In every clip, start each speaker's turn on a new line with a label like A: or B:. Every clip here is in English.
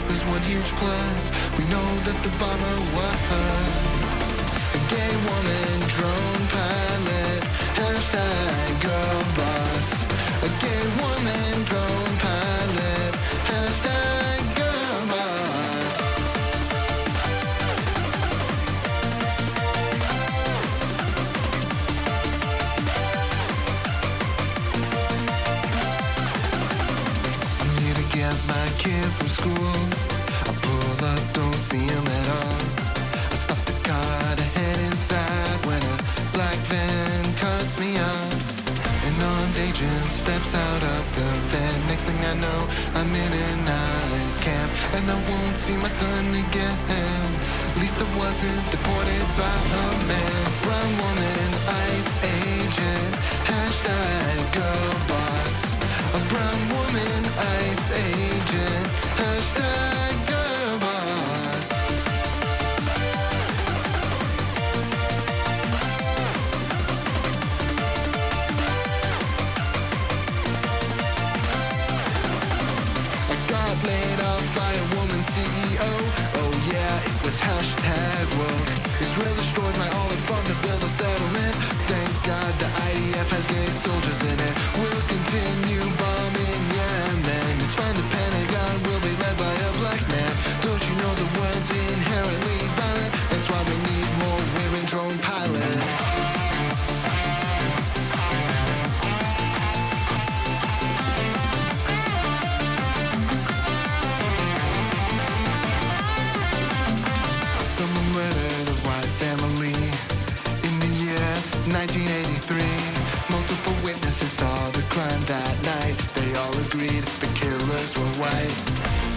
A: there's one huge plus. We know that the bomber was a gay woman, drone pilot, hashtag girl boss. A gay woman, drone pilot, hashtag girl boss. I'm here to get my kid from school. I pull up, don't see him at all. I stop the car to head inside when a black van cuts me off. An armed agent steps out of the van. Next thing I know, I'm in an ICE camp, and I won't see my son again. At least I wasn't deported by a man. Brown woman, ICE agent, hashtag girl boss. A brown woman, ICE agent, hashtag girl boss. I got laid off by a woman CEO. Oh yeah, it was hashtag woke. Israel destroyed my olive farm to build a settlement. Thank God the IDF has gay soldiers in it. We'll continue bombing Yemen. It's fine, the Pentagon will be led by a black man. Don't you know the world's inherently violent? That's why we need more women drone pilots. Someone murdered a white family in the year 1983. Multiple witnesses saw the crime that night. They all agreed the killers were white.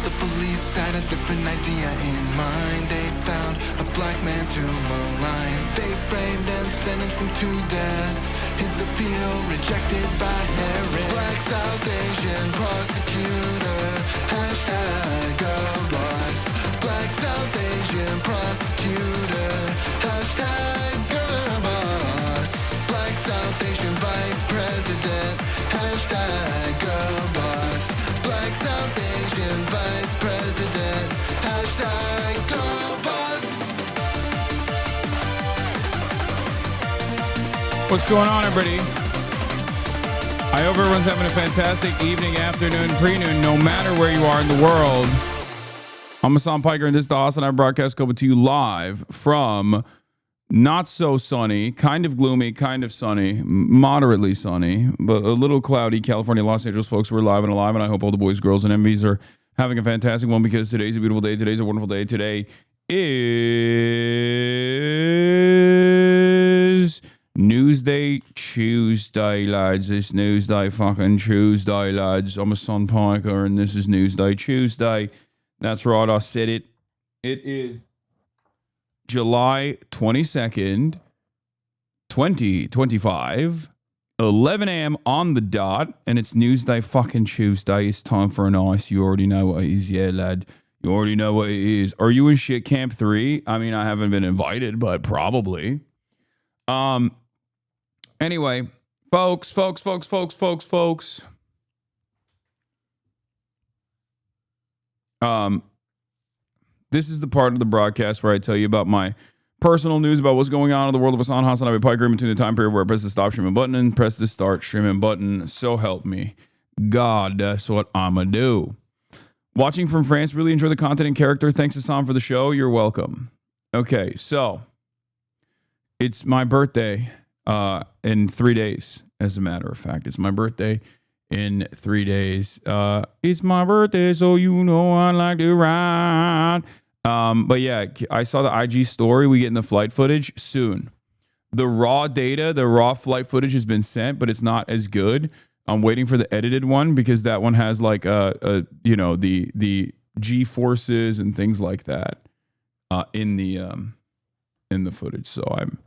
A: The police had a different idea in mind. They found a black man to malign. They framed and sentenced him to death. His appeal rejected by Harris. Black South Asian prosecutor, hashtag girl boss. Black South Asian prosecutor, hashtag girl boss. Black South Asian vice president, hashtag girl boss. Black South Asian vice president, hashtag girl boss.
B: What's going on, everybody? I hope everyone's having a fantastic evening, afternoon, pre-noon, no matter where you are in the world. I'm Hasan Piker, and this is the Hasanabi broadcast coming to you live from not so sunny, kind of gloomy, kind of sunny, moderately sunny, but a little cloudy California, Los Angeles. Folks, we're live and alive, and I hope all the boys, girls, and MVs are having a fantastic one, because today's a beautiful day. Today's a wonderful day. Today is Newsday, Tuesday, lads. It's Newsday, fucking Tuesday, lads. I'm Hasan Piker, and this is Newsday, Tuesday. That's right, I said it. It is July 22nd, 2025, 11 a.m. on the dot, and it's Newsday fucking Tuesday. It's time for an ice. You already know what it is, yeah, lad. You already know what it is. Are you in shit camp 3? I mean, I haven't been invited, but probably. Anyway, folks. This is the part of the broadcast where I tell you about my personal news about what's going on in the world of Hasan Hasanabi Piker in between the time period where I press the stop streaming button and press the start streaming button. So help me God, that's what I'ma do. Watching from France, really enjoy the content and character. Thanks, Hasan, for the show. You're welcome. Okay, so it's my birthday in 3 days, as a matter of fact. It's my birthday in 3 days. It's my birthday, so you know I like to ride. But yeah, I saw the IG story. We get in the flight footage soon. The raw data, the raw flight footage has been sent, but it's not as good. I'm waiting for the edited one because that one has like the G forces and things like that in the footage. So I'm,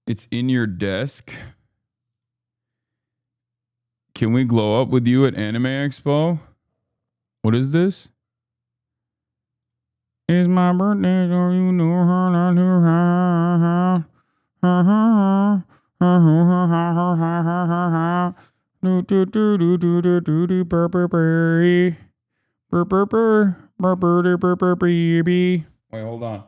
B: it's in your desk. Can we glow up with you at Anime Expo? What is this? It's my birthday, so you know how not to Do do do do do do do do burr burr burr burr burr burr burr burr burr burr baby. Wait, hold on.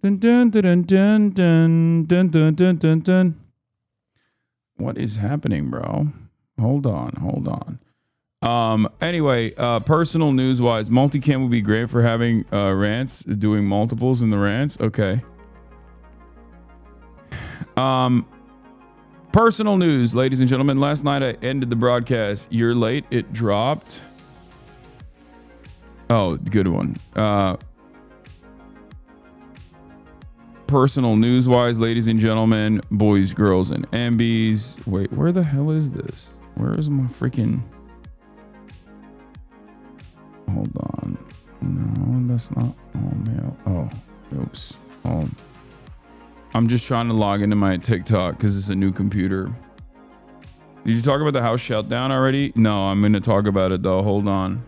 B: Dun dun dun dun dun dun dun dun dun dun. What is happening, bro? Hold on. Anyway, personal news wise, multicam would be great for having rants, doing multiples in the rants. Okay. Personal news, ladies and gentlemen. Last night I ended the broadcast. You're late. It dropped. Oh, good one. Personal news wise, ladies and gentlemen, boys, girls, and ambies. Wait, where the hell is this? Where is my freaking... Hold on. No, that's not all mail. Oh, oops. Oh, I'm just trying to log into my TikTok because it's a new computer. Did you talk about the house shutdown already? No, I'm going to talk about it though. Hold on.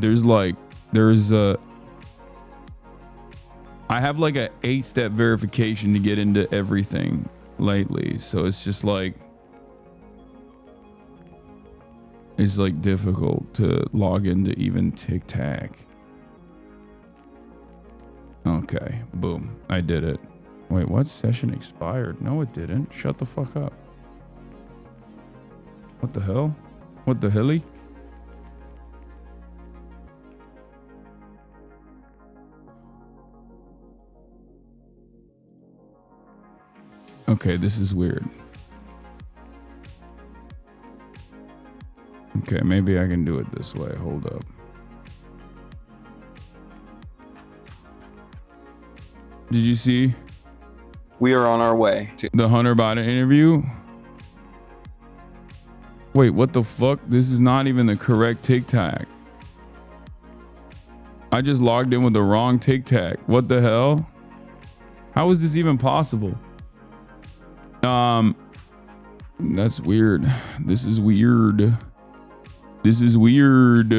B: I have like a 8-step verification to get into everything lately. So it's just like, it's like difficult to log into even TikTok. Okay, boom. I did it. Wait, what? Session expired? No, it didn't. Shut the fuck up. What the hell? What the helly? Okay, this is weird. Okay, maybe I can do it this way. Hold up. Did you see?
C: We are on our way to
B: the Hunter Biden interview. Wait, what the fuck? This is not even the correct TikTok. I just logged in with the wrong TikTok. What the hell? How is this even possible? That's weird. This is weird. This is weird.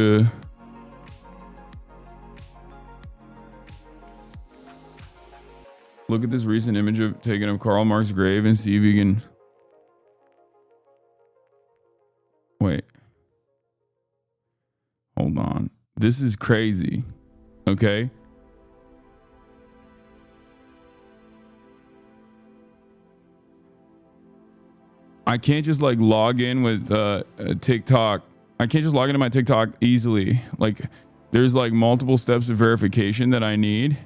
B: Look at this recent image of taken of Karl Marx's grave and see if you can. Wait. Hold on. This is crazy. Okay. I can't just like log in with TikTok. I can't just log into my TikTok easily. Like there's like multiple steps of verification that I need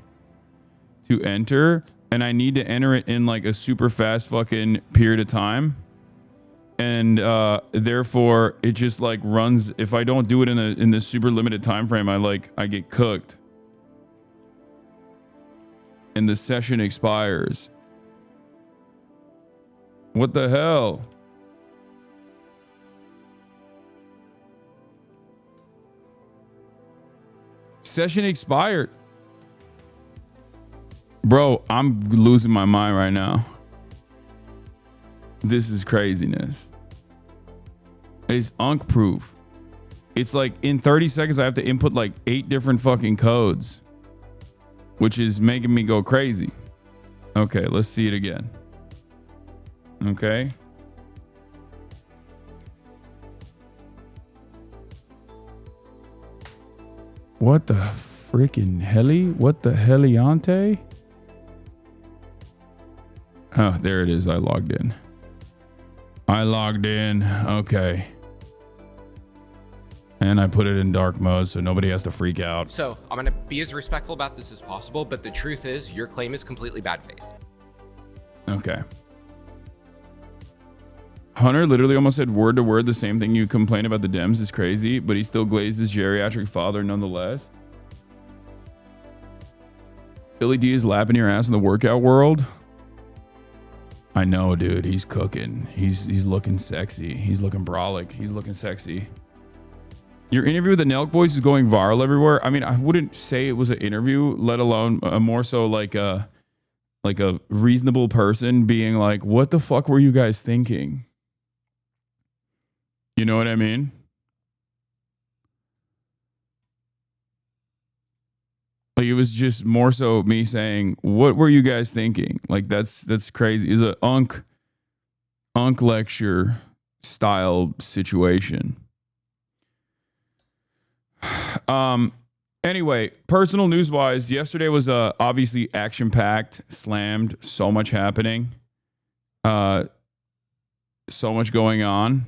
B: to enter, and I need to enter it in like a super fast fucking period of time. And therefore it just like runs. If I don't do it in this super limited time frame, I get cooked. And the session expires. What the hell? Session expired. Bro, I'm losing my mind right now. This is craziness. It's UNC proof. It's like in 30 seconds, I have to input like 8 different fucking codes, which is making me go crazy. Okay, let's see it again. Okay. What the freaking heli? What the heliante? Oh, there it is. I logged in. Okay. And I put it in dark mode so nobody has to freak out.
D: So I'm going to be as respectful about this as possible, but the truth is your claim is completely bad faith.
B: Okay. Hunter literally almost said word to word the same thing you complain about the Dems is crazy, but he still glazed his geriatric father nonetheless. Philly D is lapping your ass in the workout world. I know, dude. He's cooking. He's looking sexy. He's looking brolic. He's looking sexy. Your interview with the Nelkboys is going viral everywhere. I mean, I wouldn't say it was an interview, let alone more so like a reasonable person being like, what the fuck were you guys thinking? You know what I mean? Like, it was just more so me saying, what were you guys thinking? Like, that's crazy. It's a unk lecture style situation. Anyway, personal news wise, yesterday was obviously action packed, slammed, so much happening, so much going on.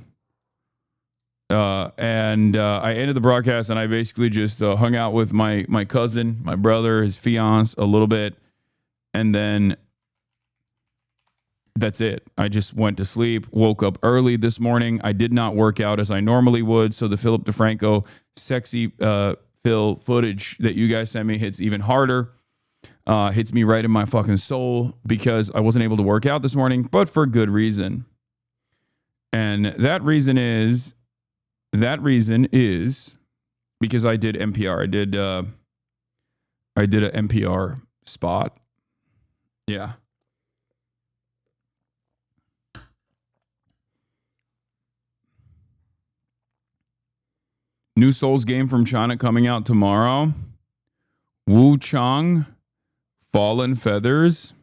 B: And I ended the broadcast and I basically just hung out with my cousin, my brother, his fiance a little bit. And then that's it. I just went to sleep, woke up early this morning. I did not work out as I normally would. So the Philip DeFranco sexy Phil footage that you guys sent me hits even harder. Hits me right in my fucking soul because I wasn't able to work out this morning, but for good reason. And that reason is because I did NPR. I did an NPR spot. Yeah. New Souls game from China coming out tomorrow. Wu Chang, Fallen Feathers.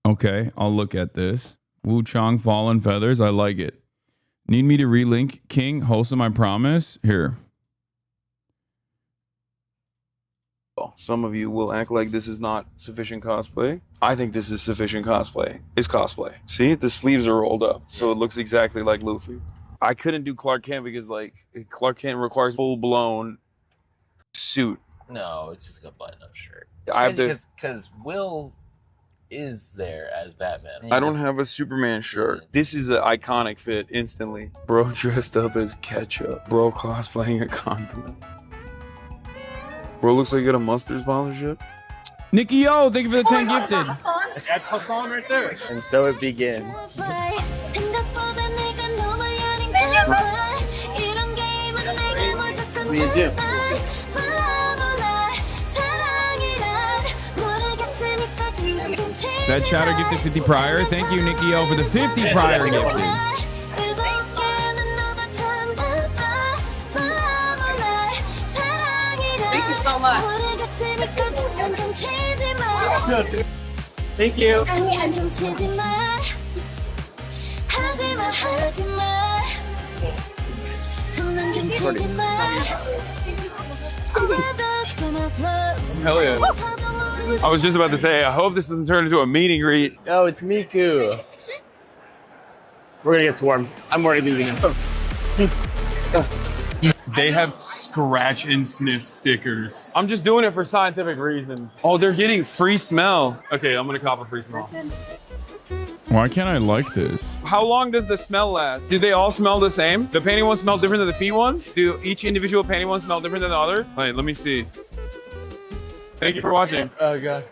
B: Okay, I'll look at this. Wu Chang, Fallen Feathers. I like it. Need me to relink King? Wholesome, I promise. Here.
C: Some of you will act like this is not sufficient cosplay. I think this is sufficient cosplay. It's cosplay. See, the sleeves are rolled up, so it looks exactly like Luffy. I couldn't do Clark Kent because, like, Clark Kent requires full-blown suit.
E: No, it's just like a button-up shirt.
C: I have to,
E: because Will is there as Batman.
C: I don't have a Superman shirt. This is an iconic fit instantly. Bro dressed up as ketchup. Bro cosplaying a condiment. Bro looks like he got a mustard sponsorship.
B: Nikki O, thank you for the 10 gifted.
F: That's Hasan right there.
E: And so it begins.
F: Me too.
B: That chatter gifted 50 prior. Thank you, Nikki O, for the 50 prior gifted.
F: Thank you so much. Thank you.
C: Hell yeah. I was just about to say, I hope this doesn't turn into a meet and greet.
E: Oh, it's Miku.
F: We're gonna get swarmed. I'm already leaving him.
G: They have scratch and sniff stickers.
C: I'm just doing it for scientific reasons. Oh, they're getting free smell.
G: Okay, I'm gonna cop a free smell.
B: Why can't I like this?
C: How long does the smell last? Do they all smell the same? The panty ones smell different than the feet ones? Do each individual panty one smell different than the others? Wait, let me see. Thank you for watching.
E: Oh, God.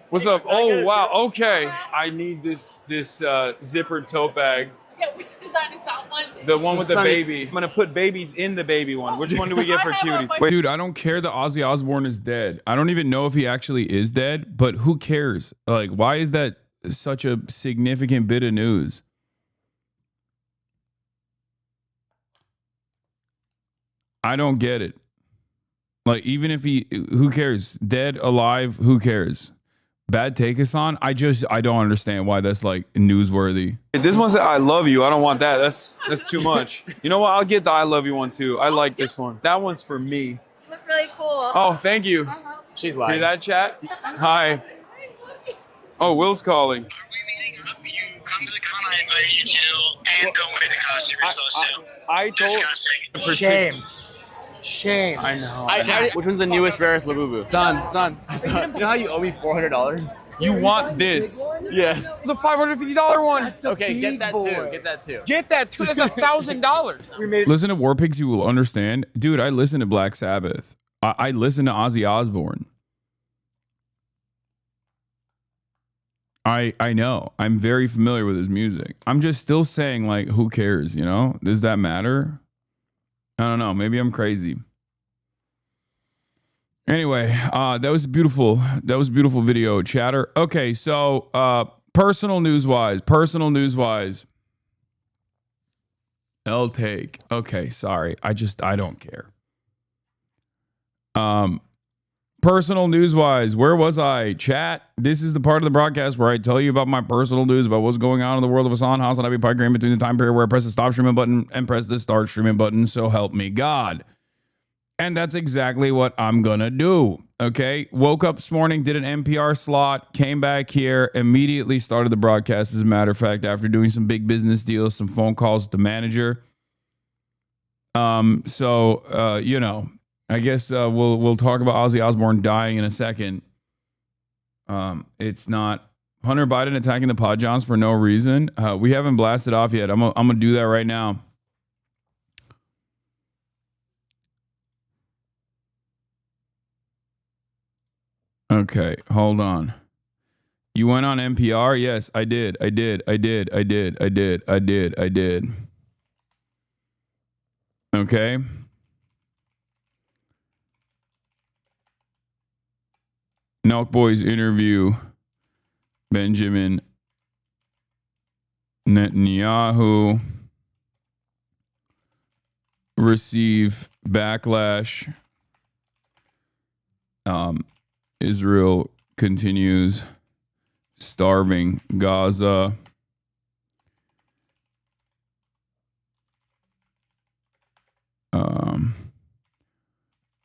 C: What's up? Oh, wow. Okay. I need this zippered tote bag.
H: Yeah, which design is that one?
C: The one with the baby. I'm gonna put babies in the baby one. Which one do we get for cutie? Wait,
B: Dude, I don't care that Ozzy Osbourne is dead. I don't even know if he actually is dead, but who cares? Like, why is that such a significant bit of news? I don't get it. Like, even if who cares? Dead, alive, who cares? Bad take Hasan? I don't understand why that's like newsworthy.
C: this one said I love you. I don't want that. That's too much. You know what? I'll get the I love you one too. I like this one. That one's for me.
H: You look really cool.
C: Oh, thank you.
F: She's
C: Hear
F: lying.
C: that, chat? Hi. Oh, Will's calling.
I: Are we meeting up? You come to the con I invited you to, and don't wear the costume you're supposed to.
C: I told.
I: Disgusting.
F: Shame. Shame.
C: I know.
E: Which one's the newest, rarest Labubu?
F: Son. You know how you owe me $400?
C: You want this?
E: Yes.
C: The $550 one.
E: Okay, get that too. Get that too.
C: Get that too. That's $1,000.
B: Listen to War Pigs, you will understand. Dude, I listen to Black Sabbath. I listen to Ozzy Osbourne. I know. I'm very familiar with his music. I'm just still saying, like, who cares, you know? Does that matter? I don't know. Maybe I'm crazy. Anyway, that was beautiful. That was a beautiful video, chatter. Okay, so personal news wise. L take. Okay, sorry. I don't care. Personal news wise, where was I? Chat. This is the part of the broadcast where I tell you about my personal news about what's going on in the world of Hasan, Hasanabi, Piker, in between the time period where I press the stop streaming button and press the start streaming button. So help me God. And that's exactly what I'm going to do. Okay. Woke up this morning, did an NPR slot, came back here, immediately started the broadcast. As a matter of fact, after doing some big business deals, some phone calls with the manager. You know, I guess we'll talk about Ozzy Osbourne dying in a second. It's not Hunter Biden attacking the Pod Johns for no reason. We haven't blasted off yet. I'm gonna do that right now. Okay, hold on. You went on NPR? Yes, I did. I did. Okay. Nelkboys interview Benjamin Netanyahu, receive backlash. Israel continues starving Gaza.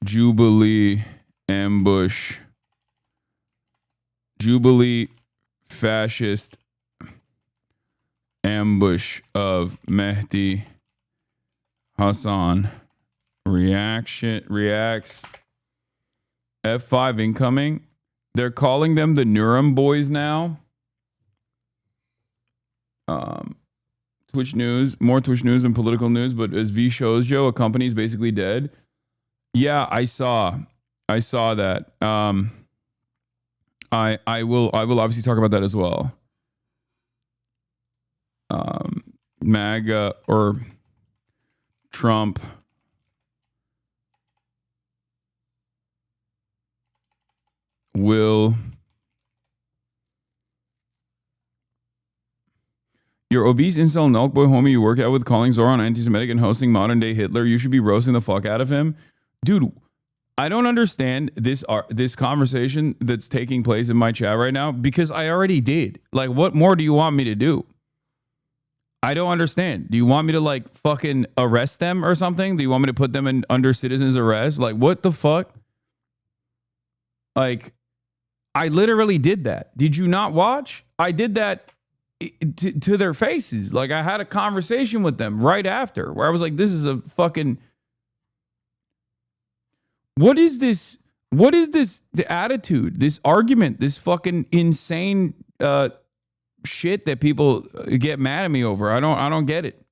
B: Jubilee ambush. Jubilee fascist ambush of Mehdi Hasan. Reacts. F5 incoming. They're calling them the Nelkboys now. Twitch news, more Twitch news and political news, but as V shows Joe, a company is basically dead. Yeah, I saw that. I will obviously talk about that as well. MAGA or Trump will. Your obese incel Nelkboy homie you work out with calling Zoran anti-Semitic and hosting modern day Hitler. You should be roasting the fuck out of him. Dude, I don't understand this conversation that's taking place in my chat right now because I already did. Like, what more do you want me to do? I don't understand. Do you want me to like fucking arrest them or something? Do you want me to put them under citizen's arrest? Like, what the fuck? Like, I literally did that. Did you not watch? I did that to their faces. Like, I had a conversation with them right after where I was like, this is a fucking... What is this? What is this? The attitude, this argument, this fucking insane shit that people get mad at me over. I don't get it.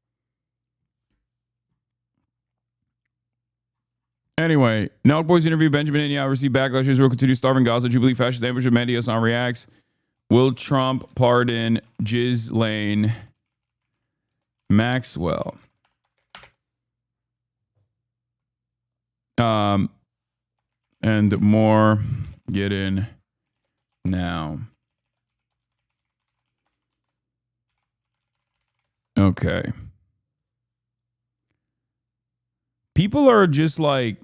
B: Anyway, Nelkboys interview Benjamin Netanyahu received backlash. Israel continues starving Gaza. Jubilee fascist ambush of Mehdi Hasan reacts. Will Trump pardon Ghislaine Maxwell? And more. Get in now. Okay. People are just like,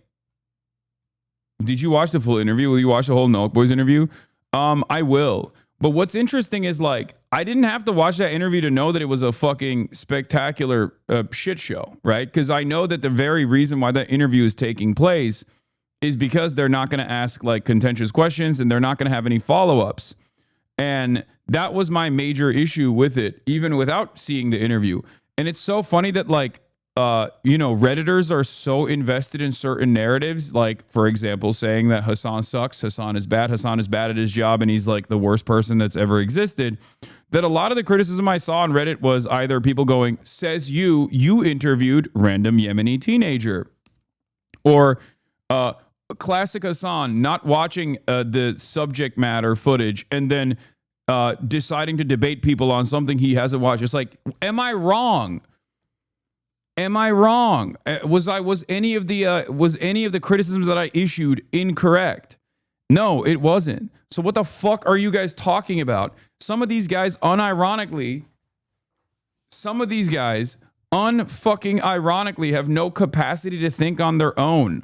B: did you watch the full interview? Will you watch the whole Nelkboys interview? I will. But what's interesting is like, I didn't have to watch that interview to know that it was a fucking spectacular shit show, right? Because I know that the very reason why that interview is taking place is because they're not going to ask like contentious questions and they're not going to have any follow-ups. And that was my major issue with it, even without seeing the interview. And it's so funny that like, Redditors are so invested in certain narratives, like, for example, saying that Hasan sucks, Hasan is bad at his job, and he's like the worst person that's ever existed, that a lot of the criticism I saw on Reddit was either people going, says you interviewed random Yemeni teenager, or classic Hasan not watching the subject matter footage and then deciding to debate people on something he hasn't watched. It's like, am I wrong? Am I wrong? Was any of the criticisms that I issued incorrect? No, it wasn't. So what the fuck are you guys talking about? Some of these guys unfucking ironically have no capacity to think on their own.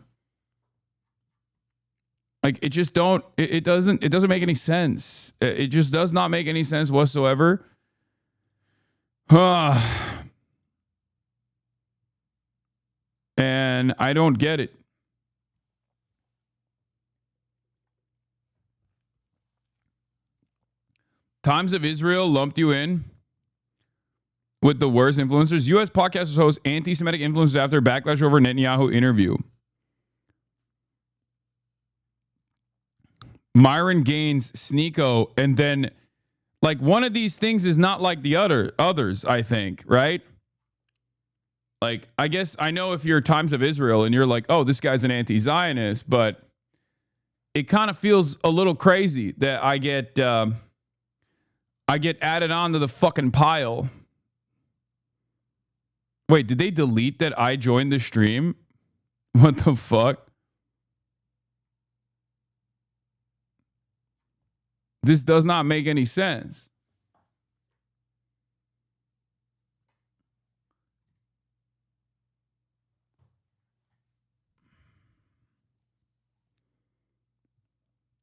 B: Like it just don't. It doesn't make any sense. It just does not make any sense whatsoever. And I don't get it. Times of Israel lumped you in with the worst influencers. U.S. podcasters host anti-Semitic influencers after backlash over Netanyahu interview. Myron Gaines, Sneeko, and then like one of these things is not like the others, I think, right? Like, I guess I know if you're Times of Israel and you're like, oh, this guy's an anti-Zionist, but it kind of feels a little crazy that I get added on to the fucking pile. Wait, did they delete that I joined the stream? What the fuck? This does not make any sense.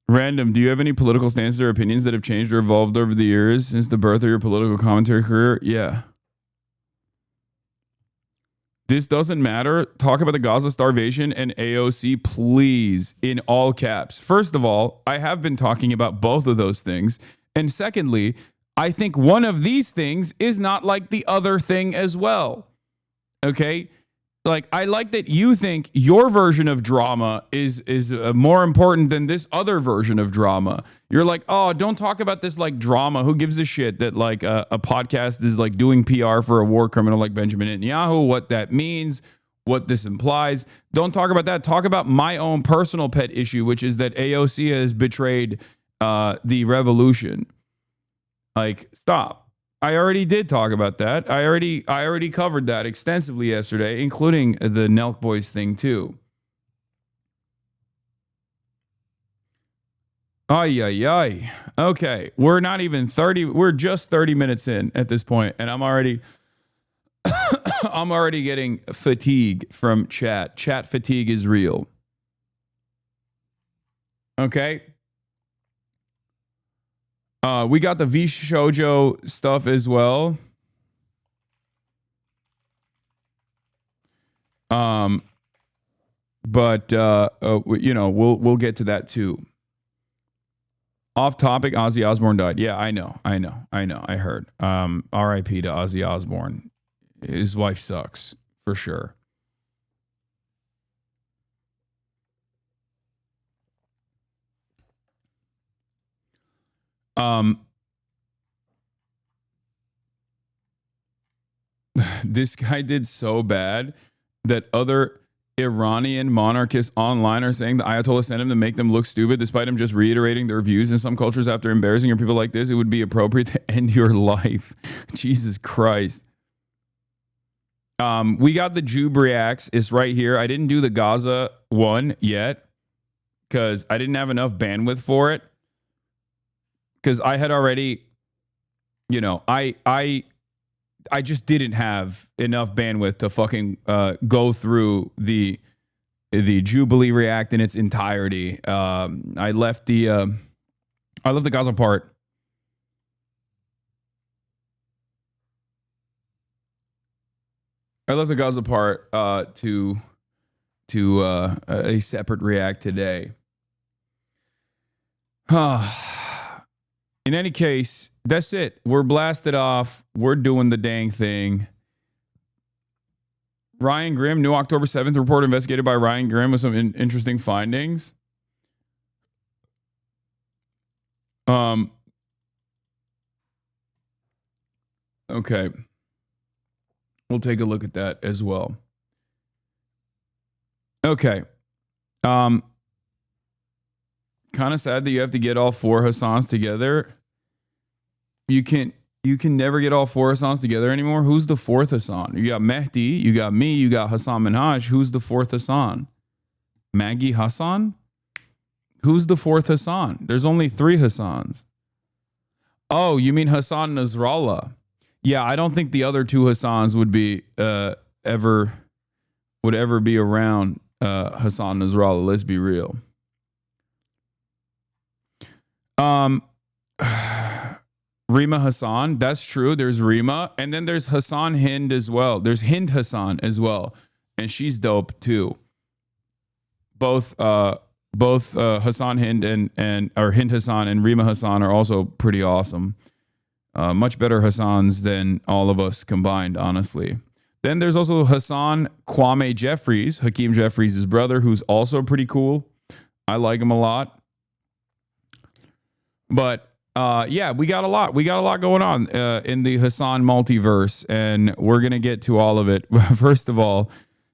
B: Random, do you have any political stances or opinions that have changed or evolved over the years since the birth of your political commentary career? Yeah. This doesn't matter. Talk about the Gaza starvation and AOC, please, in all caps. First of all, I have been talking about both of those things. And secondly, I think one of these things is not like the other thing as well. Okay? Like, I like that you think your version of drama is more important than this other version of drama. You're like, oh, don't talk about this like drama. Who gives a shit that like a podcast is like doing PR for a war criminal like Benjamin Netanyahu, what that means, what this implies. Don't talk about that. Talk about my own personal pet issue, which is that AOC has betrayed the revolution. Like, stop. I already did talk about that. I already covered that extensively yesterday, including the Nelkboys thing too. Ay, ay, ay. Okay, we're not even 30. We're just 30 minutes in at this point, and I'm already getting fatigue from chat. Chat fatigue is real. Okay. We got the V Shoujo stuff as well. But you know, we'll get to that too. Off topic, Ozzy Osbourne died. Yeah, I know. I heard. R.I.P. to Ozzy Osbourne. His wife sucks for sure. This guy did so bad that other Iranian monarchists online are saying the Ayatollah sent him to make them look stupid, despite him just reiterating their views. In some cultures, after embarrassing your people like this, it would be appropriate to end your life. Jesus Christ. We got the Jube reacts. It's right here. I didn't do the Gaza one yet because I didn't have enough bandwidth for it. Because I had already, you know, I just didn't have enough bandwidth to fucking go through the Jubilee react in its entirety. I left the Gaza part. I left the Gaza part to a separate react today. In any case, that's it. We're blasted off. We're doing the dang thing. Ryan Grimm, new October 7th report investigated by Ryan Grimm with some interesting findings. Okay. We'll take a look at that as well. Okay. Kind of sad that you have to get all four Hassans together. You can never get all four Hassans together anymore. Who's the fourth Hasan? You got Mehdi, you got me, you got Hassan Minhaj. Who's the fourth Hasan? Maggie Hassan? Who's the fourth Hasan? There's only three Hassans. Oh, you mean Hassan Nasrallah? Yeah, I don't think the other two Hassans would be ever be around Hassan Nasrallah. Let's be real. Um, Rima Hasan, that's true. There's Rima, and then there's Hasan Hind as well. There's Hind Hasan as well, and she's dope too. Both Hasan Hind and Hind Hasan and Rima Hasan are also pretty awesome. Much better Hassans than all of us combined, honestly. Then there's also Hassan Kwame Jeffries, Hakeem Jeffries' brother, who's also pretty cool. I like him a lot. But yeah, we got a lot. We got a lot going on in the Hasan multiverse, and we're going to get to all of it. First of all,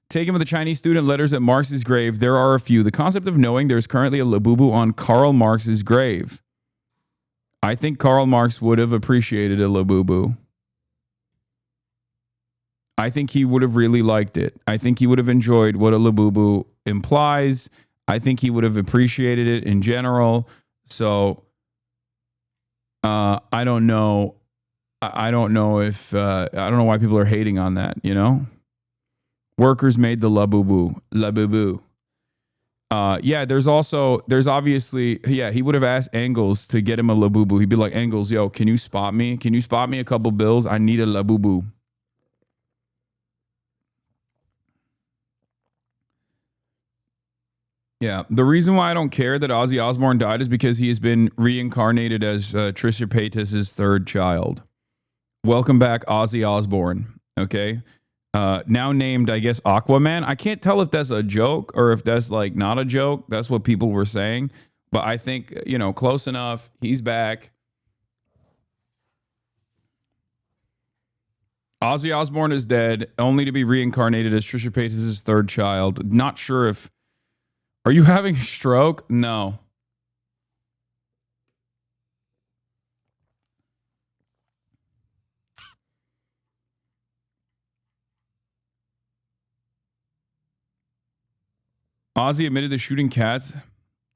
B: taken with the Chinese student letters at Marx's grave, there are a few. The concept of knowing there's currently a Labubu on Karl Marx's grave. I think Karl Marx would have appreciated a Labubu. I think he would have really liked it. I think he would have enjoyed what a Labubu implies. I think he would have appreciated it in general. So I don't know. I don't know if I don't know why people are hating on that. You know, workers made the Labubu. Labubu. Yeah, there's obviously, yeah, he would have asked Engels to get him a Labubu. He'd be like, Engels, yo, can you spot me? Can you spot me a couple bills? I need a Labubu. Yeah, the reason why I don't care that Ozzy Osbourne died is because he has been reincarnated as Trisha Paytas' third child. Welcome back, Ozzy Osbourne. Okay. Now named, I guess, Aquaman. I can't tell if that's a joke or if that's like not a joke. That's what people were saying. But I think, you know, close enough. He's back. Ozzy Osbourne is dead, only to be reincarnated as Trisha Paytas' third child. Not sure if... Are you having a stroke? No. Ozzy admitted to shooting cats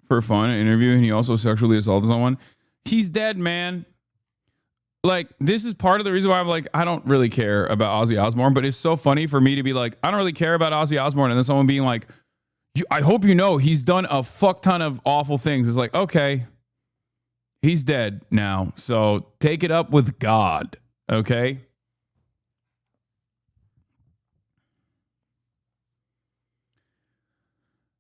B: for fun in an interview, and he also sexually assaulted someone. He's dead, man. Like, this is part of the reason why I'm like, I don't really care about Ozzy Osbourne, but it's so funny for me to be like, I don't really care about Ozzy Osbourne, and then someone being like, I hope you know he's done a fuck ton of awful things. It's like, okay, he's dead now, so take it up with God, okay?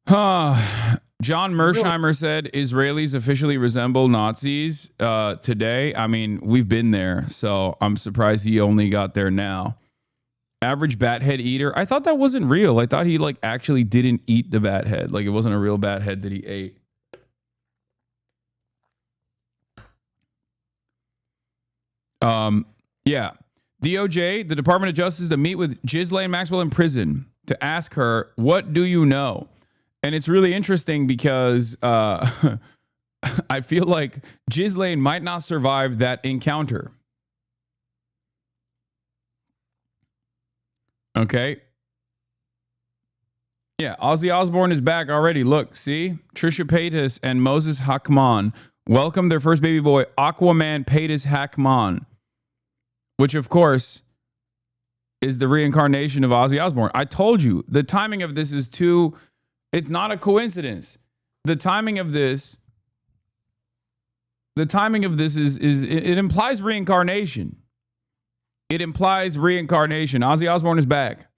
B: John Mersheimer said Israelis officially resemble Nazis today. I mean, we've been there, so I'm surprised he only got there now. Average bat head eater. I thought that wasn't real. I thought he like actually didn't eat the bat head. Like it wasn't a real bat head that he ate. Yeah. DOJ, the Department of Justice, to meet with Ghislaine Maxwell in prison to ask her, what do you know? And it's really interesting because I feel like Ghislaine might not survive that encounter. Okay. Yeah, Ozzy Osbourne is back already. Look, see? Trisha Paytas and Moses Hakman welcome their first baby boy, Aquaman Paytas Hakman, which, of course, is the reincarnation of Ozzy Osbourne. I told you, the timing of this is too... It's not a coincidence. The timing of this is it implies reincarnation. It implies reincarnation. Ozzy Osbourne is back.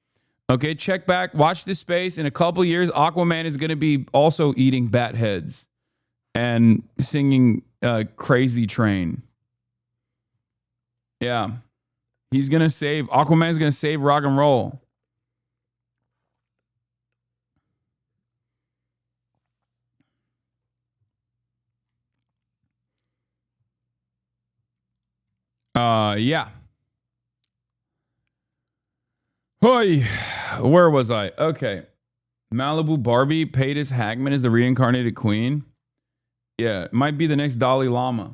B: Okay, check back. Watch this space. In a couple years, Aquaman is going to be also eating bat heads and singing Crazy Train. Yeah. Aquaman's going to save rock and roll. Yeah. Hoy, where was I? Okay. Malibu Barbie Paytas Hagman is the reincarnated queen. Yeah, it might be the next Dalai Lama.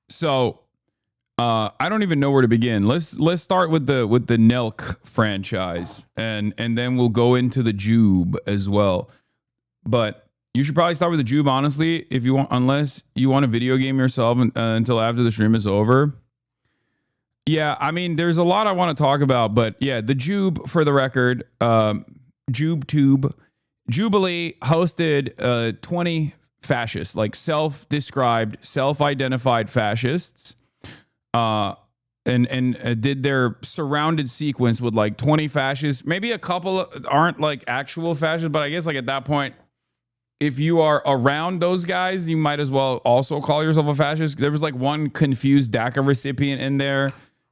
B: So, I don't even know where to begin. Let's start with the Nelk franchise, and then we'll go into the Jube as well. But you should probably start with the Jube, honestly, if you want, unless you want to video game yourself until after the stream is over. Yeah, I mean, there's a lot I want to talk about, but yeah, the Jube, for the record, JubeTube. Jubilee hosted 20 fascists, like self-described, self-identified fascists, and did their surrounded sequence with like 20 fascists. Maybe a couple aren't like actual fascists, but I guess like at that point, if you are around those guys, you might as well also call yourself a fascist. There was like one confused DACA recipient in there,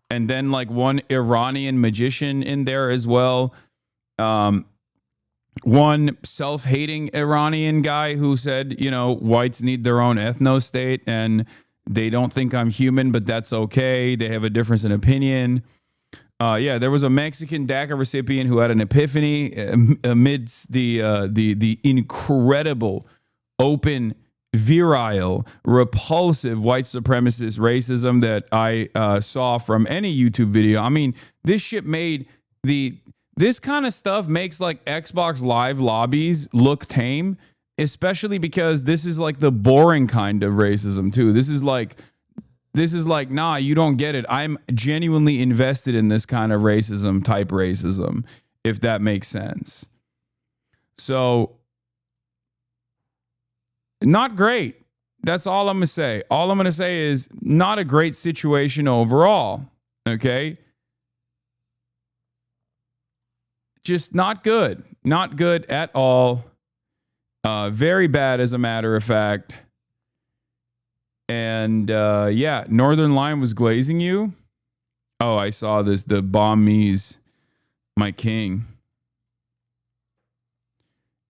B: and then like one Iranian magician in there as well. One self-hating Iranian guy who said, you know, whites need their own ethno-state and they don't think I'm human, but that's okay. They have a difference in opinion. Yeah, there was a Mexican DACA recipient who had an epiphany amidst the incredible, open, virile, repulsive white supremacist racism that I saw from any YouTube video. I mean, this shit made this kind of stuff makes like Xbox Live lobbies look tame, especially because this is like the boring kind of racism too. This is like, nah, you don't get it. I'm genuinely invested in this kind of racism, if that makes sense. So, not great. That's all I'm going to say. All I'm going to say is not a great situation overall. Okay? Just not good. Not good at all. Very bad, as a matter of fact. And yeah, Northern Line was glazing you. Oh, I saw this. The bomb me's my king.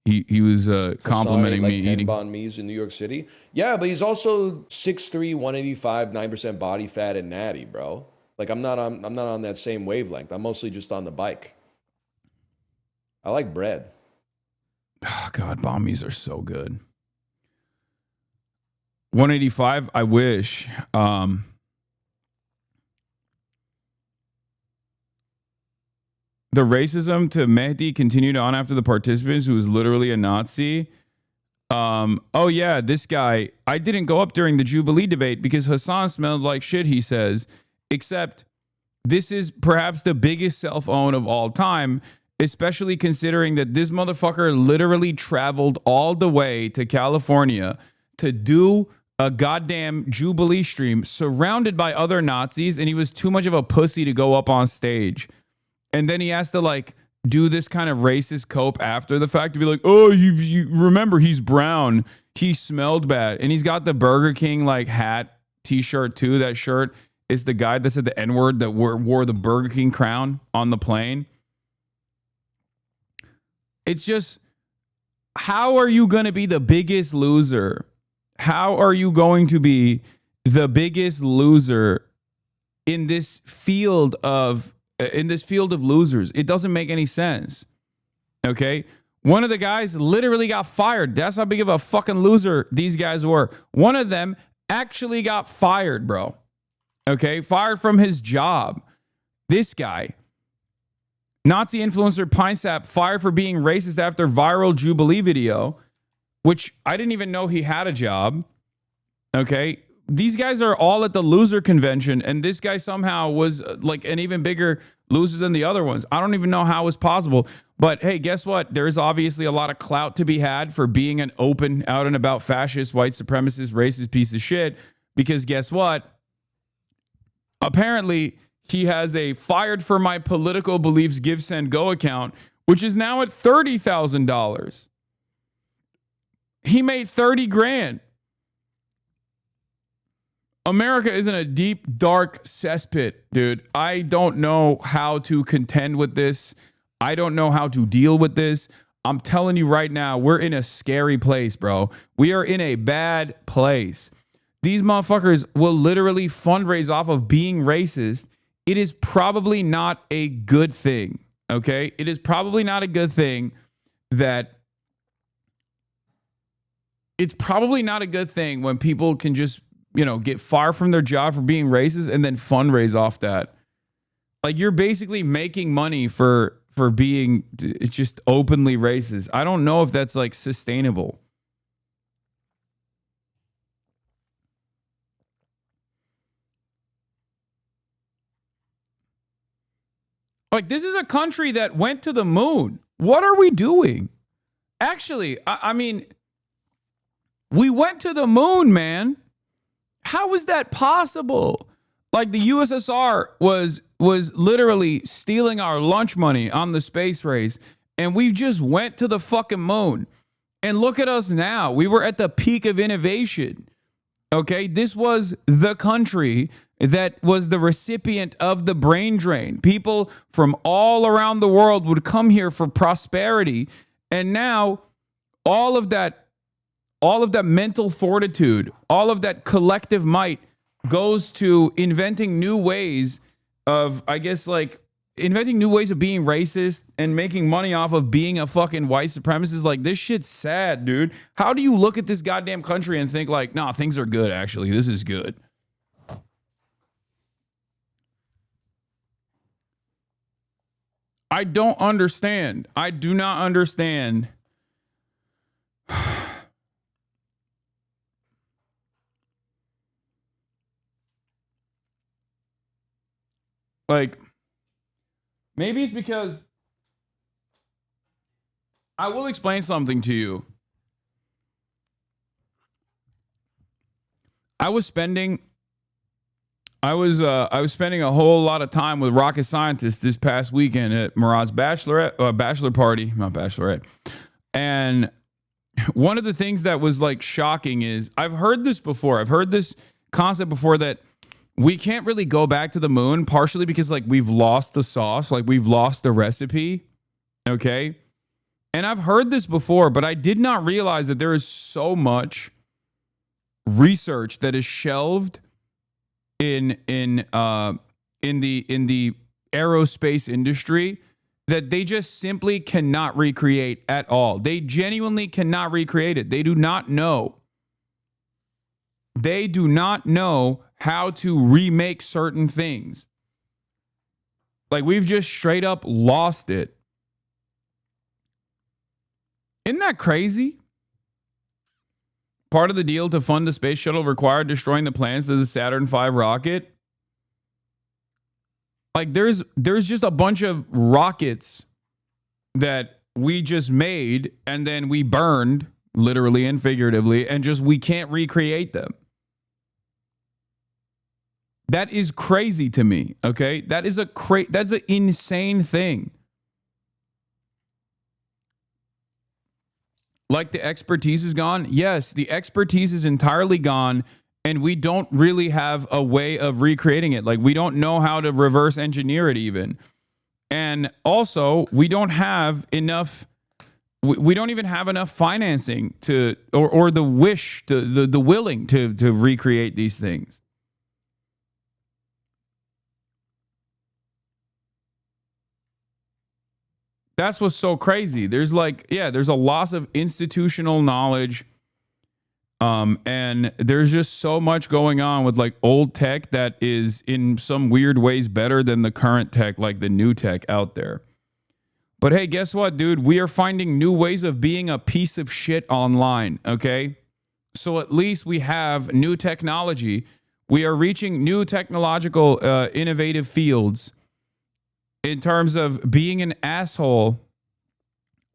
B: He was complimenting
J: like
B: me
J: 10
B: eating
J: banh mi's in New York City. Yeah, but he's also 6'3", 185, 9% body fat and natty, bro. Like I'm not on that same wavelength. I'm mostly just on the bike. I like bread.
B: Oh God, banh mi's are so good. 185, I wish. The racism to Mehdi continued on after the participants, who was literally a Nazi. Oh yeah, this guy. I didn't go up during the Jubilee debate because Hasan smelled like shit, he says. Except this is perhaps the biggest self-own of all time, especially considering that this motherfucker literally traveled all the way to California to do a goddamn Jubilee stream surrounded by other Nazis, and he was too much of a pussy to go up on stage. And then he has to like do this kind of racist cope after the fact to be like, oh, you remember he's brown. He smelled bad. And he's got the Burger King like hat, t-shirt too. That shirt is the guy that said the N-word that wore the Burger King crown on the plane. It's just, how are you going to be the biggest loser? How are you going to be the biggest loser in this field of losers? It doesn't make any sense. Okay? One of the guys literally got fired. That's how big of a fucking loser these guys were. One of them actually got fired, bro. Okay? Fired from his job. This guy, Nazi influencer Pine Sap, fired for being racist after viral Jubilee video, which I didn't even know he had a job. Okay? These guys are all at the loser convention, and this guy somehow was like an even bigger loser than the other ones. I don't even know how it was possible. But hey, guess what? There is obviously a lot of clout to be had for being an open, out and about fascist, white supremacist, racist piece of shit. Because guess what? Apparently, he has a fired for my political beliefs Give, Send, Go account, which is now at $30,000. He made 30 grand. America is in a deep, dark cesspit, dude. I don't know how to contend with this. I don't know how to deal with this. I'm telling you right now, we're in a scary place, bro. We are in a bad place. These motherfuckers will literally fundraise off of being racist. It is probably not a good thing, okay? It is probably not a good thing that... It's probably not a good thing when people can just, you know, get fired from their job for being racist and then fundraise off that. Like, you're basically making money for being just openly racist. I don't know if that's like sustainable. Like, this is a country that went to the moon. What are we doing? Actually, I mean, we went to the moon, man. How is that possible? Like the USSR was literally stealing our lunch money on the space race, and we just went to the fucking moon. And look at us now. We were at the peak of innovation. Okay, this was the country that was the recipient of the brain drain. People from all around the world would come here for prosperity, and now all of that mental fortitude, all of that collective might goes to inventing new ways of, I guess, like inventing new ways of being racist and making money off of being a fucking white supremacist. Like, this shit's sad, dude. How do you look at this goddamn country and think like, nah, things are good, actually. This is good. I don't understand. I do not understand. Like, maybe it's because I will explain something to you. I was spending a whole lot of time with rocket scientists this past weekend at Murad's bachelor party, not bachelorette. And one of the things that was like shocking is I've heard this before. I've heard this concept before that we can't really go back to the moon, partially because like we've lost the sauce, like we've lost the recipe. Okay. And I've heard this before, but I did not realize that there is so much research that is shelved in the aerospace industry that they just simply cannot recreate at all. They genuinely cannot recreate it. They do not know. They do not know how to remake certain things. Like, we've just straight up lost it. Isn't that crazy? Part of the deal to fund the space shuttle required destroying the plans of the Saturn V rocket. Like, there's just a bunch of rockets that we just made and then we burned, literally and figuratively, and just we can't recreate them. That is crazy to me, okay? That's an insane thing. Like, the expertise is gone? Yes, the expertise is entirely gone, and we don't really have a way of recreating it. Like, we don't know how to reverse engineer it even. And also, we don't have enough, we don't even have enough financing to, or the wish, the willing to recreate these things. That's what's so crazy. There's there's a loss of institutional knowledge. And there's just so much going on with like old tech that is in some weird ways better than the current tech, like the new tech out there. But hey, guess what, dude? We are finding new ways of being a piece of shit online, okay? So at least we have new technology. We are reaching new technological innovative fields in terms of being an asshole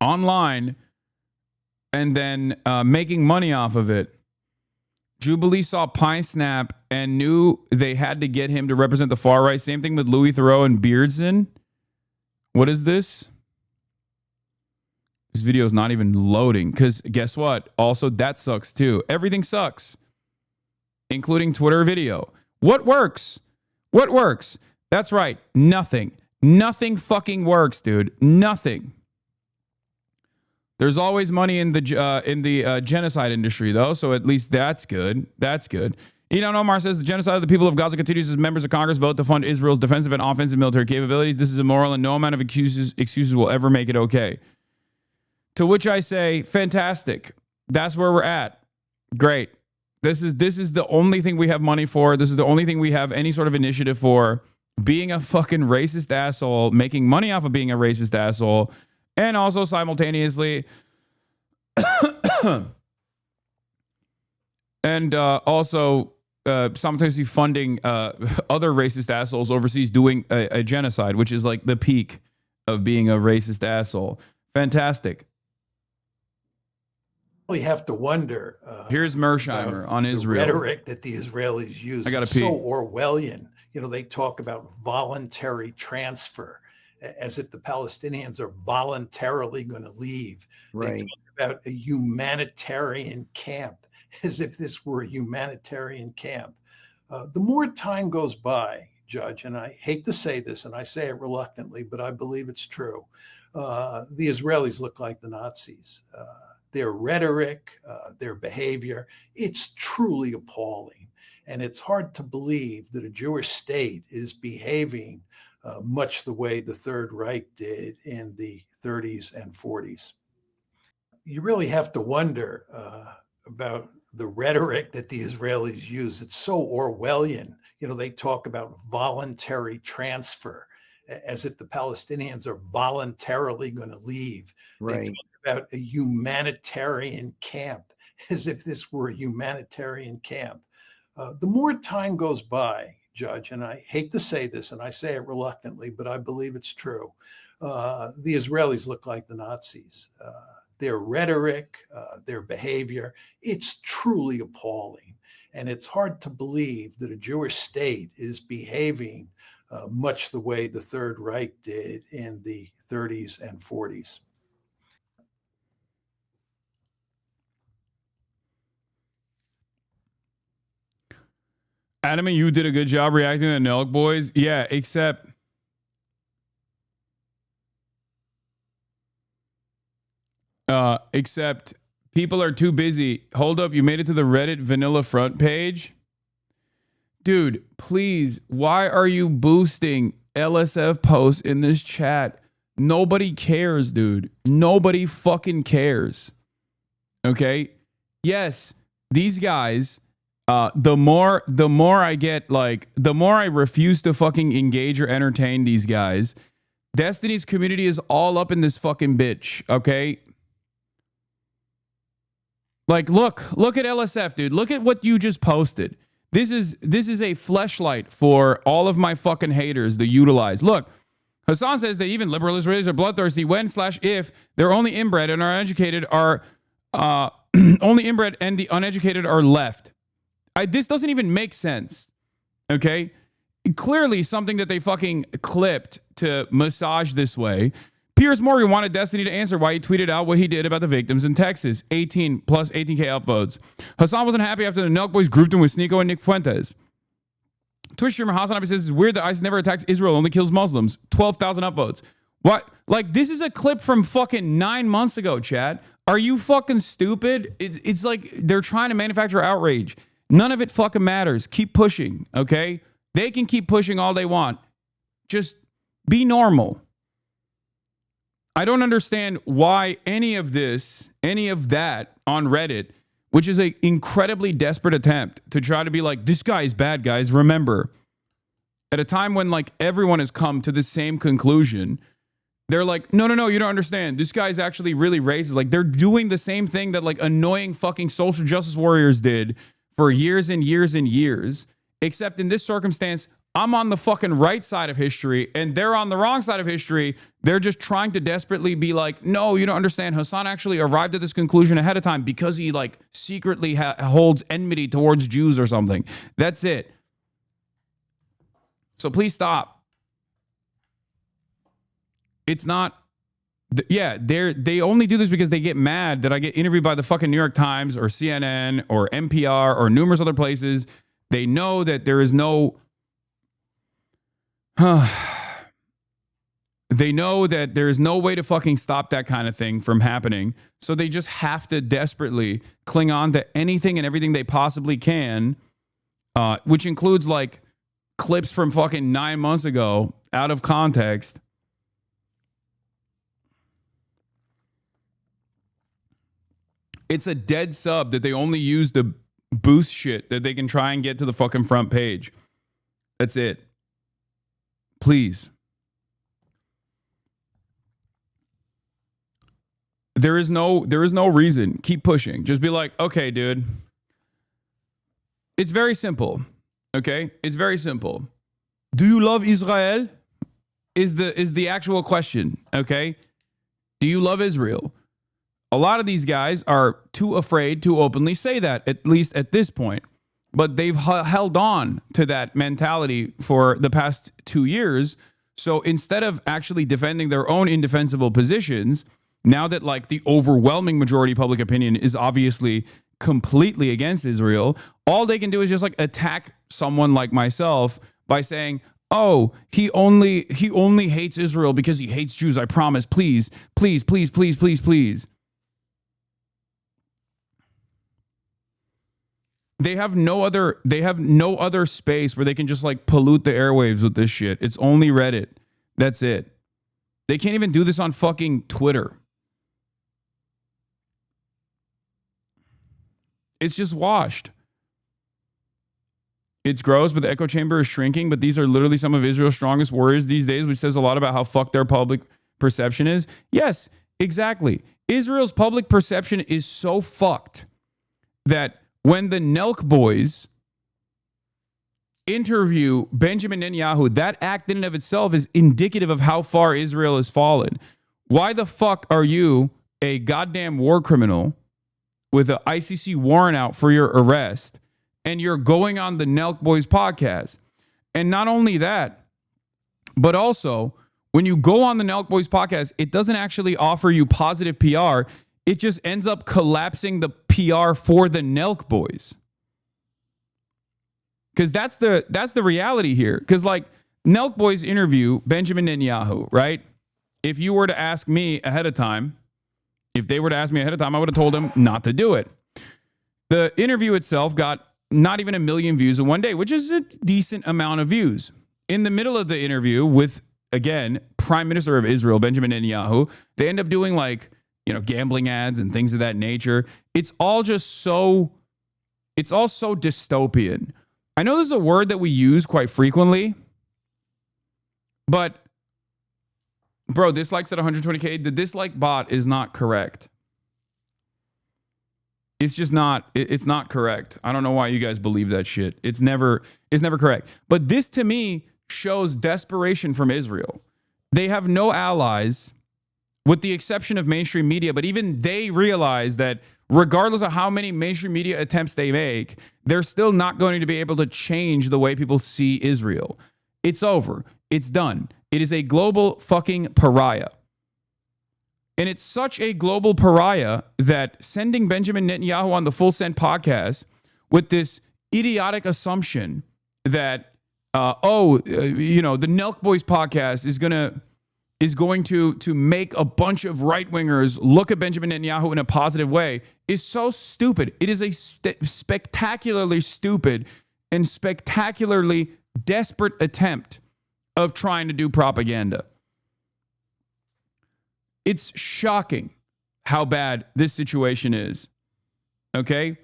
B: online and then making money off of it. Jubilee saw Pine Snap and knew they had to get him to represent the far right. Same thing with Louis Theroux and Beardson. What is this? This video is not even loading because guess what? Also, that sucks too. Everything sucks, including Twitter video. What works? What works? That's right. Nothing. Nothing fucking works, dude. Nothing. There's always money in the genocide industry, though, so at least that's good. That's good. Elon Omar says the genocide of the people of Gaza continues as members of Congress vote to fund Israel's defensive and offensive military capabilities. This is immoral, and no amount of excuses will ever make it okay. To which I say, fantastic. That's where we're at. Great. This is the only thing we have money for. This is the only thing we have any sort of initiative for. Being a fucking racist asshole, making money off of being a racist asshole, and also simultaneously simultaneously funding other racist assholes overseas doing a genocide, which is like the peak of being a racist asshole. Fantastic.
K: We have to wonder.
B: Here's Mersheimer on Israel.
K: The rhetoric that the Israelis use.
B: I gotta
K: It's
B: pee.
K: so Orwellian. You know, they talk about voluntary transfer as if the Palestinians are voluntarily going to leave.
C: Right.
K: They talk about a humanitarian camp as if this were a humanitarian camp. The more time goes by, Judge, and I hate to say this, and I say it reluctantly, but I believe it's true. The Israelis look like the Nazis. Their rhetoric, their behavior, it's truly appalling. And it's hard to believe that a Jewish state is behaving much the way the Third Reich did in the 30s and 40s. You really have to wonder about the rhetoric that the Israelis use. It's so Orwellian. You know, they talk about voluntary transfer as if the Palestinians are voluntarily going to leave.
C: Right.
K: They talk about a humanitarian camp as if this were a humanitarian camp. The more time goes by, Judge, and I hate to say this, and I say it reluctantly, but I believe it's true. The Israelis look like the Nazis. Their rhetoric, their behavior, it's truly appalling. And it's hard to believe that a Jewish state is behaving much the way the Third Reich did in the 30s and 40s.
B: Adam and you did a good job reacting to the Nelkboys. Yeah, except people are too busy. Hold up, you made it to the Reddit vanilla front page? Dude, please, why are you boosting LSF posts in this chat? Nobody cares, dude. Nobody fucking cares. Okay? Yes, these guys, the more I get, like, the more I refuse to fucking engage or entertain these guys. Destiny's community is all up in this fucking bitch, okay? Like, look at LSF, dude. Look at what you just posted. This is a fleshlight for all of my fucking haters to utilize. Look, Hasan says that even liberal Israelis are bloodthirsty when/if they're only inbred and are uneducated are only inbred and the uneducated are left. This doesn't even make sense. Okay? Clearly something that they fucking clipped to massage this way. Piers Morgan wanted Destiny to answer why he tweeted out what he did about the victims in Texas. 18 plus 18K upvotes. Hasan wasn't happy after the Nelkboys grouped him with Sneeko and Nick Fuentes. Twitch streamer Hasanabi says it's weird that ISIS never attacks Israel, only kills Muslims. 12,000 upvotes. What? Like, this is a clip from fucking 9 months ago, Chad. Are you fucking stupid? It's like they're trying to manufacture outrage. None of it fucking matters. Keep pushing, okay? They can keep pushing all they want. Just be normal. I don't understand why any of that on Reddit, which is an incredibly desperate attempt to try to be like, this guy is bad, guys. Remember, at a time when like everyone has come to the same conclusion, they're like, no, you don't understand. This guy's actually really racist. Like, they're doing the same thing that like annoying fucking social justice warriors did for years and years and years, except in this circumstance, I'm on the fucking right side of history and they're on the wrong side of history. They're just trying to desperately be like, no, you don't understand. Hasan actually arrived at this conclusion ahead of time because he like secretly holds enmity towards Jews or something. That's it. So please stop. It's not. Yeah, they only do this because they get mad that I get interviewed by the fucking New York Times or CNN or NPR or numerous other places. They know that there is no. They know that there is no way to fucking stop that kind of thing from happening. So they just have to desperately cling on to anything and everything they possibly can, which includes like clips from fucking 9 months ago out of context. It's a dead sub that they only use to boost shit that they can try and get to the fucking front page. That's it. Please. There is no reason. Keep pushing. Just be like, okay, dude. It's very simple. Okay? It's very simple. Do you love Israel? Is the actual question. Okay? Do you love Israel? A lot of these guys are too afraid to openly say that, at least at this point. But they've held on to that mentality for the past 2 years. So instead of actually defending their own indefensible positions, now that like the overwhelming majority public opinion is obviously completely against Israel, all they can do is just like attack someone like myself by saying, oh, he only hates Israel because he hates Jews. I promise. Please, please, please, please, please, please. They have no other space where they can just like pollute the airwaves with this shit. It's only Reddit. That's it. They can't even do this on fucking Twitter. It's just washed. It's gross, but the echo chamber is shrinking. But these are literally some of Israel's strongest warriors these days, which says a lot about how fucked their public perception is. Yes, exactly. Israel's public perception is so fucked that when the Nelkboys interview Benjamin Netanyahu, that act in and of itself is indicative of how far Israel has fallen. Why the fuck are you a goddamn war criminal with an ICC warrant out for your arrest and you're going on the Nelkboys podcast? And not only that, but also when you go on the Nelkboys podcast, it doesn't actually offer you positive PR. It just ends up collapsing the PR for the Nelkboys. Because that's the reality here. Because like Nelkboys interview Benjamin Netanyahu, right? If you were to ask me ahead of time, if they were to ask me ahead of time, I would have told them not to do it. The interview itself got not even 1 million views in one day, which is a decent amount of views. In the middle of the interview with, again, Prime Minister of Israel, Benjamin Netanyahu, they end up doing like, gambling ads and things of that nature. It's all so dystopian. I know this is a word that we use quite frequently, but bro, dislikes at 120K. The dislike bot is not correct. It's just not, it's not correct. I don't know why you guys believe that shit. It's never correct. But this to me shows desperation from Israel. They have no allies with the exception of mainstream media, but even they realize that regardless of how many mainstream media attempts they make, they're still not going to be able to change the way people see Israel. It's over. It's done. It is a global fucking pariah. And it's such a global pariah that sending Benjamin Netanyahu on the Full Send podcast with this idiotic assumption that, the Nelkboys podcast is going to make a bunch of right-wingers look at Benjamin Netanyahu in a positive way is so stupid. It is a spectacularly stupid and spectacularly desperate attempt of trying to do propaganda. It's shocking how bad this situation is. Okay?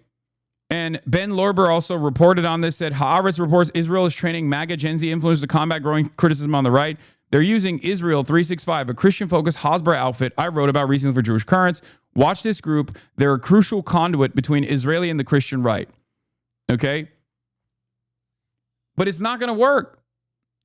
B: And Ben Lorber also reported on this, said Haaretz reports Israel is training MAGA Gen Z influencers to combat growing criticism on the right. They're using Israel 365, a Christian-focused Hasbara outfit I wrote about recently for Jewish Currents. Watch this group. They're a crucial conduit between Israeli and the Christian right. Okay? But it's not going to work.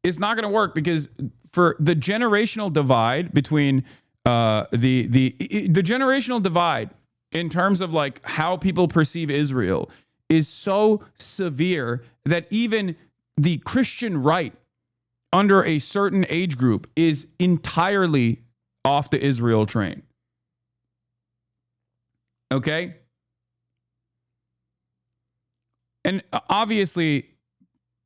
B: It's not going to work because for the generational divide between the generational divide in terms of like how people perceive Israel is so severe that even the Christian right under a certain age group is entirely off the Israel train. Okay? And obviously,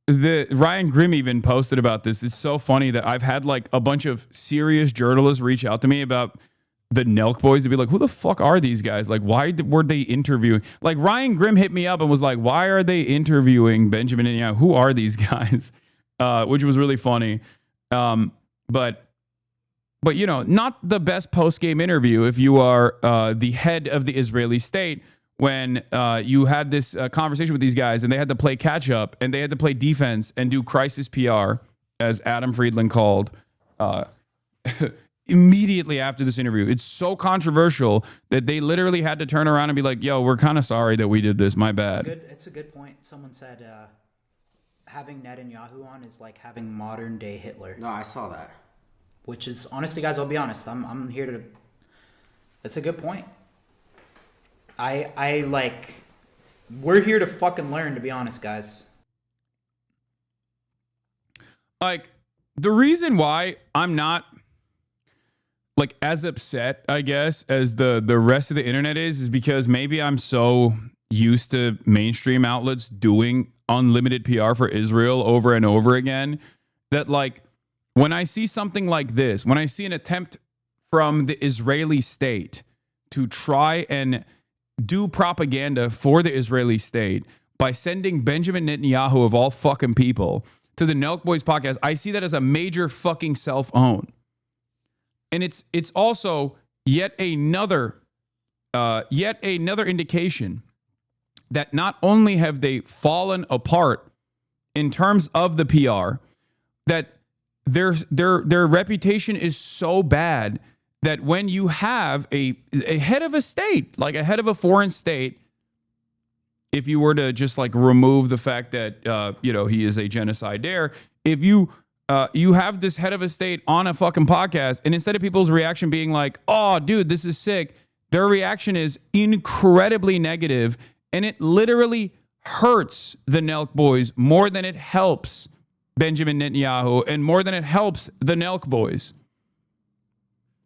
B: Ryan Grimm even posted about this. It's so funny that I've had like a bunch of serious journalists reach out to me about the Nelkboys to be like, who the fuck are these guys? Like, why were they interviewing? Like, Ryan Grimm hit me up and was like, why are they interviewing Benjamin Netanyahu? Who are these guys? Which was really funny. But not the best post-game interview if you are the head of the Israeli state when you had this conversation with these guys and they had to play catch-up and they had to play defense and do crisis PR, as Adam Friedland called, immediately after this interview. It's so controversial that they literally had to turn around and be like, yo, we're kind of sorry that we did this. My bad.
L: It's a good point. Someone said having Netanyahu on is like having modern day Hitler.
E: No, I saw that.
L: Which is, honestly, guys, I'll be honest. I'm here to That's a good point. I like, we're here to fucking learn, to be honest, guys.
B: Like, the reason why I'm not like as upset, I guess, as the rest of the internet is because maybe I'm so used to mainstream outlets doing unlimited PR for Israel over and over again that, like, when I see something like this, when I see an attempt from the Israeli state to try and do propaganda for the Israeli state by sending Benjamin Netanyahu, of all fucking people, to the Nelkboys podcast, I see that as a major fucking self-own. And it's also yet another indication that not only have they fallen apart in terms of the PR, that their reputation is so bad that when you have a head of a state, like a head of a foreign state, if you were to just like remove the fact that he is a genocidaire, if you have this head of a state on a fucking podcast, and instead of people's reaction being like, "Oh, dude, this is sick," their reaction is incredibly negative, and it literally hurts the Nelkboys more than it helps Benjamin Netanyahu and more than it helps the Nelkboys.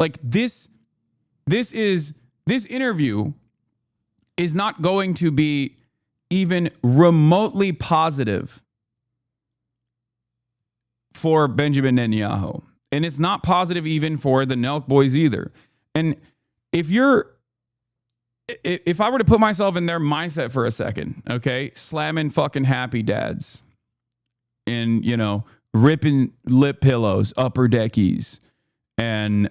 B: Like this interview is not going to be even remotely positive for Benjamin Netanyahu. And it's not positive even for the Nelkboys either. And if I were to put myself in their mindset for a second, okay, slamming fucking happy dads and, ripping lip pillows, upper deckies, and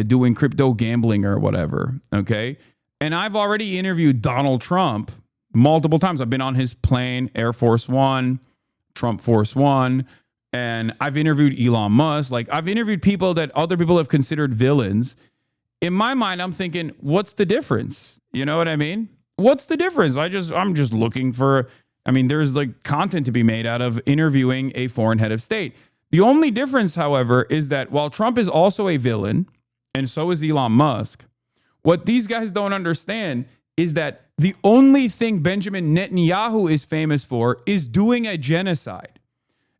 B: doing crypto gambling or whatever, okay? And I've already interviewed Donald Trump multiple times. I've been on his plane, Air Force One, Trump Force One, and I've interviewed Elon Musk. Like, I've interviewed people that other people have considered villains. In my mind, I'm thinking, what's the difference? You know what I mean? What's the difference? I'm just looking for, there's like content to be made out of interviewing a foreign head of state. The only difference, however, is that while Trump is also a villain, and so is Elon Musk, what these guys don't understand is that the only thing Benjamin Netanyahu is famous for is doing a genocide.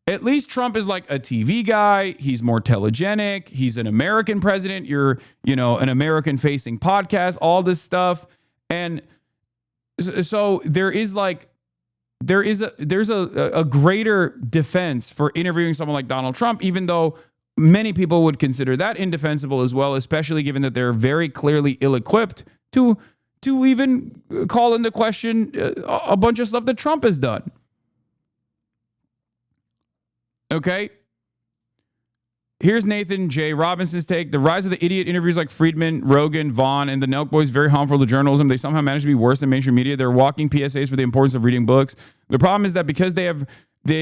B: At least Trump is like a TV guy. He's more telegenic. He's an American president. You're, an American-facing podcast, all this stuff. And so there's a greater defense for interviewing someone like Donald Trump, even though many people would consider that indefensible as well, especially given that they're very clearly ill-equipped to even call into question a bunch of stuff that Trump has done. Okay? Here's Nathan J. Robinson's take. The rise of the idiot interviews like Friedman, Rogan, Vaughn, and the Nelkboys very harmful to journalism. They somehow manage to be worse than mainstream media. They're walking PSAs for the importance of reading books. The problem is that because they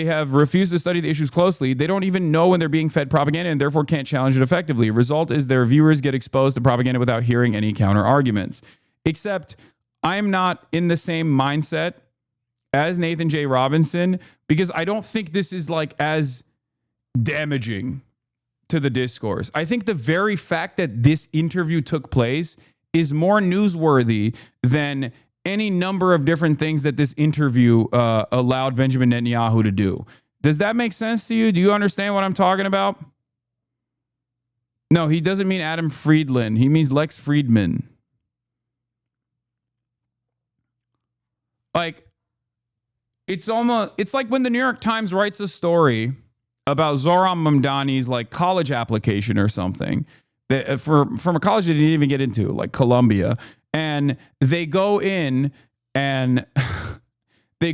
B: have refused to study the issues closely, they don't even know when they're being fed propaganda and therefore can't challenge it effectively. Result is their viewers get exposed to propaganda without hearing any counter arguments. Except I'm not in the same mindset as Nathan J. Robinson, because I don't think this is like as damaging to the discourse. I think the very fact that this interview took place is more newsworthy than any number of different things that this interview allowed Benjamin Netanyahu to do. Does that make sense to you? Do you understand what I'm talking about? No, he doesn't mean Adam Friedland. He means Lex Friedman. Like, it's like when the New York Times writes a story about Zohran Mamdani's like college application or something that from a college they didn't even get into, like Columbia, and they go in and they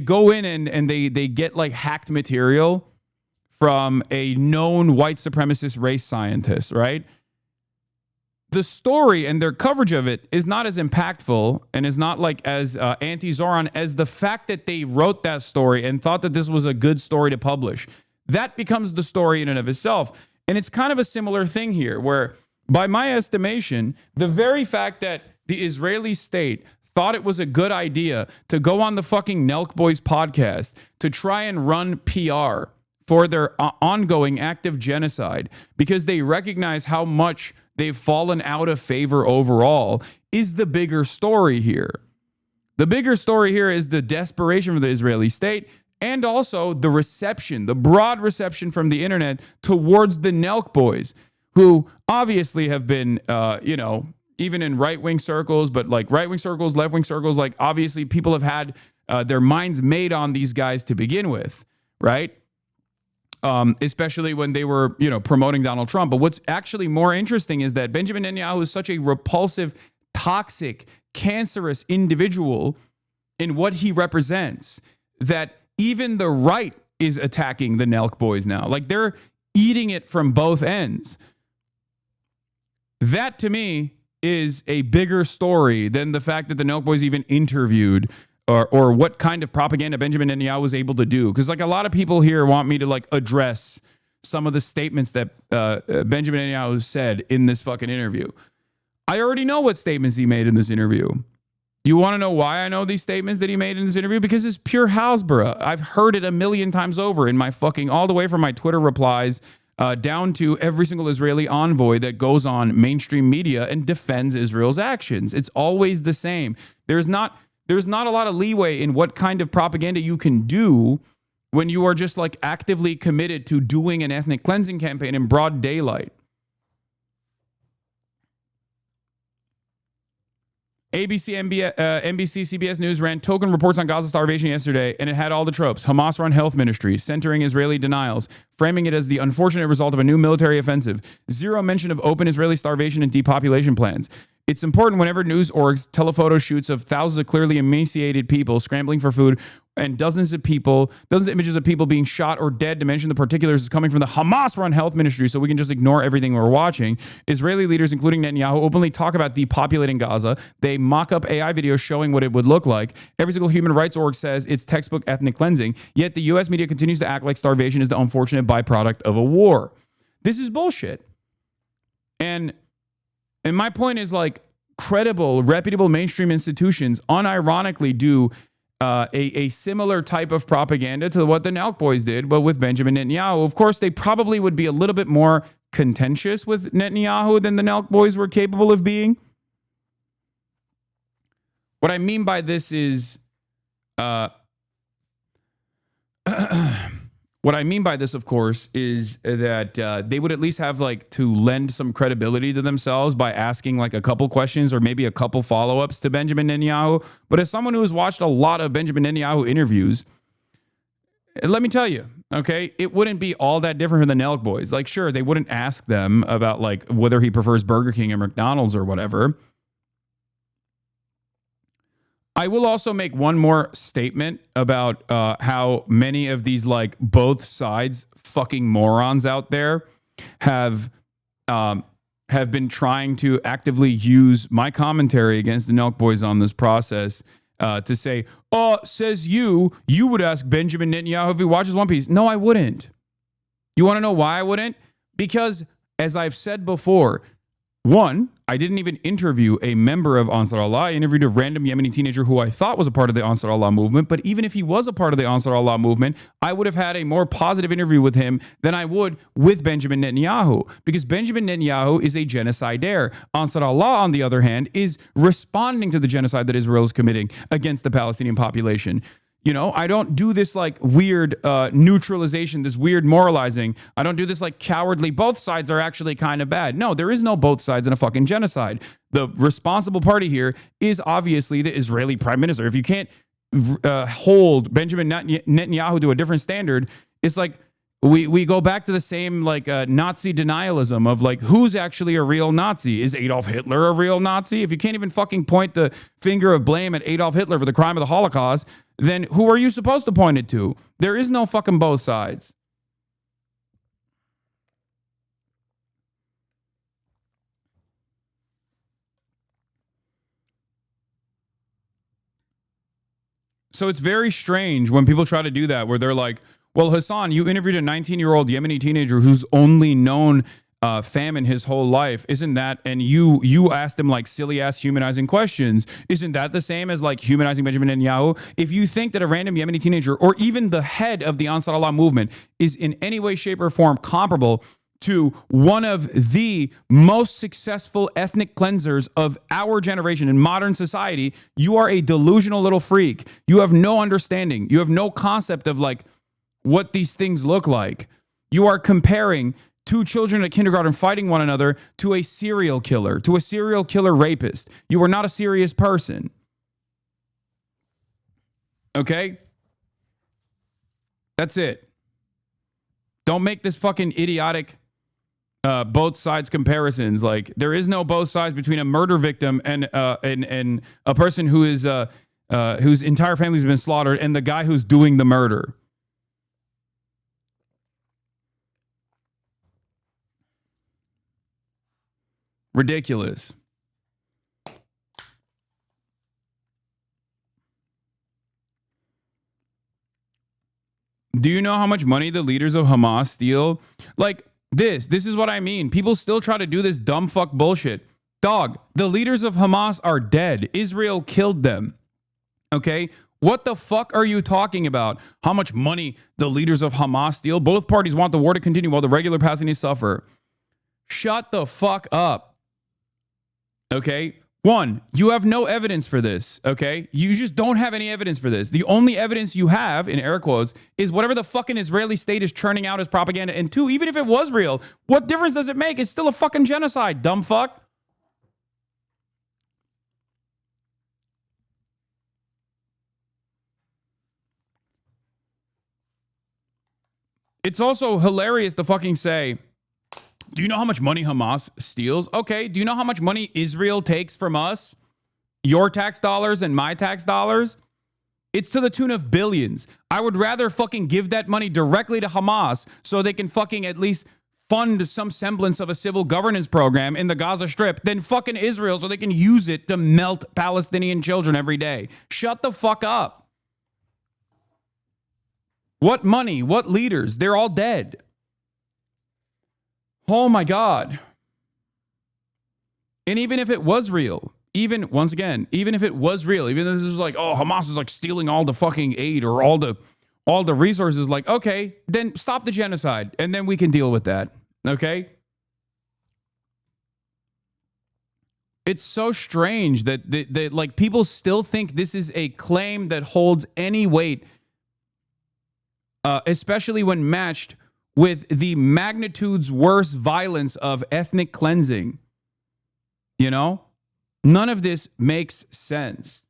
B: get like hacked material from a known white supremacist race scientist, right? The story and their coverage of it is not as impactful and is not like as anti-Zohran as the fact that they wrote that story and thought that this was a good story to publish. That becomes the story in and of itself. And it's kind of a similar thing here where, by my estimation, the very fact that the Israeli state thought it was a good idea to go on the fucking Nelkboys podcast to try and run PR for their ongoing active genocide because they recognize how much they've fallen out of favor overall is the bigger story here. The bigger story here is the desperation for the Israeli state and also the reception, the broad reception from the internet towards the Nelkboys, who obviously have been, even in right-wing circles, but like right-wing circles, left-wing circles, like obviously people have had their minds made on these guys to begin with, right? Especially when they were, promoting Donald Trump. But what's actually more interesting is that Benjamin Netanyahu is such a repulsive, toxic, cancerous individual in what he represents that even the right is attacking the Nelkboys now. Like they're eating it from both ends. That to me is a bigger story than the fact that the Nelkboys even interviewed or what kind of propaganda Benjamin Netanyahu was able to do. Because like a lot of people here want me to like address some of the statements that Benjamin Netanyahu said in this fucking interview. I already know what statements he made in this interview. You want to know why I know these statements that he made in this interview? Because it's pure Hasbara. I've heard it a million times over in my fucking, all the way from my Twitter replies down to every single Israeli envoy that goes on mainstream media and defends Israel's actions. It's always the same. There's not a lot of leeway in what kind of propaganda you can do when you are just like actively committed to doing an ethnic cleansing campaign in broad daylight. ABC, NBC, CBS News ran token reports on Gaza starvation yesterday, and it had all the tropes. Hamas-run health ministry, centering Israeli denials, framing it as the unfortunate result of a new military offensive. Zero mention of open Israeli starvation and depopulation plans. It's important whenever news orgs telephoto shoots of thousands of clearly emaciated people scrambling for food and dozens of images of people being shot or dead to mention the particulars is coming from the Hamas-run health ministry, so we can just ignore everything we're watching. Israeli leaders, including Netanyahu, openly talk about depopulating Gaza. They mock up AI videos showing what it would look like. Every single human rights org says it's textbook ethnic cleansing, yet the U.S. media continues to act like starvation is the unfortunate byproduct of a war. This is bullshit. And my point is like credible, reputable mainstream institutions unironically do a similar type of propaganda to what the Nelkboys did, but with Benjamin Netanyahu. Of course, they probably would be a little bit more contentious with Netanyahu than the Nelkboys were capable of being. What I mean by this is, what I mean by this, of course, is that they would at least have like to lend some credibility to themselves by asking like a couple questions or maybe a couple follow-ups to Benjamin Netanyahu. But as someone who has watched a lot of Benjamin Netanyahu interviews, let me tell you, okay, it wouldn't be all that different from the Nelkboys. Like, sure, they wouldn't ask them about like whether he prefers Burger King or McDonald's or whatever. I will also make one more statement about how many of these like both sides fucking morons out there have been trying to actively use my commentary against the Nelkboys on this process to say, oh, says you would ask Benjamin Netanyahu if he watches One Piece. No, I wouldn't. You want to know why I wouldn't? Because as I've said before, one, I didn't even interview a member of Ansar Allah. I interviewed a random Yemeni teenager who I thought was a part of the Ansar Allah movement. But even if he was a part of the Ansar Allah movement, I would have had a more positive interview with him than I would with Benjamin Netanyahu. Because Benjamin Netanyahu is a genocidaire. Ansar Allah, on the other hand, is responding to the genocide that Israel is committing against the Palestinian population. You know, I don't do this like weird neutralization, this weird moralizing. I don't do this like cowardly, both sides are actually kind of bad. No, there is no both sides in a fucking genocide. The responsible party here is obviously the Israeli prime minister. If you can't hold Benjamin Netanyahu to a different standard, it's like we go back to the same like Nazi denialism of like, who's actually a real Nazi? Is Adolf Hitler a real Nazi? If you can't even fucking point the finger of blame at Adolf Hitler for the crime of the Holocaust, then who are you supposed to point it to? There is no fucking both sides. So it's very strange when people try to do that, where they're like, well, Hasan, you interviewed a 19-year-old Yemeni teenager who's only known famine his whole life. Isn't that, and you asked him like silly ass humanizing questions. Isn't that the same as like humanizing Benjamin Netanyahu? If you think that a random Yemeni teenager or even the head of the Ansar Allah movement is in any way, shape or form comparable to one of the most successful ethnic cleansers of our generation in modern society, you are a delusional little freak. You have no understanding. You have no concept of like what these things look like. You are comparing two children at kindergarten fighting one another to a serial killer rapist. You are not a serious person. Okay? That's it. Don't make this fucking idiotic both sides comparisons. Like, there is no both sides between a murder victim and a person who is whose entire family's been slaughtered and the guy who's doing the murder. Ridiculous. Do you know how much money the leaders of Hamas steal? Like, this is what I mean. People still try to do this dumb fuck bullshit. Dog, the leaders of Hamas are dead. Israel killed them. Okay? What the fuck are you talking about? How much money the leaders of Hamas steal? Both parties want the war to continue while the regular Palestinians suffer. Shut the fuck up. Okay? One, you have no evidence for this, okay? You just don't have any evidence for this. The only evidence you have, in air quotes, is whatever the fucking Israeli state is churning out as propaganda. And two, even if it was real, what difference does it make? It's still a fucking genocide, dumb fuck. It's also hilarious to fucking say, do you know how much money Hamas steals? Okay. Do you know how much money Israel takes from us? Your tax dollars and my tax dollars? It's to the tune of billions. I would rather fucking give that money directly to Hamas so they can fucking at least fund some semblance of a civil governance program in the Gaza Strip than fucking Israel so they can use it to melt Palestinian children every day. Shut the fuck up. What money? What leaders? They're all dead. Oh my God. And even if it was real, even if it was real, even if this is like, oh, Hamas is like stealing all the fucking aid or all the resources, like, okay, then stop the genocide and then we can deal with that. Okay? It's so strange that like people still think this is a claim that holds any weight, especially when matched with the magnitude's worse violence of ethnic cleansing. You know? None of this makes sense.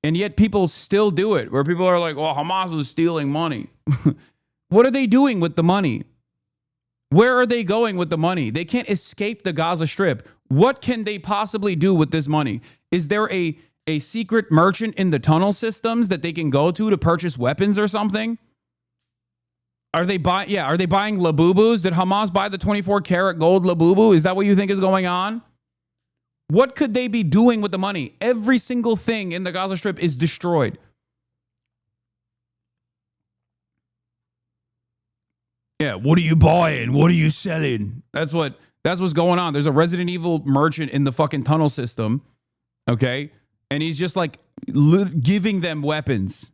B: And yet people still do it, where people are like, well, Hamas is stealing money. What are they doing with the money? Where are they going with the money? They can't escape the Gaza Strip. What can they possibly do with this money? Is there a secret merchant in the tunnel systems that they can go to purchase weapons or something? Are they buying Labubus? Did Hamas buy the 24-karat gold Labubu? Is that what you think is going on? What could they be doing with the money? Every single thing in the Gaza Strip is destroyed. Yeah, what are you buying? What are you selling? That's what's going on. There's a Resident Evil merchant in the fucking tunnel system, okay? And he's just like giving them weapons.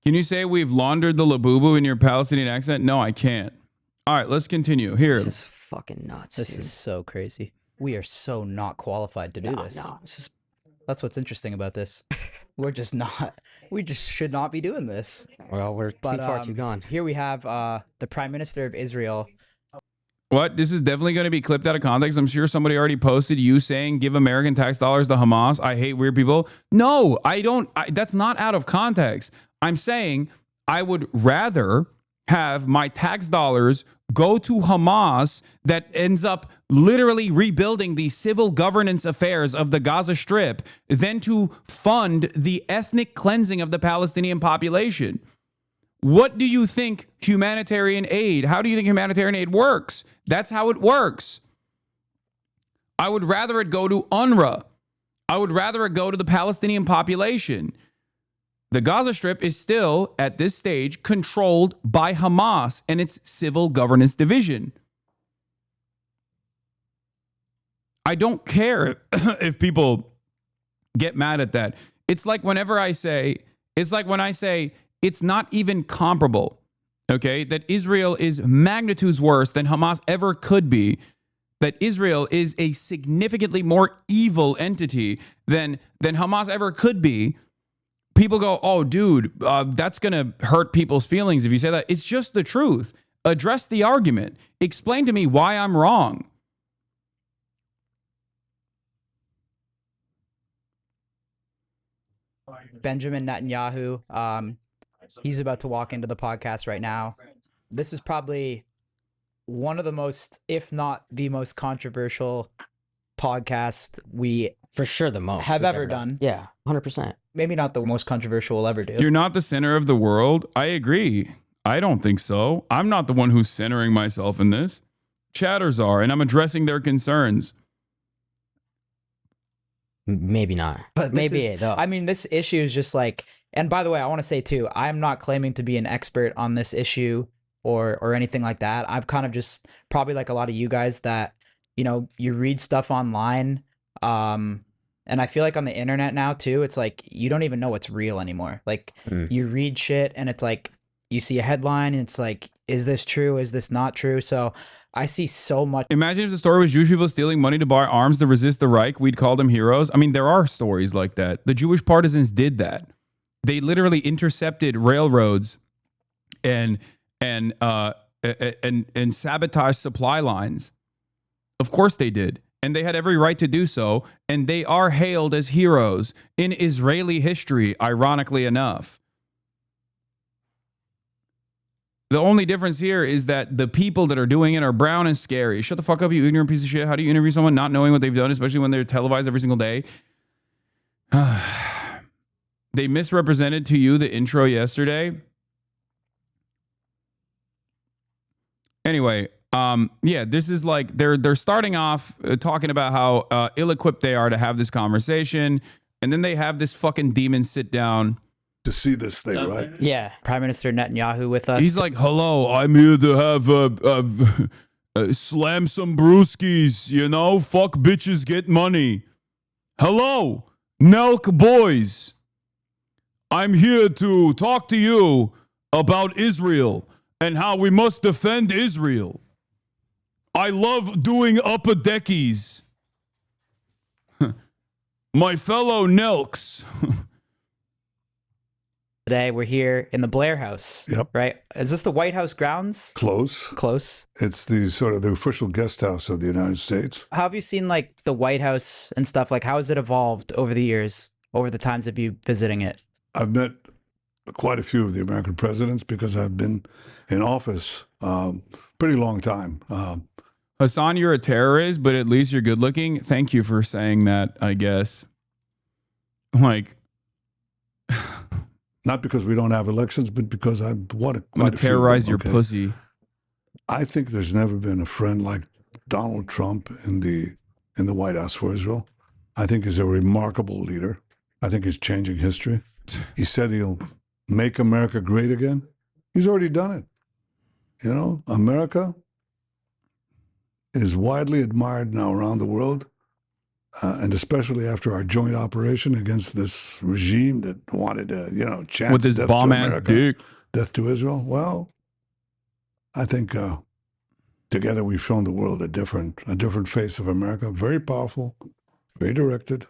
B: Can you say we've laundered the Labubu in your Palestinian accent? No, I can't. All right, let's continue. Here.
M: This is fucking nuts.
L: This is so crazy. We are so not qualified to do this. That's what's interesting about this. We're just not. We just should not be doing this.
M: Well, we're too far too gone.
L: Here we have the Prime Minister of Israel.
B: What? This is definitely going to be clipped out of context. I'm sure somebody already posted you saying give American tax dollars to Hamas. I hate weird people. No, I don't. That's not out of context. I'm saying I would rather have my tax dollars go to Hamas that ends up literally rebuilding the civil governance affairs of the Gaza Strip than to fund the ethnic cleansing of the Palestinian population. What do you think humanitarian aid? How do you think humanitarian aid works? That's how it works. I would rather it go to UNRWA. I would rather it go to the Palestinian population. The Gaza Strip is still, at this stage, controlled by Hamas and its civil governance division. I don't care if people get mad at that. It's like whenever I say, it's like when I say it's not even comparable, okay, that Israel is magnitudes worse than Hamas ever could be, that Israel is a significantly more evil entity than Hamas ever could be. People go, oh, dude, that's going to hurt people's feelings if you say that. It's just the truth. Address the argument. Explain to me why I'm wrong.
L: Benjamin Netanyahu, he's about to walk into the podcast right now. This is probably one of the most, if not the most controversial podcast we
M: For sure the most
L: have
M: we've
L: ever done.
M: Yeah, 100%.
L: Maybe not the most controversial we'll ever do.
B: You're not the center of the world. I agree. I don't think so. I'm not the one who's centering myself in this. Chatters are, and I'm addressing their concerns.
M: Maybe not.
L: But
M: maybe though.
L: I mean, this issue is just like, and by the way, I want to say too, I'm not claiming to be an expert on this issue or anything like that. I've kind of just probably like a lot of you guys that, you know, you read stuff online. And I feel like on the internet now too, it's like, you don't even know what's real anymore. Like you read shit and it's like, you see a headline and it's like, is this true? Is this not true? So I see so much.
B: Imagine if the story was Jewish people stealing money to buy arms to resist the Reich. We'd call them heroes. I mean, there are stories like that. The Jewish partisans did that. They literally intercepted railroads and sabotaged supply lines. Of course they did. And they had every right to do so. And they are hailed as heroes in Israeli history, ironically enough. The only difference here is that the people that are doing it are brown and scary. Shut the fuck up, you ignorant piece of shit. How do you interview someone not knowing what they've done, especially when they're televised every single day? They misrepresented to you the intro yesterday. Anyway, yeah, this is like they're starting off talking about how ill-equipped they are to have this conversation, and then they have this fucking demon sit down
N: to see this thing, right?
L: Yeah, Prime Minister Netanyahu with us.
B: He's like, hello, I'm here to have slam some brewskis, you know, fuck bitches, get money. Hello, Nelkboys. I'm here to talk to you about Israel and how we must defend Israel. I love doing upper deckies. My fellow Nelks.
L: Today we're here in the Blair House.
N: Yep.
L: Right? Is this the White House grounds?
N: Close.
L: Close.
N: It's the sort of the official guest house of the United States.
L: How have you seen like the White House and stuff? Like how has it evolved over the years, over the times of you visiting it?
N: I've met quite a few of the American presidents because I've been in office pretty long time.
B: Hasan, you're a terrorist, but at least you're good looking. Thank you for saying that, I guess. Like,
N: not because we don't have elections, but because I want to.
B: I'm gonna terrorize your pussy.
N: I think there's never been a friend like Donald Trump in the White House for Israel. I think he's a remarkable leader. I think he's changing history. He said he'll make America great again. He's already done it. You know, America is widely admired now around the world, and especially after our joint operation against this regime that wanted to, you know, chance
B: with this bomb-ass dick.
N: Death to Israel. Well, I think together we've shown the world a different face of America. Very powerful, very directed,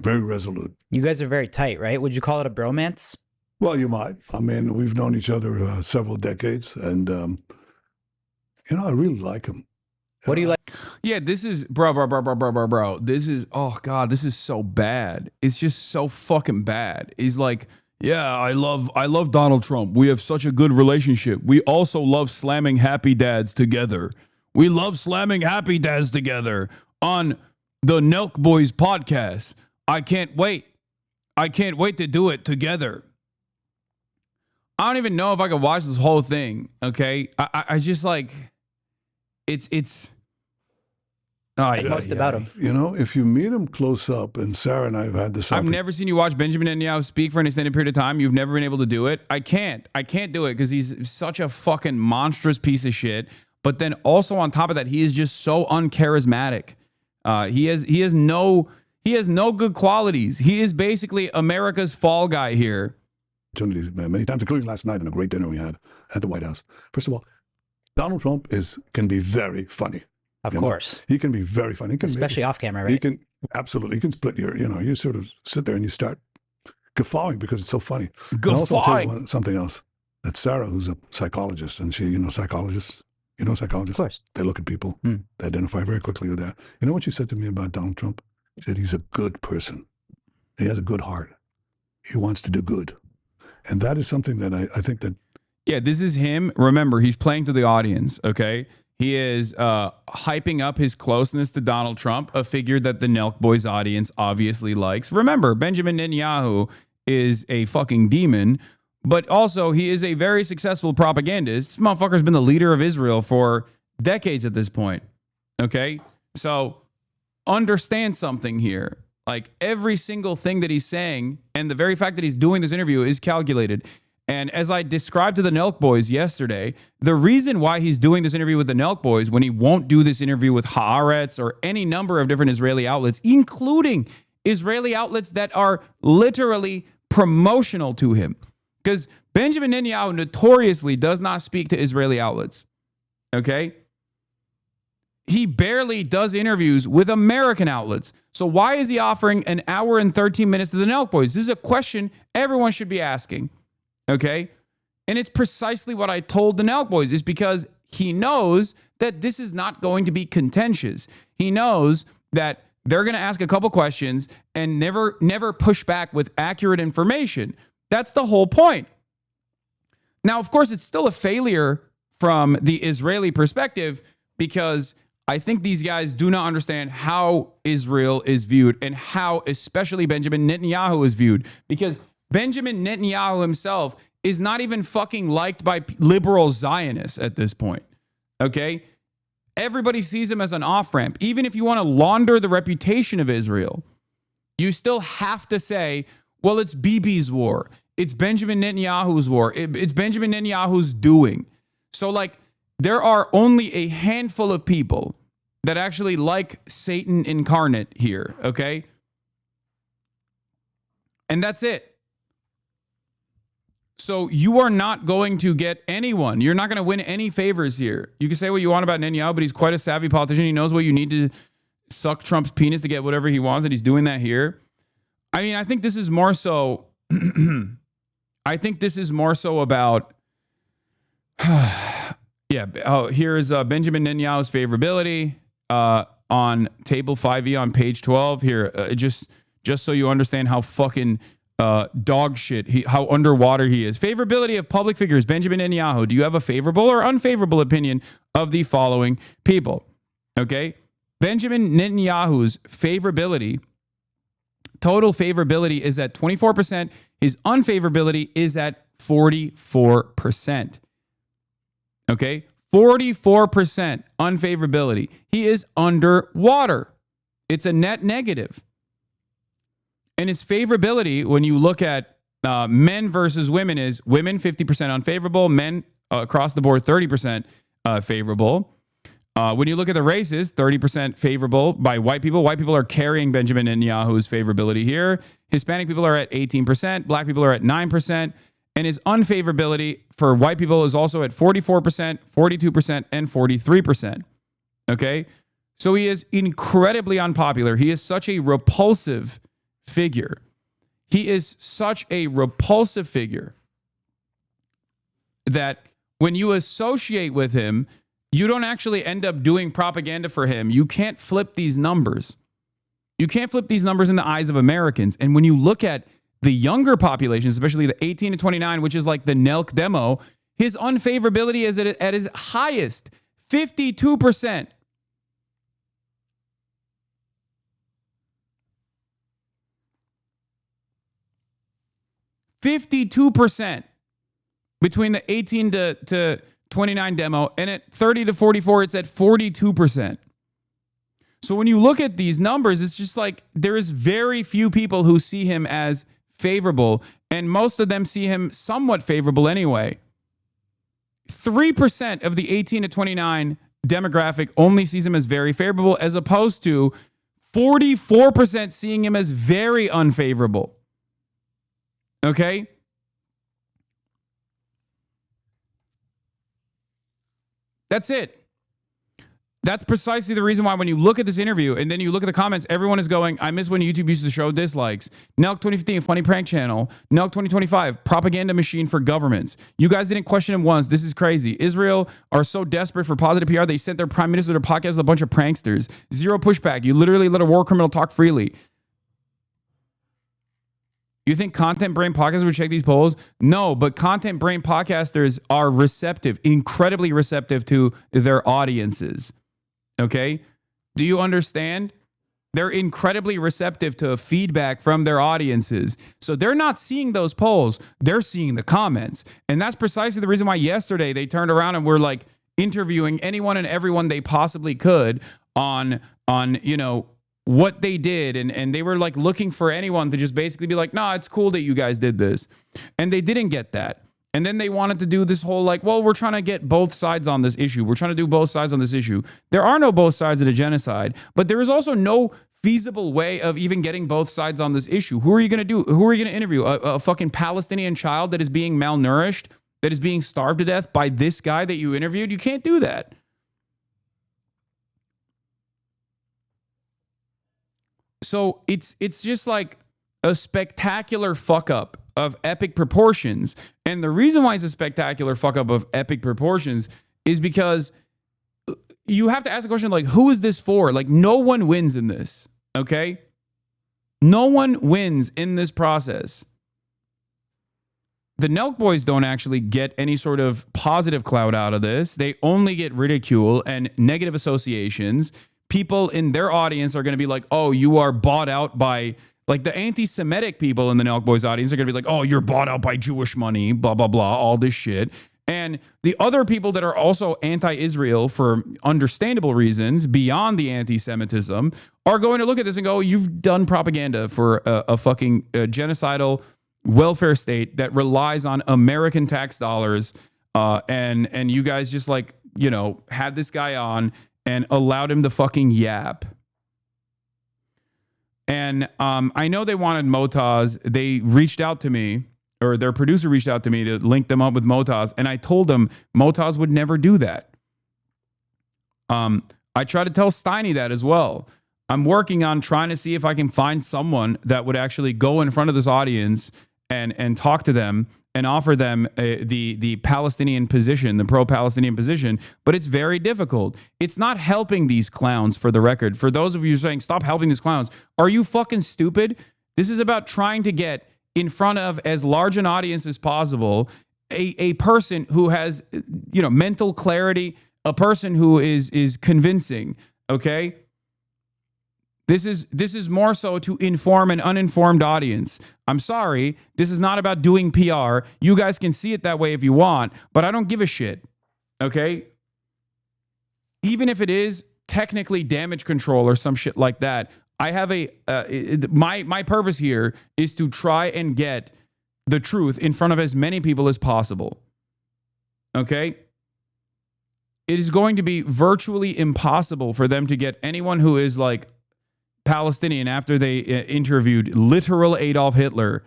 N: very resolute.
L: You guys are very tight, right? Would you call it a bromance?
N: Well, you might. I mean, we've known each other several decades, and you know, I really like him.
L: What do you like?
B: Yeah, this is bro. This is, oh God, this is so bad. It's just so fucking bad. He's like, yeah, I love Donald Trump. We have such a good relationship. We also love slamming happy dads together. We love slamming happy dads together on the Nelkboys podcast. I can't wait. I can't wait to do it together. I don't even know if I could watch this whole thing. Okay, I just like, it's. Oh, yeah,
L: most about him.
N: You know, if you meet him close up, and Sarah and I have had this.
B: I've never seen you watch Benjamin Netanyahu speak for an extended period of time. You've never been able to do it. I can't do it because he's such a fucking monstrous piece of shit. But then also on top of that, he is just so uncharismatic. He has no good qualities. He is basically America's fall guy here.
N: Opportunities many times, including last night in a great dinner we had at the White House. First of all, Donald Trump can be very funny.
L: Of course.
N: He can be very funny.
L: Especially off camera, right?
N: He can split you sort of sit there and you start guffawing because it's so funny. And also, I'll tell you something else. That Sarah, who's a psychologist, and she, psychologists, psychologists. Of course. They look at people. They identify very quickly with that. You know what she said to me about Donald Trump? She said he's a good person. He has a good heart. He wants to do good. And that is something that I think that...
B: Yeah, this is him. Remember, he's playing to the audience, okay? He is hyping up his closeness to Donald Trump, a figure that the Nelkboys audience obviously likes. Remember, Benjamin Netanyahu is a fucking demon, but also he is a very successful propagandist. This motherfucker's been the leader of Israel for decades at this point, okay? So understand something here. Like, every single thing that he's saying and the very fact that he's doing this interview is calculated. And as I described to the Nelkboys yesterday, the reason why he's doing this interview with the Nelkboys when he won't do this interview with Haaretz or any number of different Israeli outlets, including Israeli outlets that are literally promotional to him, because Benjamin Netanyahu notoriously does not speak to Israeli outlets, okay? He barely does interviews with American outlets. So why is he offering an hour and 13 minutes to the Nelkboys? This is a question everyone should be asking, okay? And it's precisely what I told the Nelkboys, is because he knows that this is not going to be contentious. He knows that they're going to ask a couple questions and never push back with accurate information. That's the whole point. Now, of course, it's still a failure from the Israeli perspective, because I think these guys do not understand how Israel is viewed and how especially Benjamin Netanyahu is viewed, because Benjamin Netanyahu himself is not even fucking liked by liberal Zionists at this point, okay? Everybody sees him as an off-ramp. Even if you want to launder the reputation of Israel, you still have to say, well, it's Bibi's war. It's Benjamin Netanyahu's war. It's Benjamin Netanyahu's doing. So, like, there are only a handful of people that actually like Satan incarnate here, okay? And that's it. So you are not going to get anyone. You're not going to win any favors here. You can say what you want about Netanyahu, but he's quite a savvy politician. He knows what you need to suck Trump's penis to get whatever he wants, and he's doing that here. I mean, I think this is more so... I think this is more so about... yeah. Oh, here's Benjamin Netanyahu's favorability on table 5e on page 12 here. Just so you understand how fucking dog shit, how underwater he is. Favorability of public figures. Benjamin Netanyahu. Do you have a favorable or unfavorable opinion of the following people? Okay. Benjamin Netanyahu's favorability, total favorability, is at 24%. His unfavorability is at 44%. Okay. 44% unfavorability. He is underwater. It's a net negative. And his favorability, when you look at men versus women, is women 50% unfavorable, men across the board 30% favorable. When you look at the races, 30% favorable by white people. White people are carrying Benjamin Netanyahu's favorability here. Hispanic people are at 18%. Black people are at 9%. And his unfavorability for white people is also at 44%, 42%, and 43%. Okay? So he is incredibly unpopular. He is such a repulsive figure. He is such a repulsive figure that when you associate with him, you don't actually end up doing propaganda for him. You can't flip these numbers. You can't flip these numbers in the eyes of Americans. And when you look at the younger population, especially the 18 to 29, which is like the Nelk demo, his unfavorability is at his highest, 52%. %52 between the 18 to 29 demo, and at 30 to 44, it's at 42%. So when you look at these numbers, it's just like there is very few people who see him as favorable, and most of them see him somewhat favorable anyway. 3% of the 18 to 29 demographic only sees him as very favorable, as opposed to 44% seeing him as very unfavorable. Okay? That's it. That's precisely the reason why when you look at this interview and then you look at the comments, everyone is going, I miss when YouTube used to show dislikes. Nelk 2015, funny prank channel. Nelk 2025, propaganda machine for governments. You guys didn't question him once. This is crazy. Israel are so desperate for positive PR, they sent their prime minister to podcast with a bunch of pranksters. Zero pushback. You literally let a war criminal talk freely. You think Content Brain Podcasters would check these polls? No, but Content Brain Podcasters are receptive, incredibly receptive to their audiences. Okay? Do you understand? They're incredibly receptive to feedback from their audiences. So they're not seeing those polls. They're seeing the comments. And that's precisely the reason why yesterday they turned around and were like interviewing anyone and everyone they possibly could on you know, what they did. And they were like looking for anyone to just basically be like, nah, it's cool that you guys did this. And they didn't get that. And then they wanted to do this whole like, well, we're trying to get both sides on this issue. We're trying to do both sides on this issue. There are no both sides of the genocide, but there is also no feasible way of even getting both sides on this issue. Who are you going to do? Who are you going to interview? A fucking Palestinian child that is being malnourished, that is being starved to death by this guy that you interviewed? You can't do that. So it's just like a spectacular fuck up of epic proportions. And the reason why it's a spectacular fuck up of epic proportions is because you have to ask the question, like, who is this for? Like, no one wins in this, okay? No one wins in this process. The Nelkboys don't actually get any sort of positive clout out of this. They only get ridicule and negative associations. People in their audience are going to be like, oh, you are bought out by... Like the anti-Semitic people in the Nelkboys audience are going to be like, oh, you're bought out by Jewish money, blah, blah, blah, all this shit. And the other people that are also anti-Israel for understandable reasons beyond the anti-Semitism are going to look at this and go, you've done propaganda for a fucking genocidal welfare state that relies on American tax dollars. And you guys just like, you know, had this guy on and allowed him to fucking yap. And I know they wanted Motaz. They reached out to me, or their producer reached out to me to link them up with Motaz. And I told them Motaz would never do that. I tried to tell Steiny that as well. I'm working on trying to see if I can find someone that would actually go in front of this audience and talk to them and offer them the Palestinian position, the pro-Palestinian position, but it's very difficult. It's not helping these clowns, for the record. For those of you saying, stop helping these clowns, are you fucking stupid? This is about trying to get in front of as large an audience as possible, a person who has, you know, mental clarity, a person who is convincing, okay? This is more so to inform an uninformed audience. I'm sorry, this is not about doing PR. You guys can see it that way if you want, but I don't give a shit, okay? Even if it is technically damage control or some shit like that, I have my purpose here is to try and get the truth in front of as many people as possible, okay? It is going to be virtually impossible for them to get anyone who is like Palestinian after they interviewed literal Adolf Hitler.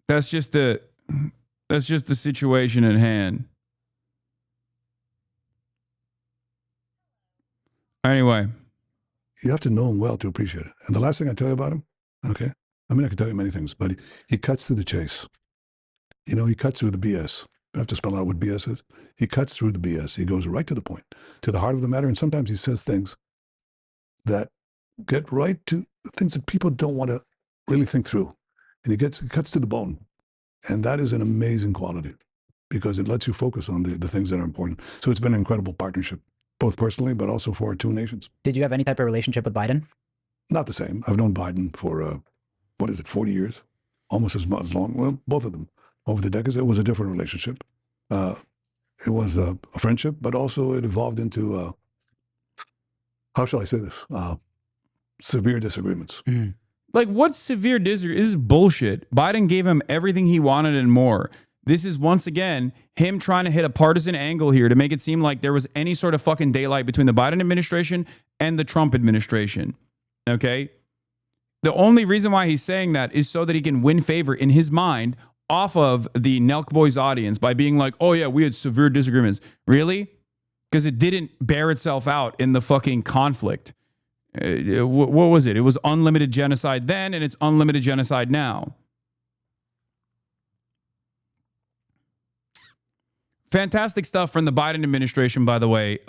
B: That's just the situation at hand. Anyway.
N: You have to know him well to appreciate it. And the last thing I tell you about him, okay? I mean, I could tell you many things, but he cuts through the chase. You know, he cuts through the BS. I have to spell out what BS is. He cuts through the BS. He goes right to the point, to the heart of the matter. And sometimes he says things that get right to things that people don't want to really think through. And he cuts to the bone. And that is an amazing quality because it lets you focus on the things that are important. So it's been an incredible partnership, both personally, but also for our two nations.
L: Did you have any type of relationship with Biden?
N: Not the same. I've known Biden for, 40 years? Almost as long. Well, both of them. over the decades. It was a different relationship. It was a friendship, but also it evolved into, how shall I say this? Severe disagreements.
B: Like, what's severe disagreement? This is bullshit. Biden gave him everything he wanted and more. This is, once again, him trying to hit a partisan angle here to make it seem like there was any sort of fucking daylight between the Biden administration and the Trump administration. Okay? The only reason why he's saying that is so that he can win favor in his mind off of the Nelkboys audience by being like, oh yeah, we had severe disagreements. Really? Because it didn't bear itself out in the fucking conflict. What was it? It was unlimited genocide then, and it's unlimited genocide now. Fantastic stuff from the Biden administration, by the way.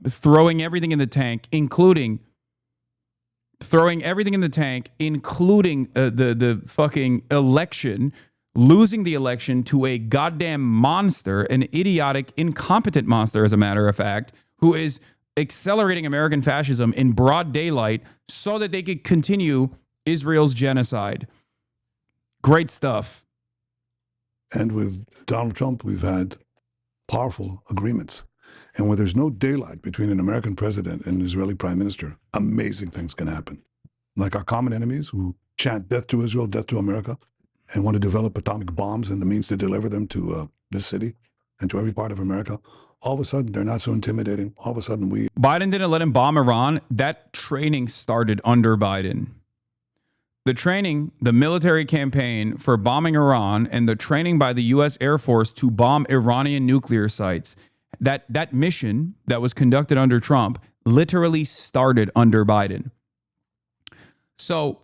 B: Throwing everything in the tank, including the fucking election, losing the election to a goddamn monster, an idiotic, incompetent monster, as a matter of fact, who is accelerating American fascism in broad daylight so that they could continue Israel's genocide. Great stuff.
N: And with Donald Trump, we've had powerful agreements. And where there's no daylight between an American president and an Israeli prime minister, amazing things can happen. Like our common enemies who chant death to Israel, death to America, and want to develop atomic bombs and the means to deliver them to this city and to every part of America. All of a sudden, they're not so intimidating. All of a sudden,
B: Biden didn't let him bomb Iran. That training started under Biden. The training, the military campaign for bombing Iran, and the training by the U.S. Air Force to bomb Iranian nuclear sites, that mission that was conducted under Trump literally started under Biden. So,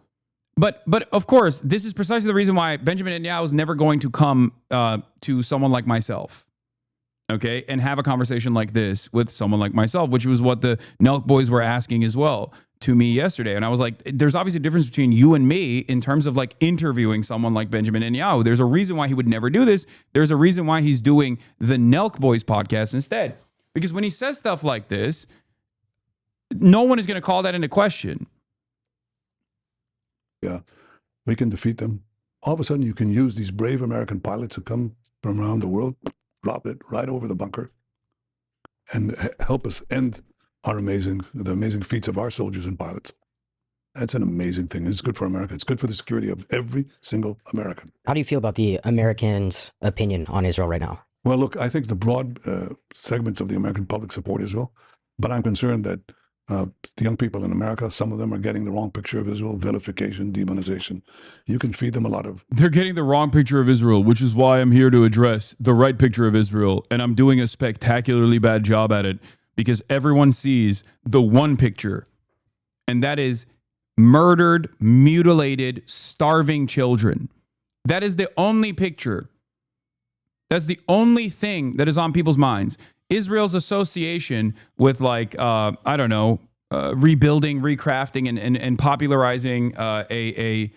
B: but of course, this is precisely the reason why Benjamin Netanyahu is never going to come to someone like myself, okay, and have a conversation like this with someone like myself, which was what the Nelkboys were asking as well to me yesterday. And I was like, there's obviously a difference between you and me in terms of like interviewing someone like Benjamin Netanyahu. There's a reason why he would never do this. There's a reason why he's doing the Nelkboys podcast instead. Because when he says stuff like this, no one is going to call that into question.
N: Yeah, we can defeat them. All of a sudden, you can use these brave American pilots who come from around the world, drop it right over the bunker, and help us end the amazing feats of our soldiers and pilots. That's an amazing thing. It's good for America. It's good for the security of every single American.
M: How do you feel about the Americans' opinion on Israel right now?
N: Well, look, I think the broad segments of the American public support Israel, but I'm concerned that the young people in America, some of them are getting the wrong picture of Israel, vilification, demonization. You can feed them a lot of...
B: They're getting the wrong picture of Israel, which is why I'm here to address the right picture of Israel. And I'm doing a spectacularly bad job at it because everyone sees the one picture. And that is murdered, mutilated, starving children. That is the only picture. That's the only thing that is on people's minds. Israel's association with rebuilding, recrafting, and popularizing a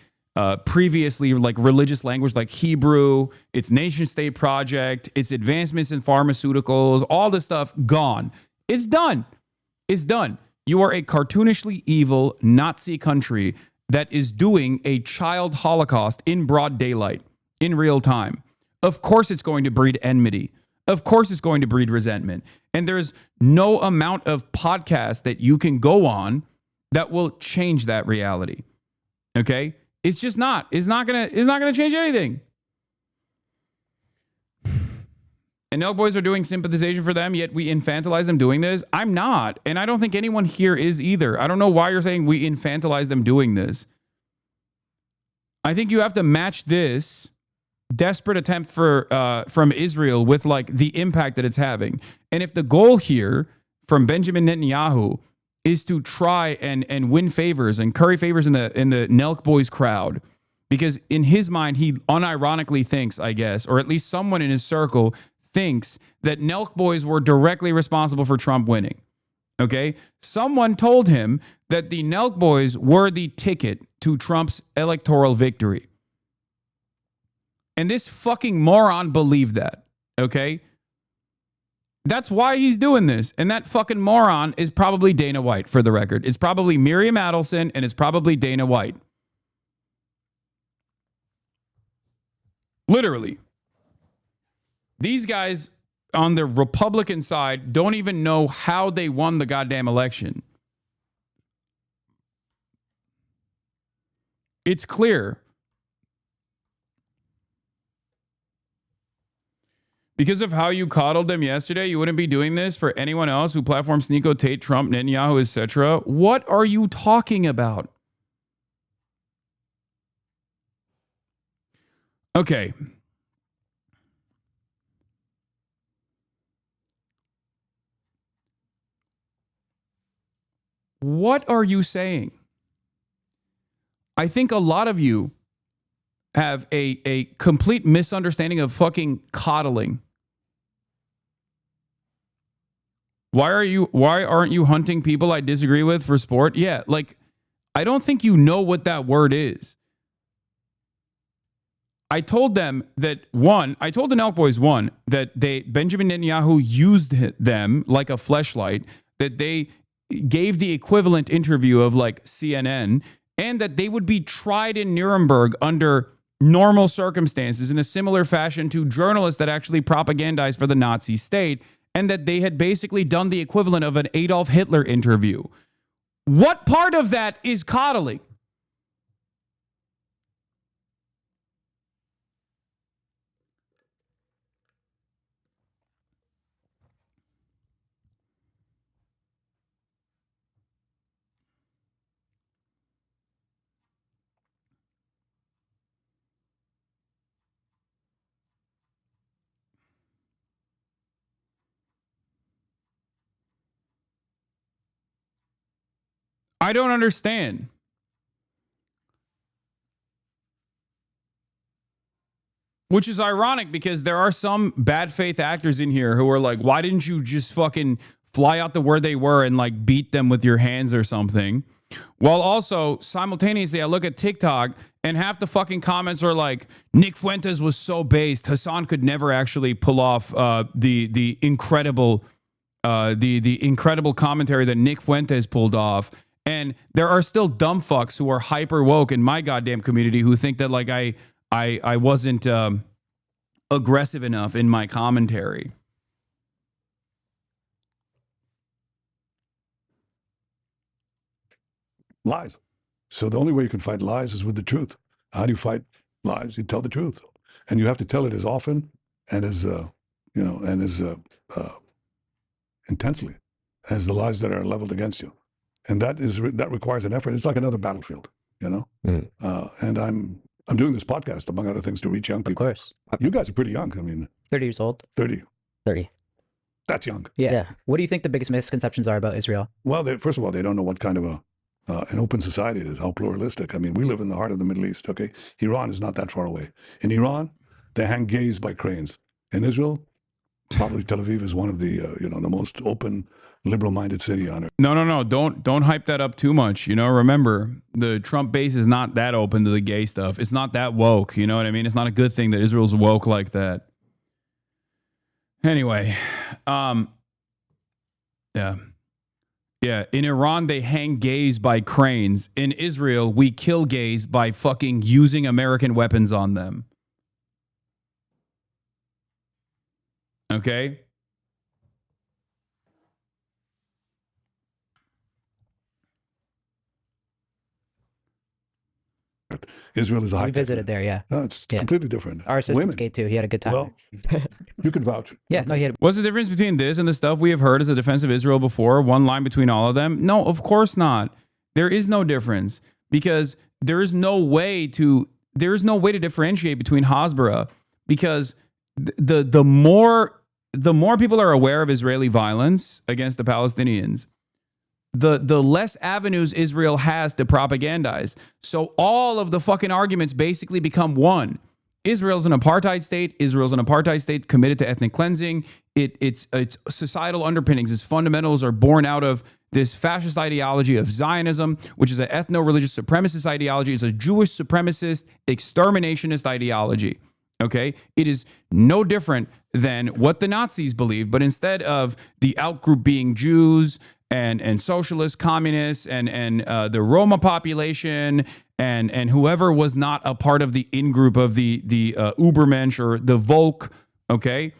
B: previously like religious language like Hebrew, its nation state project, its advancements in pharmaceuticals, all this stuff gone. It's done. It's done. You are a cartoonishly evil Nazi country that is doing a child holocaust in broad daylight, in real time. Of course it's going to breed enmity. Of course it's going to breed resentment. And there's no amount of podcast that you can go on that will change that reality. Okay? It's just not. It's not gonna change anything. And Nelkboys are doing sympathization for them, yet we infantilize them doing this. I'm not. And I don't think anyone here is either. I don't know why you're saying we infantilize them doing this. I think you have to match this desperate attempt from Israel with like the impact that it's having. And if the goal here from Benjamin Netanyahu is to try and win favors and curry favors in the Nelkboys crowd, because in his mind he unironically thinks, I guess, or at least someone in his circle thinks that Nelkboys were directly responsible for Trump winning. Okay? Someone told him that the Nelkboys were the ticket to Trump's electoral victory. And this fucking moron believed that, okay? That's why he's doing this. And that fucking moron is probably Dana White, for the record. It's probably Miriam Adelson, and it's probably Dana White. Literally. These guys on the Republican side don't even know how they won the goddamn election. It's clear. Because of how you coddled them yesterday, you wouldn't be doing this for anyone else who platforms Sneeko, Tate, Trump, Netanyahu, etc. What are you talking about? Okay. What are you saying? I think a lot of you have a complete misunderstanding of fucking coddling. Why aren't you hunting people I disagree with for sport? Yeah, like, I don't think you know what that word is. I told them that I told the Nelkboys that Benjamin Netanyahu used them like a fleshlight, that they gave the equivalent interview of like CNN, and that they would be tried in Nuremberg under normal circumstances in a similar fashion to journalists that actually propagandized for the Nazi state, and that they had basically done the equivalent of an Adolf Hitler interview. What part of that is coddling? I don't understand. Which is ironic because there are some bad faith actors in here who are like, why didn't you just fucking fly out to where they were and like beat them with your hands or something? While also simultaneously, I look at TikTok and half the fucking comments are like, Nick Fuentes was so based. Hasan could never actually pull off the incredible commentary that Nick Fuentes pulled off. And there are still dumb fucks who are hyper woke in my goddamn community who think that like I wasn't aggressive enough in my commentary.
N: Lies. So the only way you can fight lies is with the truth. How do you fight lies? You tell the truth, and you have to tell it as often and as intensely as the lies that are leveled against you. And that requires an effort. It's like another battlefield, you know. And I'm doing this podcast, among other things, to reach young people.
M: Of course.
N: You guys are pretty young. I mean,
L: 30 years old.
N: 30.
M: 30.
N: That's young.
L: Yeah. What do you think the biggest misconceptions are about Israel?
N: Well, first of all, they don't know what kind of an open society it is, how pluralistic. I mean, we live in the heart of the Middle East, okay? Iran is not that far away. In Iran, they hang gays by cranes. In Israel, probably Tel Aviv is one of the the most open, liberal-minded city on earth.
B: No. Don't hype that up too much. You know, remember, the Trump base is not that open to the gay stuff. It's not that woke. You know what I mean? It's not a good thing that Israel's woke like that. Anyway, yeah. In Iran, they hang gays by cranes. In Israel, we kill gays by fucking using American weapons on them. Okay?
N: Israel is a high.
L: We visited there, yeah.
N: No, it's completely different.
L: Our assistant's gay too. He had a good time.
N: Well, you can vouch.
L: Yeah, no, he had.
B: What's the difference between this and the stuff we have heard as a defense of Israel before? One line between all of them? No, of course not. There is no difference because there is no way to differentiate between Hasbara, because the more people are aware of Israeli violence against the Palestinians, the less avenues Israel has to propagandize. So all of the fucking arguments basically become one. Israel's an apartheid state. Israel's an apartheid state committed to ethnic cleansing. Its societal underpinnings, its fundamentals are born out of this fascist ideology of Zionism, which is an ethno-religious supremacist ideology. It's a Jewish supremacist, exterminationist ideology. Okay? It is no different than what the Nazis believed, but instead of the outgroup being Jews and socialists, communists, and the Roma population, and whoever was not a part of the in-group of the Ubermensch or the Volk, okay?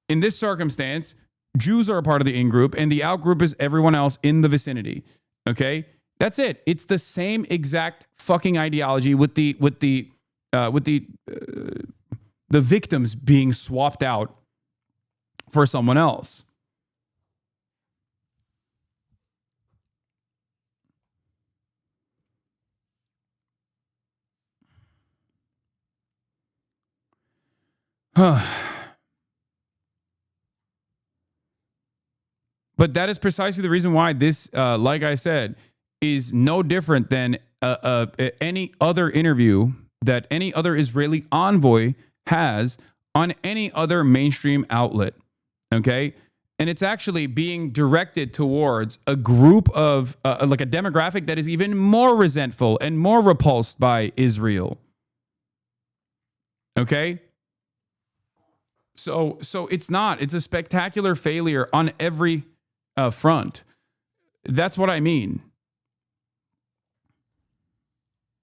B: In this circumstance, Jews are a part of the in-group, and the out-group is everyone else in the vicinity. Okay? That's it. It's the same exact fucking ideology with the victims being swapped out for someone else. But that is precisely the reason why this, like I said, is no different than any other interview that any other Israeli envoy has on any other mainstream outlet. Okay? And it's actually being directed towards a group of, like a demographic that is even more resentful and more repulsed by Israel. Okay? So it's not. It's a spectacular failure on every front. That's what I mean.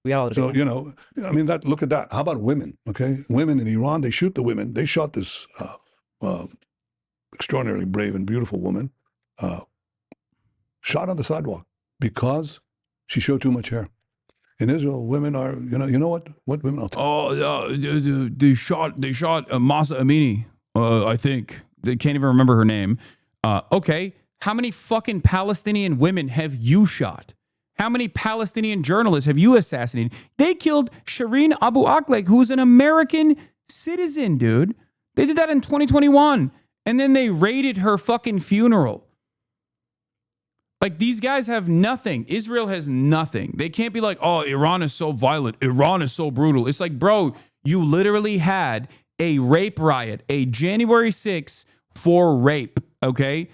N: So, you know, I mean, look at that. How about women? Okay. Women in Iran, they shoot the women. They shot this extraordinarily brave and beautiful woman, shot on the sidewalk because she showed too much hair. In Israel, women are, you know what women are.
B: They shot Masa Amini. I think they can't even remember her name. Okay, how many fucking Palestinian women have you shot? How many Palestinian journalists have you assassinated? They killed Shireen Abu Akleh, who's an American citizen, dude. They did that in 2021, and then they raided her fucking funeral. Like, these guys have nothing. Israel has nothing. They can't be like, oh, Iran is so violent. Iran is so brutal. It's like, bro, you literally had a rape riot, a January 6th for rape, okay?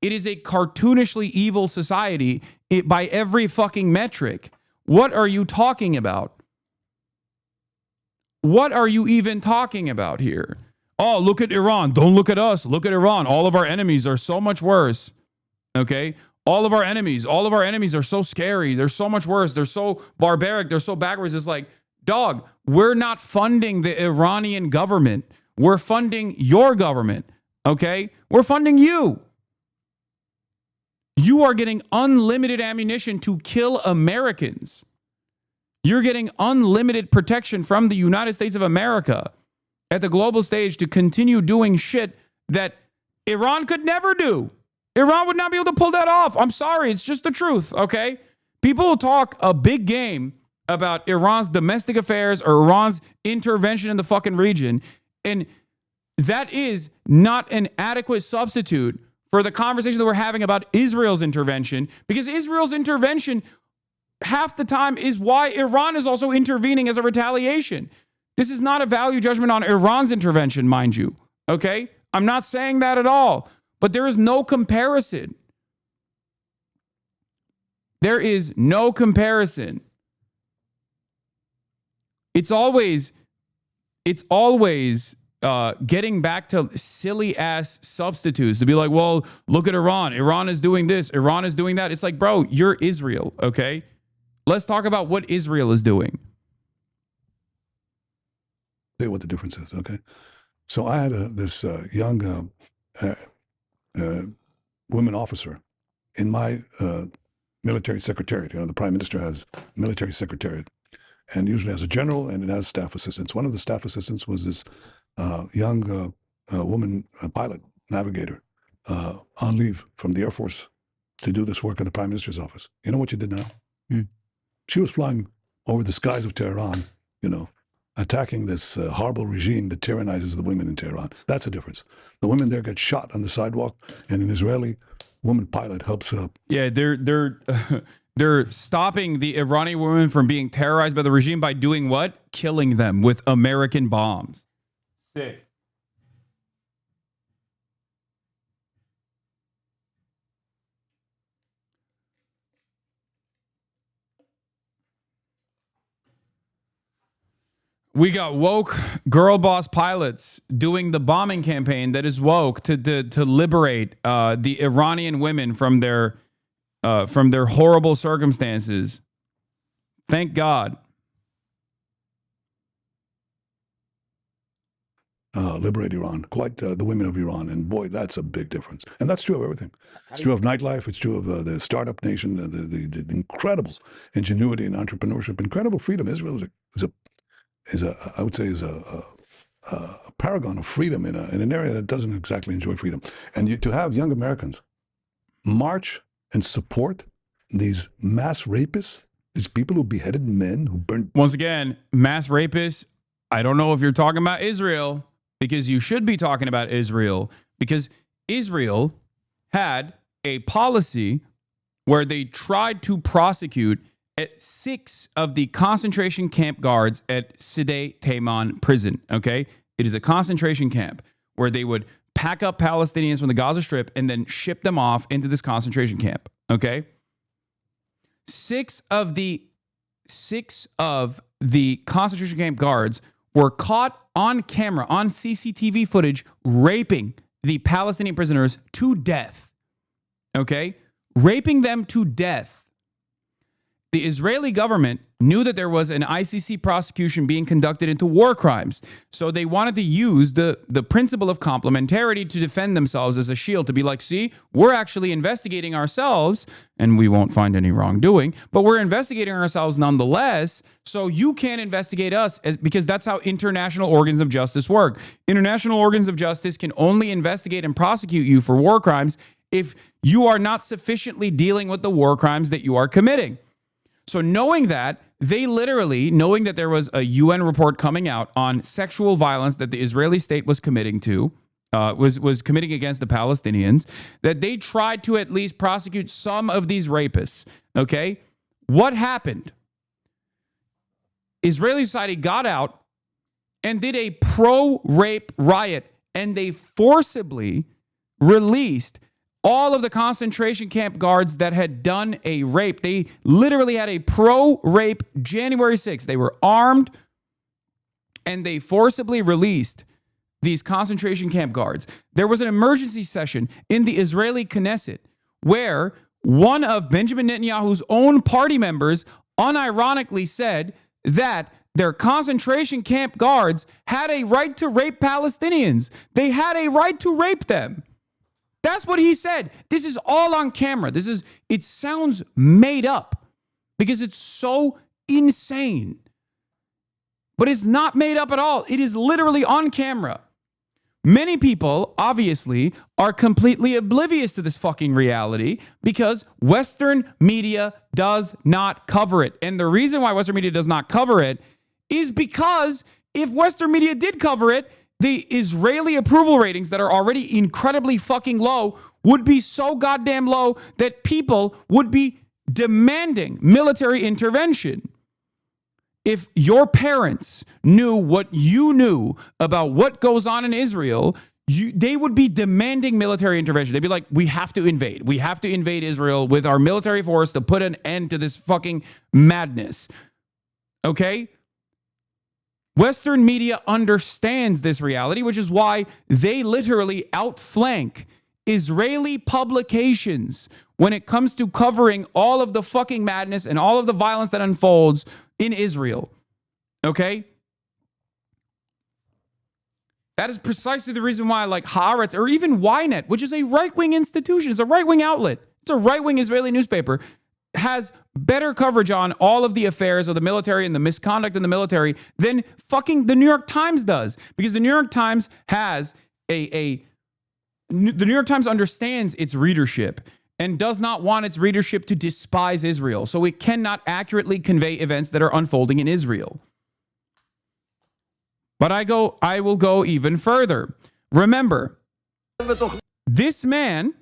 B: It is a cartoonishly evil society by every fucking metric. What are you talking about? What are you even talking about here? Oh, look at Iran. Don't look at us. Look at Iran. All of our enemies are so much worse, okay? All of our enemies are so scary. They're so much worse. They're so barbaric. They're so backwards. It's like, dog, we're not funding the Iranian government. We're funding your government, okay? We're funding you. You are getting unlimited ammunition to kill Americans. You're getting unlimited protection from the United States of America at the global stage to continue doing shit that Iran could never do. Iran would not be able to pull that off. I'm sorry. It's just the truth, okay? People talk a big game about Iran's domestic affairs or Iran's intervention in the fucking region, and that is not an adequate substitute for the conversation that we're having about Israel's intervention, because Israel's intervention half the time is why Iran is also intervening as a retaliation. This is not a value judgment on Iran's intervention, mind you, okay? I'm not saying that at all. But there is no comparison. There is no comparison. It's always getting back to silly ass substitutes to be like, well, look at Iran. Iran is doing this. Iran is doing that. It's like, bro, you're Israel, okay? Let's talk about what Israel is doing.
N: Tell you what the difference is, okay? So I had this young women officer in my military secretariat. You know, the prime minister has military secretariat and usually has a general and it has staff assistants. One of the staff assistants was this young woman pilot, navigator, on leave from the Air Force to do this work in the prime minister's office. You know what she did now? She was flying over the skies of Tehran, you know, attacking this horrible regime that tyrannizes the women in Tehran. That's a difference. The women there get shot on the sidewalk, and an Israeli woman pilot helps up.
B: Yeah, they're stopping the Iranian women from being terrorized by the regime by doing what? Killing them with American bombs. Sick. We got woke girl boss pilots doing the bombing campaign that is woke to liberate the Iranian women from their horrible circumstances. Thank God.
N: liberate Iran, quite the women of Iran. And boy, that's a big difference. And that's true of everything. It's true of nightlife. It's true of the startup nation, the incredible ingenuity and entrepreneurship, incredible freedom. Israel is a I would say, is a paragon of freedom in an area that doesn't exactly enjoy freedom. And to have young Americans march and support these mass rapists, these people who beheaded men, who burned.
B: Once again, mass rapists. I don't know if you're talking about Israel, because you should be talking about Israel, because Israel had a policy where they tried to prosecute at 6 of the concentration camp guards at Side Taman prison, okay? It is a concentration camp where they would pack up Palestinians from the Gaza Strip and then ship them off into this concentration camp, okay? 6 of the concentration camp guards were caught on camera, on CCTV footage, raping the Palestinian prisoners to death. Okay? Raping them to death. The Israeli government knew that there was an ICC prosecution being conducted into war crimes. So they wanted to use the principle of complementarity to defend themselves as a shield, to be like, see, we're actually investigating ourselves and we won't find any wrongdoing, but we're investigating ourselves nonetheless. So you can't investigate us, because that's how international organs of justice work. International organs of justice can only investigate and prosecute you for war crimes if you are not sufficiently dealing with the war crimes that you are committing. So knowing that, they literally, knowing that there was a UN report coming out on sexual violence that the Israeli state was committing to, was committing against the Palestinians, that they tried to at least prosecute some of these rapists, okay? What happened? Israeli society got out and did a pro-rape riot, and they forcibly released all of the concentration camp guards that had done a rape. They literally had a pro-rape January 6th. They were armed, and they forcibly released these concentration camp guards. There was an emergency session in the Israeli Knesset where one of Benjamin Netanyahu's own party members unironically said that their concentration camp guards had a right to rape Palestinians. They had a right to rape them. That's what he said. This is all on camera. It sounds made up because it's so insane. But it's not made up at all. It is literally on camera. Many people, obviously, are completely oblivious to this fucking reality because Western media does not cover it. And the reason why Western media does not cover it is because if Western media did cover it, the Israeli approval ratings that are already incredibly fucking low would be so goddamn low that people would be demanding military intervention. If your parents knew what you knew about what goes on in Israel, they would be demanding military intervention. They'd be like, we have to invade. We have to invade Israel with our military force to put an end to this fucking madness. Okay? Western media understands this reality, which is why they literally outflank Israeli publications when it comes to covering all of the fucking madness and all of the violence that unfolds in Israel. Okay? That is precisely the reason why, like Haaretz or even Ynet, which is a right-wing institution, it's a right-wing outlet, it's a right-wing Israeli newspaper, has better coverage on all of the affairs of the military and the misconduct in the military than fucking the New York Times does. Because the New York Times has the New York Times understands its readership and does not want its readership to despise Israel. So it cannot accurately convey events that are unfolding in Israel. But I will go even further. Remember, this man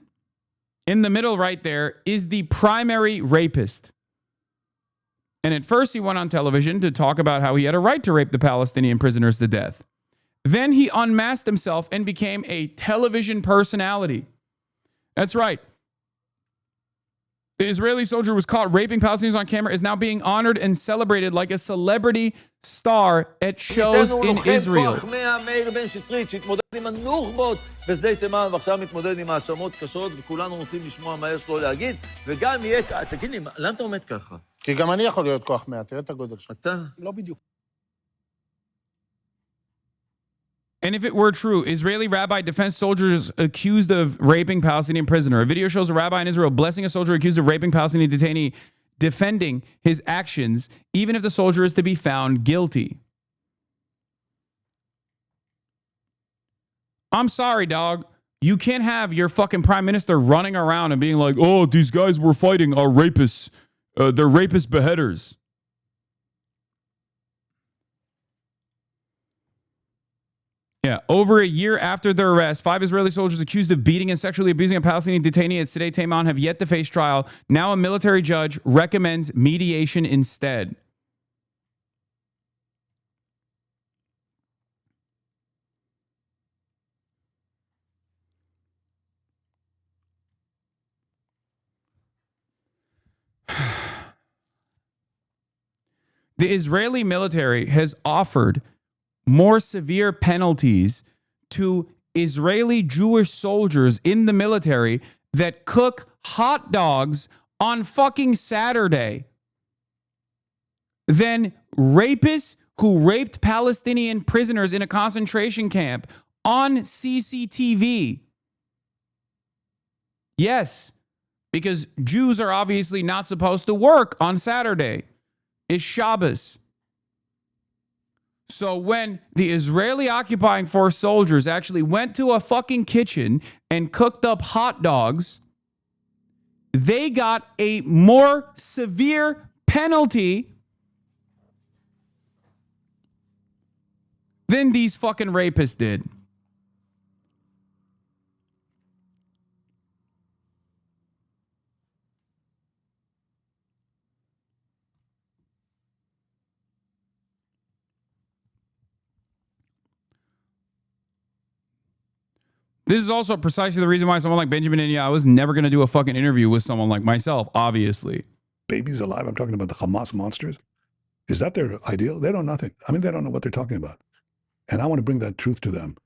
B: in the middle right there is the primary rapist. And at first he went on television to talk about how he had a right to rape the Palestinian prisoners to death. Then he unmasked himself and became a television personality. That's right. The Israeli soldier who was caught raping Palestinians on camera is now being honored and celebrated like a celebrity star at shows in Israel.
O: עם הנוח'בות בשדה תימן, ועכשיו מתמודד עם האשמות קשות, וכולנו רוצים לשמוע מה יש לו להגיד, וגם יהיה... תגיד לי, למה אתה עומד ככה?
F: כי גם אני יכול להיות כוח 100, תראה את הגודל שלך.
O: אתה?
F: לא בדיוק.
B: And if it were true, Israeli rabbi defends soldiers accused of raping Palestinian prisoner. A video shows a rabbi in Israel blessing a soldier accused of raping Palestinian detainee, defending his actions, even if the soldier is to be found guilty. I'm sorry, dog. You can't have your fucking prime minister running around and being like, oh, these guys were fighting are rapists. They're rapist beheaders. Yeah, over a year after their arrest, 5 Israeli soldiers accused of beating and sexually abusing a Palestinian detainee at Sderot Taman have yet to face trial. Now a military judge recommends mediation instead. The Israeli military has offered more severe penalties to Israeli Jewish soldiers in the military that cook hot dogs on fucking Saturday than rapists who raped Palestinian prisoners in a concentration camp on CCTV. Yes, because Jews are obviously not supposed to work on Saturday. It's Shabbos. So when the Israeli occupying force soldiers actually went to a fucking kitchen and cooked up hot dogs, they got a more severe penalty than these fucking rapists did. This is also precisely the reason why someone like Benjamin Netanyahu is never going to do a fucking interview with someone like myself, obviously.
N: Babies alive. I'm talking about the Hamas monsters. Is that their ideal? They don't know nothing. I mean, they don't know what they're talking about. And I want to bring that truth to them.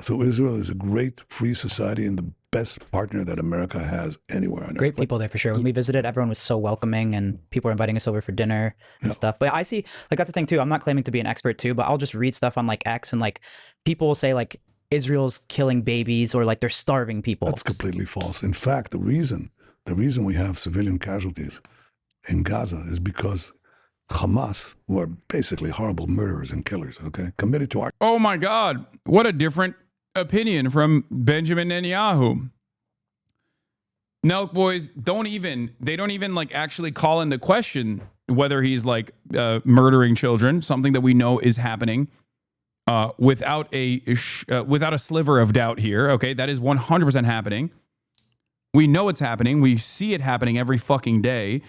N: So Israel is a great free society and the best partner that America has anywhere on earth.
L: Great people there for sure. When we visited, everyone was so welcoming and people were inviting us over for dinner and stuff. But I see, like, that's the thing too. I'm not claiming to be an expert too, but I'll just read stuff on like X and like people will say like Israel's killing babies or like they're starving people.
N: That's completely false. In fact, the reason we have civilian casualties in Gaza is because Hamas, who are basically horrible murderers and killers, okay, committed to our...
B: Oh my God. What a different opinion from Benjamin Netanyahu. Nelkboys don't even like actually call into question whether he's like murdering children, something that we know is happening without a sliver of doubt here. Okay, that is 100% happening. We know it's happening. We see it happening every fucking day.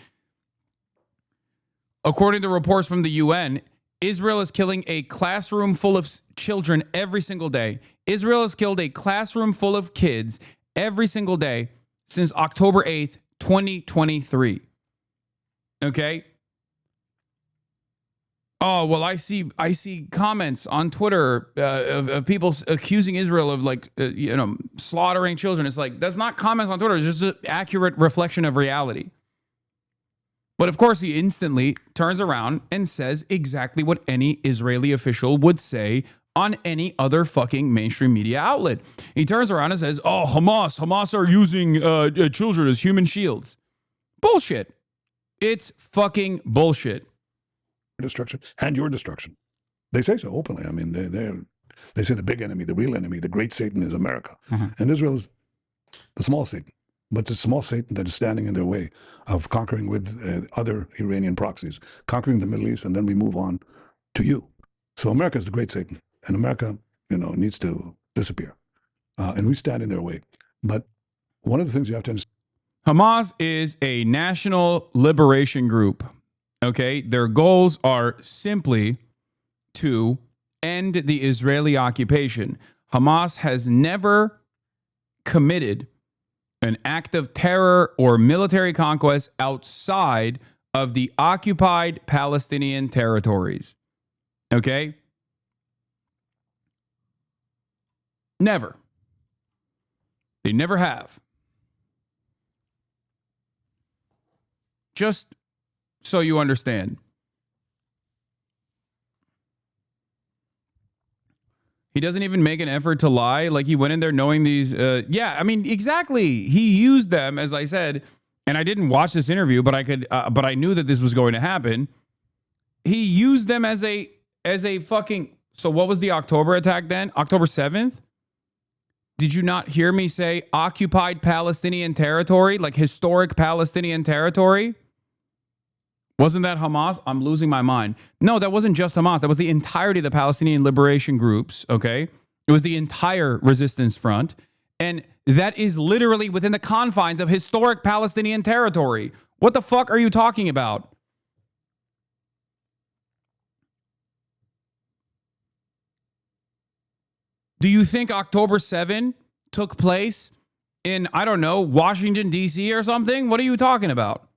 B: According to reports from the UN, Israel is killing a classroom full of children every single day. Israel has killed a classroom full of kids every single day since October 8th, 2023. Okay? Oh, well, I see comments on Twitter of people accusing Israel of like, slaughtering children. It's like, that's not comments on Twitter. It's just an accurate reflection of reality. But of course, he instantly turns around and says exactly what any Israeli official would say on any other fucking mainstream media outlet. He turns around and says, oh, Hamas are using children as human shields. Bullshit. It's fucking bullshit.
N: Destruction and your destruction. They say so openly. I mean, they say the big enemy, the real enemy, the great Satan is America. And Israel is the small Satan. But it's a small Satan that is standing in their way of conquering with other Iranian proxies, conquering the Middle East, and then we move on to you. So America is the great Satan, and America, needs to disappear. And we stand in their way. But one of the things you have to understand...
B: Hamas is a national liberation group, okay? Their goals are simply to end the Israeli occupation. Hamas has never committed an act of terror or military conquest outside of the occupied Palestinian territories. Okay? Never. They never have. Just so you understand. He doesn't even make an effort to lie. Like he went in there knowing these. Yeah, I mean, exactly. He used them, as I said, and I didn't watch this interview, but but I knew that this was going to happen. He used them as a fucking. So what was the October attack then? October 7th? Did you not hear me say occupied Palestinian territory, like historic Palestinian territory? Wasn't that Hamas? I'm losing my mind. No, that wasn't just Hamas. That was the entirety of the Palestinian liberation groups, okay? It was the entire resistance front. And that is literally within the confines of historic Palestinian territory. What the fuck are you talking about? Do you think October 7 took place in, I don't know, Washington, D.C. or something? What are you talking about?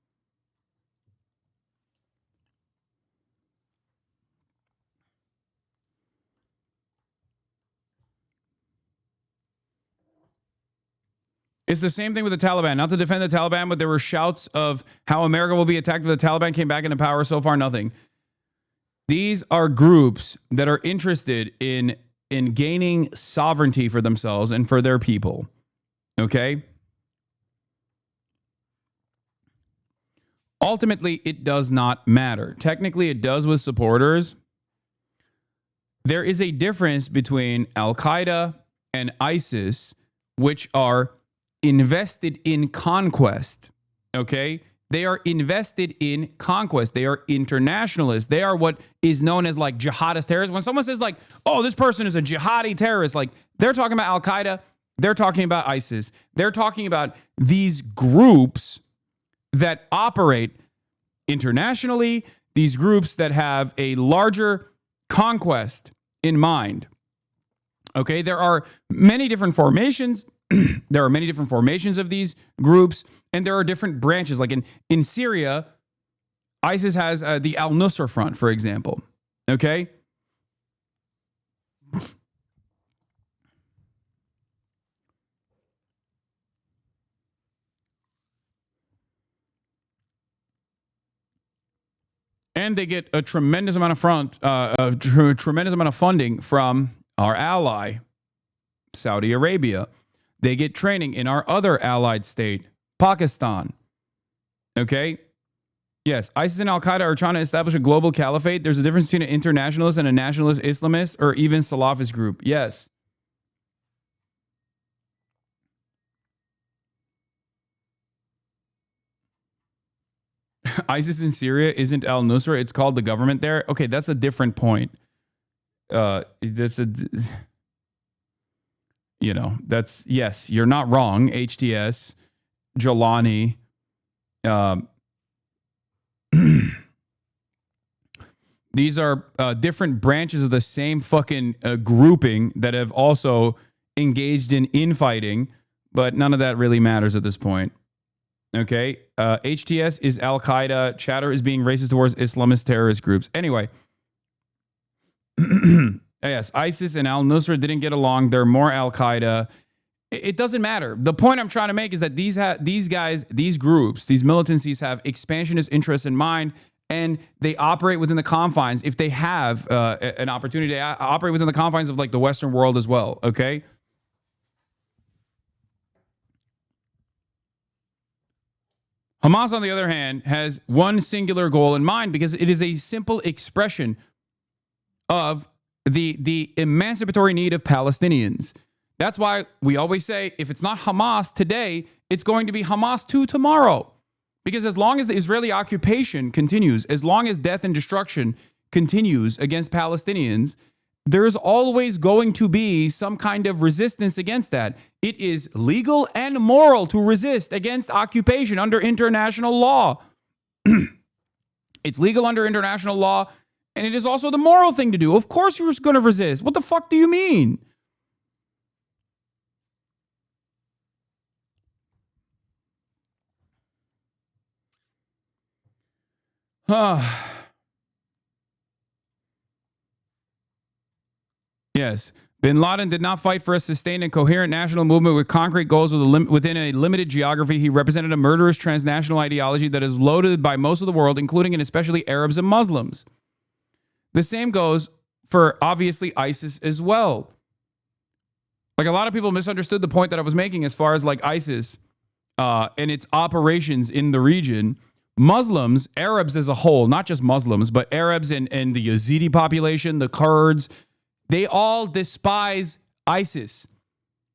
B: It's the same thing with the Taliban. Not to defend the Taliban, but there were shouts of how America will be attacked if the Taliban came back into power. So far, nothing. These are groups that are interested in gaining sovereignty for themselves and for their people. Okay? Ultimately, it does not matter. Technically, it does with supporters. There is a difference between Al-Qaeda and ISIS, which are invested in conquest, okay? They are invested in conquest. They are internationalists. They are what is known as like jihadist terrorists. When someone says like, oh, this person is a jihadi terrorist, like they're talking about Al-Qaeda, they're talking about ISIS. They're talking about these groups that operate internationally, these groups that have a larger conquest in mind. Okay, there are many different formations. There are many different formations of these groups, and there are different branches. Like in Syria, ISIS has the Al-Nusra Front, for example. Okay? And they get a tremendous amount of tremendous amount of funding from our ally, Saudi Arabia. They get training in our other allied state, Pakistan. Okay? Yes, ISIS and Al-Qaeda are trying to establish a global caliphate. There's a difference between an internationalist and a nationalist Islamist or even Salafist group. Yes. ISIS in Syria isn't al-Nusra. It's called the government there. Okay, that's a different point. That's a... You know, that's, yes, you're not wrong. HTS, Jelani, these are different branches of the same fucking grouping that have also engaged in infighting, but none of that really matters at this point. Okay? HTS is Al-Qaeda. Chatter is being racist towards Islamist terrorist groups. Anyway. Yes, ISIS and Al-Nusra didn't get along. They're more Al-Qaeda. It doesn't matter. The point I'm trying to make is that these guys, these groups, these militancies have expansionist interests in mind, and they operate within the confines, if they have an opportunity to operate within the confines of like the Western world as well, okay? Hamas, on the other hand, has one singular goal in mind because it is a simple expression of the emancipatory need of Palestinians. That's why we always say, if it's not Hamas today, it's going to be Hamas 2 tomorrow. Because as long as the Israeli occupation continues, as long as death and destruction continues against Palestinians, there's always going to be some kind of resistance against that. It is legal and moral to resist against occupation under international law. It's legal under international law. And it is also the moral thing to do. Of course you're going to resist. What the fuck do you mean? Yes. Bin Laden did not fight for a sustained and coherent national movement with concrete goals within a limited geography. He represented a murderous transnational ideology that is loaded by most of the world, including and especially Arabs and Muslims. The same goes for, obviously, ISIS as well. Like a lot of people misunderstood the point that I was making as far as like ISIS and its operations in the region. Muslims, Arabs as a whole, not just Muslims, but Arabs and the Yazidi population, the Kurds, they all despise ISIS.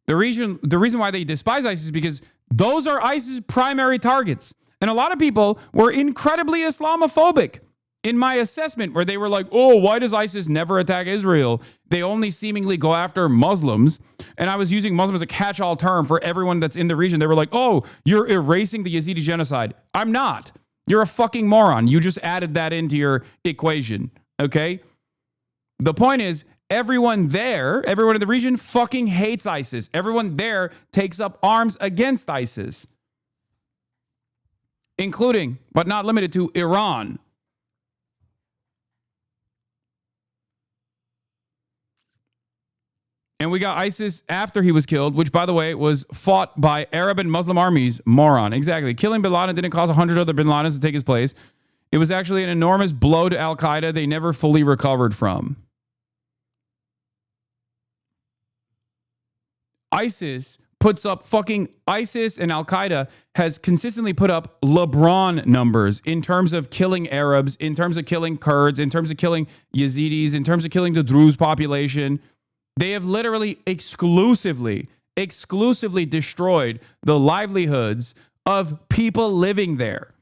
B: The reason why they despise ISIS is because those are ISIS' primary targets. And a lot of people were incredibly Islamophobic in my assessment, where they were like, oh, why does ISIS never attack Israel? They only seemingly go after Muslims. And I was using Muslim as a catch-all term for everyone that's in the region. They were like, oh, you're erasing the Yazidi genocide. I'm not. You're a fucking moron. You just added that into your equation, okay? The point is, everyone in the region fucking hates ISIS. Everyone there takes up arms against ISIS, including, but not limited to, Iran. And we got ISIS after he was killed, which, by the way, was fought by Arab and Muslim armies. Moron. Exactly. Killing bin Laden didn't cause 100 other bin Ladens to take his place. It was actually an enormous blow to Al-Qaeda they never fully recovered from. ISIS and Al-Qaeda has consistently put up LeBron numbers in terms of killing Arabs, in terms of killing Kurds, in terms of killing Yazidis, in terms of killing the Druze population. They have literally exclusively destroyed the livelihoods of people living there.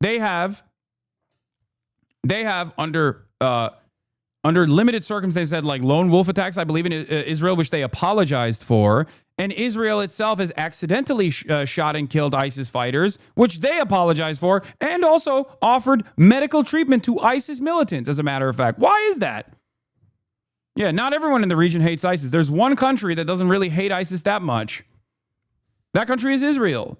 B: They have under limited circumstances had like lone wolf attacks, I believe, in Israel, which they apologized for. And Israel itself has accidentally shot and killed ISIS fighters, which they apologized for, and also offered medical treatment to ISIS militants, as a matter of fact. Why is that? Yeah, not everyone in the region hates ISIS. There's one country that doesn't really hate ISIS that much. That country is Israel.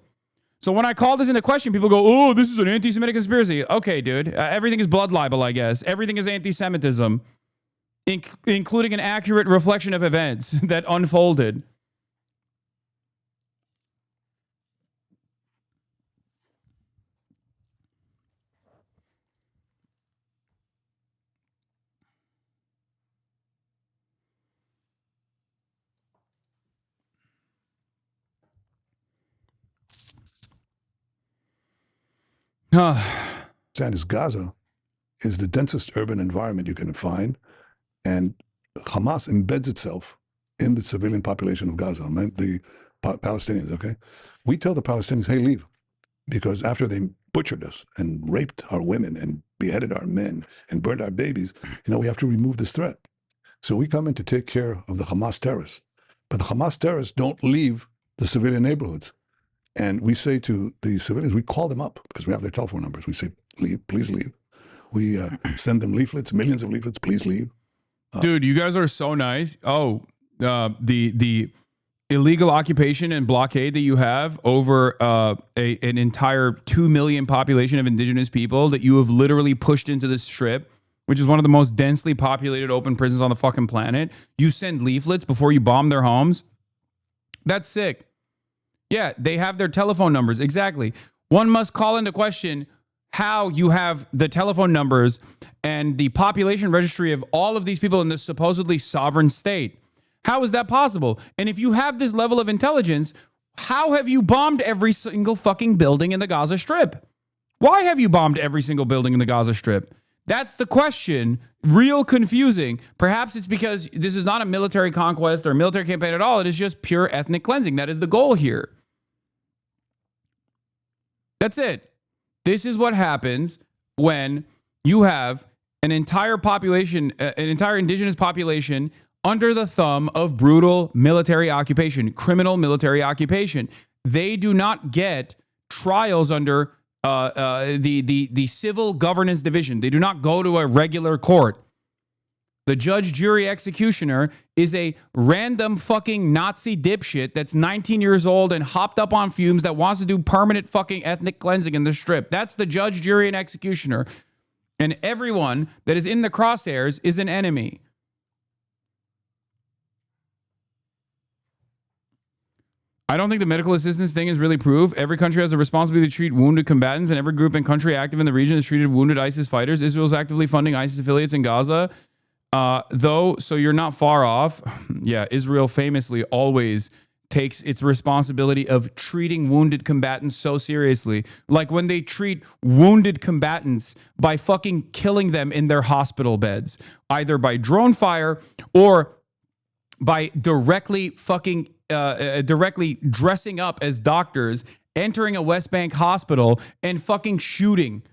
B: So when I call this into question, people go, oh, this is an anti-Semitic conspiracy. Okay, dude. Everything is blood libel, I guess. Everything is anti-Semitism, including an accurate reflection of events that unfolded.
N: Gaza is the densest urban environment you can find, and Hamas embeds itself in the civilian population of Gaza, the Palestinians, okay? We tell the Palestinians, hey, leave, because after they butchered us and raped our women and beheaded our men and burned our babies, we have to remove this threat. So we come in to take care of the Hamas terrorists. But the Hamas terrorists don't leave the civilian neighborhoods. And we say to the civilians, we call them up because we have their telephone numbers. We say, leave, please leave. We send them leaflets, millions of leaflets, please leave.
B: Dude, you guys are so nice. Oh, the illegal occupation and blockade that you have over an entire 2 million population of indigenous people that you have literally pushed into this strip, which is one of the most densely populated open prisons on the fucking planet. You send leaflets before you bomb their homes. That's sick. Yeah, they have their telephone numbers. Exactly. One must call into question how you have the telephone numbers and the population registry of all of these people in this supposedly sovereign state. How is that possible? And if you have this level of intelligence, how have you bombed every single fucking building in the Gaza Strip? Why have you bombed every single building in the Gaza Strip? That's the question. Real confusing. Perhaps it's because this is not a military conquest or a military campaign at all. It is just pure ethnic cleansing. That is the goal here. That's it. This is what happens when you have an entire population, an entire indigenous population under the thumb of brutal military occupation, criminal military occupation. They do not get trials under the civil governance division. They do not go to a regular court. The judge, jury, executioner is a random fucking Nazi dipshit that's 19 years old and hopped up on fumes that wants to do permanent fucking ethnic cleansing in the strip. That's the judge, jury, and executioner. And everyone that is in the crosshairs is an enemy. I don't think the medical assistance thing is really proof. Every country has a responsibility to treat wounded combatants, and every group and country active in the region has treated wounded ISIS fighters. Israel is actively funding ISIS affiliates in Gaza. Though, so you're not far off. Yeah, Israel famously always takes its responsibility of treating wounded combatants so seriously. Like when they treat wounded combatants by fucking killing them in their hospital beds, either by drone fire or by directly fucking directly dressing up as doctors, entering a West Bank hospital and fucking shooting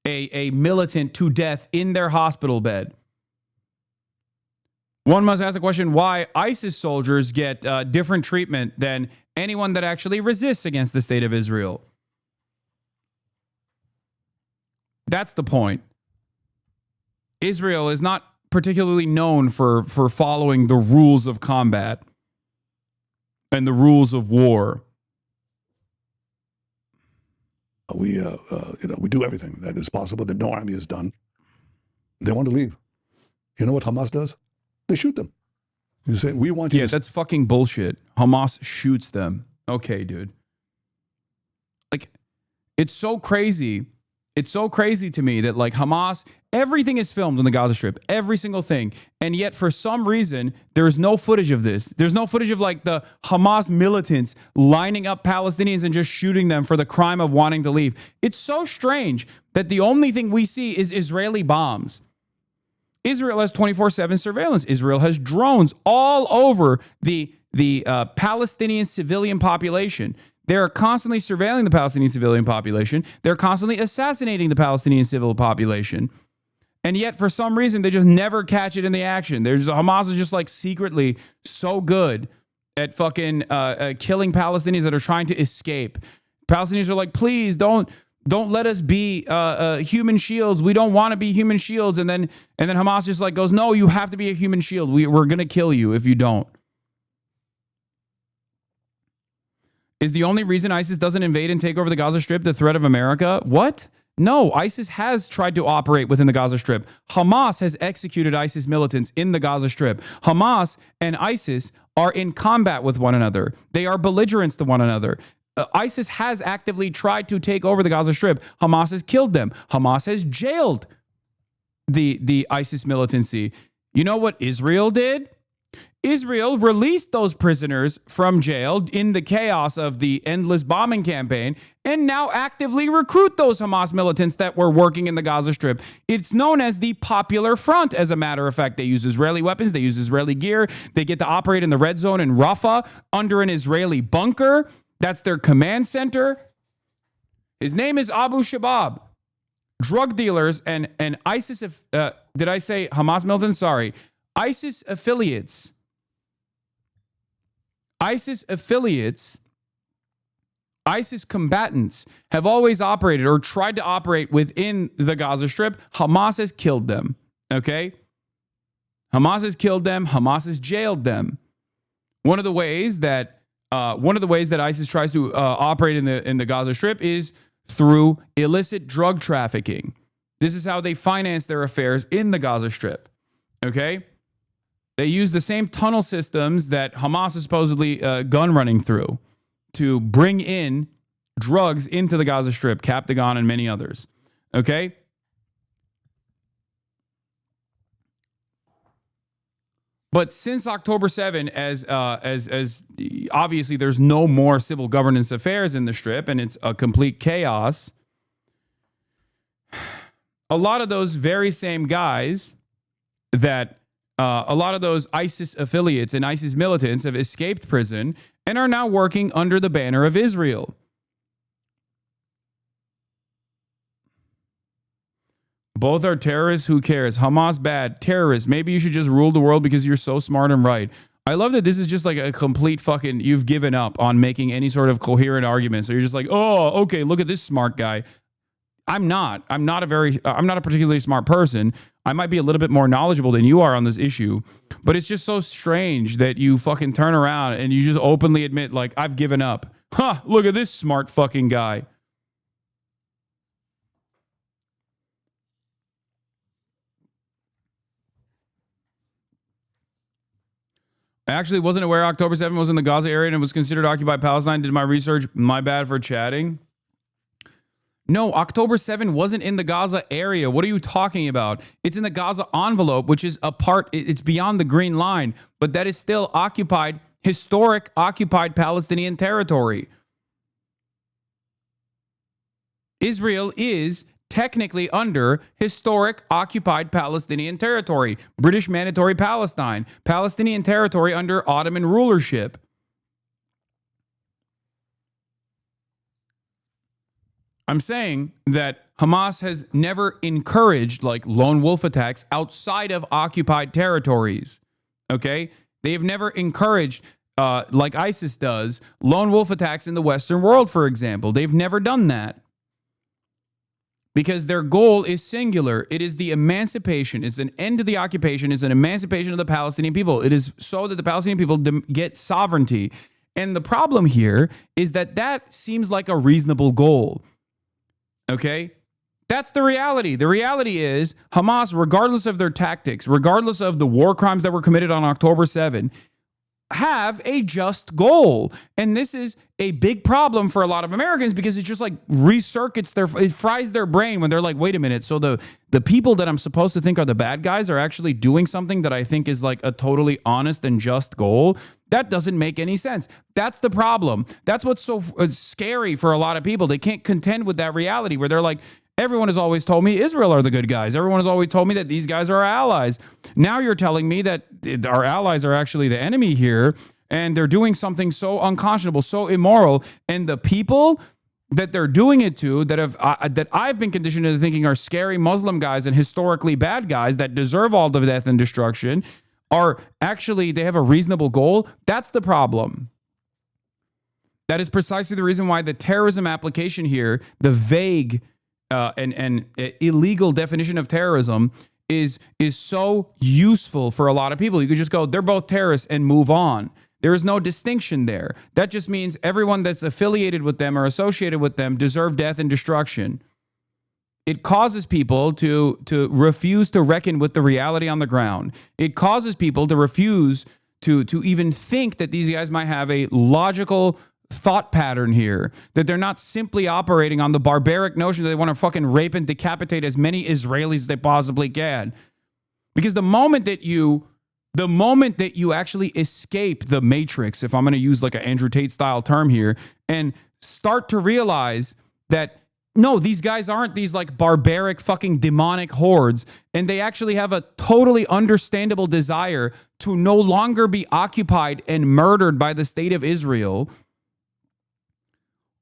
B: a militant to death in their hospital bed. One must ask the question why ISIS soldiers get different treatment than anyone that actually resists against the state of Israel. That's the point. Israel is not particularly known for following the rules of combat and the rules of war.
N: We do everything that is possible that no army has done. They want to leave. You know what Hamas does? They shoot them. You say, we want you
B: Yeah,
N: to...
B: that's fucking bullshit. Hamas shoots them. Okay, dude. Like, it's so crazy. It's so crazy to me that, like, Hamas, everything is filmed on the Gaza Strip. Every single thing. And yet, for some reason, there's no footage of this. There's no footage of, like, the Hamas militants lining up Palestinians and just shooting them for the crime of wanting to leave. It's so strange that the only thing we see is Israeli bombs. Israel has 24/7 surveillance. Israel has drones all over the Palestinian civilian population. They're constantly surveilling the Palestinian civilian population. They're constantly assassinating the Palestinian civil population. And yet, for some reason, they just never catch it in the action. Hamas is just like secretly so good at fucking killing Palestinians that are trying to escape. Palestinians are like, please don't let us be human shields. We don't want to be human shields. And then Hamas just like goes, no, you have to be a human shield. We're going to kill you if you don't. Is the only reason ISIS doesn't invade and take over the Gaza Strip the threat of America? What? No, ISIS has tried to operate within the Gaza Strip. Hamas has executed ISIS militants in the Gaza Strip. Hamas and ISIS are in combat with one another. They are belligerents to one another. ISIS has actively tried to take over the Gaza Strip. Hamas has killed them. Hamas has jailed the ISIS militancy. You know what Israel did? Israel released those prisoners from jail in the chaos of the endless bombing campaign and now actively recruit those Hamas militants that were working in the Gaza Strip. It's known as the Popular Front, as a matter of fact. They use Israeli weapons. They use Israeli gear. They get to operate in the red zone in Rafah under an Israeli bunker. That's their command center. His name is Abu Shabab. Drug dealers and ISIS, did I say Hamas militants? Sorry. ISIS affiliates, ISIS combatants have always operated or tried to operate within the Gaza Strip. Hamas has killed them. Okay? Hamas has killed them. Hamas has jailed them. One of the ways that ISIS tries to operate in the Gaza Strip is through illicit drug trafficking. This is how they finance their affairs in the Gaza Strip. Okay? They use the same tunnel systems that Hamas is supposedly gun running through to bring in drugs into the Gaza Strip, Captagon and many others. Okay? But since October 7, as obviously there's no more civil governance affairs in the Strip and it's a complete chaos, a lot of those very same guys that a lot of those ISIS affiliates and ISIS militants have escaped prison and are now working under the banner of Israel. Both are terrorists. Who cares? Hamas bad. Terrorists. Maybe you should just rule the world because you're so smart and right. I love that this is just like a complete fucking, you've given up on making any sort of coherent argument. So you're just like, oh, okay, look at this smart guy. I'm not a particularly smart person. I might be a little bit more knowledgeable than you are on this issue, but it's just so strange that you fucking turn around and you just openly admit, like, I've given up. Huh, look at this smart fucking guy. I actually wasn't aware October 7th was in the Gaza area and it was considered occupied Palestine. Did my research. My bad for chatting. No, October 7 wasn't in the Gaza area. What are you talking about? It's in the Gaza envelope, which is a part, it's beyond the green line, but that is still occupied, historic occupied Palestinian territory. Israel is technically under historic occupied Palestinian territory, British Mandatory Palestine, Palestinian territory under Ottoman rulership. I'm saying that Hamas has never encouraged like lone wolf attacks outside of occupied territories. Okay? They have never encouraged, like ISIS does, lone wolf attacks in the Western world, for example. They've never done that. Because their goal is singular. It is the emancipation. It's an end to the occupation. It's an emancipation of the Palestinian people. It is so that the Palestinian people get sovereignty. And the problem here is that that seems like a reasonable goal. Okay? That's the reality. The reality is Hamas, regardless of their tactics, regardless of the war crimes that were committed on October 7, have a just goal. And this is a big problem for a lot of Americans because it just like recircuits it fries their brain when they're like, wait a minute. So the people that I'm supposed to think are the bad guys are actually doing something that I think is like a totally honest and just goal. That doesn't make any sense. That's the problem. That's what's so scary for a lot of people. They can't contend with that reality where they're like, everyone has always told me Israel are the good guys. Everyone has always told me that these guys are our allies. Now you're telling me that our allies are actually the enemy here, and they're doing something so unconscionable, so immoral, and the people that they're doing it to, that I've been conditioned into thinking are scary Muslim guys and historically bad guys that deserve all the death and destruction, are actually, they have a reasonable goal. That's the problem. That is precisely the reason why the terrorism application here, the vague and illegal definition of terrorism is so useful for a lot of people. You could just go, they're both terrorists and move on. There is no distinction there. That just means everyone that's affiliated with them or associated with them deserve death and destruction. It causes people to refuse to reckon with the reality on the ground. It causes people to refuse to even think that these guys might have a logical thought pattern here, that they're not simply operating on the barbaric notion that they want to fucking rape and decapitate as many Israelis as they possibly can. Because the moment that you actually escape the matrix, if I'm going to use like an Andrew Tate style term here, and start to realize that no, these guys aren't these like barbaric fucking demonic hordes, and they actually have a totally understandable desire to no longer be occupied and murdered by the state of Israel,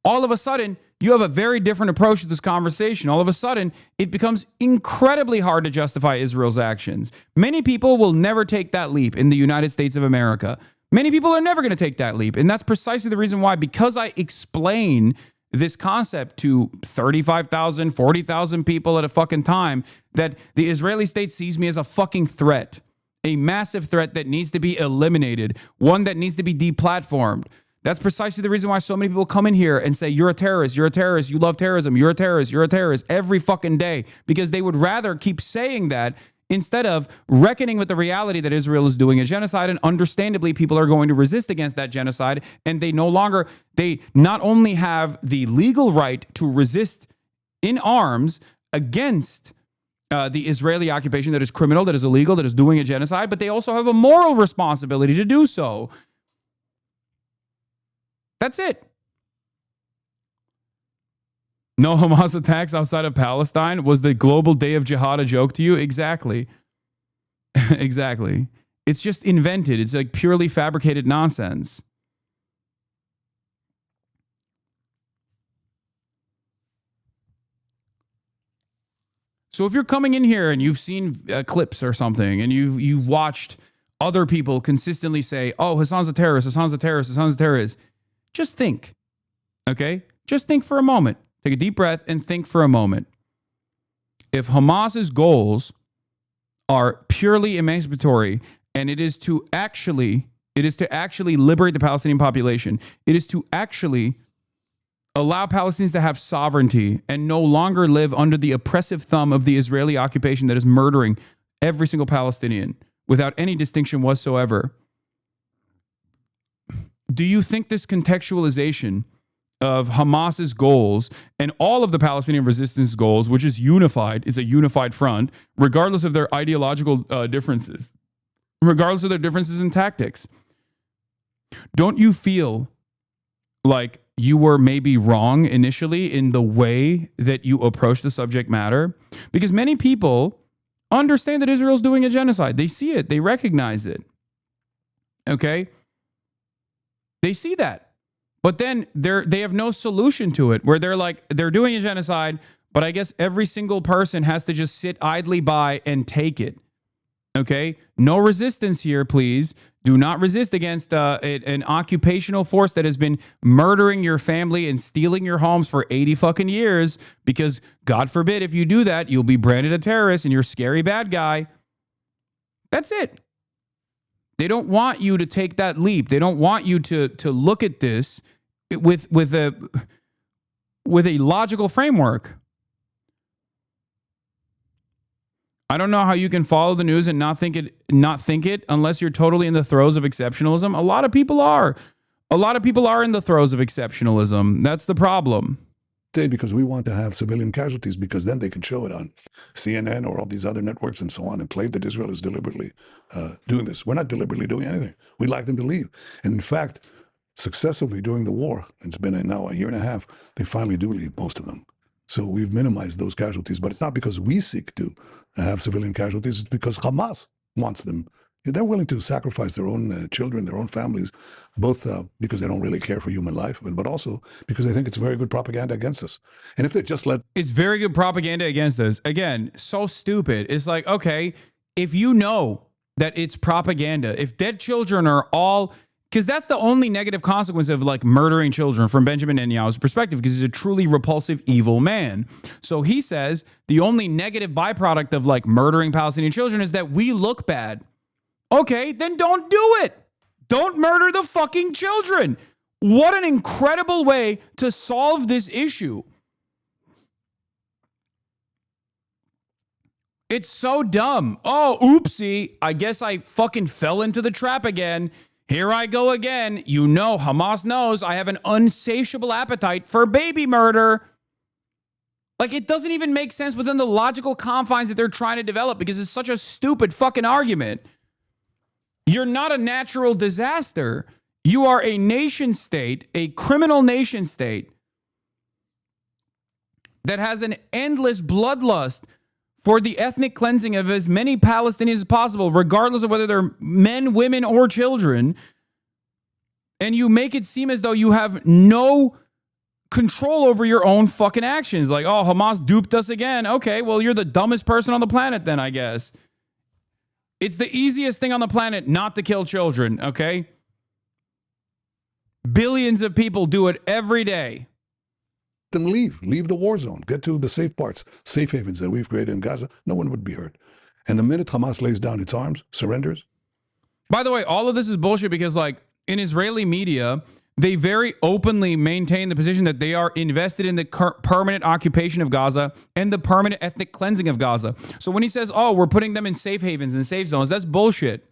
B: all of a sudden, you have a very different approach to this conversation. All of a sudden, it becomes incredibly hard to justify Israel's actions. Many people will never take that leap in the United States of America. Many people are never going to take that leap. And that's precisely the reason why, because I explain this concept to 35,000, 40,000 people at a fucking time, that the Israeli state sees me as a fucking threat, a massive threat that needs to be eliminated, one that needs to be deplatformed. That's precisely the reason why so many people come in here and say, you're a terrorist, you love terrorism, you're a terrorist every fucking day, because they would rather keep saying that instead of reckoning with the reality that Israel is doing a genocide. And understandably, people are going to resist against that genocide. And they not only have the legal right to resist in arms against the Israeli occupation that is criminal, that is illegal, that is doing a genocide, but they also have a moral responsibility to do so. That's it. No Hamas attacks outside of Palestine? Was the global day of jihad a joke to you? Exactly. Exactly. It's just invented. It's like purely fabricated nonsense. So if you're coming in here and you've seen clips or something, and you've watched other people consistently say, oh, Hasan's a terrorist, Hasan's a terrorist, Hasan's a terrorist, just think, okay? Just think for a moment. Take a deep breath and think for a moment. If Hamas's goals are purely emancipatory, and it is to actually liberate the Palestinian population, it is to actually allow Palestinians to have sovereignty and no longer live under the oppressive thumb of the Israeli occupation that is murdering every single Palestinian without any distinction whatsoever. Do you think this contextualization of Hamas's goals and all of the Palestinian resistance goals, which is unified, is a unified front, regardless of their ideological differences, regardless of their differences in tactics. Don't you feel like you were maybe wrong initially in the way that you approach the subject matter? Because many people understand that Israel's doing a genocide. They see it. They recognize it. Okay? They see that. But then they have no solution to it, where they're like, they're doing a genocide, but I guess every single person has to just sit idly by and take it. Okay? No resistance here, please. Do not resist against an occupational force that has been murdering your family and stealing your homes for 80 fucking years, because God forbid if you do that, you'll be branded a terrorist and you're a scary bad guy. That's it. They don't want you to take that leap. They don't want you to look at this with a logical framework. I don't know how you can follow the news and not think it unless you're totally in the throes of exceptionalism. A lot of people are. A lot of people are in the throes of exceptionalism. That's the problem.
N: Because we want to have civilian casualties, because then they can show it on CNN or all these other networks and so on and claim that Israel is deliberately doing this. We're not deliberately doing anything. We'd like them to leave. And in fact, successively during the war, it's been now a year and a half, they finally do leave, most of them. So we've minimized those casualties, but it's not because we seek to have civilian casualties. It's because Hamas wants them. They're willing to sacrifice their own children, their own families, both because they don't really care for human life, but also because they think it's very good propaganda against us. And if they just let...
B: It's very good propaganda against us. Again, so stupid. It's like, okay, if you know that it's propaganda, if dead children are all... Because that's the only negative consequence of like murdering children from Benjamin Netanyahu's perspective, because he's a truly repulsive, evil man. So he says the only negative byproduct of like murdering Palestinian children is that we look bad. Okay, then don't do it. Don't murder the fucking children. What an incredible way to solve this issue. It's so dumb. Oh, oopsie. I guess I fucking fell into the trap again. Here I go again. You know, Hamas knows I have an insatiable appetite for baby murder. Like, it doesn't even make sense within the logical confines that they're trying to develop, because it's such a stupid fucking argument. You're not a natural disaster. You are a nation state, a criminal nation state that has an endless bloodlust for the ethnic cleansing of as many Palestinians as possible, regardless of whether they're men, women, or children. And you make it seem as though you have no control over your own fucking actions. Like, oh, Hamas duped us again. Okay, well, you're the dumbest person on the planet then, I guess. It's the easiest thing on the planet not to kill children, okay? Billions of people do it every day.
N: Then leave the war zone, get to the safe parts, safe havens that we've created in Gaza. No one would be hurt. And the minute Hamas lays down its arms, surrenders.
B: By the way, all of this is bullshit, because like in Israeli media, they very openly maintain the position that they are invested in the permanent occupation of Gaza and the permanent ethnic cleansing of Gaza. So when he says, oh, we're putting them in safe havens and safe zones, that's bullshit.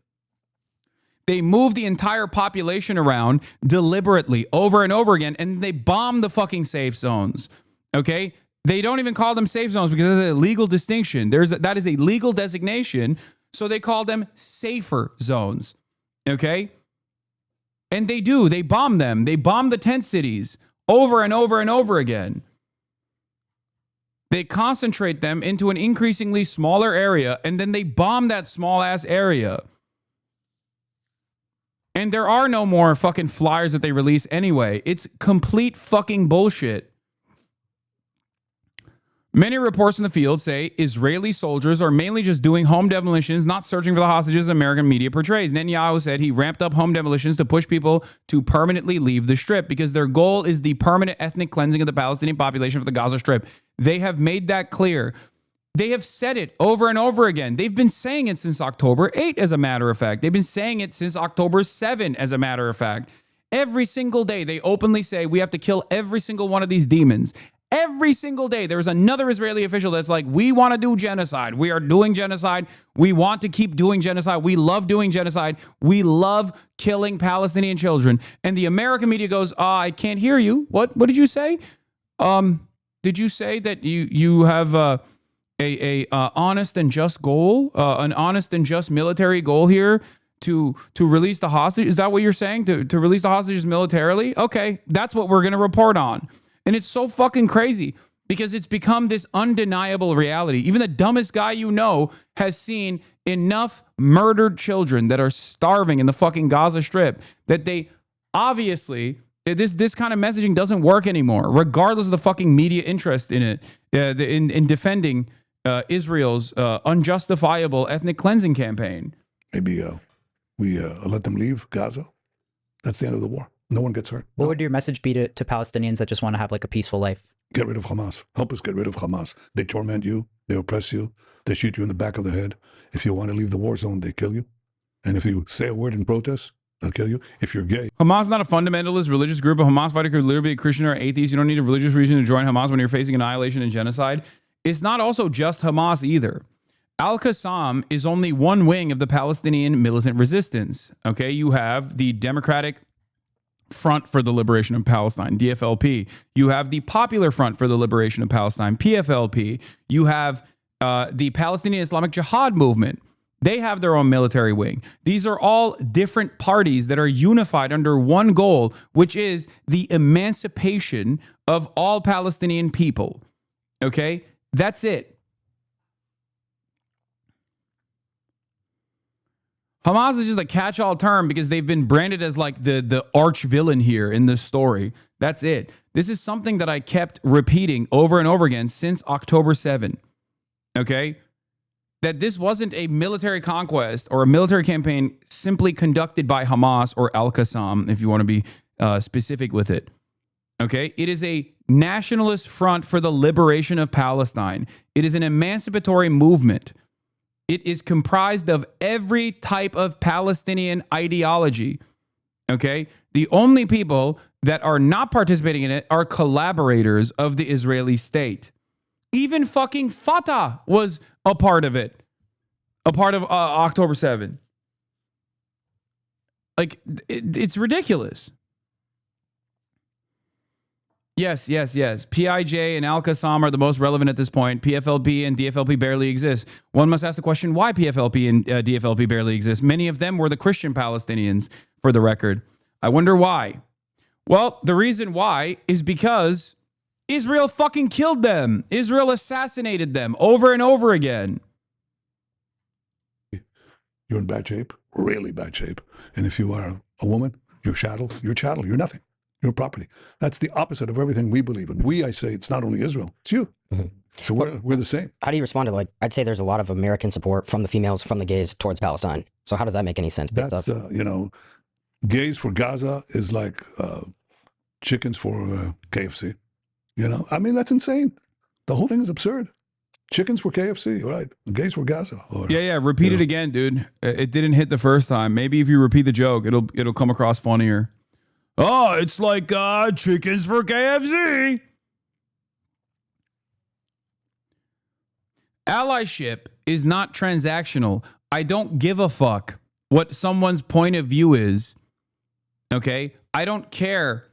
B: They move the entire population around deliberately over and over again, and they bomb the fucking safe zones. Okay? They don't even call them safe zones because there's a legal distinction. That is a legal designation, so they call them safer zones. Okay? And they do. They bomb them. They bomb the tent cities over and over and over again. They concentrate them into an increasingly smaller area, and then they bomb that small-ass area. And there are no more fucking flyers that they release anyway. It's complete fucking bullshit. Many reports in the field say Israeli soldiers are mainly just doing home demolitions, not searching for the hostages American media portrays. Netanyahu said he ramped up home demolitions to push people to permanently leave the Strip because their goal is the permanent ethnic cleansing of the Palestinian population of the Gaza Strip. They have made that clear. They have said it over and over again. They've been saying it since October 8, as a matter of fact. They've been saying it since October 7, as a matter of fact. Every single day, they openly say we have to kill every single one of these demons. Every single day, there's another Israeli official that's like, we want to do genocide. We are doing genocide. We want to keep doing genocide. We love doing genocide. We love killing Palestinian children. And the American media goes, I can't hear you. What did you say? Did you say that you have a honest and just goal, an honest and just military goal here to release the hostage? Is that what you're saying? To release the hostages militarily? Okay, that's what we're going to report on. And it's so fucking crazy because it's become this undeniable reality. Even the dumbest guy you know has seen enough murdered children that are starving in the fucking Gaza Strip that they obviously, this kind of messaging doesn't work anymore, regardless of the fucking media interest in it, in defending Israel's unjustifiable ethnic cleansing campaign.
N: Maybe we let them leave Gaza. That's the end of the war. No one gets hurt.
L: What would your message be to Palestinians that just want to have like a peaceful life?
N: Get rid of Hamas. Help us get rid of Hamas. They torment you. They oppress you. They shoot you in the back of the head. If you want to leave the war zone, they kill you. And if you say a word in protest, they'll kill you. If you're gay.
B: Hamas is not a fundamentalist religious group. A Hamas fighter could literally be a Christian or atheist. You don't need a religious reason to join Hamas when you're facing annihilation and genocide. It's not also just Hamas either. Al-Qassam is only one wing of the Palestinian militant resistance. Okay, you have the Democratic Front for the Liberation of Palestine, DFLP. You have the Popular Front for the Liberation of Palestine, PFLP. You have the Palestinian Islamic Jihad movement. They have their own military wing. These are all different parties that are unified under one goal, which is the emancipation of all Palestinian people. Okay? That's it. Hamas is just a catch-all term because they've been branded as like the arch villain here in this story. That's it. This is something that I kept repeating over and over again since October 7. Okay? That this wasn't a military conquest or a military campaign simply conducted by Hamas or Al-Qassam, if you want to be specific with it. Okay? It is a nationalist front for the liberation of Palestine. It is an emancipatory movement. It is comprised of every type of Palestinian ideology. Okay? The only people that are not participating in it are collaborators of the Israeli state. Even fucking Fatah was a part of it. A part of October 7. Like, it's ridiculous. Yes. PIJ and Al-Qassam are the most relevant at this point. PFLP and DFLP barely exist. One must ask the question why PFLP and DFLP barely exist. Many of them were the Christian Palestinians, for the record. I wonder why. Well, the reason why is because Israel fucking killed them. Israel assassinated them over and over again.
N: You're in bad shape, really bad shape. And if you are a woman, you're chattel, you're nothing. Your property. That's the opposite of everything we believe in. We, I say, it's not only Israel, it's you. Mm-hmm. So we're the same.
M: How do you respond to, like, I'd say there's a lot of American support from the females, from the gays towards Palestine. So how does that make any sense?
N: That's, gays for Gaza is like chickens for KFC. I mean, that's insane. The whole thing is absurd. Chickens for KFC, right? Gays for Gaza.
B: Repeat it again, dude. It didn't hit the first time. Maybe if you repeat the joke, it'll come across funnier. Oh, it's like chickens for KFC. Allyship is not transactional. I don't give a fuck what someone's point of view is. Okay? I don't care.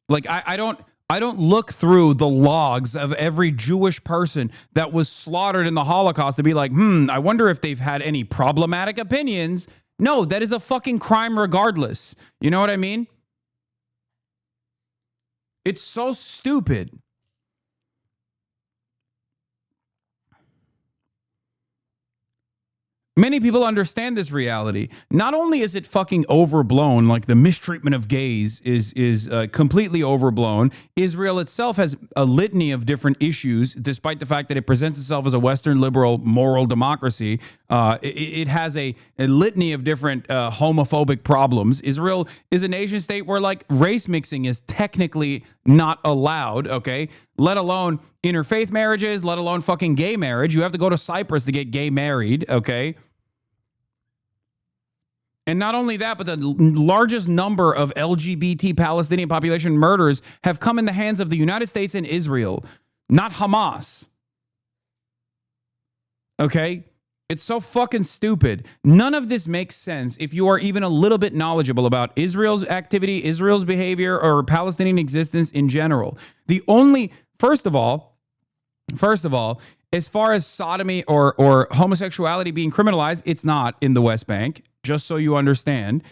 B: Like, I don't look through the logs of every Jewish person that was slaughtered in the Holocaust to be like, I wonder if they've had any problematic opinions. No, that is a fucking crime regardless. You know what I mean? It's so stupid. Many people understand this reality. Not only is it fucking overblown, like the mistreatment of gays is completely overblown. Israel itself has a litany of different issues, despite the fact that it presents itself as a Western liberal moral democracy. It has a litany of different homophobic problems. Israel is a nation state where like race mixing is technically not allowed, okay? Let alone interfaith marriages, let alone fucking gay marriage. You have to go to Cyprus to get gay married, okay? And not only that, but the largest number of LGBT Palestinian population murders have come in the hands of the United States and Israel. not Hamas. Okay? It's so fucking stupid. None of this makes sense if you are even a little bit knowledgeable about Israel's activity, Israel's behavior, or Palestinian existence in general. The only, first of all, as far as sodomy or homosexuality being criminalized, it's not in the West Bank, just so you understand.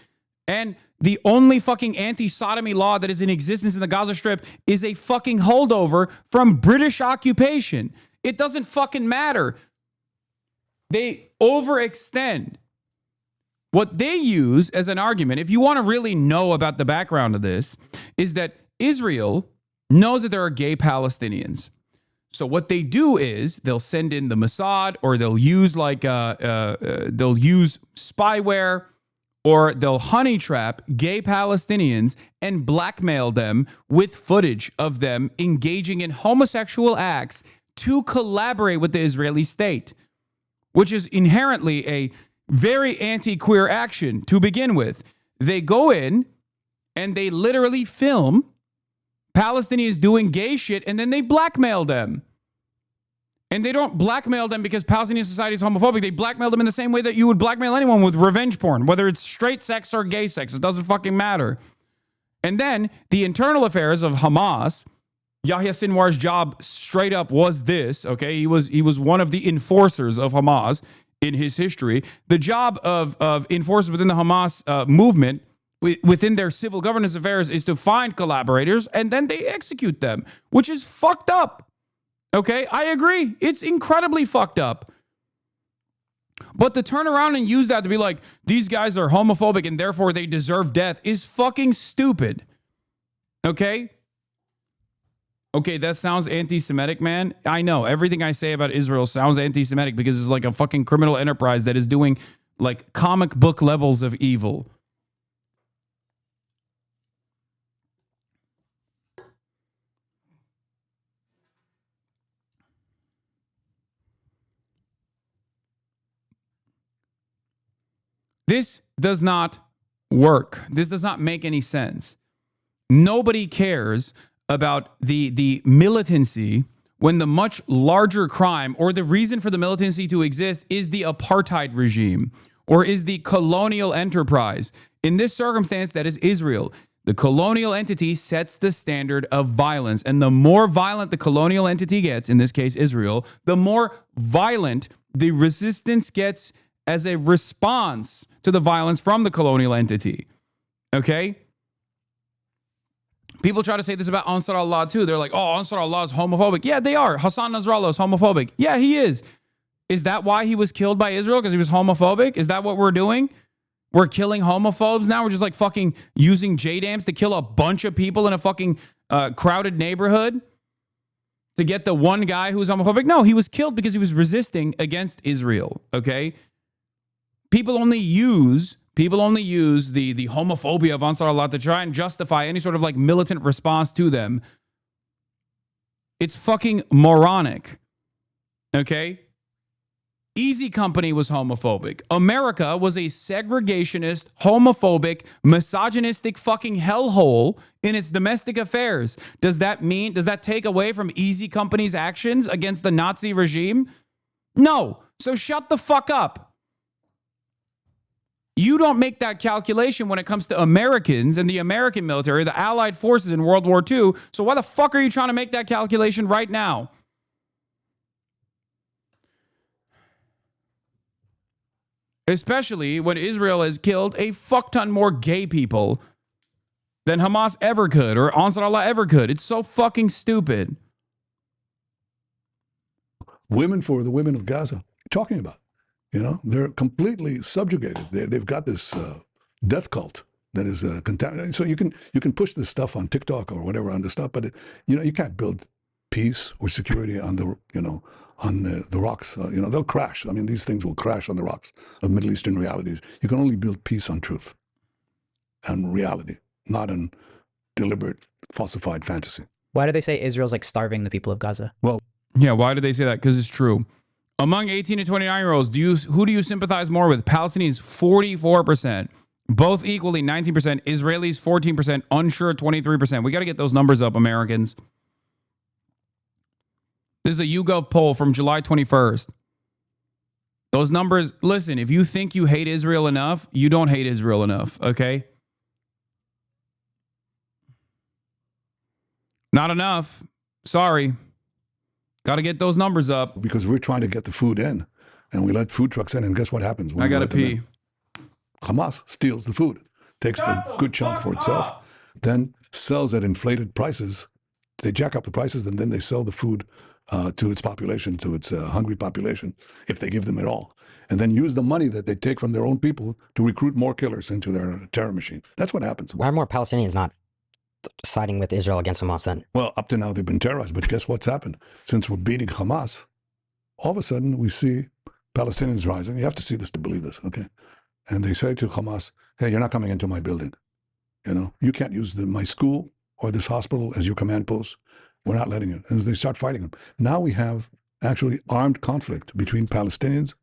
B: And the only fucking anti-sodomy law that is in existence in the Gaza Strip is a fucking holdover from British occupation. It doesn't fucking matter. They overextend. What they use as an argument, if you want to really know about the background of this, is that Israel knows that there are gay Palestinians. So what they do is they'll send in the Mossad, or they'll use they'll use spyware, or they'll honey trap gay Palestinians and blackmail them with footage of them engaging in homosexual acts to collaborate with the Israeli state, which is inherently a very anti-queer action to begin with. They go in and they literally film Palestinians doing gay shit, and then they blackmail them. And they don't blackmail them because Palestinian society is homophobic. They blackmail them in the same way that you would blackmail anyone with revenge porn, whether it's straight sex or gay sex. It doesn't fucking matter. And then the internal affairs of Hamas, Yahya Sinwar's job straight up was this, okay? He was one of the enforcers of Hamas in his history. The job of enforcers within the Hamas movement, within their civil governance affairs, is to find collaborators and then they execute them, which is fucked up. Okay, I agree. It's incredibly fucked up. But to turn around and use that to be like, these guys are homophobic and therefore they deserve death is fucking stupid. Okay? Okay, that sounds anti-Semitic, man. I know. Everything I say about Israel sounds anti-Semitic because it's like a fucking criminal enterprise that is doing like comic book levels of evil. This does not work. This does not make any sense. Nobody cares about the militancy when the much larger crime, or the reason for the militancy to exist, is the apartheid regime or is the colonial enterprise. In this circumstance, that is Israel. The colonial entity sets the standard of violence. And the more violent the colonial entity gets, in this case Israel, the more violent the resistance gets as a response to the violence from the colonial entity. Okay? People try to say this about Ansar Allah too. They're like, oh, Ansar Allah is homophobic. Yeah, they are. Hassan Nasrallah is homophobic. Yeah, he is. Is that why he was killed by Israel? Because he was homophobic? Is that what we're doing? We're killing homophobes now? We're just like fucking using JDAMs to kill a bunch of people in a fucking crowded neighborhood to get the one guy who's homophobic? No, he was killed because he was resisting against Israel. Okay? People only use the homophobia of Ansar Allah to try and justify any sort of like militant response to them. It's fucking moronic. Okay? Easy Company was homophobic. America was a segregationist, homophobic, misogynistic fucking hellhole in its domestic affairs. Does that take away from Easy Company's actions against the Nazi regime? No. So shut the fuck up. You don't make that calculation when it comes to Americans and the American military, the Allied forces in World War II. So why the fuck are you trying to make that calculation right now? Especially when Israel has killed a fuck ton more gay people than Hamas ever could or Ansar Allah ever could. It's so fucking stupid.
N: Women for the women of Gaza, talking about. You know, they're completely subjugated. They've got this death cult that is contaminated. So you can push this stuff on TikTok or whatever on the stuff, but you can't build peace or security on the rocks. They'll crash. I mean, these things will crash on the rocks of Middle Eastern realities. You can only build peace on truth and reality, not on deliberate falsified fantasy.
L: Why do they say Israel's like starving the people of Gaza?
N: Well,
B: yeah, why do they say that? Because it's true. Among 18 to 29-year-olds, who do you sympathize more with? Palestinians, 44%. Both equally, 19%. Israelis, 14%. Unsure, 23%. We got to get those numbers up, Americans. This is a YouGov poll from July 21st. Those numbers, listen, if you think you hate Israel enough, you don't hate Israel enough, okay? Not enough. Sorry. Got to get those numbers up.
N: Because we're trying to get the food in, and we let food trucks in, and guess what happens? When
B: I
N: we
B: got to
N: let them
B: pee.
N: in? Hamas steals the food, takes the good chunk for itself, then sells at inflated prices. They jack up the prices, and then they sell the food to its population, to its hungry population, if they give them it all. And then use the money that they take from their own people to recruit more killers into their terror machine. That's what happens.
M: Why are more Palestinians not siding with Israel against Hamas then?
N: Well, up to now, they've been terrorized. But guess what's happened? Since we're beating Hamas, all of a sudden we see Palestinians rising. You have to see this to believe this, okay? And they say to Hamas, hey, you're not coming into my building. You know, you can't use my school or this hospital as your command post. We're not letting it. And they start fighting them. Now we have actually armed conflict between Palestinians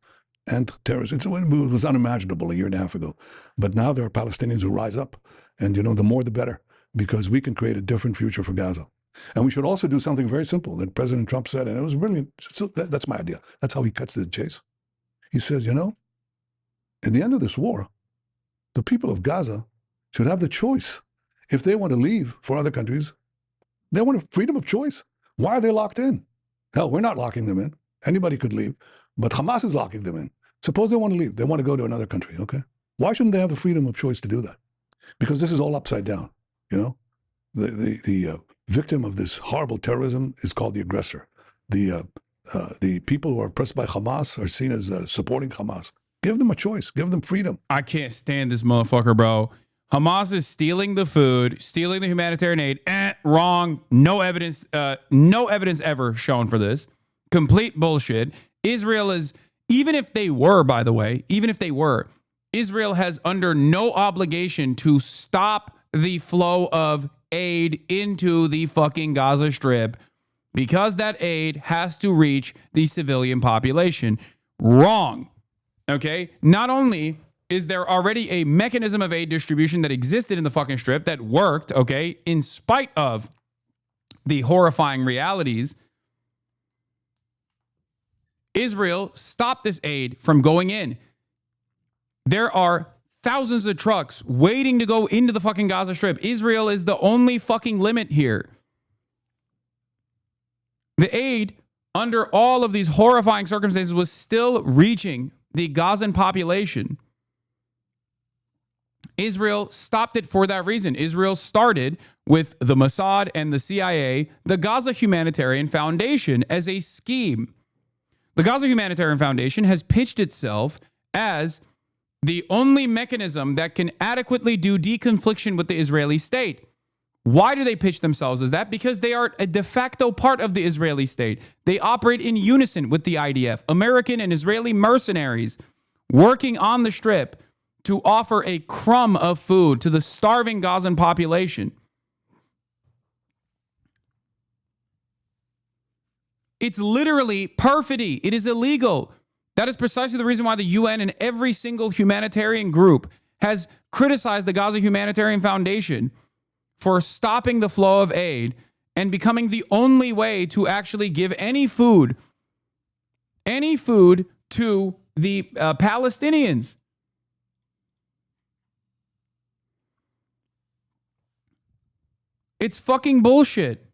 N: and terrorists. It was unimaginable a year and a half ago. But now there are Palestinians who rise up. And, you know, the more the better, because we can create a different future for Gaza. And we should also do something very simple that President Trump said, and it was brilliant. So that's my idea. That's how he cuts to the chase. He says, you know, at the end of this war, the people of Gaza should have the choice. If they want to leave for other countries, they want freedom of choice. Why are they locked in? Hell, we're not locking them in. Anybody could leave, but Hamas is locking them in. Suppose they want to leave. They want to go to another country, okay? Why shouldn't they have the freedom of choice to do that? Because this is all upside down, you know? The victim of this horrible terrorism is called the aggressor. The people who are oppressed by Hamas are seen as supporting Hamas. Give them a choice. Give them freedom.
B: I can't stand this motherfucker, bro. Hamas is stealing the food, stealing the humanitarian aid. Wrong. No evidence ever shown for this. Complete bullshit. Israel is, even if they were, by the way, even if they were, Israel has under no obligation to stop the flow of aid into the fucking Gaza Strip because that aid has to reach the civilian population. Wrong. Okay? Not only is there already a mechanism of aid distribution that existed in the fucking Strip that worked, okay, in spite of the horrifying realities, Israel stopped this aid from going in. There are thousands of trucks waiting to go into the fucking Gaza Strip. Israel is the only fucking limit here. The aid, under all of these horrifying circumstances, was still reaching the Gazan population. Israel stopped it for that reason. Israel started with the Mossad and the CIA, the Gaza Humanitarian Foundation, as a scheme. The Gaza Humanitarian Foundation has pitched itself as the only mechanism that can adequately do deconfliction with the Israeli state. Why do they pitch themselves as that? Because they are a de facto part of the Israeli state. They operate in unison with the IDF, American and Israeli mercenaries working on the Strip to offer a crumb of food to the starving Gazan population. It's literally perfidy. It is illegal. That is precisely the reason why the UN and every single humanitarian group has criticized the Gaza Humanitarian Foundation for stopping the flow of aid and becoming the only way to actually give any food to the Palestinians. It's fucking bullshit.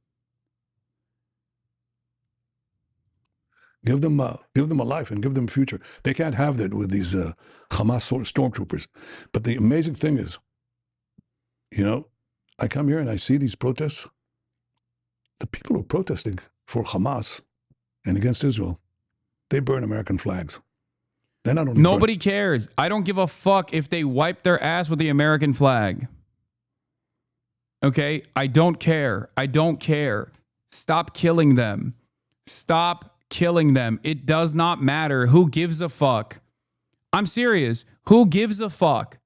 N: Give them a life and give them a future. They can't have that with these Hamas stormtroopers. But the amazing thing is, you know, I come here and I see these protests. The people who are protesting for Hamas and against Israel, they burn American flags. They're not only
B: Nobody cares. I don't give a fuck if they wipe their ass with the American flag. Okay? I don't care. I don't care. Stop killing them. Stop killing them. It does not matter. Who gives a fuck? I'm serious. Who gives a fuck?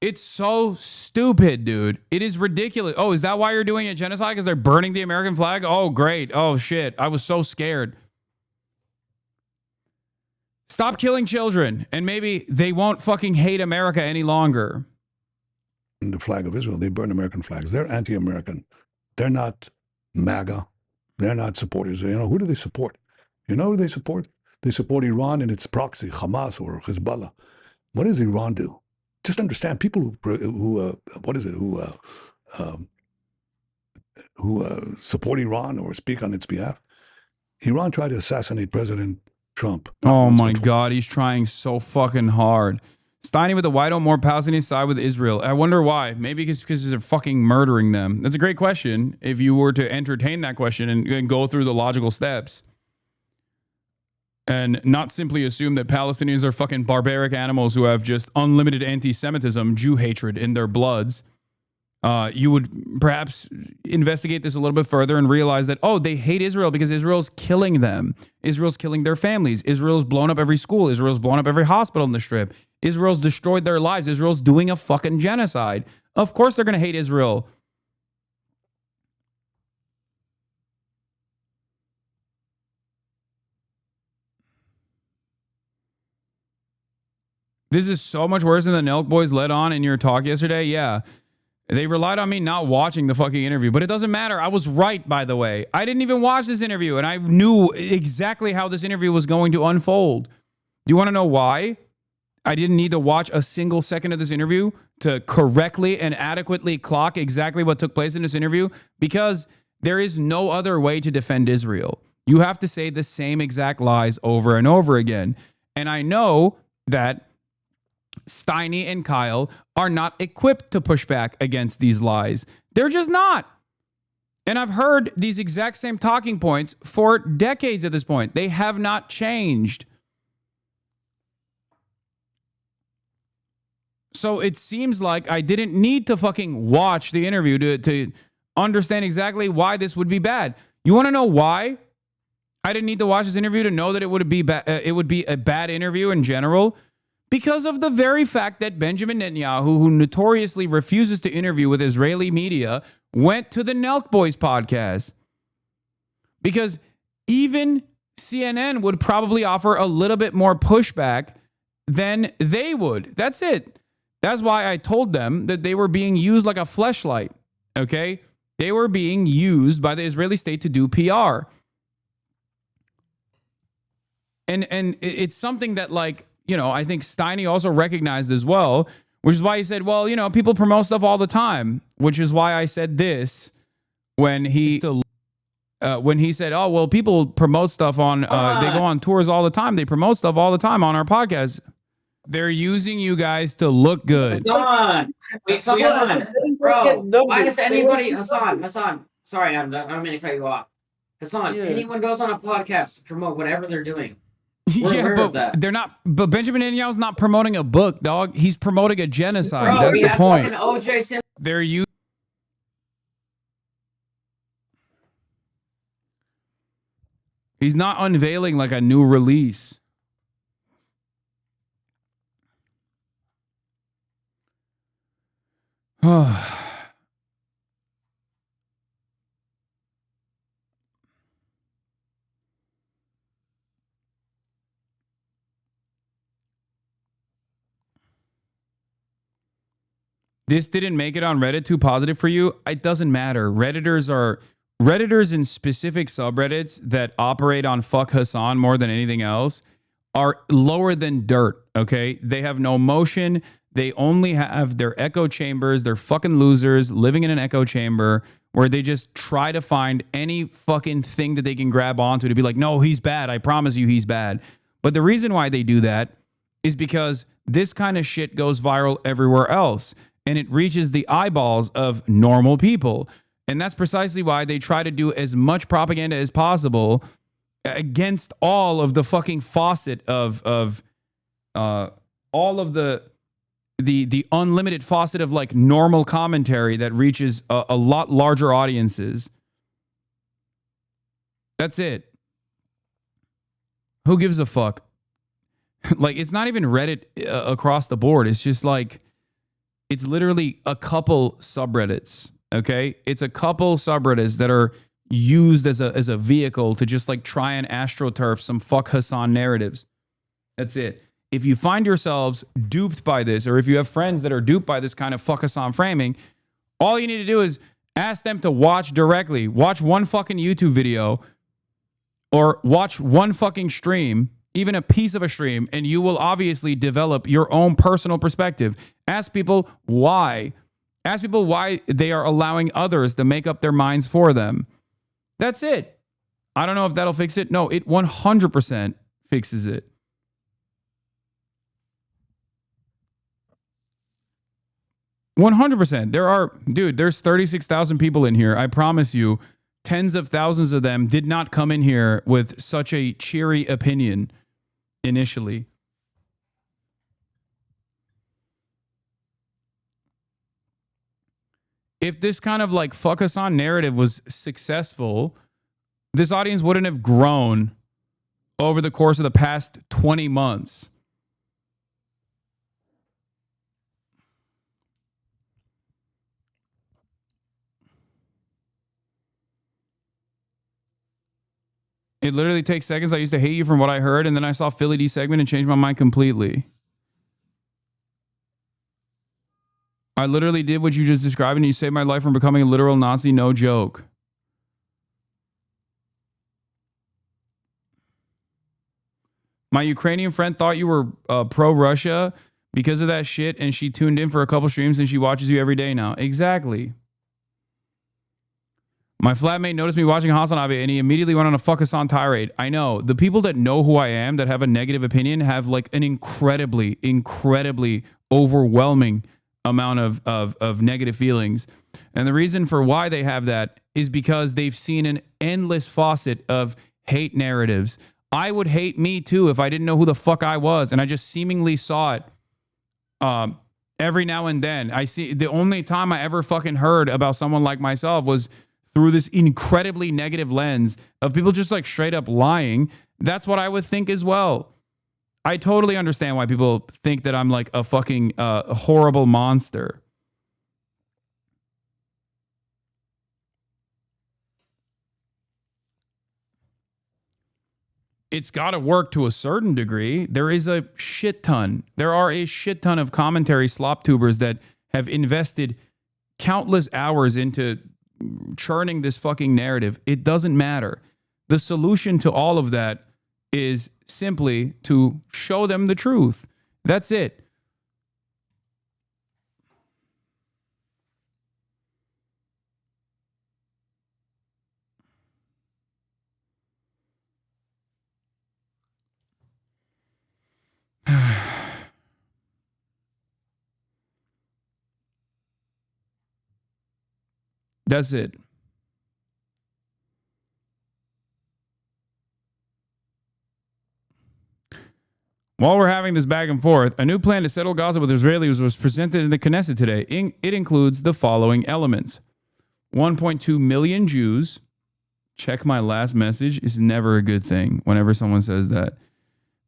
B: It's so stupid, dude. It is ridiculous. Oh, is that why you're doing a genocide? Because they're burning the American flag? Oh, great. Oh, shit. I was so scared. Stop killing children, and maybe they won't fucking hate America any longer.
N: The flag of Israel, they burn American flags. They're anti-American. They're not MAGA. They're not supporters. You know, who do they support? You know who they support? They support Iran and its proxy, Hamas or Hezbollah. What does Iran do? Just understand, people who support Iran or speak on its behalf. Iran tried to assassinate President Trump.
B: Oh my God, he's trying so fucking hard. Steiny with the why don't more Palestinians side with Israel? I wonder why. Maybe because they're fucking murdering them. That's a great question. If you were to entertain that question and go through the logical steps and not simply assume that Palestinians are fucking barbaric animals who have just unlimited anti-Semitism, Jew hatred in their bloods, you would perhaps investigate this a little bit further and realize that, oh, they hate Israel because Israel's killing them. Israel's killing their families. Israel's blown up every school. Israel's blown up every hospital in the Strip. Israel's destroyed their lives. Israel's doing a fucking genocide. Of course they're going to hate Israel. This is so much worse than the Nelkboys led on in your talk yesterday. Yeah. They relied on me not watching the fucking interview, but it doesn't matter. I was right, by the way. I didn't even watch this interview, and I knew exactly how this interview was going to unfold. Do you want to know why? I didn't need to watch a single second of this interview to correctly and adequately clock exactly what took place in this interview, because there is no other way to defend Israel. You have to say the same exact lies over and over again. And I know that Steiny and Kyle are not equipped to push back against these lies. They're just not. And I've heard these exact same talking points for decades at this point. They have not changed. So it seems like I didn't need to fucking watch the interview to understand exactly why this would be bad. You want to know why I didn't need to watch this interview to know that it would be a bad interview in general? Because of the very fact that Benjamin Netanyahu, who notoriously refuses to interview with Israeli media, went to the Nelkboys podcast. Because even CNN would probably offer a little bit more pushback than they would. That's it. That's why I told them that they were being used like a fleshlight. Okay? They were being used by the Israeli state to do PR. And it's something that, like, you know, I think Steiny also recognized as well, which is why he said, well, you know, people promote stuff all the time, which is why I said this when he said, oh, well, people promote stuff on, they go on tours all the time. They promote stuff all the time on our podcast. They're using you guys to look good.
P: Hassan, bro, why does anybody, Hassan, sorry, I don't mean to cut you off. Hassan, anyone goes on a podcast to promote whatever they're doing.
B: Yeah, but they're not. But Benjamin Netanyahu's not promoting a book, dog. He's promoting a genocide. That's the point. They're you. He's not unveiling like a new release. This didn't make it on Reddit too positive for you. It doesn't matter. Redditors in specific subreddits that operate on fuck Hasan more than anything else are lower than dirt, okay? They have no motion. They only have their echo chambers. They're fucking losers living in an echo chamber where they just try to find any fucking thing that they can grab onto to be like, no, he's bad. I promise you he's bad. But the reason why they do that is because this kind of shit goes viral everywhere else. And it reaches the eyeballs of normal people. And that's precisely why they try to do as much propaganda as possible against all of the fucking faucet of all of the unlimited faucet of like normal commentary that reaches a lot larger audiences. That's it. Who gives a fuck? Like, it's not even Reddit across the board. It's just like, it's literally a couple subreddits, okay? It's a couple subreddits that are used as a vehicle to just like try and astroturf some fuck Hasan narratives. That's it. If you find yourselves duped by this, or if you have friends that are duped by this kind of fuck Hasan framing, all you need to do is Ask them to watch directly. Watch one fucking YouTube video or watch one fucking stream, even a piece of a stream, and you will obviously develop your own personal perspective. Ask people why. Ask people why they are allowing others to make up their minds for them. That's it. I don't know if that'll fix it. No, it 100% fixes it. There's 36,000 people in here. I promise you, tens of thousands of them did not come in here with such a cheery opinion initially. If this kind of like fuck Hasan narrative was successful, this audience wouldn't have grown over the course of the past 20 months. It literally takes seconds. I used to hate you from what I heard, and then I saw Philly D segment and changed my mind completely. I literally did what you just described, and you saved my life from becoming a literal Nazi, no joke. My Ukrainian friend thought you were pro-Russia because of that shit, and she tuned in for a couple streams, and she watches you every day now. Exactly. My flatmate noticed me watching Hasanabi, and he immediately went on a fuck Hasan tirade. I know. The people that know who I am, that have a negative opinion, have like an incredibly, incredibly overwhelming amount of negative feelings. And the reason for why they have that is because they've seen an endless faucet of hate narratives. I would hate me too if I didn't know who the fuck I was, and I just seemingly saw it every now and then. I see the only time I ever fucking heard about someone like myself was through this incredibly negative lens of people just like straight up lying. That's what I would think as well. I totally understand why people think that I'm like a fucking horrible monster. It's got to work to a certain degree. There is a shit ton. There are a shit ton of commentary slop tubers that have invested countless hours into churning this fucking narrative. It doesn't matter. The solution to all of that is simply to show them the truth. That's it. That's it. While we're having this back and forth, a new plan to settle Gaza with Israelis was presented in the Knesset today. It includes the following elements. 1.2 million Jews. Check my last message is never a good thing whenever someone says that.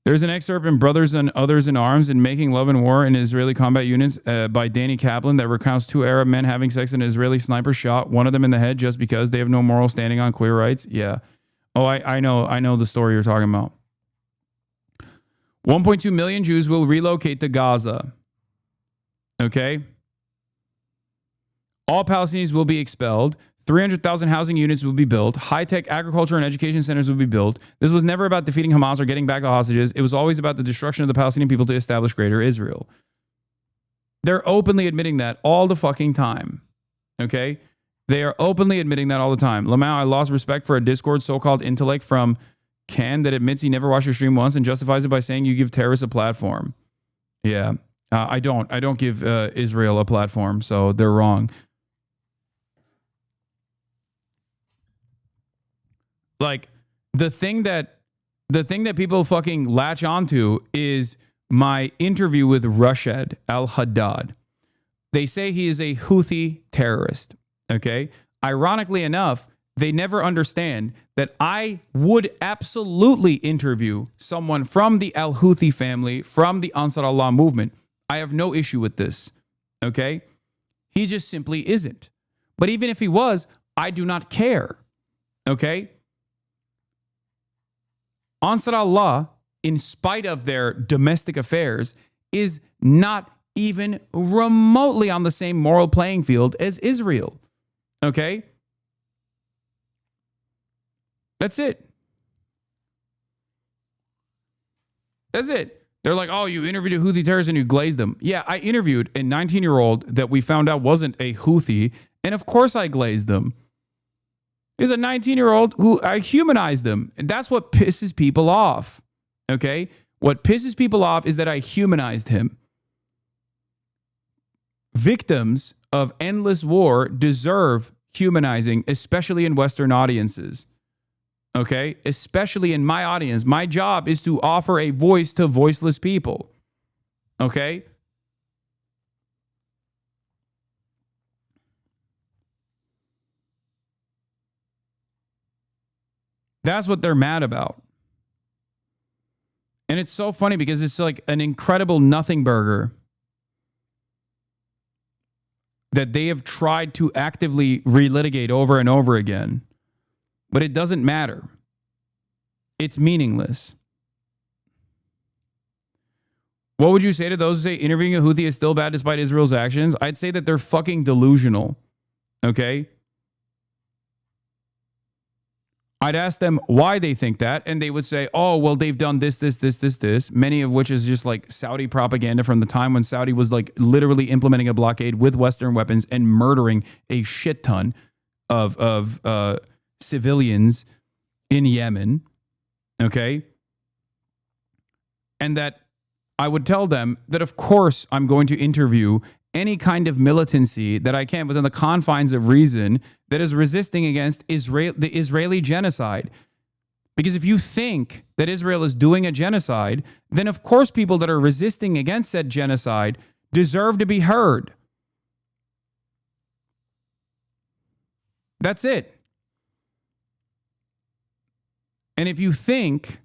B: There's an excerpt in Brothers and Others in Arms in Making Love and War in Israeli Combat Units by Danny Kaplan that recounts two Arab men having sex and an Israeli sniper shot one of them in the head just because they have no moral standing on queer rights. Yeah. Oh, I know the story you're talking about. 1.2 million Jews will relocate to Gaza. Okay? All Palestinians will be expelled. 300,000 housing units will be built. High-tech agriculture and education centers will be built. This was never about defeating Hamas or getting back the hostages. It was always about the destruction of the Palestinian people to establish greater Israel. They're openly admitting that all the fucking time. Okay? They are openly admitting that all the time. Lamau, I lost respect for a Discord so-called intellect from Can that admits he never watched your stream once and justifies it by saying you give terrorists a platform. Yeah. I don't give Israel a platform, so they're wrong. Like the thing that people fucking latch onto is my interview with Rashad al-Haddad. They say he is a Houthi terrorist. Okay. Ironically enough, they never understand that I would absolutely interview someone from the al-Houthi family, from the Ansar Allah movement. I have no issue with this. Okay. He just simply isn't. But even if he was, I do not care. Okay. Ansar Allah, in spite of their domestic affairs, is not even remotely on the same moral playing field as Israel. Okay? That's it. That's it. They're like, oh, you interviewed a Houthi terrorist and you glazed them. Yeah, I interviewed a 19-year-old that we found out wasn't a Houthi, and of course I glazed them. He's a 19-year-old who I humanized them. And that's what pisses people off. Okay? What pisses people off is that I humanized him. Victims of endless war deserve humanizing, especially in Western audiences. Okay? Especially in my audience. My job is to offer a voice to voiceless people. Okay? That's what they're mad about. And it's so funny because it's like an incredible nothing burger that they have tried to actively relitigate over and over again. But it doesn't matter. It's meaningless. What would you say to those who say interviewing a Houthi is still bad despite Israel's actions? I'd say that they're fucking delusional. Okay? I'd ask them why they think that, and they would say, oh, well, they've done this, many of which is just like Saudi propaganda from the time when Saudi was like literally implementing a blockade with Western weapons and murdering a shit ton of civilians in Yemen. Okay? And that I would tell them that, of course, I'm going to interview any kind of militancy that I can within the confines of reason that is resisting against the Israeli genocide. Because if you think that Israel is doing a genocide, then of course people that are resisting against said genocide deserve to be heard. That's it. And if you think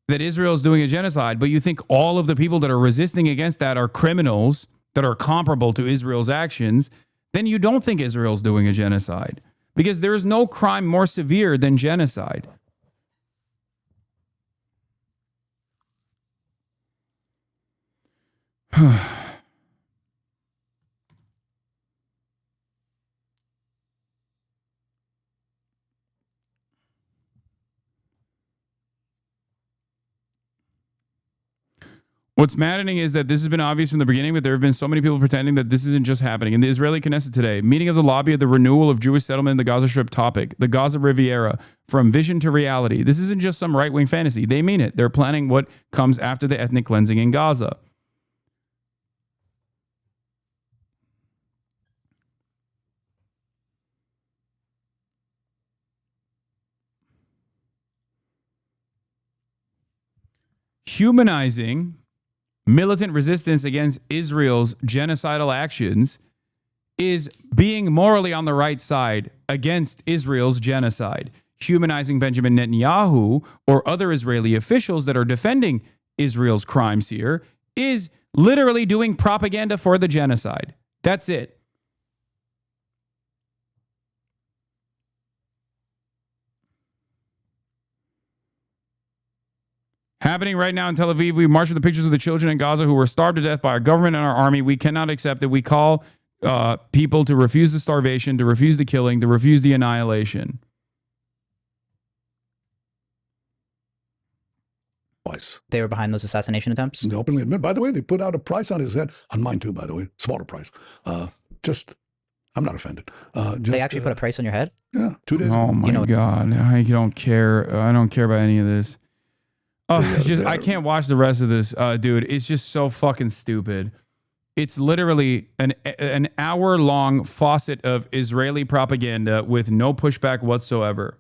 B: that Israel is doing a genocide, but you think all of the people that are resisting against that are criminals that are comparable to Israel's actions, then you don't think Israel's doing a genocide. Because there is no crime more severe than genocide. What's maddening is that this has been obvious from the beginning, but there have been so many people pretending that this isn't just happening. In the Israeli Knesset today, meeting of the lobby of the renewal of Jewish settlement in the Gaza Strip topic, the Gaza Riviera, from vision to reality. This isn't just some right-wing fantasy. They mean it. They're planning what comes after the ethnic cleansing in Gaza. Humanizing militant resistance against Israel's genocidal actions is being morally on the right side against Israel's genocide. Humanizing Benjamin Netanyahu or other Israeli officials that are defending Israel's crimes here is literally doing propaganda for the genocide. That's it. Happening right now in Tel Aviv, we march with the pictures of the children in Gaza who were starved to death by our government and our army. We cannot accept it. We call people to refuse the starvation, to refuse the killing, to refuse the annihilation.
N: Twice.
L: They were behind those assassination attempts?
N: They openly admit. By the way, they put out a price on his head. On mine too, by the way. Smaller price. I'm not offended.
L: They actually put a price on your head?
N: Yeah, 2 days ago.
B: Oh my God. I don't care. I don't care about any of this. Oh, I can't watch the rest of this, dude. It's just so fucking stupid. It's literally an hour-long faucet of Israeli propaganda with no pushback whatsoever.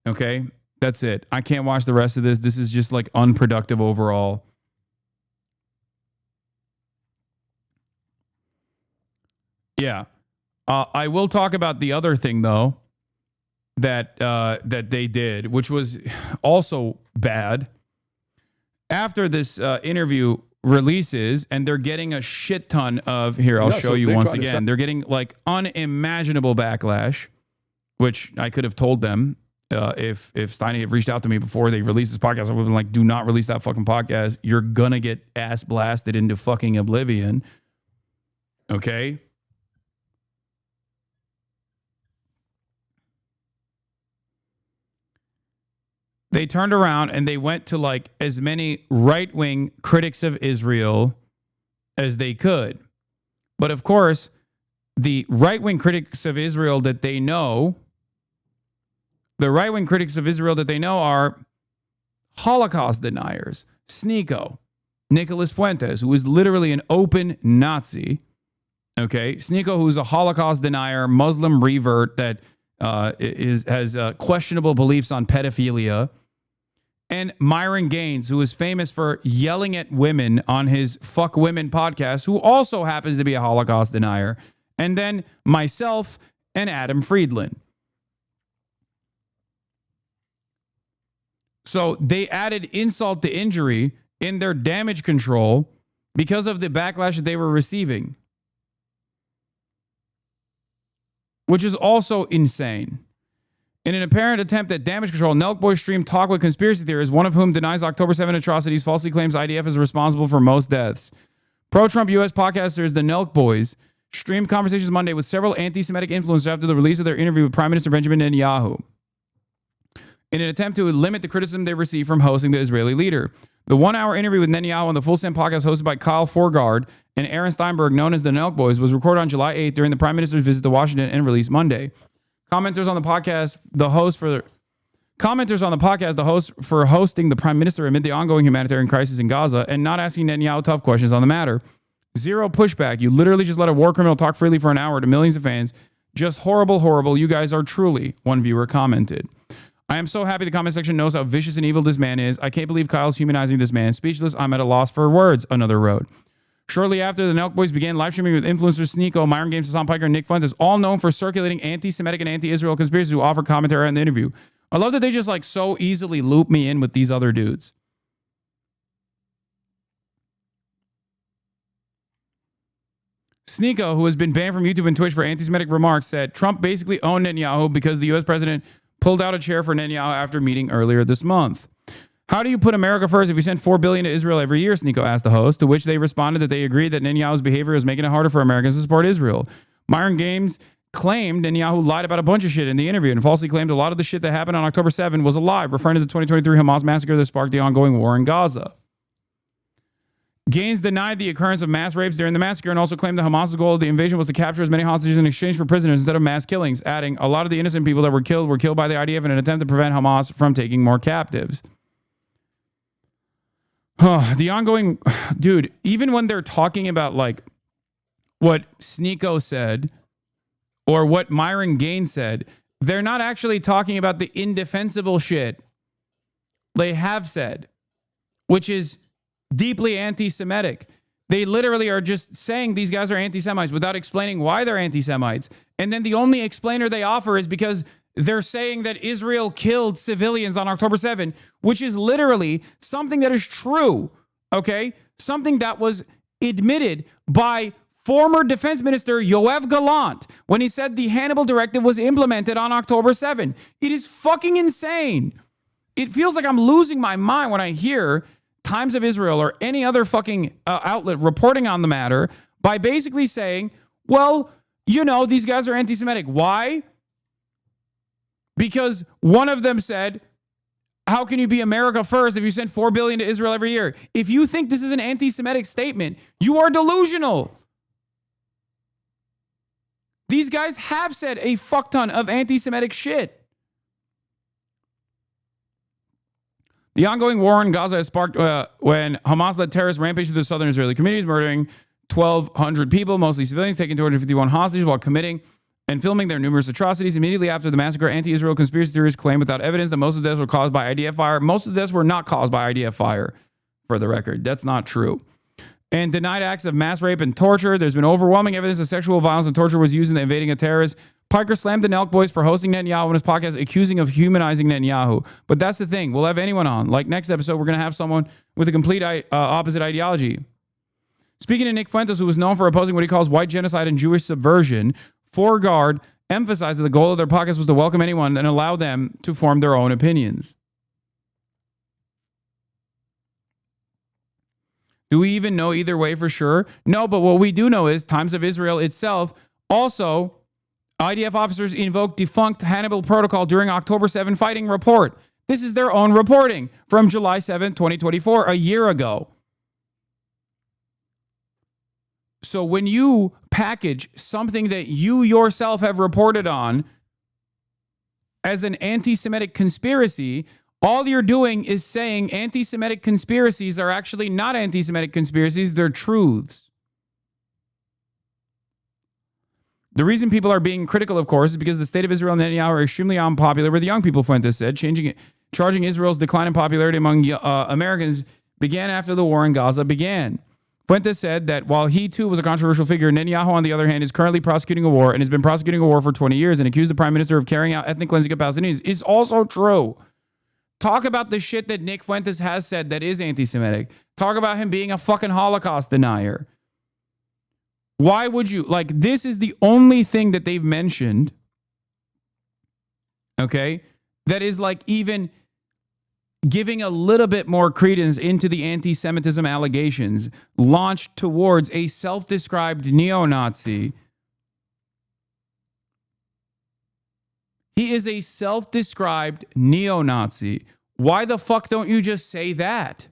B: Okay? That's it. I can't watch the rest of this. This is just like unproductive overall. Yeah. I will talk about the other thing, though, that they did, which was also bad. After this interview releases, and they're getting a shit ton of, here, I'll show you once again. They're getting like unimaginable backlash, which I could have told them if Steiny had reached out to me before they released this podcast. I would have been like, do not release that fucking podcast. You're gonna get ass blasted into fucking oblivion. Okay? They turned around and they went to like as many right-wing critics of Israel as they could. But of course, the right-wing critics of Israel that they know, are Holocaust deniers. Sneeko, Nicholas Fuentes, who is literally an open Nazi. Okay, Sneeko, who's a Holocaust denier, Muslim revert that has questionable beliefs on pedophilia. And Myron Gaines, who is famous for yelling at women on his Fuck Women podcast, who also happens to be a Holocaust denier. And then myself and Adam Friedland. So they added insult to injury in their damage control because of the backlash that they were receiving, which is also insane. In an apparent attempt at damage control, Nelkboys streamed talk with conspiracy theorists, one of whom denies October 7 atrocities, falsely claims IDF is responsible for most deaths. Pro-Trump U.S. podcasters, the Nelkboys, streamed conversations Monday with several anti-Semitic influencers after the release of their interview with Prime Minister Benjamin Netanyahu, in an attempt to limit the criticism they received from hosting the Israeli leader. The one-hour interview with Netanyahu on the Full Send podcast hosted by Kyle Forgard and Aaron Steinberg, known as the Nelkboys, was recorded on July 8th during the Prime Minister's visit to Washington and released Monday. Commenters on the podcast, the host for hosting the Prime Minister amid the ongoing humanitarian crisis in Gaza and not asking Netanyahu tough questions on the matter. Zero pushback. You literally just let a war criminal talk freely for an hour to millions of fans. Just horrible, horrible. You guys are truly, one viewer commented. I am so happy the comment section knows how vicious and evil this man is. I can't believe Kyle's humanizing this man. Speechless, I'm at a loss for words, another wrote. Shortly after, the Nelkboys began live streaming with influencers Sneeko, Myron Gaines, Hasan, Piker, and Nick Fuentes, all known for circulating anti-Semitic and anti-Israel conspiracies who offer commentary on the interview. I love that they just like so easily loop me in with these other dudes. Sneeko, who has been banned from YouTube and Twitch for anti-Semitic remarks, said Trump basically owned Netanyahu because the U.S. president pulled out a chair for Netanyahu after meeting earlier this month. How do you put America first if you send $4 billion to Israel every year, Sneeko asked the host, to which they responded that they agreed that Netanyahu's behavior is making it harder for Americans to support Israel. Myron Gaines claimed Netanyahu lied about a bunch of shit in the interview and falsely claimed a lot of the shit that happened on October 7 was a lie, referring to the 2023 Hamas massacre that sparked the ongoing war in Gaza. Gaines denied the occurrence of mass rapes during the massacre and also claimed that Hamas's goal of the invasion was to capture as many hostages in exchange for prisoners instead of mass killings, adding, a lot of the innocent people that were killed by the IDF in an attempt to prevent Hamas from taking more captives. The ongoing, dude, even when they're talking about like what Sneeko said or what Myron Gaines said, they're not actually talking about the indefensible shit they have said, which is deeply anti-Semitic. They literally are just saying these guys are anti-Semites without explaining why they're anti-Semites. And then the only explainer they offer is because they're saying that Israel killed civilians on October 7, which is literally something that is true, okay? Something that was admitted by former Defense Minister Yoav Gallant when he said the Hannibal Directive was implemented on October 7. It is fucking insane. It feels like I'm losing my mind when I hear Times of Israel or any other fucking outlet reporting on the matter by basically saying, well, you know, these guys are anti-Semitic. Why? Because one of them said, how can you be America first if you send $4 billion to Israel every year? If you think this is an anti-Semitic statement, you are delusional. These guys have said a fuck ton of anti-Semitic shit. The ongoing war in Gaza has sparked when Hamas-led terrorists rampaged through the southern Israeli communities, murdering 1,200 people, mostly civilians, taking 251 hostages while committing and filming their numerous atrocities. Immediately after the massacre, anti-Israel conspiracy theorists claimed without evidence that most of the deaths were caused by IDF fire. Most of the deaths were not caused by IDF fire, for the record. That's not true. And denied acts of mass rape and torture. There's been overwhelming evidence that sexual violence and torture was used in the invading of terrorists. Piker slammed the Nelkboys for hosting Netanyahu on his podcast, accusing of humanizing Netanyahu. But that's the thing. We'll have anyone on. Like next episode, we're going to have someone with a complete opposite ideology. Speaking to Nick Fuentes, who was known for opposing what he calls white genocide and Jewish subversion, Forgard emphasized that the goal of their podcast was to welcome anyone and allow them to form their own opinions. Do we even know either way for sure? No, but what we do know is Times of Israel itself also, IDF officers invoked defunct Hannibal Protocol during October 7 fighting report. This is their own reporting from July 7, 2024, a year ago. So when you package something that you yourself have reported on as an anti-Semitic conspiracy, all you're doing is saying anti-Semitic conspiracies are actually not anti-Semitic conspiracies, they're truths. The reason people are being critical, of course, is because the state of Israel and Netanyahu are extremely unpopular with the young people, Fuentes said. Charging Israel's decline in popularity among Americans began after the war in Gaza began. Fuentes said that while he too was a controversial figure, Netanyahu, on the other hand, is currently prosecuting a war and has been prosecuting a war for 20 years and accused the prime minister of carrying out ethnic cleansing of Palestinians is also true. Talk about the shit that Nick Fuentes has said that is anti-Semitic. Talk about him being a fucking Holocaust denier. Why would you? Like, this is the only thing that they've mentioned, okay, that is like even giving a little bit more credence into the anti-Semitism allegations launched towards a self-described neo-Nazi. He is a self-described neo-Nazi. Why the fuck don't you just say that?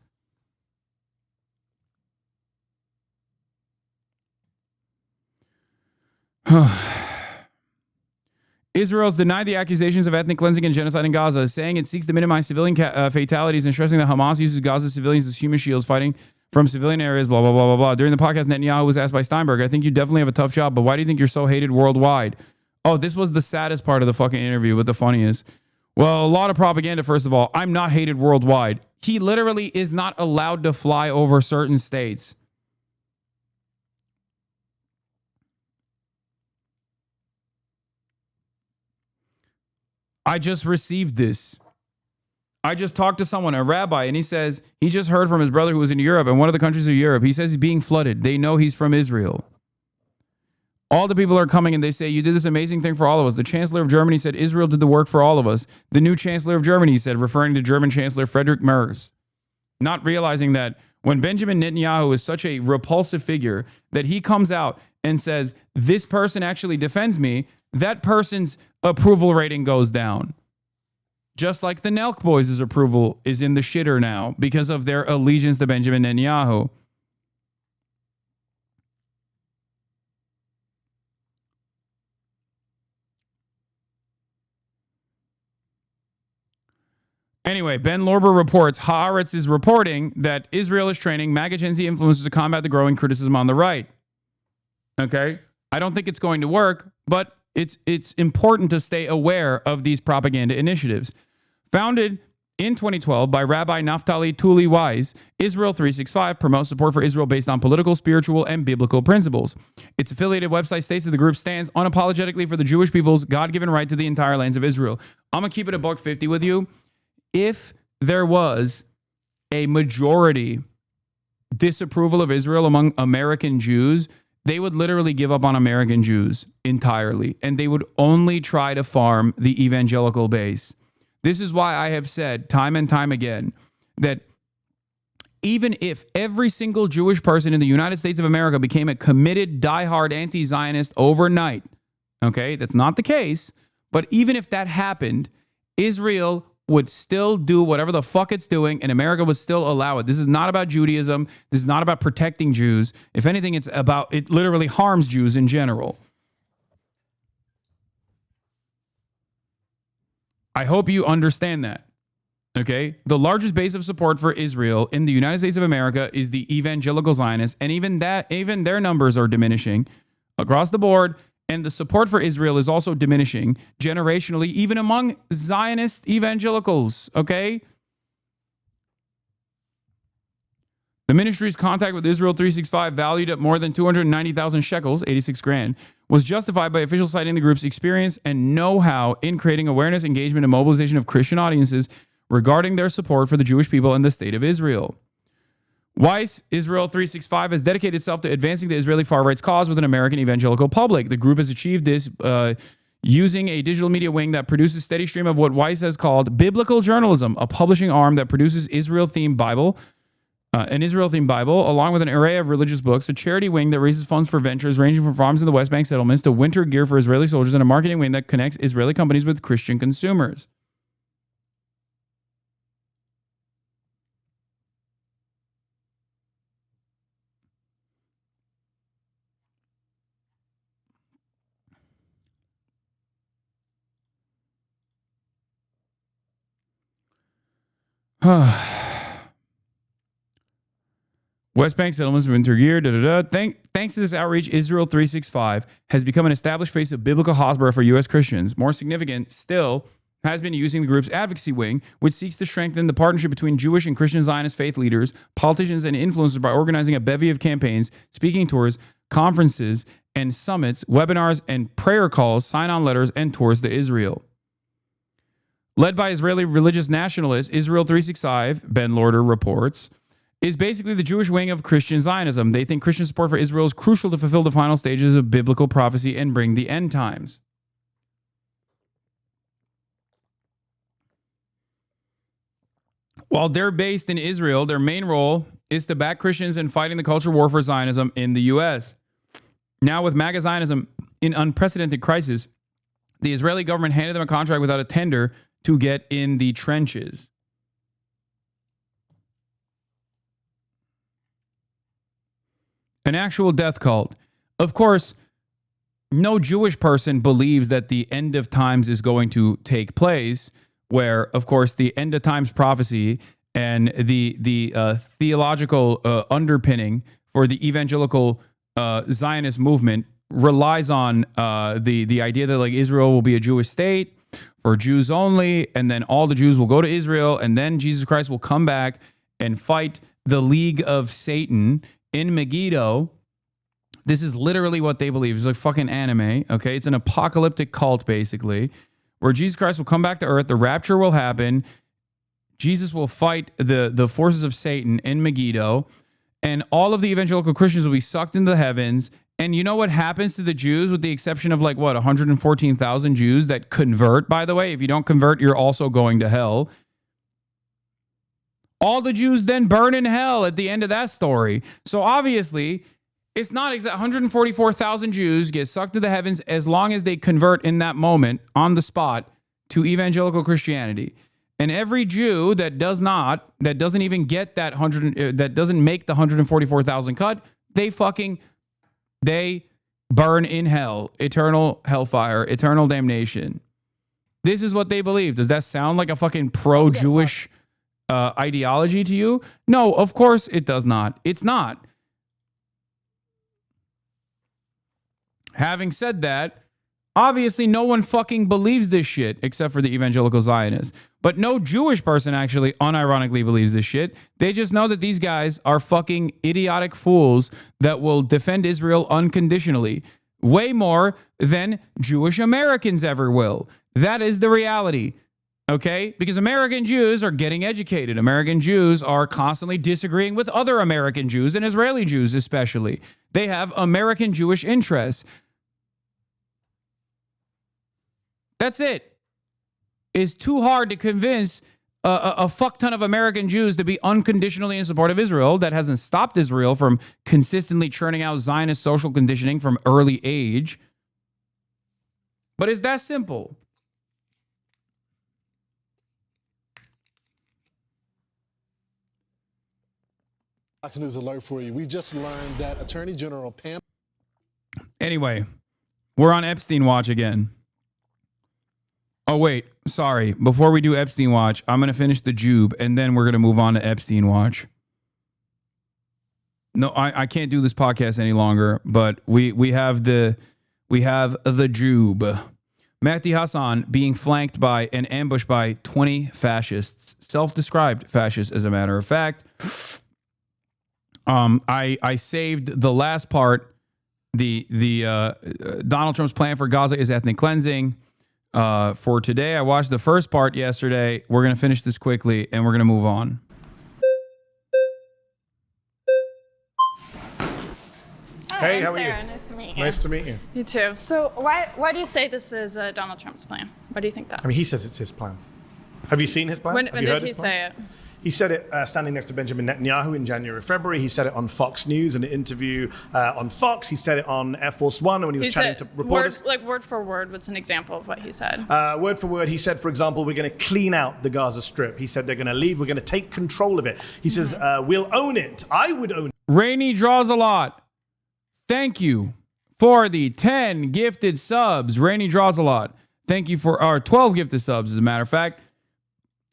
B: Israel's denied the accusations of ethnic cleansing and genocide in Gaza, saying it seeks to minimize civilian fatalities and stressing that Hamas uses Gaza civilians as human shields fighting from civilian areas, blah, blah, blah, blah, blah. During the podcast, Netanyahu was asked by Steinberg, I think you definitely have a tough job, but why do you think you're so hated worldwide? Oh, this was the saddest part of the fucking interview, but the funniest. Well, a lot of propaganda, first of all. I'm not hated worldwide. He literally is not allowed to fly over certain states. I just received this. I just talked to someone, a rabbi, and he says he just heard from his brother who was in Europe, in one of the countries of Europe. He says he's being flooded. They know he's from Israel. All the people are coming and they say, you did this amazing thing for all of us. The Chancellor of Germany said Israel did the work for all of us. The new Chancellor of Germany said, referring to German Chancellor Friedrich Merz. Not realizing that when Benjamin Netanyahu is such a repulsive figure that he comes out and says, this person actually defends me, that person's approval rating goes down. Just like the Nelkboys' approval is in the shitter now because of their allegiance to Benjamin Netanyahu. Anyway, Ben Lorber reports, Haaretz is reporting that Israel is training MAGA Gen Z influencers to combat the growing criticism on the right. Okay? I don't think it's going to work, but it's important to stay aware of these propaganda initiatives. Founded in 2012 by Rabbi Naftali Tuli Wise, Israel 365 promotes support for Israel based on political, spiritual, and biblical principles. Its affiliated website states that the group stands unapologetically for the Jewish people's God-given right to the entire lands of Israel. I'm going to keep it $150 with you. If there was a majority disapproval of Israel among American Jews, they would literally give up on American Jews entirely, and they would only try to farm the evangelical base. This is why I have said time and time again that even if every single Jewish person in the United States of America became a committed, diehard anti-Zionist overnight, okay, that's not the case, but even if that happened, Israel would still do whatever the fuck it's doing, and America would still allow it. This is not about Judaism. This is not about protecting Jews. If anything, it's about, it literally harms Jews in general. I hope you understand that. Okay? The largest base of support for Israel in the United States of America is the evangelical Zionists, and even their numbers are diminishing across the board. And the support for Israel is also diminishing generationally, even among Zionist evangelicals, okay? The ministry's contact with Israel 365, valued at more than 290,000 shekels, 86 grand, was justified by officials citing the group's experience and know-how in creating awareness, engagement, and mobilization of Christian audiences regarding their support for the Jewish people and the state of Israel. Weiss, Israel 365, has dedicated itself to advancing the Israeli far-right's cause with an American evangelical public. The group has achieved this using a digital media wing that produces a steady stream of what Weiss has called biblical journalism, a publishing arm that produces Israel-themed Bible an Israel-themed Bible, along with an array of religious books, a charity wing that raises funds for ventures ranging from farms in the West Bank settlements to winter gear for Israeli soldiers, and a marketing wing that connects Israeli companies with Christian consumers. West Bank settlements winter gear. Thanks to this outreach, Israel 365 has become an established face of biblical hospital for U.S. Christians. More significant still, has been using the group's advocacy wing, which seeks to strengthen the partnership between Jewish and Christian Zionist faith leaders, politicians, and influencers by organizing a bevy of campaigns, speaking tours, conferences, and summits, webinars, and prayer calls, sign-on letters, and tours to Israel. Led by Israeli religious nationalists, Israel 365, Ben Lorder reports, is basically the Jewish wing of Christian Zionism. They think Christian support for Israel is crucial to fulfill the final stages of biblical prophecy and bring the end times. While they're based in Israel, their main role is to back Christians in fighting the culture war for Zionism in the U.S. Now, with MAGA Zionism in unprecedented crisis, the Israeli government handed them a contract without a tender to get in the trenches. An actual death cult. Of course, no Jewish person believes that the end of times is going to take place, where, of course, the end of times prophecy and the theological underpinning for the evangelical Zionist movement relies on the idea that like Israel will be a Jewish state for Jews only, and then all the Jews will go to Israel, and then Jesus Christ will come back and fight the League of Satan in Megiddo. This is literally what they believe. It's like fucking anime, okay? It's an apocalyptic cult, basically, where Jesus Christ will come back to earth, the rapture will happen, Jesus will fight the forces of Satan in Megiddo, and all of the evangelical Christians will be sucked into the heavens. And you know what happens to the Jews, with the exception of like, what, 114,000 Jews that convert, by the way? If you don't convert, you're also going to hell. All the Jews then burn in hell at the end of that story. So obviously, it's not exact. 144,000 Jews get sucked to the heavens as long as they convert in that moment, on the spot, to evangelical Christianity. And every Jew that doesn't even get that that doesn't make the 144,000 cut, they burn in hell, eternal hellfire, eternal damnation. This is what they believe. Does that sound like a fucking pro-Jewish ideology to you? No, of course it does not. It's not. Having said that, obviously no one fucking believes this shit except for the evangelical Zionists. But no Jewish person actually unironically believes this shit. They just know that these guys are fucking idiotic fools that will defend Israel unconditionally. Way more than Jewish Americans ever will. That is the reality. Okay? Because American Jews are getting educated. American Jews are constantly disagreeing with other American Jews and Israeli Jews especially. They have American Jewish interests. That's it. It's too hard to convince a fuck ton of American Jews to be unconditionally in support of Israel. That hasn't stopped Israel from consistently churning out Zionist social conditioning from early age. But it's that simple.
Q: Fox News alert for you. We just learned that Attorney General Pam.
B: Anyway, we're on Epstein watch again. Oh, wait. Sorry. Before we do Epstein watch, I'm going to finish the Jube, and then we're going to move on to Epstein watch. No, I can't do this podcast any longer, but we have the Jube. Mehdi Hasan being flanked by and ambushed by 20 fascists, self-described fascists, as a matter of fact. I saved the last part. The Donald Trump's plan for Gaza is ethnic cleansing. For today, I watched the first part yesterday. We're going to finish this quickly, and we're going to move on.
F: Hey,
H: I'm
F: how are
H: Sarah.
F: you?
H: Nice to meet you.
F: Nice to meet you.
H: You too. So why do you say this is Donald Trump's plan? Why do you think that?
F: I mean, he says it's his plan. Have you seen his plan?
H: When
F: Have you
H: did
F: heard
H: he
F: his plan?
H: say it?
R: He said it standing next to Benjamin Netanyahu in January, February. He said it on Fox News in an interview on Fox. He said it on Air Force One when he was chatting to reporters.
H: Word for word, what's an example of what he said?
R: Word for word, he said, for example, we're going to clean out the Gaza Strip. He said they're going to leave. We're going to take control of it. He says, we'll own it. I would own it.
B: Rainy draws a lot. Thank you for the 10 gifted subs. Rainy draws a lot. Thank you for our 12 gifted subs, as a matter of fact.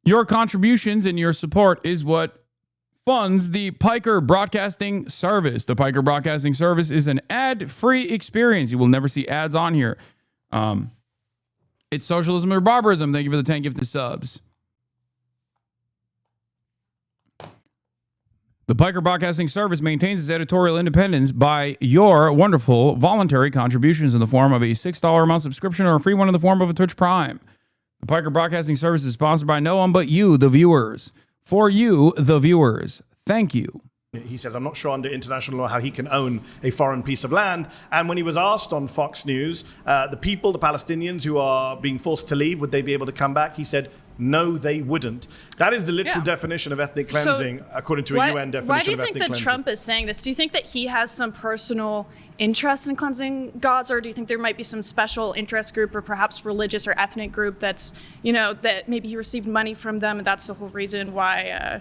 B: Your contributions and your support is what funds the Piker Broadcasting Service. The Piker Broadcasting Service is an ad-free experience. You will never see ads on here. It's socialism or barbarism. Thank you for the 10 gifted subs. The Piker Broadcasting Service maintains its editorial independence by your wonderful voluntary contributions in the form of a $6 a month subscription or a free one in the form of a Twitch Prime. The Piker Broadcasting Service is sponsored by no one but you, the viewers. For you, the viewers. Thank you.
R: He says, I'm not sure under international law how he can own a foreign piece of land. And when he was asked on Fox News, the people, the Palestinians who are being forced to leave, would they be able to come back? He said, no, they wouldn't. That is the literal definition of ethnic cleansing, according to a UN definition of ethnic cleansing.
H: Why do you think that Trump is saying this? Do you think that he has some personal interest in cleansing Gaza, or do you think there might be some special interest group or perhaps religious or ethnic group that's, that maybe he received money from them and that's the whole reason why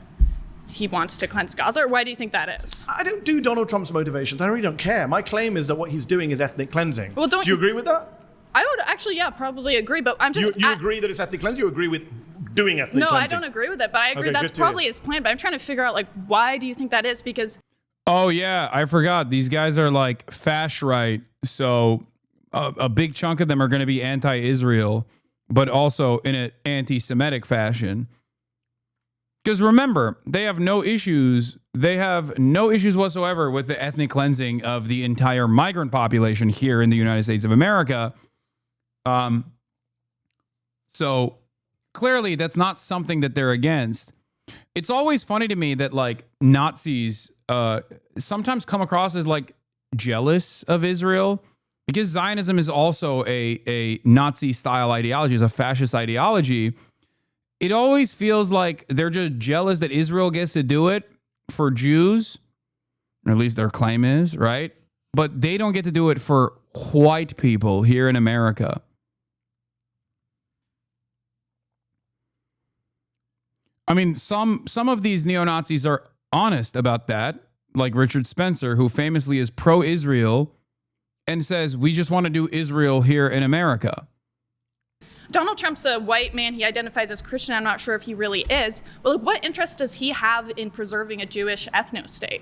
H: he wants to cleanse Gaza? Or why do you think that is?
R: I don't do Donald Trump's motivations. I really don't care. My claim is that what he's doing is ethnic cleansing.
H: Well,
R: do you agree with that?
H: I would actually, probably agree, but I'm just...
R: You agree that it's ethnic cleansing? You agree with doing ethnic cleansing?
H: No, I don't agree with it, but I agree that's probably his plan. But I'm trying to figure out, why do you think that is? Because...
B: Oh, yeah, I forgot. These guys are fash right. So a big chunk of them are going to be anti-Israel, but also in an anti-Semitic fashion. Because remember, they have no issues. They have no issues whatsoever with the ethnic cleansing of the entire migrant population here in the United States of America. So clearly that's not something that they're against. It's always funny to me that Nazis sometimes come across as jealous of Israel, because Zionism is also a Nazi style ideology, is a fascist ideology. It always feels like they're just jealous that Israel gets to do it for Jews, or at least their claim is, right? But they don't get to do it for white people here in America. I mean, some of these neo-Nazis are honest about that, like Richard Spencer, who famously is pro-Israel and says, we just want to do Israel here in America.
H: Donald Trump's a white man. He identifies as Christian. I'm not sure if he really is. Well, what interest does he have in preserving a Jewish ethno-state?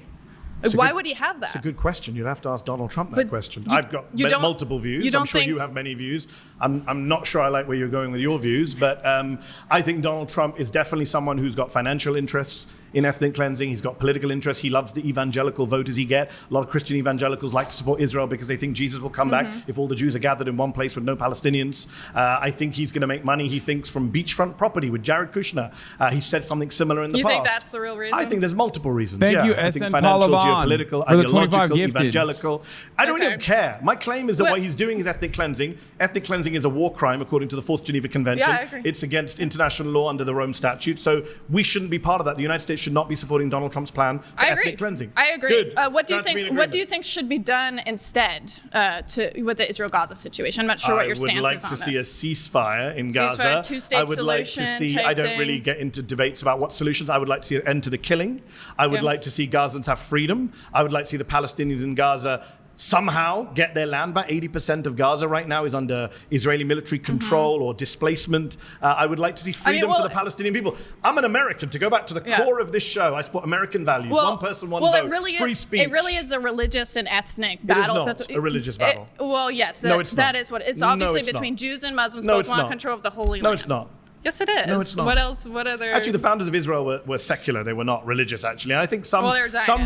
H: Why would he have that?
R: That's a good question. You'd have to ask Donald Trump that question. I've got multiple views. I'm sure you have many views. I'm not sure I like where you're going with your views, but I think Donald Trump is definitely someone who's got financial interests in ethnic cleansing. He's got political interests. He loves the evangelical voters he get. A lot of Christian evangelicals like to support Israel because they think Jesus will come back if all the Jews are gathered in one place with no Palestinians. I think he's going to make money, he thinks, from beachfront property with Jared Kushner. He said something similar in the past.
H: You think that's the real reason?
R: I think there's multiple reasons.
B: Thank you,
R: I think
B: SN
R: financial,
B: Palavan,
R: geopolitical,
B: for the 25
R: ideological,
B: gifted.
R: evangelical. I don't care. My claim is that what he's doing is ethnic cleansing. Ethnic cleansing is a war crime according to the Fourth Geneva Convention.
H: Yeah, I agree.
R: It's against international law under the Rome Statute. So we shouldn't be part of that. The United States should not be supporting Donald Trump's plan for ethnic cleansing.
H: I agree.
R: Good.
H: What do you think? What do you think should be done instead with the Israel-Gaza situation? I'm not sure what your stance is on this.
R: I would like to see a ceasefire in Gaza.
H: Two-state
R: I would like to see. I don't really get into debates about what solutions. I would like to see an end to the killing. I would like to see Gazans have freedom. I would like to see the Palestinians in Gaza somehow get their land back. 80% of Gaza right now is under Israeli military control or displacement. I would like to see freedom for the Palestinian people. I'm an American. To go back to the core of this show, I support American values. One person, one vote. Free speech.
H: It really is a religious and ethnic battle.
R: It is not a religious battle.
H: Well, yes.
R: No, it's not.
H: That is what it's obviously between Jews and Muslims. Both want control of the Holy Land.
R: No, it's not.
H: Yes, it is.
R: No, it's not.
H: What else? What other?
R: Actually, the founders of Israel were secular. They were not religious, actually. And I think some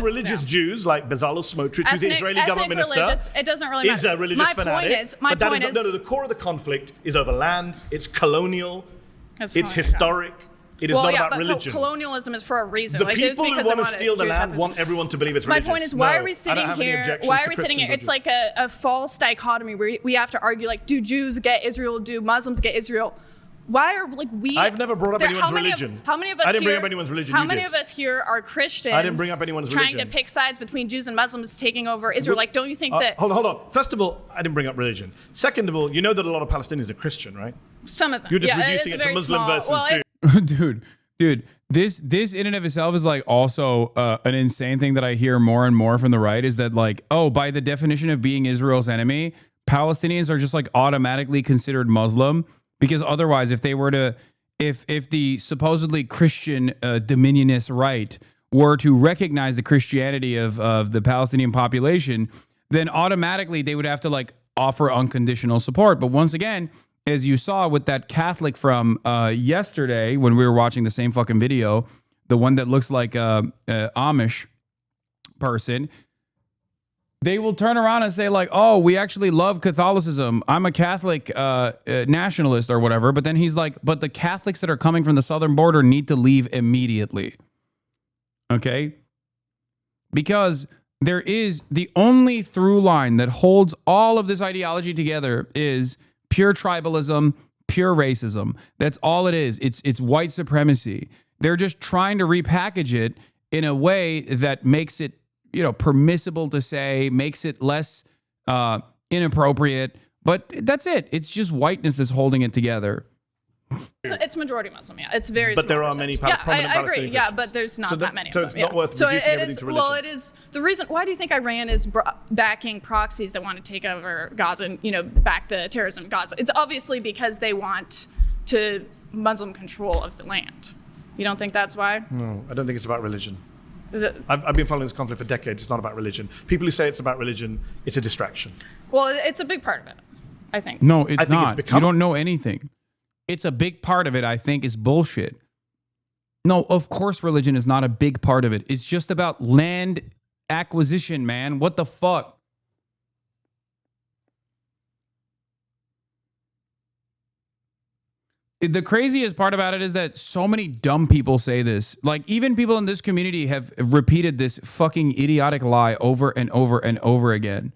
R: religious Jews, like Bezalel Smotrich, who's the Israeli government minister,
H: it doesn't really matter.
R: Is a religious fanatic.
H: My point is,
R: the core of the conflict is over land. It's colonial. It's historic. It is not about religion.
H: Colonialism is for a reason.
R: The people who want to steal the land want everyone to believe it's religious.
H: My point is, why are we sitting here? Why are we sitting here? It's like a false dichotomy where we have to argue, do Jews get Israel? Do Muslims get Israel? Why are like we?
R: I've never brought up anyone's religion.
H: How many of us?
R: I didn't
H: here,
R: bring up anyone's religion.
H: How many of us here are Christians?
R: I didn't bring up anyone's
H: trying
R: religion.
H: to pick sides between Jews and Muslims taking over Israel. Like, don't you think that?
R: Hold on. First of all, I didn't bring up religion. Second of all, you know that a lot of Palestinians are Christian, right?
H: Some of them.
R: You're just
H: yeah,
R: reducing it to Muslim
H: small.
R: versus
H: Jew.
B: dude. This in and of itself is like also an insane thing that I hear more and more from the right is that like, oh, by the definition of being Israel's enemy, Palestinians are just like automatically considered Muslim because otherwise, if they were to, if the supposedly Christian dominionist right were to recognize the Christianity of the Palestinian population, then automatically they would have to like offer unconditional support. But once again, as you saw with that Catholic from yesterday when we were watching the same fucking video, the one that looks like a Amish person, they will turn around and say like, oh, we actually love Catholicism. I'm a Catholic nationalist or whatever. But then he's like, but the Catholics that are coming from the southern border need to leave immediately. Okay? Because there is the only through line that holds all of this ideology together is pure tribalism, pure racism. That's all it is. It's white supremacy. They're just trying to repackage it in a way that makes it, you know, permissible to say, makes it less inappropriate. But that's it. It's just whiteness that's holding it together.
H: It's majority Muslim, yeah. It's very.
R: But there are many prominent
H: I agree,
R: Palestinian
H: yeah, but there's not that many.
R: So
H: of
R: it's
H: them,
R: not worth
H: so
R: reducing
H: it
R: everything
H: is.
R: to religion.
H: Well, it is the reason. Why do you think Iran is backing proxies that want to take over Gaza and, you know, back the terrorism in Gaza? It's obviously because they want to Muslim control of the land. You don't think that's why?
R: No, I don't think it's about religion.
H: Is it?
R: I've been following this conflict for decades. It's not about religion. People who say it's about religion, it's a distraction.
H: Well, it's a big part of it, I think.
B: No, it's
R: I think
B: not. You don't know anything. It's a big part of it, I think, is bullshit. No, of course religion is not a big part of it. It's just about land acquisition, man. What the fuck? The craziest part about it is that so many dumb people say this. Like, even people in this community have repeated this fucking idiotic lie over and over and over again.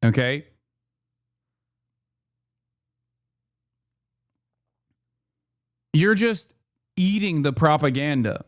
B: Okay? You're just eating the propaganda.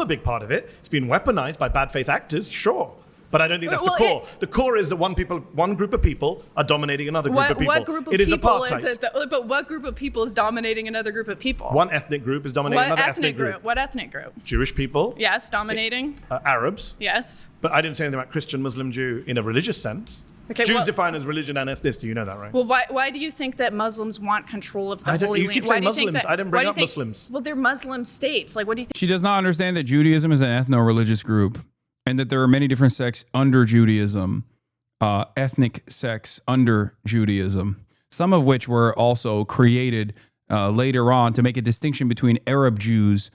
R: A big part of it. It's been weaponized by bad faith actors, sure. But I don't think that's the core. The core is that one group of people are dominating another group of people.
H: What group of
R: it is
H: people
R: apartheid.
H: is it? But what group of people is dominating another group of people?
R: One ethnic group is dominating another ethnic group.
H: What ethnic group?
R: Jewish people.
H: Yes, dominating.
R: Arabs.
H: Yes.
R: But I didn't say anything about Christian, Muslim, Jew in a religious sense.
H: Okay,
R: Jews defined as religion and ethnicity. You know that, right?
H: Well, why do you think that Muslims want control of the Holy Land?
R: You keep saying Muslims. I didn't bring up Muslims.
H: Well, they're Muslim states. Like, what do you think?
B: She does not understand that Judaism is an ethno-religious group and that there are many different sects under Judaism, ethnic sects under Judaism, some of which were also created later on to make a distinction between Arab Jews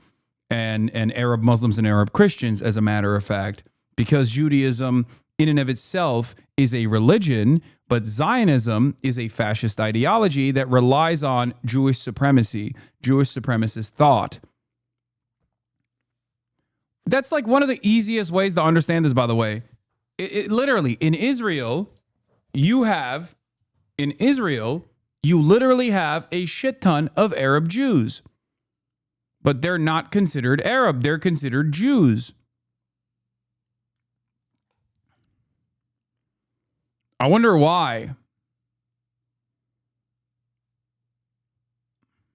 B: and Arab Muslims and Arab Christians, as a matter of fact, because Judaism in and of itself is a religion, but Zionism is a fascist ideology that relies on Jewish supremacy, Jewish supremacist thought. That's like one of the easiest ways to understand this, by the way. It literally, in Israel, you literally have a shit ton of Arab Jews. But they're not considered Arab. They're considered Jews. I wonder why.
H: I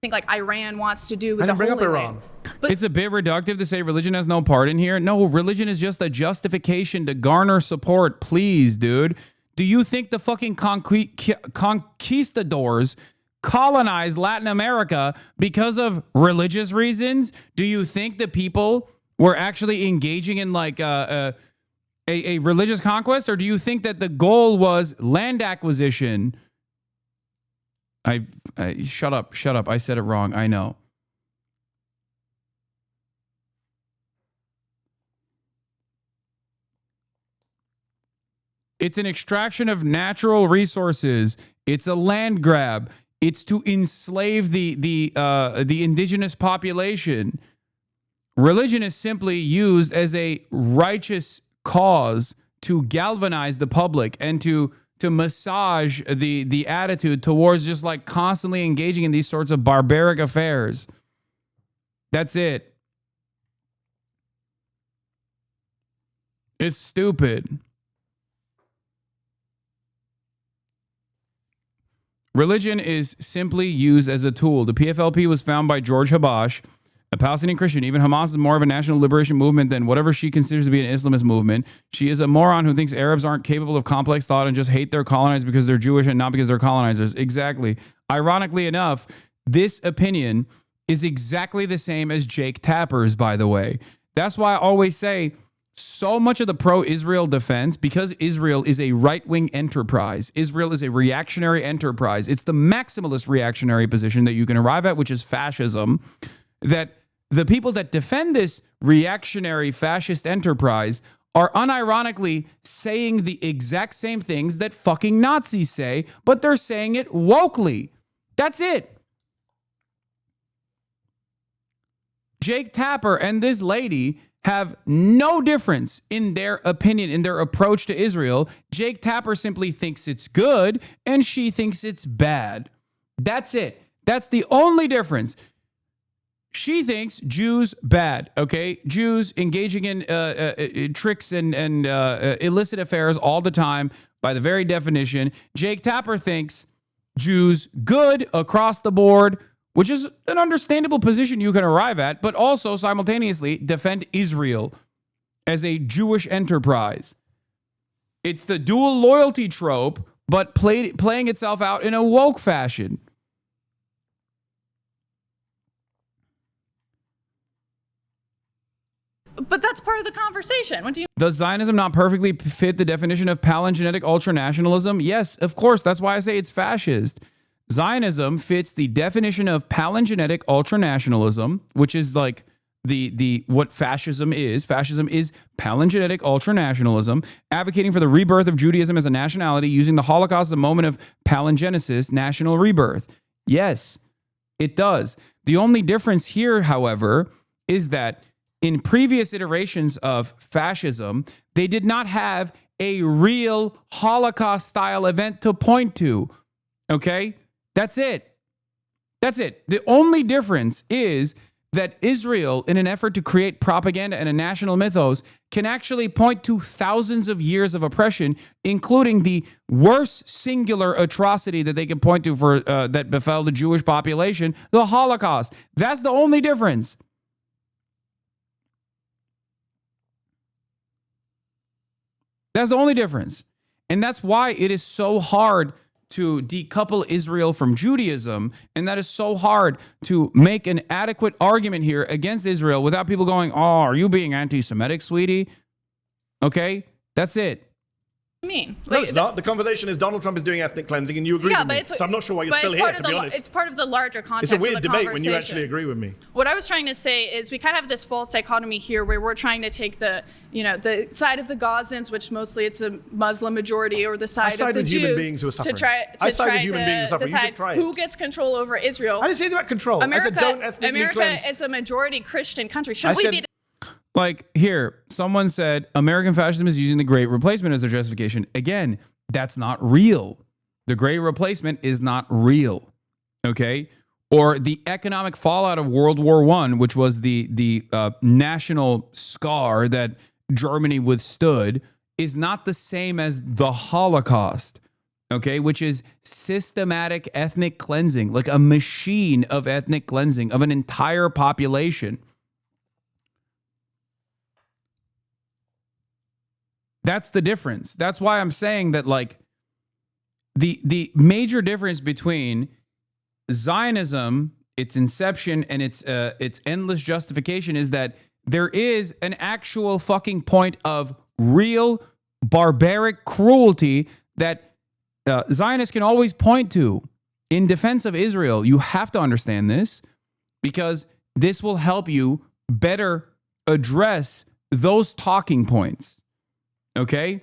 H: think like Iran wants to do with
R: I
H: the
R: didn't bring up
H: Holy
R: Iran.
H: Land.
B: It's a bit reductive to say religion has no part in here. No, religion is just a justification to garner support. Please, dude. Do you think the fucking conquistadors colonized Latin America because of religious reasons? Do you think the people were actually engaging in like a religious conquest, or do you think that the goal was land acquisition? Shut up. I said it wrong. I know. It's an extraction of natural resources. It's a land grab. It's to enslave the indigenous population. Religion is simply used as a righteous cause to galvanize the public and to to massage the attitude towards just like constantly engaging in these sorts of barbaric affairs. That's it. It's stupid. Religion is simply used as a tool. The PFLP was found by George Habash, a Palestinian Christian. Even Hamas is more of a national liberation movement than whatever she considers to be an Islamist movement. She is a moron who thinks Arabs aren't capable of complex thought and just hate their colonizers because they're Jewish and not because they're colonizers. Exactly. Ironically enough, this opinion is exactly the same as Jake Tapper's, by the way. That's why I always say so much of the pro-Israel defense, because Israel is a right-wing enterprise. Israel is a reactionary enterprise. It's the maximalist reactionary position that you can arrive at, which is fascism, that the people that defend this reactionary fascist enterprise are unironically saying the exact same things that fucking Nazis say, but they're saying it wokely. That's it. Jake Tapper and this lady have no difference in their opinion, in their approach to Israel. Jake Tapper simply thinks it's good, and she thinks it's bad. That's it. That's the only difference. She thinks Jews bad, okay? Jews engaging in tricks and illicit affairs all the time by the very definition. Jake Tapper thinks Jews good across the board, which is an understandable position you can arrive at, but also simultaneously defend Israel as a Jewish enterprise. It's the dual loyalty trope, but playing itself out in a woke fashion.
H: But that's part of the conversation. What do you?
B: Does Zionism not perfectly fit the definition of palingenetic ultranationalism? Yes, of course. That's why I say it's fascist. Zionism fits the definition of palingenetic ultranationalism, which is like the what fascism is. Fascism is palingenetic ultranationalism, advocating for the rebirth of Judaism as a nationality, using the Holocaust as a moment of palingenesis, national rebirth. Yes, it does. The only difference here, however, is that in previous iterations of fascism, they did not have a real Holocaust-style event to point to. Okay? That's it. That's it. The only difference is that Israel, in an effort to create propaganda and a national mythos, can actually point to thousands of years of oppression, including the worst singular atrocity that they can point to for that befell the Jewish population, the Holocaust. That's the only difference. That's the only difference. And that's why it is so hard to decouple Israel from Judaism. And that is so hard to make an adequate argument here against Israel without people going, oh, are you being anti-Semitic, sweetie? Okay, that's it.
H: Mean?
R: No, it's not. The conversation is Donald Trump is doing ethnic cleansing, and you agree with me. So I'm not sure why you're still here, to be honest.
H: It's part of the larger context.
R: It's a weird
H: of the
R: debate when you actually agree with me.
H: What I was trying to say is we kind of have this false dichotomy here where we're trying to take the side of the Gazans, which mostly it's a Muslim majority, or the side of the Jews,
R: human beings who are suffering.
H: to try to decide who gets control over Israel.
R: I didn't say about control.
H: America,
R: I said don't ethnically cleanse.
H: Is a majority Christian country. Should we be?
B: Like, here, someone said American fascism is using the Great Replacement as their justification. Again, that's not real. The Great Replacement is not real. Okay? Or the economic fallout of World War I, which was the national scar that Germany withstood, is not the same as the Holocaust. Okay? Which is systematic ethnic cleansing, like a machine of ethnic cleansing of an entire population. That's the difference. That's why I'm saying that, like, the major difference between Zionism, its inception, and its endless justification is that there is an actual fucking point of real barbaric cruelty that Zionists can always point to in defense of Israel. You have to understand this, because this will help you better address those talking points. Okay?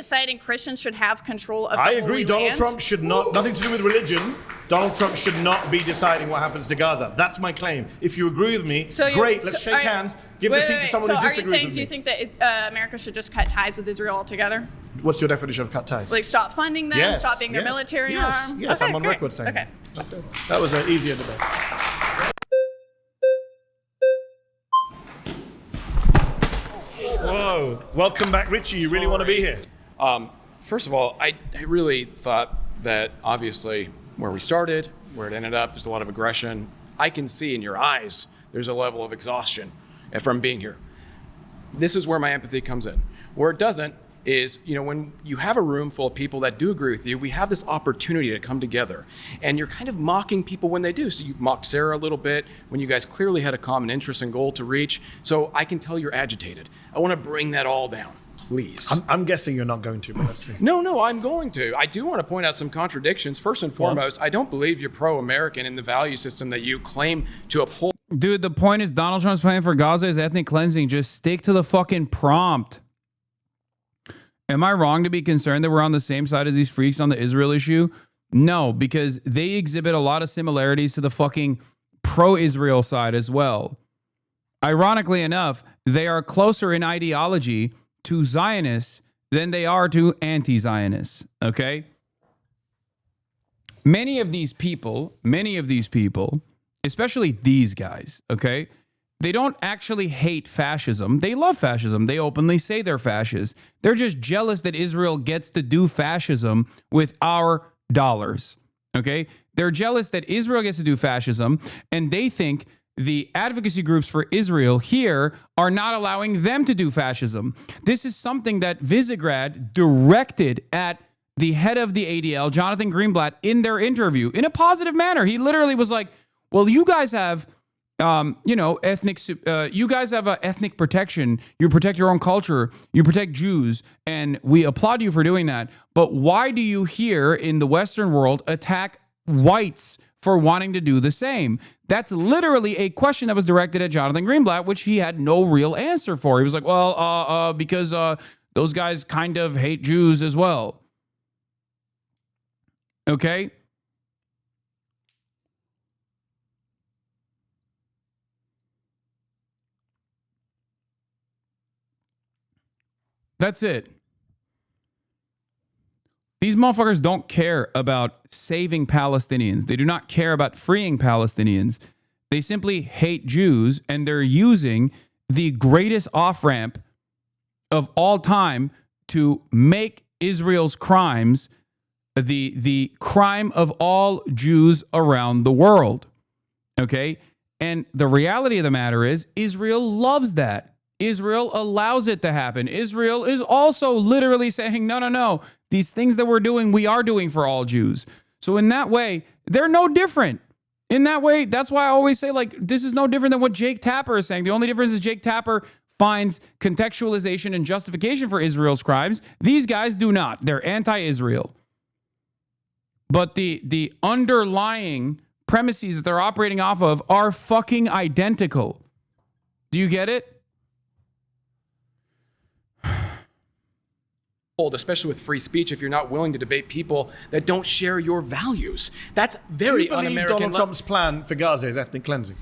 H: deciding Christians should have control of the
R: I
H: Holy
R: agree. Donald
H: Land?
R: Trump should not, nothing to do with religion. Donald Trump should not be deciding what happens to Gaza. That's my claim. If you agree with me, great, let's shake hands, give the seat to someone who disagrees with me.
H: So are you saying, do you think that America should just cut ties with Israel altogether?
R: What's your definition of cut ties?
H: Like stop funding them, stop being their military arm?
R: Yes,
H: Okay,
R: I'm on
H: great.
R: record saying
H: Okay.
R: that. That was an easier debate. Whoa. Welcome back, Richie. You really want to be here?
S: First of all, I really thought that obviously where we started, where it ended up, there's a lot of aggression. I can see in your eyes there's a level of exhaustion from being here. This is where my empathy comes in. Where it doesn't is, when you have a room full of people that do agree with you, we have this opportunity to come together. And you're kind of mocking people when they do. So you mocked Sarah a little bit when you guys clearly had a common interest and goal to reach. So I can tell you're agitated. I want to bring that all down, please.
R: I'm guessing you're not going to, but let's see.
S: No, I'm going to. I do want to point out some contradictions. First and foremost, I don't believe you're pro-American in the value system that you claim to uphold.
B: Dude, the point is Donald Trump's plan for Gaza is ethnic cleansing. Just stick to the fucking prompt. Am I wrong to be concerned that we're on the same side as these freaks on the Israel issue? No, because they exhibit a lot of similarities to the fucking pro-Israel side as well. Ironically enough, they are closer in ideology to Zionists than they are to anti-Zionists, okay? Many of these people, especially these guys, okay? They don't actually hate fascism. They love fascism. They openly say they're fascists. They're just jealous that Israel gets to do fascism with our dollars, okay? They're jealous that Israel gets to do fascism, and they think the advocacy groups for Israel here are not allowing them to do fascism. This is something that Visegrad directed at the head of the ADL, Jonathan Greenblatt, in their interview in a positive manner. He literally was like, well, you guys have you guys have ethnic protection. You protect your own culture. You protect Jews. And we applaud you for doing that. But why do you here in the Western world attack whites for wanting to do the same? That's literally a question that was directed at Jonathan Greenblatt, which he had no real answer for. He was like, well, because those guys kind of hate Jews as well. Okay? That's it. These motherfuckers don't care about saving Palestinians. They do not care about freeing Palestinians. They simply hate Jews, and they're using the greatest off-ramp of all time to make Israel's crimes the crime of all Jews around the world. Okay? And the reality of the matter is, Israel loves that. Israel allows it to happen. Israel is also literally saying, no. These things that we're doing, we are doing for all Jews. So in that way, they're no different. In that way, that's why I always say, like, this is no different than what Jake Tapper is saying. The only difference is Jake Tapper finds contextualization and justification for Israel's crimes. These guys do not. They're anti-Israel. But the underlying premises that they're operating off of are fucking identical. Do you get it?
S: Especially with free speech, if you're not willing to debate people that don't share your values. That's very un-American.
R: Do you believe Donald Trump's plan for Gaza is ethnic cleansing?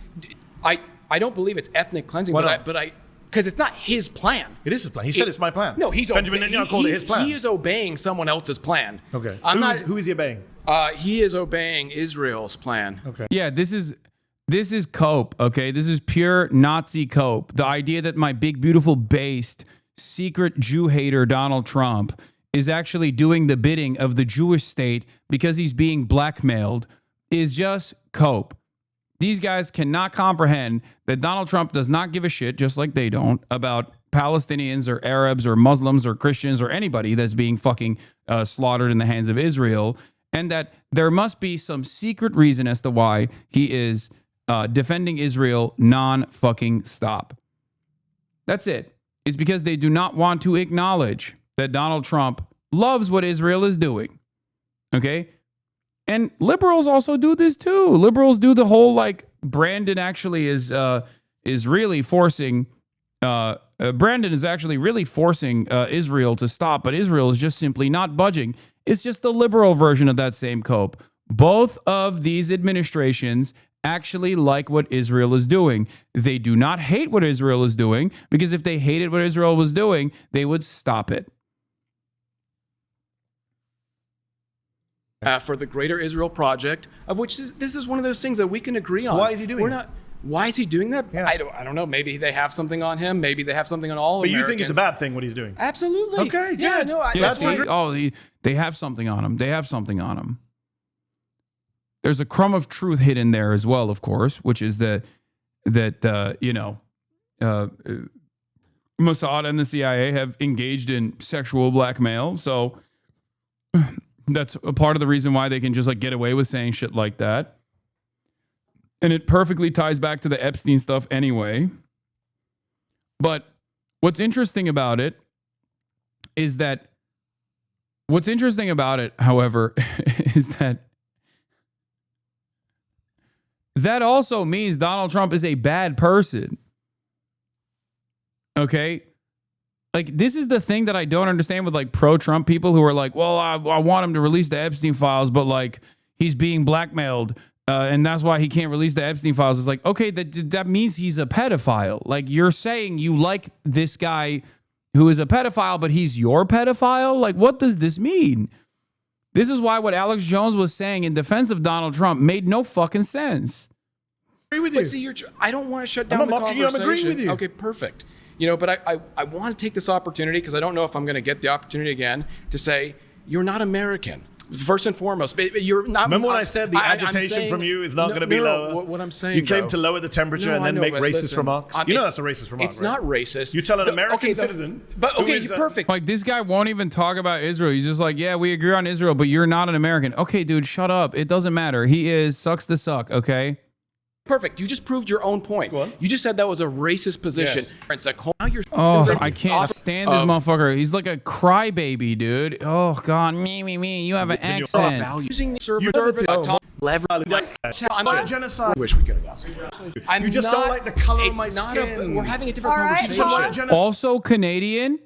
S: I don't believe it's ethnic cleansing, because it's not his plan.
R: It is his plan. He said it's my plan.
S: No,
R: Benjamin Netanyahu called it his plan.
S: He is obeying someone else's plan.
R: Okay. Who is he obeying?
S: He is obeying Israel's plan.
R: Okay.
B: Yeah, this is cope, okay? This is pure Nazi cope. The idea that my big, beautiful, based secret Jew hater Donald Trump is actually doing the bidding of the Jewish state because he's being blackmailed is just cope. These guys cannot comprehend that Donald Trump does not give a shit, just like they don't, about Palestinians or Arabs or Muslims or Christians or anybody that's being fucking slaughtered in the hands of Israel, and that there must be some secret reason as to why he is defending Israel non-fucking stop. That's it. It's because they do not want to acknowledge that Donald Trump loves what Israel is doing. Okay? And liberals also do this too. Liberals do the whole, like, Brandon actually is really forcing Brandon is actually really forcing Israel to stop, but Israel is just simply not budging. It's just the liberal version of that same cope. Both of these administrations actually like what Israel is doing. They do not hate what Israel is doing, because if they hated what Israel was doing, they would stop it.
S: For the Greater Israel Project, of which this is one of those things that we can agree on.
R: Why is he doing it?
S: Why is he doing that?
R: Yeah.
S: I don't know. Maybe they have something on him. Maybe they have something on all
R: But
S: Americans.
R: you think it's a bad thing what he's doing?
S: Absolutely.
R: Okay,
S: Yeah,
R: good.
S: no,
R: That's
B: they have something on him. They have something on him. There's a crumb of truth hidden there as well, of course, which is that Mossad and the CIA have engaged in sexual blackmail. So that's a part of the reason why they can just like get away with saying shit like that. And it perfectly ties back to the Epstein stuff anyway. But what's interesting about it, however, is that also means Donald Trump is a bad person. Okay? Like, this is the thing that I don't understand with like pro-Trump people who are like, well, I want him to release the Epstein files, but like he's being blackmailed. And that's why he can't release the Epstein files. It's like, okay, that means he's a pedophile. Like, you're saying you like this guy who is a pedophile, but he's your pedophile? Like, what does this mean? This is why what Alex Jones was saying in defense of Donald Trump made no fucking sense.
R: Agree with you.
S: But see, I don't want to shut down the
R: not mocking you, I'm
S: conversation.
R: agreeing with you.
S: Okay, perfect. But I want to take this opportunity, because I don't know if I'm going to get the opportunity again, to say, you're not American. First and foremost, but you're not.
R: Remember when I said the agitation from you is not going to be lower?
S: What I'm saying,
R: you came to lower the temperature and then make racist remarks. You know that's a racist remark.
S: It's not racist.
R: You tell an American citizen.
S: But okay, perfect.
B: Like, this guy won't even talk about Israel. He's just like, yeah, we agree on Israel, but you're not an American. Okay, dude, shut up. It doesn't matter. He is sucks to suck. Okay.
S: Perfect. You just proved your own point. You just said that was a racist position.
R: Yes.
S: It's like, now you're.
B: Oh, I can't stand this motherfucker. He's like a crybaby, dude. Oh God, me. You have an accent.
S: Using the genocide. Wish we could have.
R: You just don't like the color of my skin.
S: We're having a different conversation.
B: Also Canadian.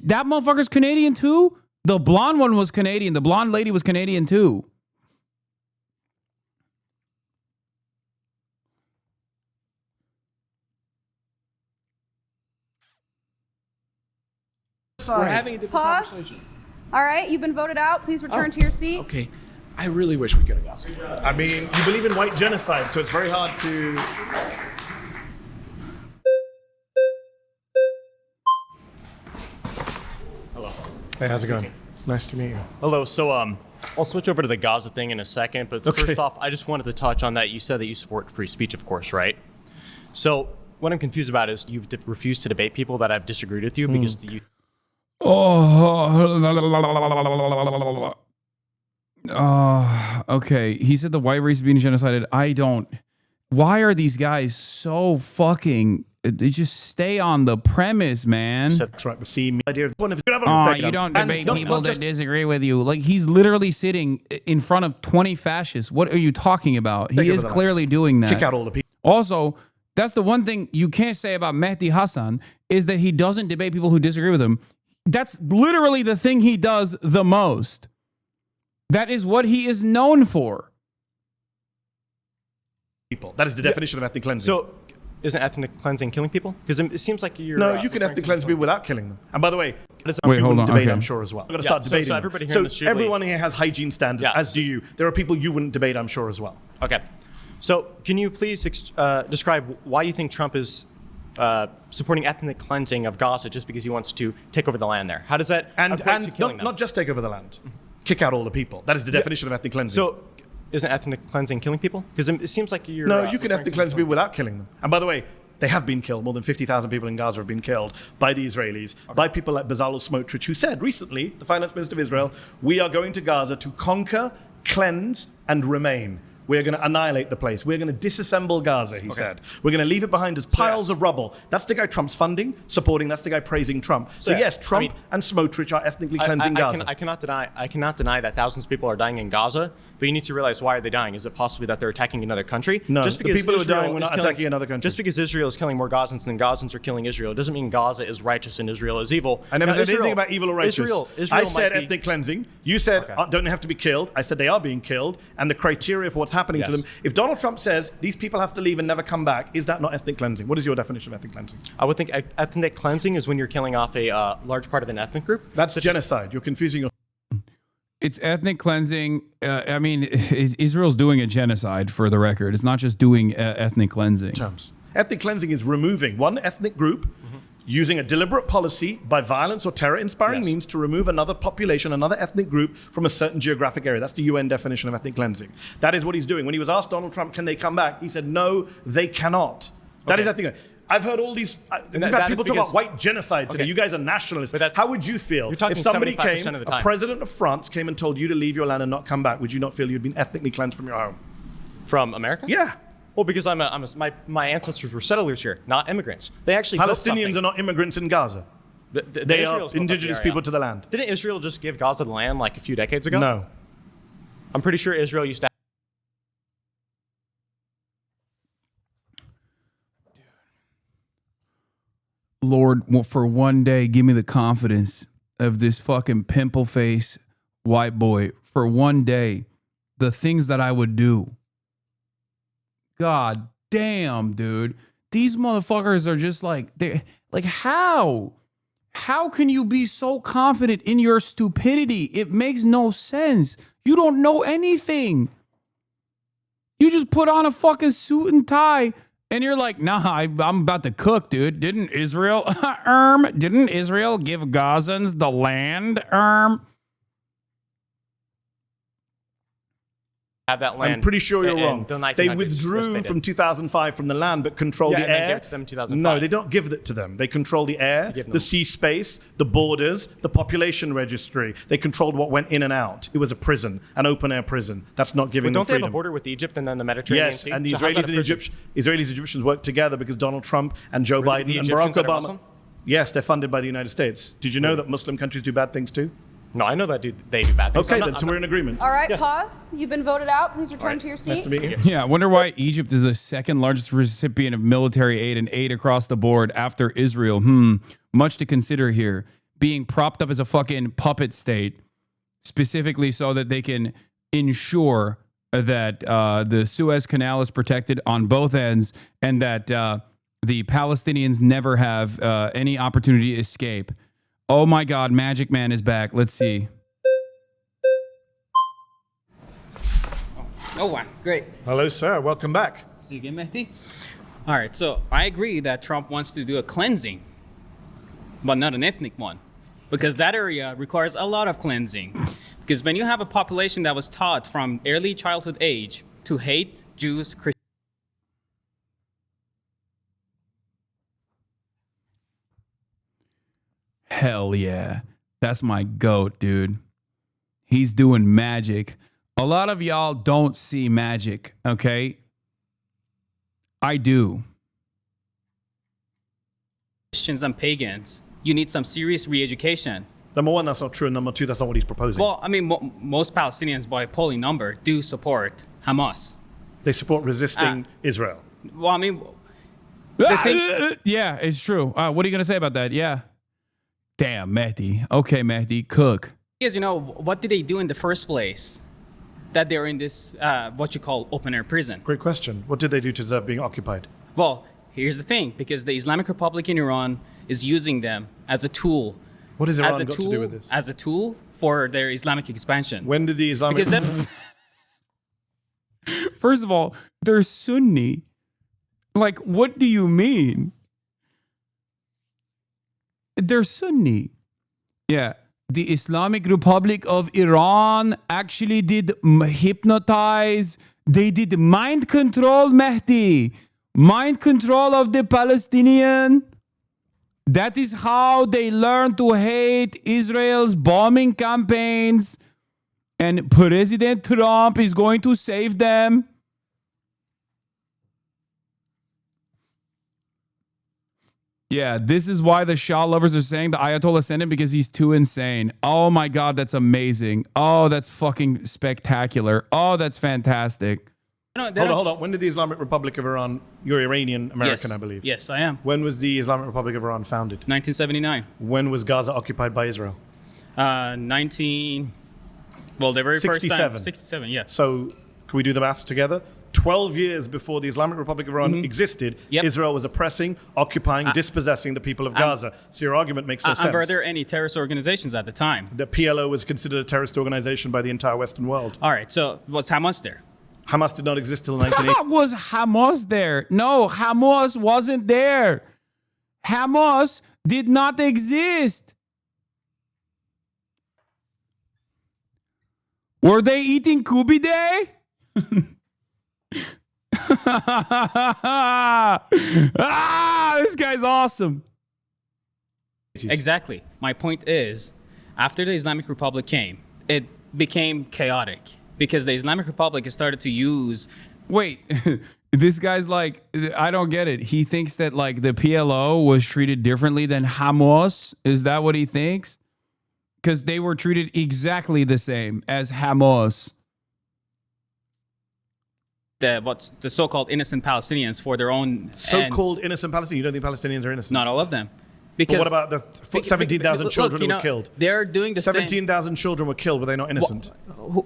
B: That motherfucker's Canadian too. The blonde one was Canadian. The blonde lady was Canadian too.
S: We're having a different conversation.
T: All right, you've been voted out. Please return to your seat.
S: Okay. I really wish we could have got.
R: I mean, you believe in white genocide, so it's very hard to.
U: Hello.
R: Hey, how's it going? Nice to meet you.
U: Hello. So, I'll switch over to the Gaza thing in a second, but first off, I just wanted to touch on that. You said that you support free speech, of course, right? So, what I'm confused about is you've refused to debate people that I've disagreed with you because you.
B: Okay. He said the white race is being genocided. I don't. Why are these guys so fucking? They just stay on the premise, man.
R: That's right. See me. Idea.
B: You don't debate people that disagree with you. Like, he's literally sitting in front of 20 fascists. What are you talking about? He is clearly doing that.
R: Kick out all the people.
B: Also, that's the one thing you can't say about Mehdi Hasan is that he doesn't debate people who disagree with him. That's literally the thing he does the most. That is what he is known for.
R: People. That is the definition of ethnic cleansing.
U: So, isn't ethnic cleansing killing people? Because it seems like you're.
R: No, you can ethnic cleanse people without killing them. And by the way,
B: wait, hold on.
R: Debate,
B: Okay.
R: I'm sure as well. We're going to start debating.
U: So everybody here in this
R: everyone here has hygiene standards, as do you. There are people you wouldn't debate, I'm sure as well.
U: Okay. So, can you please describe why you think Trump is supporting ethnic cleansing of Gaza just because he wants to take over the land there? How does that equate to killing them?
R: Not just take over the land. Kick out all the people. That is the definition of ethnic cleansing.
U: So, isn't ethnic cleansing killing people? Because it seems like you're.
R: No, you can ethnic cleanse people without killing them. And by the way, they have been killed. More than 50,000 people in Gaza have been killed by the Israelis, by people like Bezalel Smotrich, who said recently, the finance minister of Israel, we are going to Gaza to conquer, cleanse, and remain. We're going to annihilate the place. We're going to disassemble Gaza, he said. We're going to leave it behind as piles of rubble. That's the guy Trump's funding, supporting. That's the guy praising Trump. So yes, Trump and Smotrich are ethnically cleansing Gaza.
U: I cannot deny that thousands of people are dying in Gaza, but you need to realize, why are they dying? Is it possibly that they're attacking another country?
R: No,
U: just because
R: the people who are
U: Israel
R: dying were not attacking another country.
U: Just because Israel is killing more Gazans than Gazans are killing Israel, doesn't mean Gaza is righteous and Israel is evil.
R: I never said anything about evil or righteous.
U: Israel
R: I said ethnic cleansing. You said don't have to be killed. I said they are being killed, and the criteria for what's happening to them. If Donald Trump says these people have to leave and never come back, is that not ethnic cleansing? What is your definition of ethnic cleansing?
U: I would think ethnic cleansing is when you're killing off a large part of an ethnic group.
R: That's genocide. You're confusing your...
B: It's ethnic cleansing. I mean, Israel's doing a genocide, for the record. It's not just doing ethnic cleansing.
R: Ethnic cleansing is removing one ethnic group using a deliberate policy by violence or terror-inspiring means to remove another population, another ethnic group from a certain geographic area. That's the UN definition of ethnic cleansing. That is what he's doing. When he was asked Donald Trump, can they come back? He said, no, they cannot. That is ethnic. I've heard all these, we've had people talk about white genocide today. You guys are nationalists. How would you feel if somebody came, a president of France came and told you to leave your land and not come back? Would you not feel you'd been ethnically cleansed from your home?
U: From America?
R: Yeah.
U: Well, because my ancestors were settlers here, not immigrants. They actually
R: Palestinians are not immigrants in Gaza. They are indigenous people to the land.
U: Didn't Israel just give Gaza the land like a few decades ago?
R: No.
U: I'm pretty sure Israel used to.
B: Lord, for one day, give me the confidence of this fucking pimple face white boy. For one day, the things that I would do. God damn, dude. These motherfuckers are just like, how? How can you be so confident in your stupidity? It makes no sense. You don't know anything. You just put on a fucking suit and tie and you're like, nah, I'm about to cook, dude. Didn't Israel, didn't Israel give Gazans the land,
U: Have that land.
R: I'm pretty sure you're wrong.
U: The
R: they withdrew from 2005 from the land, but control the
U: and then
R: air.
U: gave it to them in 2005.
R: No, they don't give it to them. They control the air, the sea space, the borders, the population registry. They controlled what went in and out. It was a prison, an open air prison. That's not giving them freedom.
U: Don't they have a border with Egypt and then the Mediterranean Sea?
R: Yes, and the Israelis and Egyptians work together because Donald Trump and Joe Biden and Barack Obama. Yes, they're funded by the United States. Did you know that Muslim countries do bad things too?
U: No, I know that they do bad things.
R: Okay, then, so we're in agreement.
T: All right, pause. You've been voted out. Please return to your seat.
R: Nice to meet you.
B: Yeah, I wonder why Egypt is the second largest recipient of military aid and aid across the board after Israel. Much to consider here. Being propped up as a fucking puppet state, specifically so that they can ensure that the Suez Canal is protected on both ends and that the Palestinians never have any opportunity to escape. Oh my God, Magic Man is back. Let's see.
A: Oh, wow. Great.
R: Hello, sir. Welcome back.
A: See you again, Mehdi. All right, so I agree that Trump wants to do a cleansing, but not an ethnic one, because that area requires a lot of cleansing. Because when you have a population that was taught from early childhood age to hate Jews, Christians,
B: Hell yeah. That's my goat, dude. He's doing magic. A lot of y'all don't see magic, okay? I do.
A: Christians and pagans, you need some serious re-education.
R: Number one, that's not true. And number two, that's not what he's proposing.
A: Well, I mean, most Palestinians, by a polling number, do support Hamas.
R: They support resisting Israel.
A: Well, I mean...
B: yeah, it's true. What are you going to say about that? Yeah. Damn, Mehdi. Okay, Mehdi, cook.
A: Because, you know, what did they do in the first place that they're in this, what you call open-air prison?
R: Great question. What did they do to deserve being occupied?
A: Well, here's the thing. Because the Islamic Republic in Iran is using them as a tool.
R: What has Iran got to do with this?
A: As a tool for their Islamic expansion.
R: When did the Islamic...
B: First of all, they're Sunni. Like, what do you mean? They're Sunni. Yeah. The Islamic Republic of Iran actually did hypnotize. They did mind control, Mehdi. Mind control of the Palestinian. That is how they learned to hate Israel's bombing campaigns. And President Trump is going to save them. Yeah, this is why the Shah lovers are saying the Ayatollah sent him because he's too insane. Oh my God, that's amazing. Oh, that's fucking spectacular. Oh, that's fantastic.
R: Hold on. When did the Islamic Republic of Iran, you're Iranian American,
A: Yes.
R: I believe.
A: Yes, I am.
R: When was the Islamic Republic of Iran founded?
A: 1979.
R: When was Gaza occupied by Israel?
A: The very first
R: 67.
A: time. 67, yeah.
R: So, can we do the maths together? 12 years before the Islamic Republic of Iran existed, Israel was oppressing, occupying, dispossessing the people of Gaza. So your argument makes no sense.
A: Were there any terrorist organizations at the time?
R: The PLO was considered a terrorist organization by the entire Western world.
A: All right, so was Hamas there?
R: Hamas did not exist till 1980.
B: Was Hamas there? No, Hamas wasn't there. Hamas did not exist. Were they eating Kubi Day? This guy's awesome.
A: Exactly. My point is, after the Islamic Republic came, it became chaotic because the Islamic Republic has started to use.
B: Wait, this guy's like, I don't get it. He thinks that like the PLO was treated differently than Hamas. Is that what he thinks? Because they were treated exactly the same as Hamas.
A: What's the so-called innocent Palestinians for their own
R: So-called
A: ends.
R: innocent Palestinians? You don't think Palestinians are innocent?
A: Not all of them.
R: But what about the 17,000 children who were killed?
A: They're doing the
R: 17,000 children were killed. Were they not innocent?
A: Were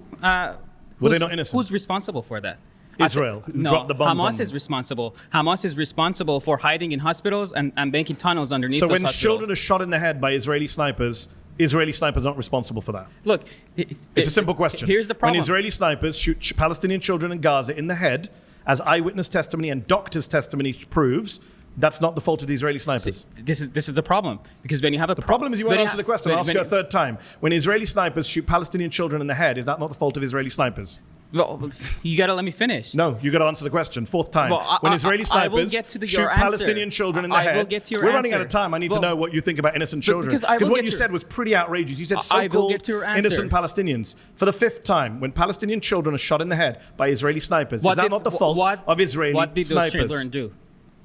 R: they not innocent?
A: Who's responsible for that?
R: Israel. Who dropped the bombs on
A: Hamas
R: them.
A: is responsible. Hamas is responsible for hiding in hospitals and making tunnels underneath
R: So
A: those
R: when
A: hospitals.
R: children are shot in the head by Israeli snipers not responsible for that.
A: Look,
R: it's a simple question.
A: Here's the problem.
R: When Israeli snipers shoot Palestinian children in Gaza in the head, as eyewitness testimony and doctors' testimony proves, that's not the fault of the Israeli snipers.
A: This is the problem because when you have a
R: problem is you won't answer the question. I'll ask you a third time. When Israeli snipers shoot Palestinian children in the head, is that not the fault of Israeli snipers?
A: Well, you gotta let me finish.
R: No, you gotta answer the question. Fourth time.
A: Well,
R: when Israeli
A: I will
R: snipers
A: get to
R: shoot
A: your answer.
R: Palestinian children in the head,
A: I will get to your
R: we're running
A: answer.
R: out of time. I need to know what you think about innocent children.
A: because I will
R: what
A: get
R: you
A: to-
R: said was pretty outrageous. You said
A: I will
R: so-called
A: get to your answer.
R: innocent Palestinians. For the fifth time, when Palestinian children are shot in the head by Israeli snipers, is that not the fault of Israeli
A: What did those
R: snipers?
A: children do?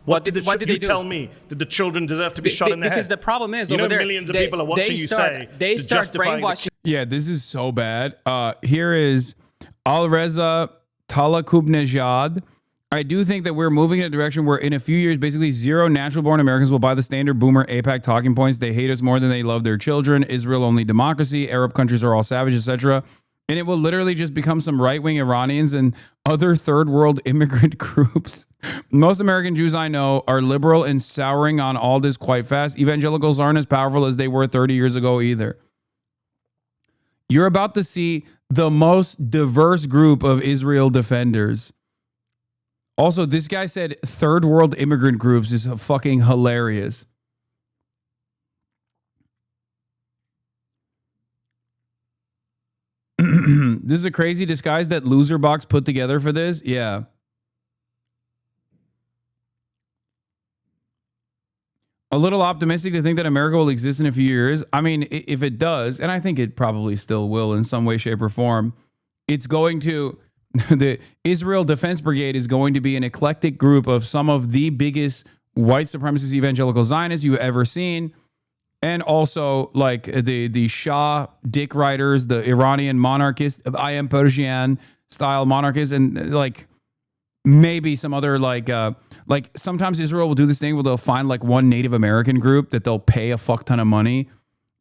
R: What did
A: they
R: you
A: do?
R: tell me? Did the children deserve to be shot in the head?
A: Because the problem is,
R: you know,
A: over there,
R: millions of people are watching you say
A: they start
R: justifying the
A: brainwashing.
B: Yeah, this is so bad. Here is Al-Reza Talakubnejad. I do think that we're moving in a direction where in a few years, basically zero natural-born Americans will buy the standard boomer AIPAC talking points. They hate us more than they love their children. Israel only democracy. Arab countries are all savage, etc. And it will literally just become some right-wing Iranians and other third-world immigrant groups. Most American Jews I know are liberal and souring on all this quite fast. Evangelicals aren't as powerful as they were 30 years ago either. You're about to see the most diverse group of Israel defenders. Also, this guy said third world immigrant groups is fucking hilarious. This is a crazy disguise that Loser Box put together for this. Yeah. A little optimistic to think that America will exist in a few years. I mean, if it does, and I think it probably still will in some way, shape, or form, it's going to, the Israel Defense Brigade is going to be an eclectic group of some of the biggest white supremacist evangelical Zionists you've ever seen. And also like the Shah dick riders, the Iranian monarchists, I am Persian style monarchists, and like maybe some other like sometimes Israel will do this thing where they'll find like one Native American group that they'll pay a fuck ton of money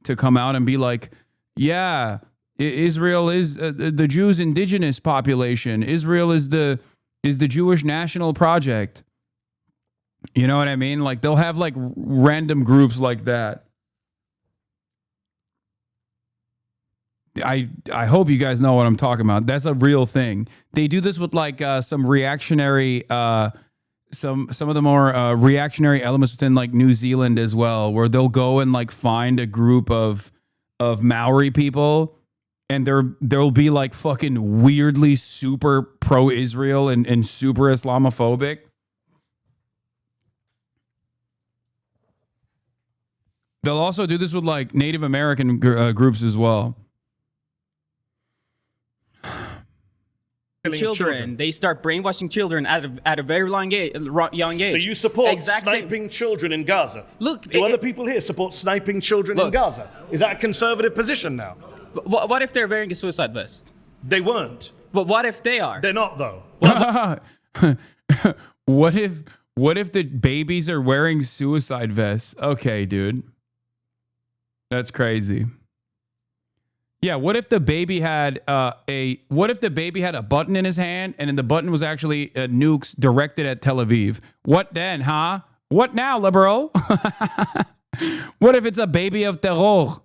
B: to come out and be like, yeah, Israel is the Jews' indigenous population. Israel is the Jewish national project. You know what I mean? Like they'll have like random groups like that. I hope you guys know what I'm talking about. That's a real thing. They do this with like some reactionary, some of the more reactionary elements within like New Zealand as well, where they'll go and like find a group of Maori people, and there'll be like fucking weirdly super pro-Israel and super Islamophobic. They'll also do this with like Native American groups as well.
A: children. They start brainwashing children at a very young age.
R: So you support
A: exact same-
R: sniping children in Gaza?
A: Look,
R: do other people here support sniping children in Gaza? Is that a conservative position now?
A: What if they're wearing a suicide vest?
R: They weren't.
A: But what if they are?
R: They're not, though.
B: What if the babies are wearing suicide vests? Okay, dude. That's crazy. Yeah, what if the baby had a button in his hand and then the button was actually nukes directed at Tel Aviv? What then, huh? What now, liberal? What if it's a baby of terror?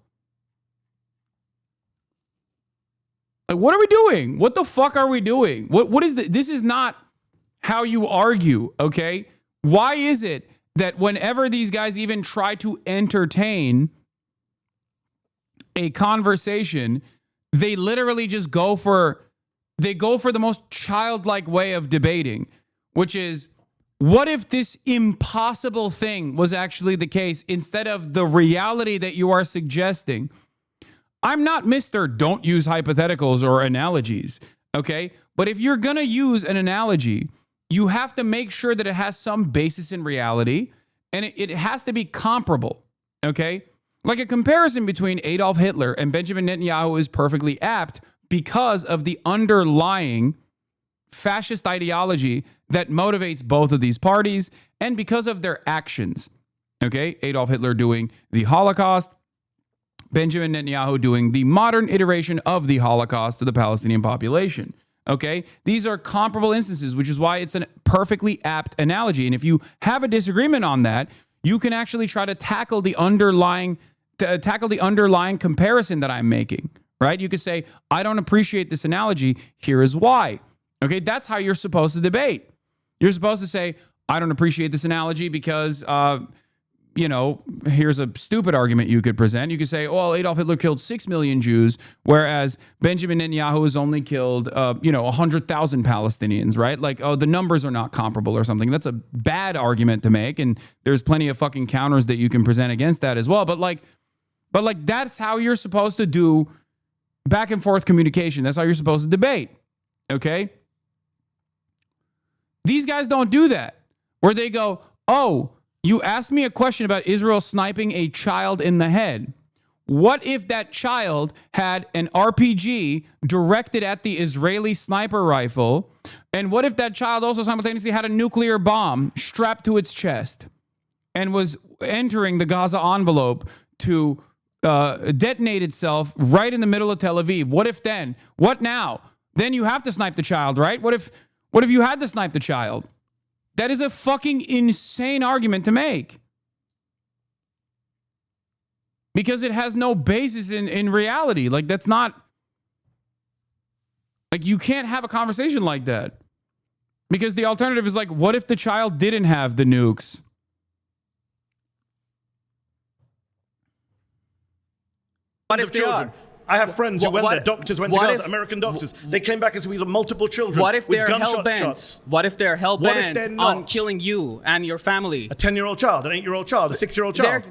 B: Like, what are we doing? What the fuck are we doing? What is this is not how you argue, okay? Why is it that whenever these guys even try to entertain a conversation, they literally just go for the most childlike way of debating, which is, what if this impossible thing was actually the case instead of the reality that you are suggesting? I'm not Mr. Don't use hypotheticals or analogies, okay? But if you're going to use an analogy, you have to make sure that it has some basis in reality, and it has to be comparable, okay? Like a comparison between Adolf Hitler and Benjamin Netanyahu is perfectly apt because of the underlying fascist ideology that motivates both of these parties and because of their actions. Okay, Adolf Hitler doing the Holocaust, Benjamin Netanyahu doing the modern iteration of the Holocaust to the Palestinian population. Okay, these are comparable instances, which is why it's a perfectly apt analogy. And if you have a disagreement on that, you can actually try to tackle the underlying comparison that I'm making, right? You could say, I don't appreciate this analogy. Here is why. Okay, that's how you're supposed to debate. You're supposed to say, I don't appreciate this analogy because, here's a stupid argument you could present. You could say, well, Adolf Hitler killed 6 million Jews, whereas Benjamin Netanyahu has only killed, 100,000 Palestinians, right? Like, oh, the numbers are not comparable or something. That's a bad argument to make. And there's plenty of fucking counters that you can present against that as well. But that's how you're supposed to do back and forth communication. That's how you're supposed to debate. Okay? These guys don't do that. Where they go, oh, you asked me a question about Israel sniping a child in the head. What if that child had an RPG directed at the Israeli sniper rifle? And what if that child also simultaneously had a nuclear bomb strapped to its chest and was entering the Gaza envelope to detonate itself right in the middle of Tel Aviv? What if then? What now? Then you have to snipe the child, right? What if you had to snipe the child? That is a fucking insane argument to make. Because it has no basis in reality. Like, that's not... Like, you can't have a conversation like that. Because the alternative is like, what if the child didn't have the nukes?
A: What if they are?
R: I have friends who went there. Doctors went to Gaza. American doctors. They came back as we had multiple children.
A: What if
R: with
A: they're
R: gunshot
A: hell-bent?
R: shots.
A: What if they're
R: What if
A: hell-bent
R: they're
A: on
R: not?
A: killing you and your family?
R: A 10-year-old child, an 8-year-old child, a 6-year-old child.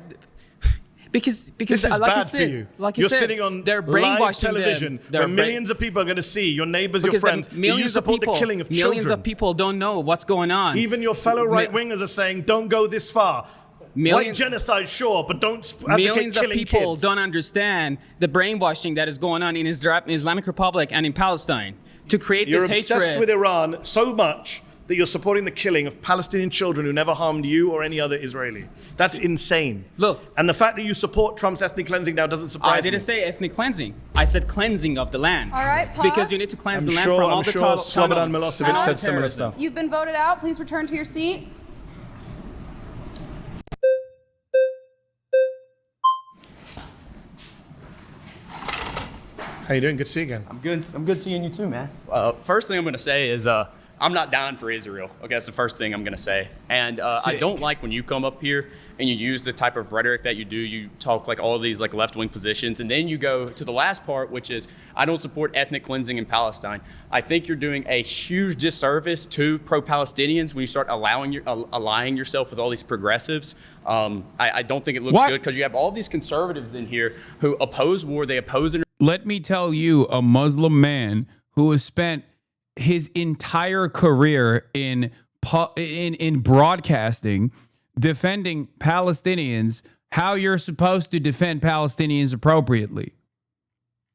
A: Because
R: this is
A: like
R: bad
A: you said,
R: for you.
A: Like you
R: You're
A: said,
R: sitting on
A: they're
R: live
A: brainwashing
R: television
A: them. They're
R: where millions of people are going to see your neighbors, your
A: because
R: friends.
A: the millions
R: you support
A: of people,
R: the killing of
A: millions
R: children.
A: of people don't know what's going on.
R: Even your fellow right-wingers are saying, don't go this far. White genocide, sure, but don't advocate
A: millions of
R: killing
A: people
R: kids.
A: don't understand the brainwashing that is going on in Islamic Republic and in Palestine to create
R: You're
A: this
R: obsessed
A: hatred.
R: with Iran so much that you're supporting the killing of Palestinian children who never harmed you or any other Israeli. That's insane.
A: Look.
R: And the fact that you support Trump's ethnic cleansing now doesn't surprise me.
A: I didn't say ethnic cleansing. I said cleansing of the land.
T: All right, pause.
A: Because you need to cleanse the land from all the
R: Slobodan Milosevic said similar stuff.
T: You've been voted out. Please return to your seat.
R: How you doing? Good to see you again.
D: I'm good seeing you too, man. First thing I'm going to say is I'm not down for Israel. Okay, that's the first thing I'm going to say. And I don't like when you come up here and you use the type of rhetoric that you do. You talk like all these like left-wing positions, and then you go to the last part, which is I don't support ethnic cleansing in Palestine. I think you're doing a huge disservice to pro-Palestinians when you start allying yourself with all these progressives. I don't think it looks good because you have all these conservatives in here who oppose war. They oppose.
B: Let me tell you, a Muslim man who has spent his entire career in broadcasting, defending Palestinians, how you're supposed to defend Palestinians appropriately.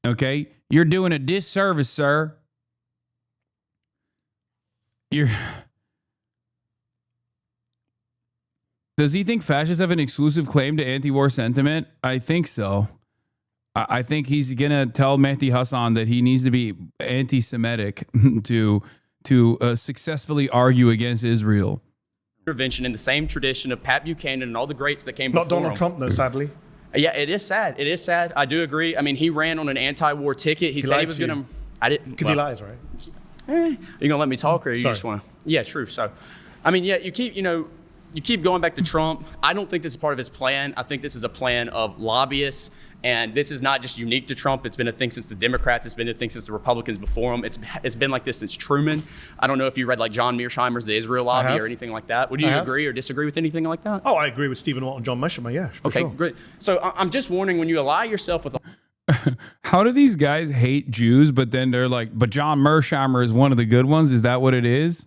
B: Okay? You're doing a disservice, sir. Does he think fascists have an exclusive claim to anti-war sentiment? I think so. I think he's going to tell Mehdi Hasan that he needs to be anti-Semitic to successfully argue against Israel.
D: Intervention in the same tradition of Pat Buchanan and all the greats that came before
R: Not Donald
D: him.
R: Trump, though, sadly.
D: Yeah, it is sad. It is sad. I do agree. I mean, he ran on an anti-war ticket. He said he was going to. I didn't.
R: Because he lies, right?
D: You gonna let me talk, or you
R: Sorry.
D: just want to? Yeah, true. So, I mean, yeah, you keep going back to Trump. I don't think this is part of his plan. I think this is a plan of lobbyists. And this is not just unique to Trump. It's been a thing since the Democrats. It's been a thing since the Republicans before him. It's been like this since Truman. I don't know if you read like John Mearsheimer's The Israel Lobby or anything like that. Would you agree or disagree with anything like that?
R: Oh, I agree with Stephen Watt and John Mearsheimer, yeah, for
D: okay,
R: sure.
D: great. So I'm just warning, when you ally yourself with...
B: How do these guys hate Jews, but then they're like, but John Mearsheimer is one of the good ones? Is that what it is?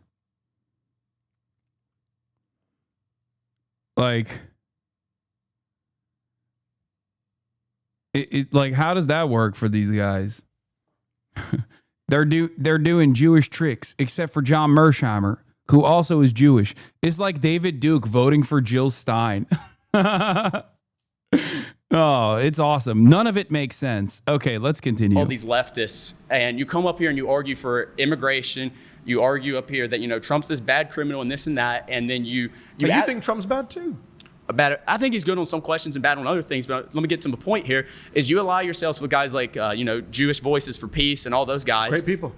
B: Like... Like, how does that work for these guys? They're doing Jewish tricks, except for John Mearsheimer, who also is Jewish. It's like David Duke voting for Jill Stein. Oh, it's awesome. None of it makes sense. Okay, let's continue.
D: all these leftists, and you come up here and you argue for immigration. You argue up here that, Trump's this bad criminal and this and that, and then you
R: think Trump's bad too?
D: I think he's good on some questions and bad on other things, but let me get to the point here, is you ally yourselves with guys like, Jewish Voices for Peace and all those guys.
R: Great people.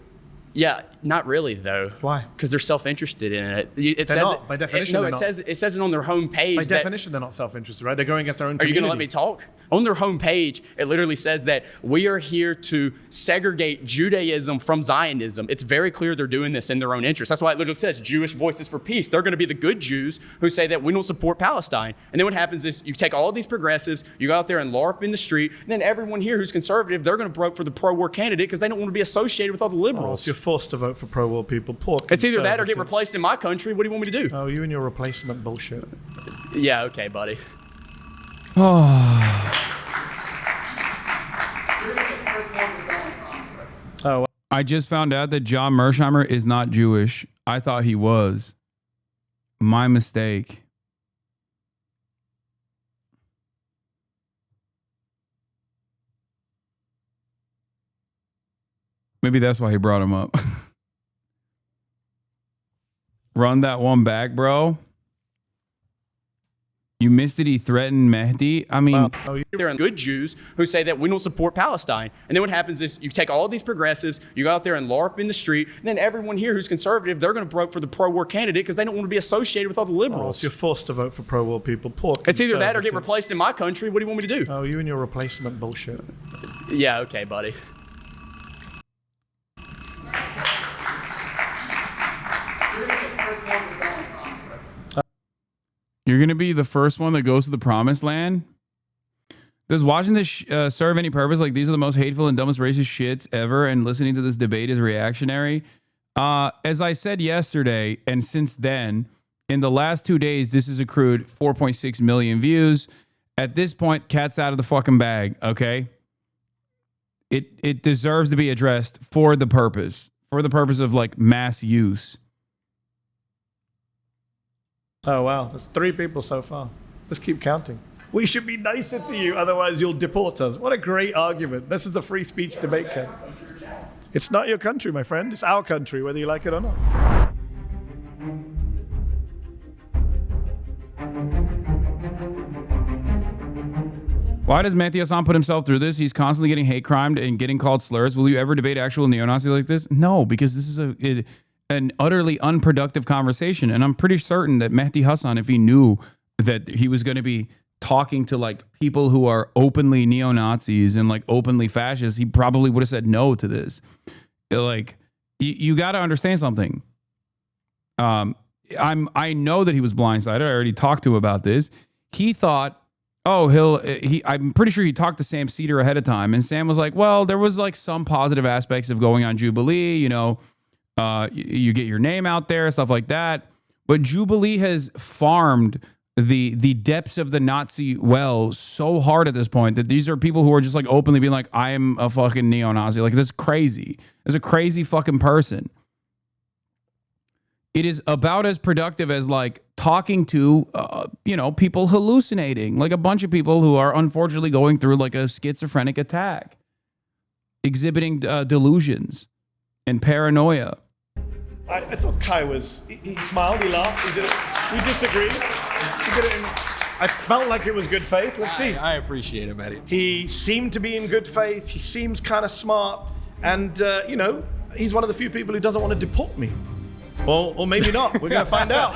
D: Yeah, not really though.
R: Why?
D: Because they're self-interested in it.
R: They're not. By definition, they're not.
D: It says it on their homepage.
R: By definition, they're not self-interested, right? They're going against their own
D: Are you
R: community.
D: going to let me talk? On their homepage, it literally says that we are here to segregate Judaism from Zionism. It's very clear they're doing this in their own interest. That's why it literally says Jewish Voices for Peace. They're going to be the good Jews who say that we don't support Palestine. And then what happens is you take all these progressives, you go out there and LARP in the street, and then everyone here who's conservative, they're going to vote for the pro-war candidate because they don't want to be associated with all the
R: Oh,
D: liberals.
R: so you're forced to vote for pro-war people. Poor
D: It's either that or get
R: conservatives.
D: replaced in my country. What do you want me to do?
R: Oh, you and your replacement bullshit.
D: Yeah, okay, buddy.
R: Oh,
B: I just found out that John Mearsheimer is not Jewish. I thought he was. My mistake. Maybe that's why he brought him up. Run that one back, bro. You missed it. He threatened Mehdi. I mean,
D: They're good Jews who say that we don't support Palestine. And then what happens is you take all these progressives, you go out there and LARP in the street, and then everyone here who's conservative, they're going to vote for the pro-war candidate because they don't want to be associated with all the
R: Oh,
D: liberals.
R: so you're forced to vote for pro-war people. Poor
D: It's either that or get
R: conservatives.
D: replaced in my country. What do you want me to do?
R: Oh, you and your replacement bullshit.
D: Yeah, okay, buddy.
B: you're going to be the first one that goes to the promised land? Does watching this serve any purpose? Like, these are the most hateful and dumbest racist shits ever, and listening to this debate is reactionary? As I said yesterday, and since then, in the last 2 days, this has accrued 4.6 million views. At this point, cat's out of the fucking bag, okay? It deserves to be addressed for the purpose of, like, mass use.
R: Oh, wow. There's 3 people so far. Let's keep counting. We should be nicer to you, otherwise you'll deport us. What a great argument. This is the free speech debate camp. It's not your country, my friend. It's our country, whether you like it or not.
B: Why does Mehdi Hasan put himself through this? He's constantly getting hate crimed and getting called slurs. Will you ever debate actual neo-Nazis like this? No, because this is an utterly unproductive conversation. And I'm pretty certain that Mehdi Hasan, if he knew that he was going to be talking to like people who are openly neo-Nazis and like openly fascists, he probably would have said no to this. Like, you got to understand something. I know that he was blindsided. I already talked to him about this. He thought, I'm pretty sure he talked to Sam Cedar ahead of time, and Sam was like, well, there was like some positive aspects of going on Jubilee, You get your name out there, stuff like that. But Jubilee has farmed the depths of the Nazi well so hard at this point that these are people who are just like openly being like, I am a fucking neo-Nazi. Like, that's crazy. There's a crazy fucking person. It is about as productive as like talking to, people hallucinating, like a bunch of people who are unfortunately going through like a schizophrenic attack, exhibiting delusions and paranoia.
R: I thought Kai was, he smiled, he laughed, he did it. We disagreed. He did it in, I felt like it was good faith. Let's see.
G: I appreciate him, Eddie.
R: He seemed to be in good faith. He seems kind of smart. And, he's one of the few people who doesn't want to deport me. Or maybe not. We're going to find out.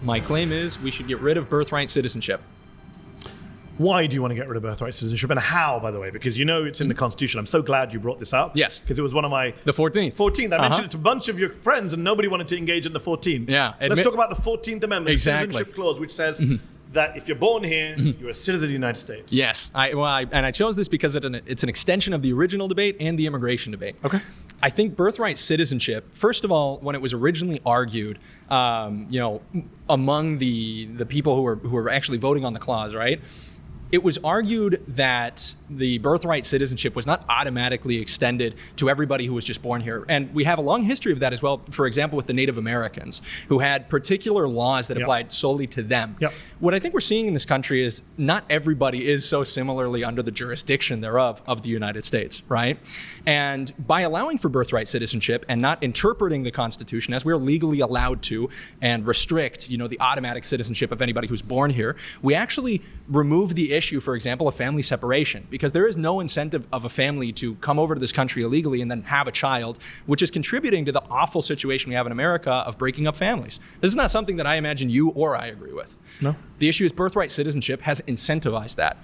G: My claim is we should get rid of birthright citizenship.
R: Why do you want to get rid of birthright citizenship, and how, by the way? Because it's in the Constitution. I'm so glad you brought this up.
G: Yes.
R: Because it was one of my...
G: The 14th.
R: 14th. I mentioned it to a bunch of your friends, and nobody wanted to engage in the 14th.
G: Yeah.
R: Let's talk about the 14th Amendment,
G: Exactly.
R: the Citizenship Clause, which says that if you're born here, you're a citizen of the United States.
G: Yes. I chose this because it's an extension of the original debate and the immigration debate.
R: Okay.
G: I think birthright citizenship, first of all, when it was originally argued, among the people who were actually voting on the clause, right? It was argued that the birthright citizenship was not automatically extended to everybody who was just born here. And we have a long history of that as well, for example, with the Native Americans, who had particular laws that applied solely to them. What I think we're seeing in this country is not everybody is so similarly under the jurisdiction thereof of the United States, right? And by allowing for birthright citizenship and not interpreting the Constitution as we're legally allowed to and restrict, the automatic citizenship of anybody who's born here, we actually remove the issue, for example, of family separation, because there is no incentive of a family to come over to this country illegally and then have a child, which is contributing to the awful situation we have in America of breaking up families. This is not something that I imagine you or I agree with.
R: No.
G: The issue is birthright citizenship has incentivized that.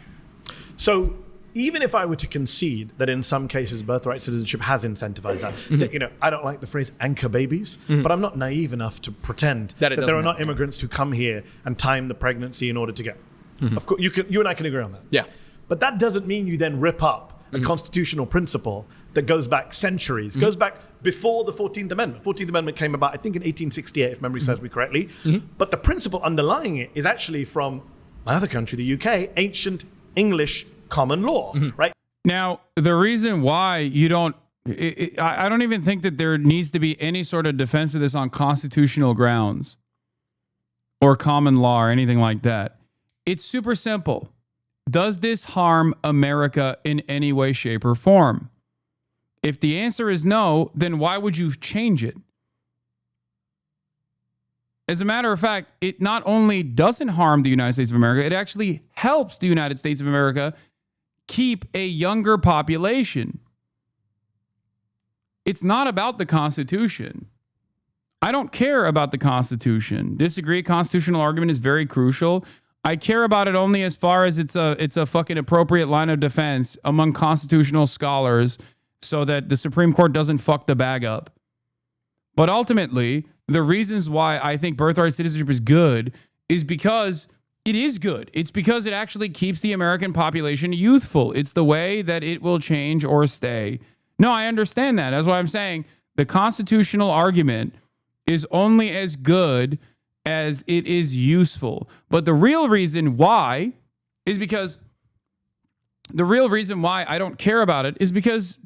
R: So even if I were to concede that in some cases birthright citizenship has incentivized that, I don't like the phrase anchor babies, but I'm not naive enough to pretend that there are not immigrants who come here and time the pregnancy in order to get. Of course, you and I can agree on that.
G: Yeah.
R: But that doesn't mean you then rip up a constitutional principle that goes back centuries, goes back before the 14th Amendment. 14th Amendment came about, I think, in 1868, if memory serves me correctly. But the principle underlying it is actually from my other country, the UK, ancient English common law, right?
B: Now, the reason why you don't, I don't even think that there needs to be any sort of defense of this on constitutional grounds or common law or anything like that. It's super simple. Does this harm America in any way, shape, or form? If the answer is no, then why would you change it? As a matter of fact, it not only doesn't harm the United States of America, it actually helps the United States of America keep a younger population. It's not about the Constitution. I don't care about the Constitution. Disagree, constitutional argument is very crucial. I care about it only as far as it's a fucking appropriate line of defense among constitutional scholars so that the Supreme Court doesn't fuck the bag up. But ultimately, the reasons why I think birthright citizenship is good is because it is good. It's because it actually keeps the American population youthful. It's the way that it will change or stay. No, I understand that. That's why I'm saying the constitutional argument is only as good as it is useful. But the real reason why is because the real reason why I don't care about it is because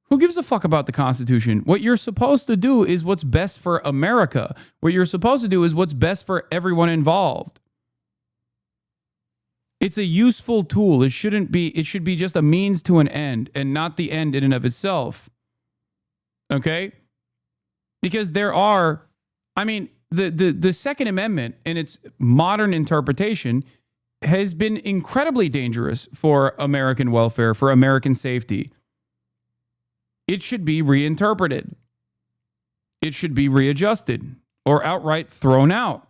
B: who gives a fuck about the Constitution? What you're supposed to do is what's best for America. What you're supposed to do is what's best for everyone involved. It's a useful tool. It should be just a means to an end and not the end in and of itself. Okay? Because there are, the Second Amendment in its modern interpretation has been incredibly dangerous for American welfare, for American safety. It should be reinterpreted. It should be readjusted or outright thrown out.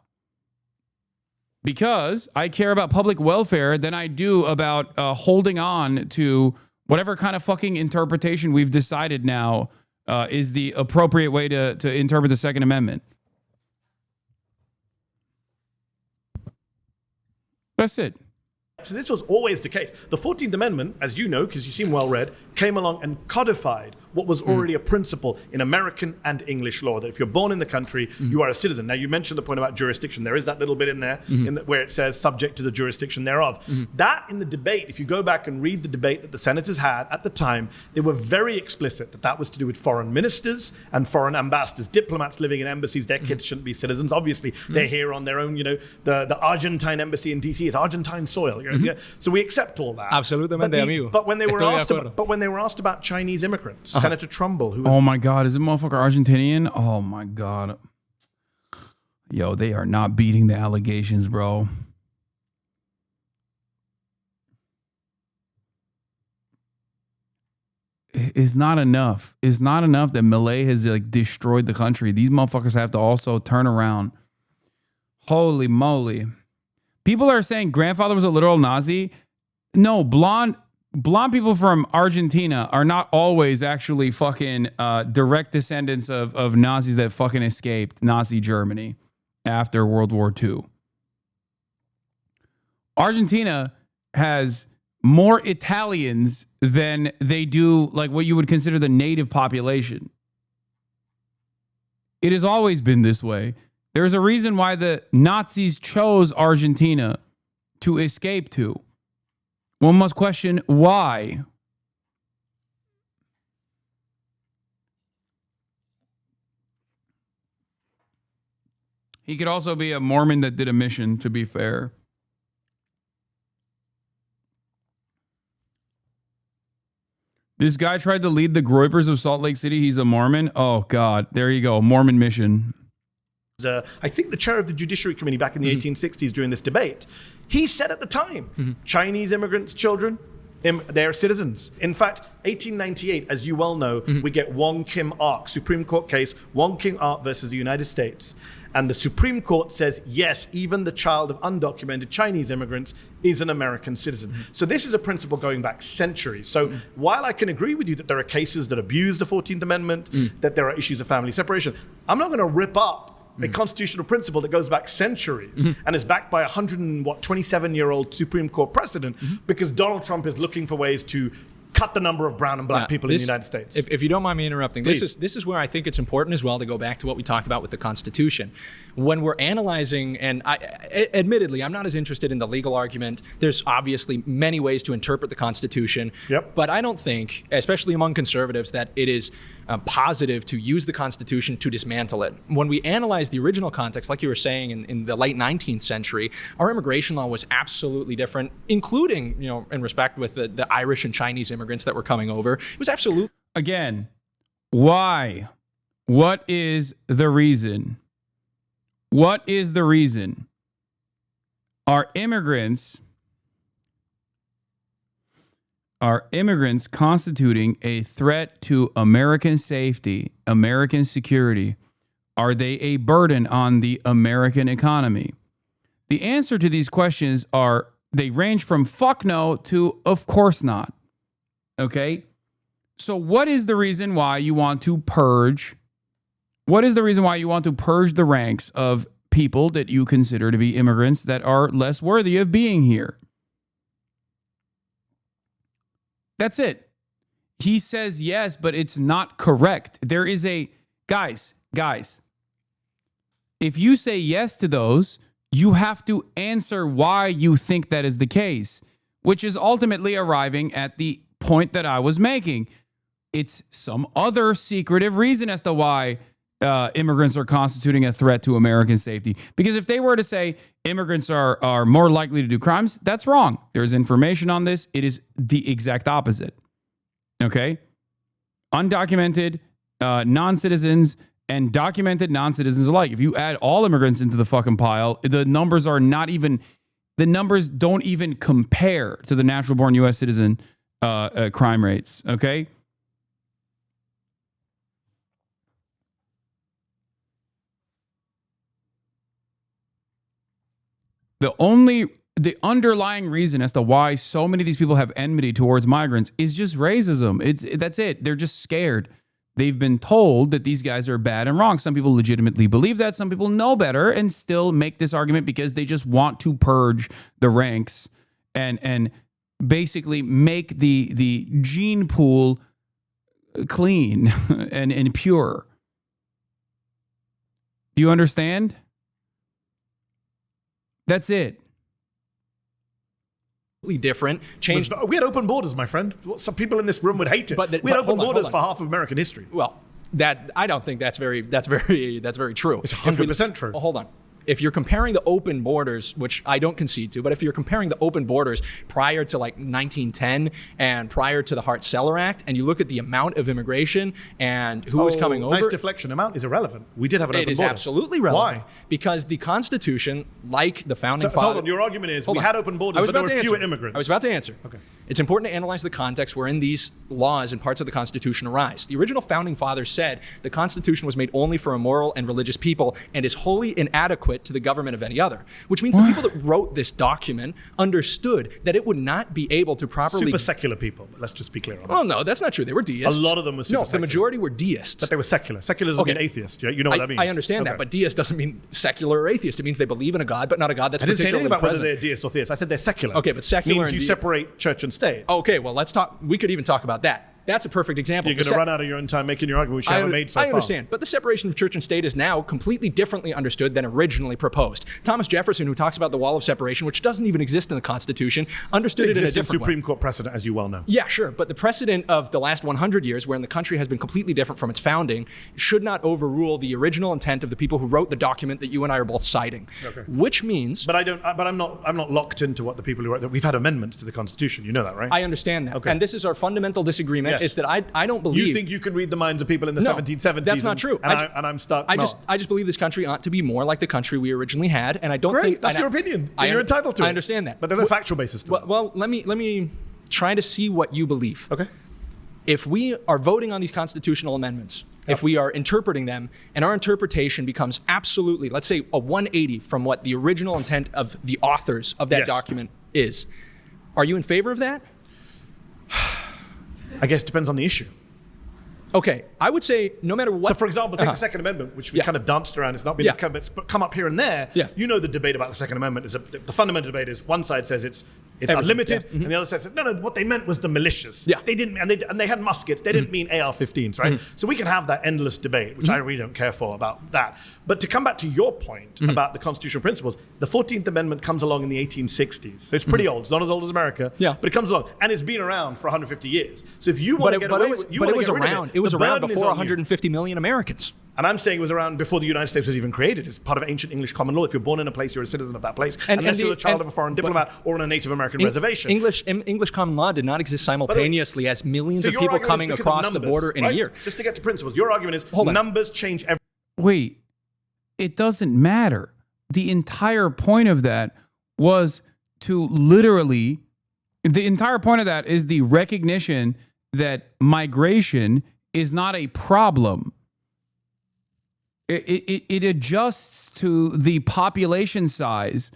B: Because I care about public welfare than I do about holding on to whatever kind of fucking interpretation we've decided now is the appropriate way to interpret the Second Amendment. That's it.
R: So this was always the case. The 14th Amendment, as you know, because you seem well read, came along and codified what was already a principle in American and English law, that if you're born in the country, you are a citizen. Now, you mentioned the point about jurisdiction. There is that little bit in there where it says subject to the jurisdiction thereof. That in the debate, if you go back and read the debate that the senators had at the time, they were very explicit that that was to do with foreign ministers and foreign ambassadors. Diplomats living in embassies, their kids shouldn't be citizens. Obviously, they're here on their own. You know, the Argentine embassy in DC is Argentine soil. So we accept all that.
G: Absolutamente, amigo.
R: But when they were asked about Chinese immigrants, Senator Trumbull, who was
B: oh my God, is it motherfucker Argentinian? Oh my God. Yo, they are not beating the allegations, bro. It's not enough. It's not enough that Malay has like destroyed the country. These motherfuckers have to also turn around. Holy moly. People are saying grandfather was a literal Nazi. No, blonde people from Argentina are not always actually fucking direct descendants of Nazis that fucking escaped Nazi Germany after World War II. Argentina has more Italians than they do like what you would consider the native population. It has always been this way. There's a reason why the Nazis chose Argentina to escape to. One must question why. He could also be a Mormon that did a mission, to be fair. This guy tried to lead the Groypers of Salt Lake City. He's a Mormon. Oh, God. There you go. Mormon mission.
R: I think the chair of the Judiciary Committee back in the 1860s during this debate, he said at the time, Chinese immigrants' children, they're citizens. In fact, 1898, as you well know, we get Wong Kim Ark, Supreme Court case, Wong Kim Ark versus the United States. And the Supreme Court says, yes, even the child of undocumented Chinese immigrants is an American citizen. So this is a principle going back centuries. So while I can agree with you that there are cases that abuse the 14th Amendment, that there are issues of family separation, I'm not going to rip up a constitutional principle that goes back centuries and is backed by a 27-year-old Supreme Court precedent because Donald Trump is looking for ways to cut the number of brown and black people in the United States.
G: If you don't mind me interrupting,
R: Please.
G: this is where I think it's important as well to go back to what we talked about with the Constitution. When we're analyzing, and admittedly, I'm not as interested in the legal argument. There's obviously many ways to interpret the Constitution. But I don't think, especially among conservatives, that it is positive to use the Constitution to dismantle it. When we analyze the original context, like you were saying, in the late 19th century, our immigration law was absolutely different, including, in respect with the Irish and Chinese immigrants that were coming over. It was absolutely...
B: Again, why? What is the reason? What is the reason? Are immigrants constituting a threat to American safety, American security? Are they a burden on the American economy? The answer to these questions they range from fuck no to of course not. Okay? So what is the reason why you want to purge? What is the reason why you want to purge the ranks of people that you consider to be immigrants that are less worthy of being here? That's it. He says yes, but it's not correct. There is guys, if you say yes to those, you have to answer why you think that is the case, which is ultimately arriving at the point that I was making. It's some other secretive reason as to why immigrants are constituting a threat to American safety. Because if they were to say immigrants are more likely to do crimes, that's wrong. There's information on this. It is the exact opposite. Okay? Undocumented non-citizens and documented non-citizens alike. If you add all immigrants into the fucking pile, the numbers don't even compare to the natural-born U.S. citizen crime rates. Okay? The underlying reason as to why so many of these people have enmity towards migrants is just racism. That's it. They're just scared. They've been told that these guys are bad and wrong. Some people legitimately believe that. Some people know better and still make this argument because they just want to purge the ranks and basically make the gene pool clean and pure. Do you understand? That's it.
G: Different. Changed.
R: We had open borders, my friend. Some people in this room would hate it. We had open borders for half of American history.
G: Well, that I don't think that's very true.
R: It's 100% true.
G: Hold on. If you're comparing the open borders, which I don't concede to, but if you're comparing the open borders prior to like 1910 and prior to the Hart-Celler Act, and you look at the amount of immigration and who was coming over.
R: Nice deflection. Amount is irrelevant. We did have an open border.
G: It is absolutely relevant.
R: Why?
G: Because the Constitution, like the founding fathers.
R: Hold on. Your argument is we had open borders, but there were fewer immigrants.
G: I was about to answer.
R: Okay.
G: It's important to analyze the context wherein these laws and parts of the Constitution arise. The original founding fathers said the Constitution was made only for immoral and religious people and is wholly inadequate to the government of any other, which means the people that wrote this document understood that it would not be able to properly...
R: Super secular people, but let's just be clear on that.
G: Oh, no, that's not true. They were deists.
R: A lot of them were super secular.
G: No, the majority were deists.
R: But they were secular. Secular doesn't mean atheist. You know what that means.
G: I understand that, but deist doesn't mean secular or atheist. It means they believe in a God, but not a God that's particularly present.
R: I didn't say anything about whether they're deist or theist. I said they're secular.
G: Okay, but secular
R: means you separate church and state.
G: Okay, well, let's talk. We could even talk about that. That's a perfect example.
R: You're going to run out of your own time making your argument, which you haven't made so far.
G: I understand, but the separation of church and state is now completely differently understood than originally proposed. Thomas Jefferson, who talks about the wall of separation, which doesn't even exist in the Constitution, understood it in a different way.
R: Supreme Court precedent, as you well know.
G: Yeah, sure, but the precedent of the last 100 years, wherein the country has been completely different from its founding, should not overrule the original intent of the people who wrote the document that you and I are both citing.
R: Okay.
G: Which means,
R: but I'm not locked into what the people who wrote that. We've had amendments to the Constitution. You know that, right?
G: I understand that,
R: okay.
G: And this is our fundamental disagreement: is that I don't believe
R: you think you can read the minds of people in the 1770s.
G: That's not true.
R: And I'm stuck.
G: I just believe this country ought to be more like the country we originally had, and I don't think
R: that's your opinion. You're entitled to it.
G: I understand that,
R: but there's a factual basis to it.
G: Well, let me try to see what you believe.
R: Okay.
G: If we are voting on these constitutional amendments, if we are interpreting them, and our interpretation becomes absolutely, let's say, a 180 from what the original intent of the authors of that document is, are you in favor of that?
R: I guess it depends on the issue.
G: Okay, I would say no matter what.
R: So, for example, take the Second Amendment, which we kind of danced around. It's not been come up here and there.
G: Yeah.
R: You know the debate about the Second Amendment is the fundamental debate is one side says it's unlimited, and the other side says no. What they meant was the malicious.
G: Yeah.
R: They didn't, and they had muskets. They didn't mean AR-15s, right? So we can have that endless debate, which I really don't care for about that. But to come back to your point about the constitutional principles, the 14th Amendment comes along in the 1860s, so it's pretty old. It's not as old as America.
G: Yeah.
R: But it comes along, and it's been around for 150 years. So if you want to get away with it,
G: but it was around. It was around before 150 million Americans.
R: And I'm saying it was around before the United States was even created. It's part of ancient English common law. If you're born in a place, you're a citizen of that place, unless you're the child of a foreign diplomat or on a Native American reservation.
G: English common law did not exist simultaneously as millions of people coming across the border in a year.
R: Just to get to principles, your argument is numbers change everything.
B: Wait, it doesn't matter. The entire point of that was to literally, the entire point of that is the recognition that migration is not a problem. It adjusts to the population size.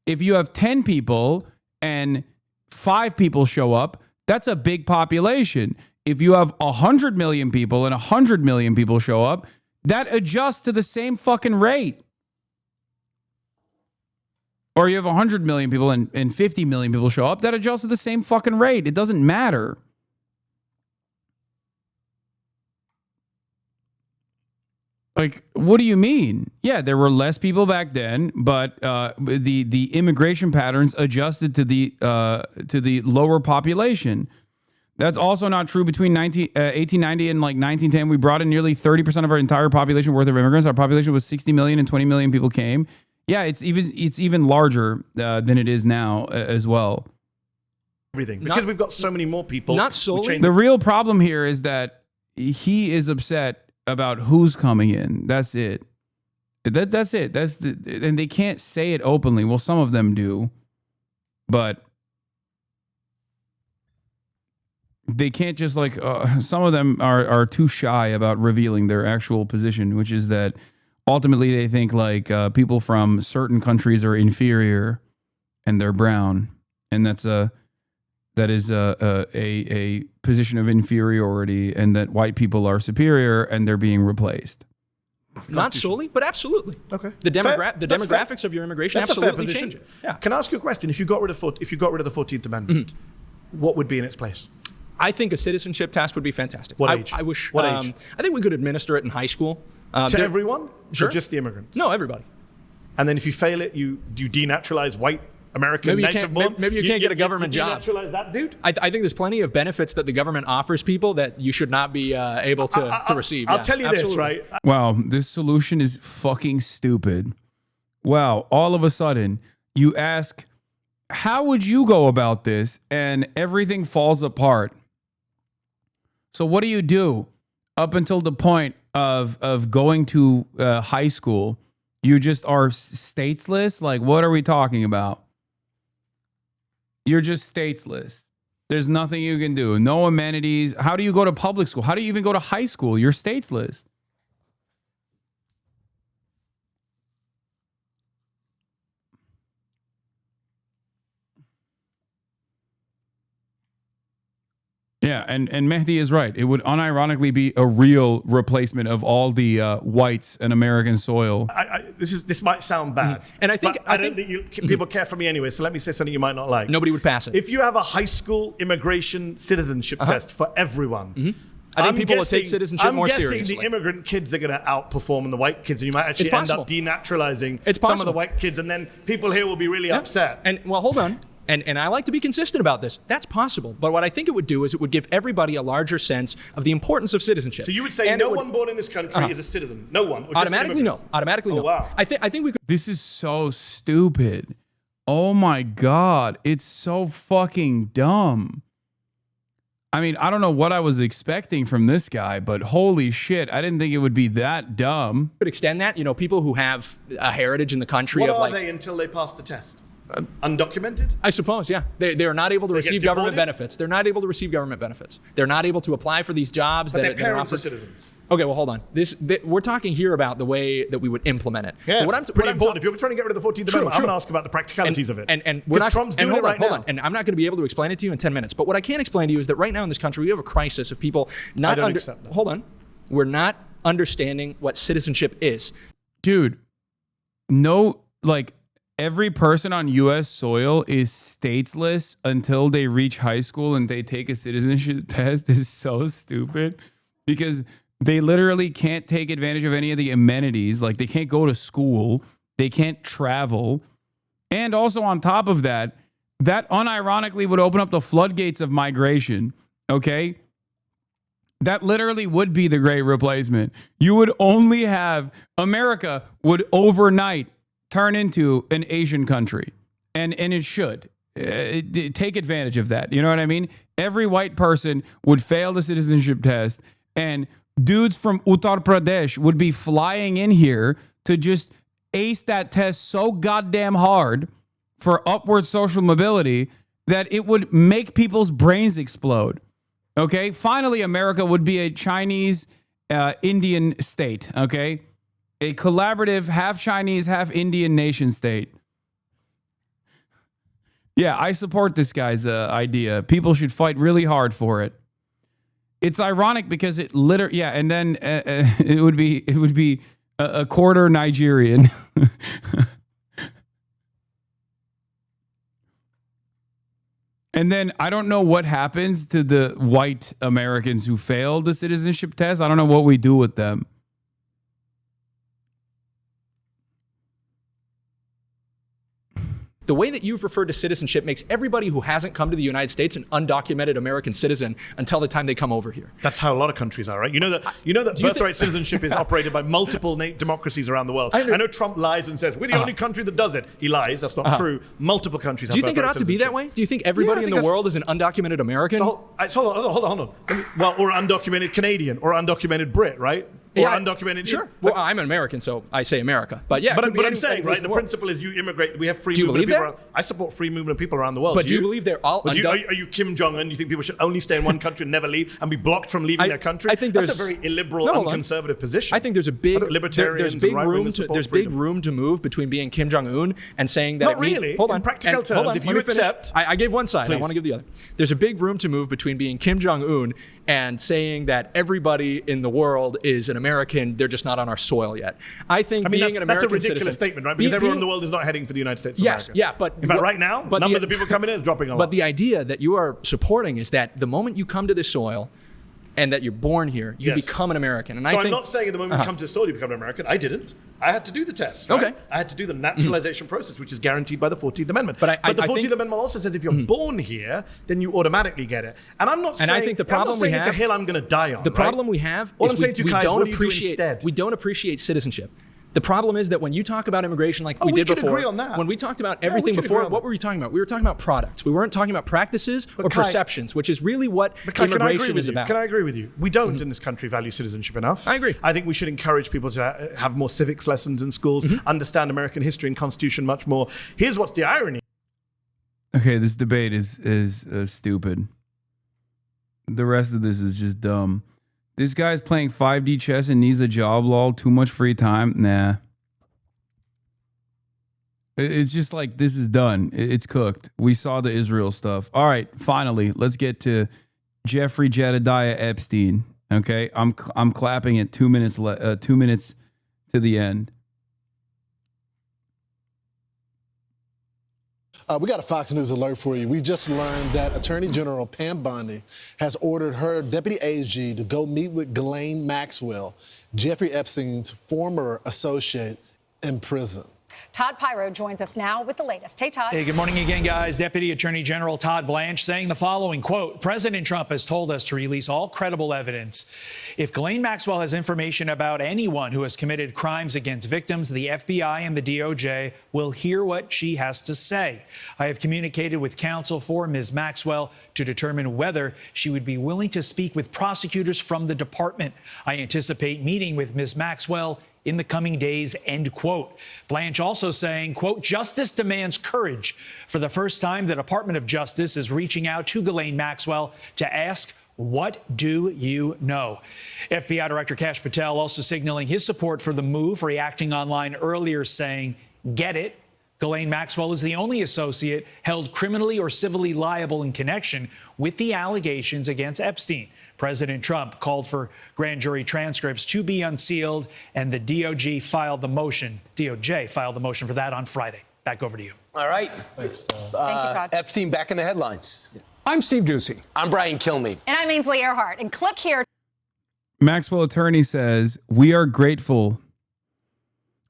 B: If you have 10 people and 5 people show up, that's a big population. If you have 100 million people and 100 million people show up, that adjusts to the same fucking rate. Or you have 100 million people and 50 million people show up, that adjusts to the same fucking rate. It doesn't matter. Like, what do you mean? Yeah, there were less people back then, but the immigration patterns adjusted to the lower population. That's also not true between 1890 and like 1910. We brought in nearly 30% of our entire population worth of immigrants. Our population was 60 million and 20 million people came. Yeah, it's even larger than it is now as well.
R: Everything because we've got so many more people.
G: Not solely.
B: The real problem here is that he is upset about who's coming in. That's it. That's it. And they can't say it openly. Well, some of them do, but they can't just like some of them are too shy about revealing their actual position, which is that ultimately they think like people from certain countries are inferior and they're brown, and that is a position of inferiority, and that white people are superior and they're being replaced.
G: Not solely, but absolutely.
R: Okay.
G: The
R: Fair. That's fair.
G: demographics of your immigration
R: That's a fair
G: absolutely
R: position.
G: change it. Yeah.
R: Can I ask you a question? If you got rid of the 14th Amendment, what would be in its place?
G: I think a citizenship test would be fantastic.
R: What age?
G: I wish.
R: What age?
G: I think we could administer it in high school.
R: To everyone?
G: Sure.
R: Or just the immigrants?
G: No, everybody.
R: And then if you fail it, you denaturalize white American
G: Maybe you
R: native
G: can't.
R: born?
G: Maybe you can't get a government job.
R: Denaturalize that dude?
G: I think there's plenty of benefits that the government offers people that you should not be able to receive.
R: I'll
G: Yeah,
R: tell you
G: absolutely.
R: this, right?
B: Wow, this solution is fucking stupid. Wow, all of a sudden, you ask, how would you go about this? And everything falls apart. So what do you do up until the point of going to high school? You just are statesless? Like, what are we talking about? You're just statesless. There's nothing you can do. No amenities. How do you go to public school? How do you even go to high school? You're statesless. Yeah, and Mehdi is right. It would unironically be a real replacement of all the whites and American soil.
R: This might sound bad,
G: And I think
R: I don't think people care for me anyway. So let me say something you might not like.
G: Nobody would pass it.
R: If you have a high school immigration citizenship test for everyone,
G: I think people will take citizenship more seriously.
R: I'm guessing the immigrant kids are going to outperform the white kids, and you might actually
G: It's
R: end up
G: possible.
R: denaturalizing
G: It's
R: some of
G: possible.
R: the white kids, and then people here will be really upset.
G: And well, hold on. And I like to be consistent about this. That's possible. But what I think it would do is it would give everybody a larger sense of the importance of citizenship.
R: So you would say
G: And
R: no
G: it would-
R: one born in this country is a citizen? No one? Or just
G: Automatically no.
R: immigrants?
G: Automatically
R: Oh,
G: no.
R: wow.
G: I think we could.
B: This is so stupid. Oh my God. It's so fucking dumb. I mean, I don't know what I was expecting from this guy, but holy shit, I didn't think it would be that dumb.
G: Could extend that. You know, people who have a heritage in the country
R: What
G: of
R: are
G: like.
R: they until they pass the test? Undocumented?
G: I suppose, yeah. They are not able to
R: So they get
G: receive government
R: deported?
G: benefits. They're not able to receive government benefits. They're not able to apply for these jobs.
R: But
G: that
R: their
G: that are
R: parents are
G: offered.
R: citizens.
G: Okay, well, hold on. We're talking here about the way that we would implement it.
R: Yeah,
G: But
R: it's pretty important. If you're trying to get rid of the 14th Amendment, I'm going to ask about the practicalities of it.
G: And we're
R: 'Cause
G: not.
R: Trump's doing
G: hold
R: it
G: on,
R: right
G: hold
R: now.
G: on. And I'm not going to be able to explain it to you in 10 minutes. But what I can explain to you is that right now in this country we have a crisis of people not
R: don't accept that.
G: Hold on. We're not understanding what citizenship is.
B: Dude, no, like every person on U.S. soil is statesless until they reach high school and they take a citizenship test is so stupid because they literally can't take advantage of any of the amenities. Like they can't go to school, they can't travel. And also on top of that, that unironically would open up the floodgates of migration. Okay. That literally would be the great replacement. You would only have America would overnight turn into an Asian country. And it should. Take advantage of that. You know what I mean? Every white person would fail the citizenship test and dudes from Uttar Pradesh would be flying in here to just ace that test so goddamn hard for upward social mobility that it would make people's brains explode. Okay? Finally, America would be a Chinese Indian state. Okay? A collaborative, half Chinese, half Indian nation state. Yeah, I support this guy's idea. People should fight really hard for it. It's ironic because it literally, yeah, and then it would be a quarter Nigerian. And then I don't know what happens to the white Americans who failed the citizenship test. I don't know what we do with them.
G: The way that you've referred to citizenship makes everybody who hasn't come to the United States an undocumented American citizen until the time they come over here.
R: That's how a lot of countries are, right? You know that birthright citizenship is operated by multiple democracies around the world. I know Trump lies and says we're the only country that does it. He lies. That's not true. Multiple countries.
G: Do you
R: have
G: think it ought to be that way? Do you think everybody in the world is an undocumented American?
R: So, hold on. Well, or undocumented Canadian, or undocumented Brit, right? Or undocumented.
G: Sure. Well, I'm an American, so I say America. But yeah,
R: but I'm saying, right? The principle is you immigrate. We have free movement of people. I support free movement of people around the world.
G: But do you believe they're all?
R: Are you Kim Jong Un? You think people should only stay in one country and never leave and be blocked from leaving their country?
G: I think
R: that's a very illiberal, unconservative position.
G: I think there's a big
R: libertarians.
G: There's big room to move between being Kim Jong Un and saying that.
R: Not really.
G: Hold on.
R: In practical terms, if you accept,
G: I gave one side. I want to give the other. There's a big room to move between being Kim Jong Un and saying that everybody in the world is an American. They're just not on our soil yet. I think being an American
R: that's a ridiculous
G: citizen,
R: statement, right? Because everyone in the world is not heading for the United States of
G: yes,
R: America.
G: yeah, but
R: in fact, right now, numbers of people coming in is dropping a lot.
G: But the idea that you are supporting is that the moment you come to this soil and that you're born here, you become an American. And
R: so
G: I think,
R: I'm not saying at the moment you come to the soil, you become an American. I didn't. I had to do the test. Right?
G: Okay.
R: I had to do the naturalization process, which is guaranteed by the 14th Amendment.
G: But
R: the 14th Amendment also says if you're born here, then you automatically get it. And I'm not saying,
G: I think the problem we have,
R: it's a hill I'm going to die on.
G: The problem we have
R: All
G: is
R: I'm saying to you guys, what do you do instead?
G: we don't appreciate citizenship. The problem is that when you talk about immigration like we did
R: could
G: before,
R: agree on that.
G: when we talked about everything before, what were we talking about? We were talking about products. We weren't talking about practices or perceptions, which is really what immigration is about.
R: Can I agree with you? We don't in this country value citizenship enough.
G: I agree.
R: I think we should encourage people to have more civics lessons in schools, understand American history and Constitution much more. Here's what's the irony.
B: Okay, this debate is stupid. The rest of this is just dumb. This guy's playing 5D chess and needs a job, lol. Too much free time? Nah. It's just like, this is done. It's cooked. We saw the Israel stuff. All right, finally, let's get to Jeffrey Jedediah Epstein. Okay, I'm clapping it 2 minutes 2 minutes to the end.
Q: We got a Fox News alert for you. We just learned that Attorney General Pam Bondi has ordered her deputy AG to go meet with Ghislaine Maxwell, Jeffrey Epstein's former associate, in prison.
I: Todd Pyro joins us now with the latest. Hey, Todd.
V: Hey, good morning again, guys. Deputy Attorney General Todd Blanche saying the following, quote, President Trump has told us to release all credible evidence. If Ghislaine Maxwell has information about anyone who has committed crimes against victims, the FBI and the DOJ will hear what she has to say. I have communicated with counsel for Ms. Maxwell to determine whether she would be willing to speak with prosecutors from the department. I anticipate meeting with Ms. Maxwell in the coming days, end quote. Blanche also saying, quote, justice demands courage. For the first time, the Department of Justice is reaching out to Ghislaine Maxwell to ask, what do you know? FBI Director Kash Patel also signaling his support for the move, reacting online earlier saying, get it. Ghislaine Maxwell is the only associate held criminally or civilly liable in connection with the allegations against Epstein. President Trump called for grand jury transcripts to be unsealed, and the DOJ filed the motion for that on Friday. Back over to you.
W: All right.
Q: Thanks, Todd.
I: Thank you, Todd.
W: Epstein back in the headlines.
X: I'm Steve Doocy.
W: I'm Brian Kilmeade.
I: And I'm Ainsley Earhart. And click here.
B: Maxwell attorney says, we are grateful.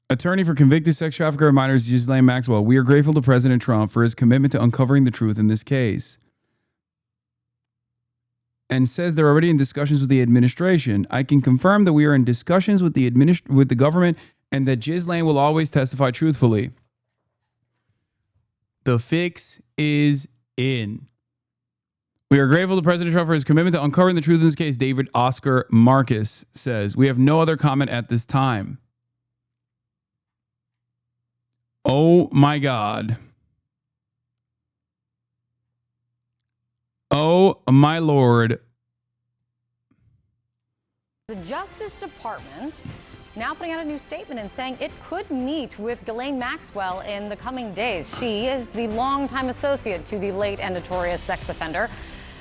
B: Attorney for convicted sex trafficker of minors, Ghislaine Maxwell. We are grateful to President Trump for his commitment to uncovering the truth in this case. And says they're already in discussions with the administration. I can confirm that we are in discussions with the government and that Ghislaine will always testify truthfully. The fix is in. We are grateful to President Trump for his commitment to uncovering the truth in this case, David Oscar Marcus says. We have no other comment at this time. Oh my God. Oh, my Lord.
I: The Justice Department now putting out a new statement and saying it could meet with Ghislaine Maxwell in the coming days. She is the longtime associate to the late and notorious sex offender.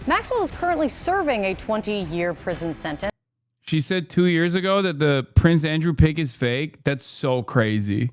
I: Maxwell is currently serving a 20-year prison sentence.
B: She said 2 years ago that the Prince Andrew pic is fake. That's so crazy.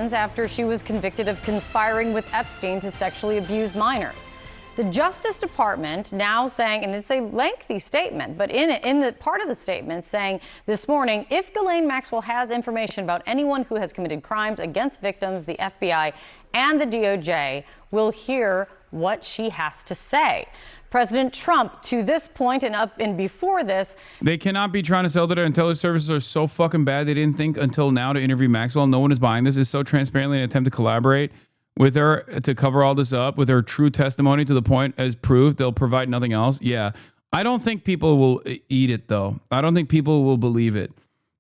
I: After she was convicted of conspiring with Epstein to sexually abuse minors. The Justice Department now saying, and it's a lengthy statement, but in the part of the statement saying this morning, if Ghislaine Maxwell has information about anyone who has committed crimes against victims, the FBI and the DOJ will hear what she has to say. President Trump, to this point and up and before this.
B: They cannot be trying to sell that their intelligence services are so fucking bad. They didn't think until now to interview Maxwell. No one is buying this. It's so transparently an attempt to collaborate with her to cover all this up with her true testimony to the point as proved. They'll provide nothing else. Yeah. I don't think people will eat it, though. I don't think people will believe it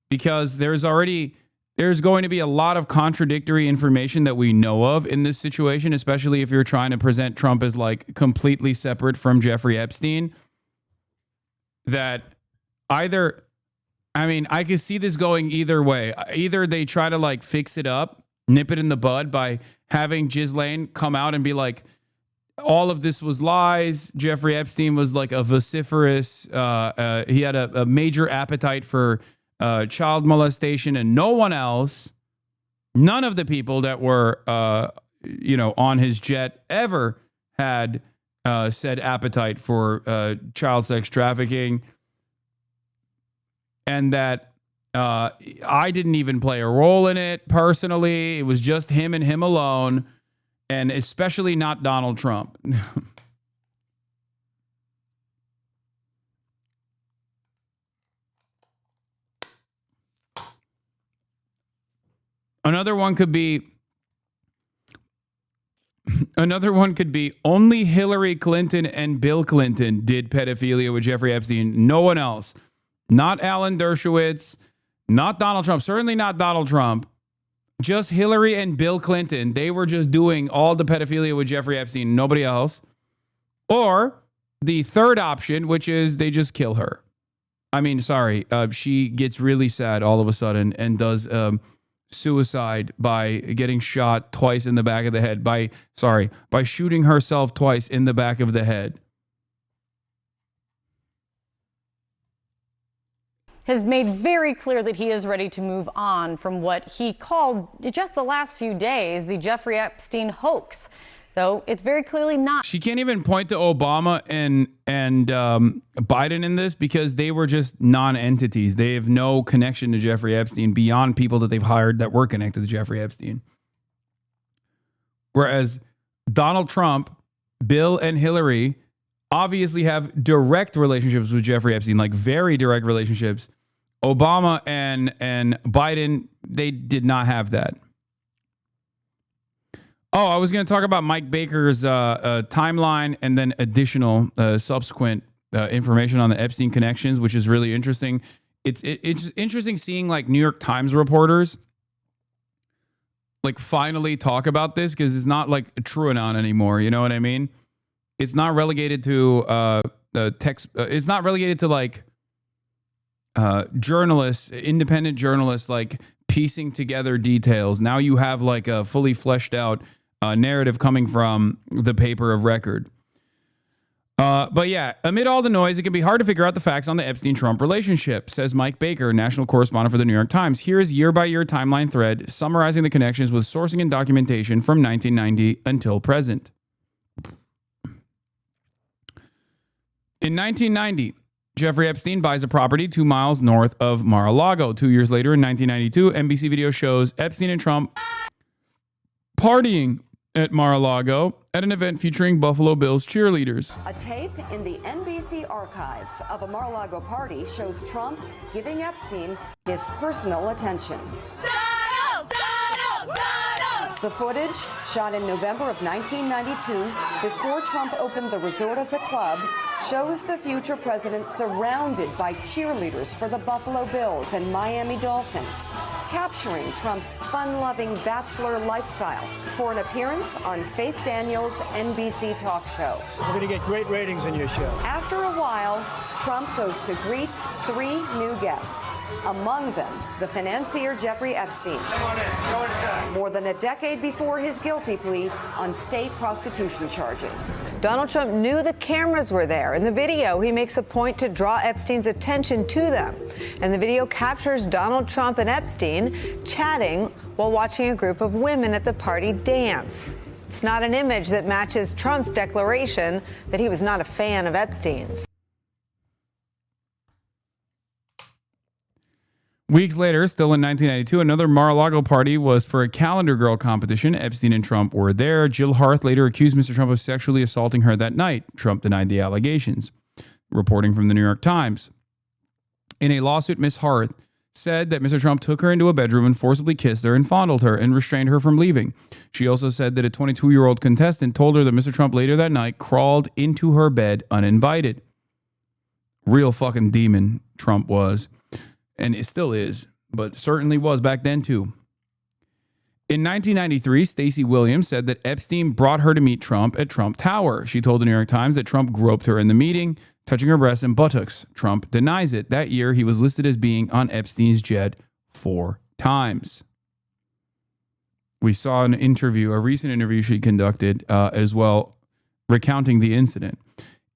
B: because there's going to be a lot of contradictory information that we know of in this situation, especially if you're trying to present Trump as like completely separate from Jeffrey Epstein. That either, I mean, I could see this going either way. Either they try to like fix it up, nip it in the bud by having Ghislaine come out and be like, all of this was lies. Jeffrey Epstein was like a vociferous, he had a major appetite for child molestation, and no one else, none of the people that were, on his jet ever had said appetite for child sex trafficking. And that I didn't even play a role in it personally. It was just him and him alone, and especially not Donald Trump. Another one could be only Hillary Clinton and Bill Clinton did pedophilia with Jeffrey Epstein. No one else. Not Alan Dershowitz, not Donald Trump, certainly not Donald Trump. Just Hillary and Bill Clinton. They were just doing all the pedophilia with Jeffrey Epstein, nobody else. Or the third option, which is they just kill her. I mean, sorry, she gets really sad all of a sudden and does suicide by getting shot twice in the back of the head, by shooting herself twice in the back of the head.
I: Has made very clear that he is ready to move on from what he called just the last few days the Jeffrey Epstein hoax, though it's very clearly not.
B: She can't even point to Obama and Biden in this because they were just non-entities. They have no connection to Jeffrey Epstein beyond people that they've hired that were connected to Jeffrey Epstein. Whereas Donald Trump, Bill, and Hillary obviously have direct relationships with Jeffrey Epstein, like very direct relationships. Obama and Biden, they did not have that. Oh, I was going to talk about Mike Baker's timeline and then additional subsequent information on the Epstein connections, which is really interesting. It's interesting seeing like New York Times reporters like finally talk about this because it's not like a TrueAnon anymore. You know what I mean? It's not relegated to text. It's not relegated to like journalists, independent journalists, like piecing together details. Now you have like a fully fleshed out narrative coming from the paper of record. But yeah, amid all the noise, it can be hard to figure out the facts on the Epstein-Trump relationship, says Mike Baker, national correspondent for the New York Times. Here's year-by-year timeline thread summarizing the connections with sourcing and documentation from 1990 until present. In 1990, Jeffrey Epstein buys a property 2 miles north of Mar-a-Lago. 2 years later, in 1992, NBC video shows Epstein and Trump partying at Mar-a-Lago at an event featuring Buffalo Bills cheerleaders.
C: A tape in the NBC archives of a Mar-a-Lago party shows Trump giving Epstein his personal attention. The footage, shot in November of 1992, before Trump opened the resort as a club, shows the future president surrounded by cheerleaders for the Buffalo Bills and Miami Dolphins, capturing Trump's fun-loving bachelor lifestyle for an appearance on Faith Daniels' NBC talk show.
J: We're going to get great ratings in your show.
C: After a while, Trump goes to greet 3 new guests, among them the financier Jeffrey Epstein.
J: Come on in, go inside.
C: More than a decade before his guilty plea on state prostitution charges.
K: Donald Trump knew the cameras were there. In the video, he makes a point to draw Epstein's attention to them. And the video captures Donald Trump and Epstein chatting while watching a group of women at the party dance. It's not an image that matches Trump's declaration that he was not a fan of Epstein's.
B: Weeks later, still in 1992, another Mar-a-Lago party was for a calendar girl competition. Epstein and Trump were there. Jill Harth later accused Mr. Trump of sexually assaulting her that night. Trump denied the allegations. Reporting from the New York Times. In a lawsuit, Ms. Harth said that Mr. Trump took her into a bedroom and forcibly kissed her and fondled her and restrained her from leaving. She also said that a 22-year-old contestant told her that Mr. Trump later that night crawled into her bed uninvited. Real fucking demon Trump was. And it still is, but certainly was back then too. In 1993, Stacey Williams said that Epstein brought her to meet Trump at Trump Tower. She told the New York Times that Trump groped her in the meeting, touching her breasts and buttocks. Trump denies it. That year, he was listed as being on Epstein's jet 4 times. We saw an interview, a recent interview she conducted as well, recounting the incident.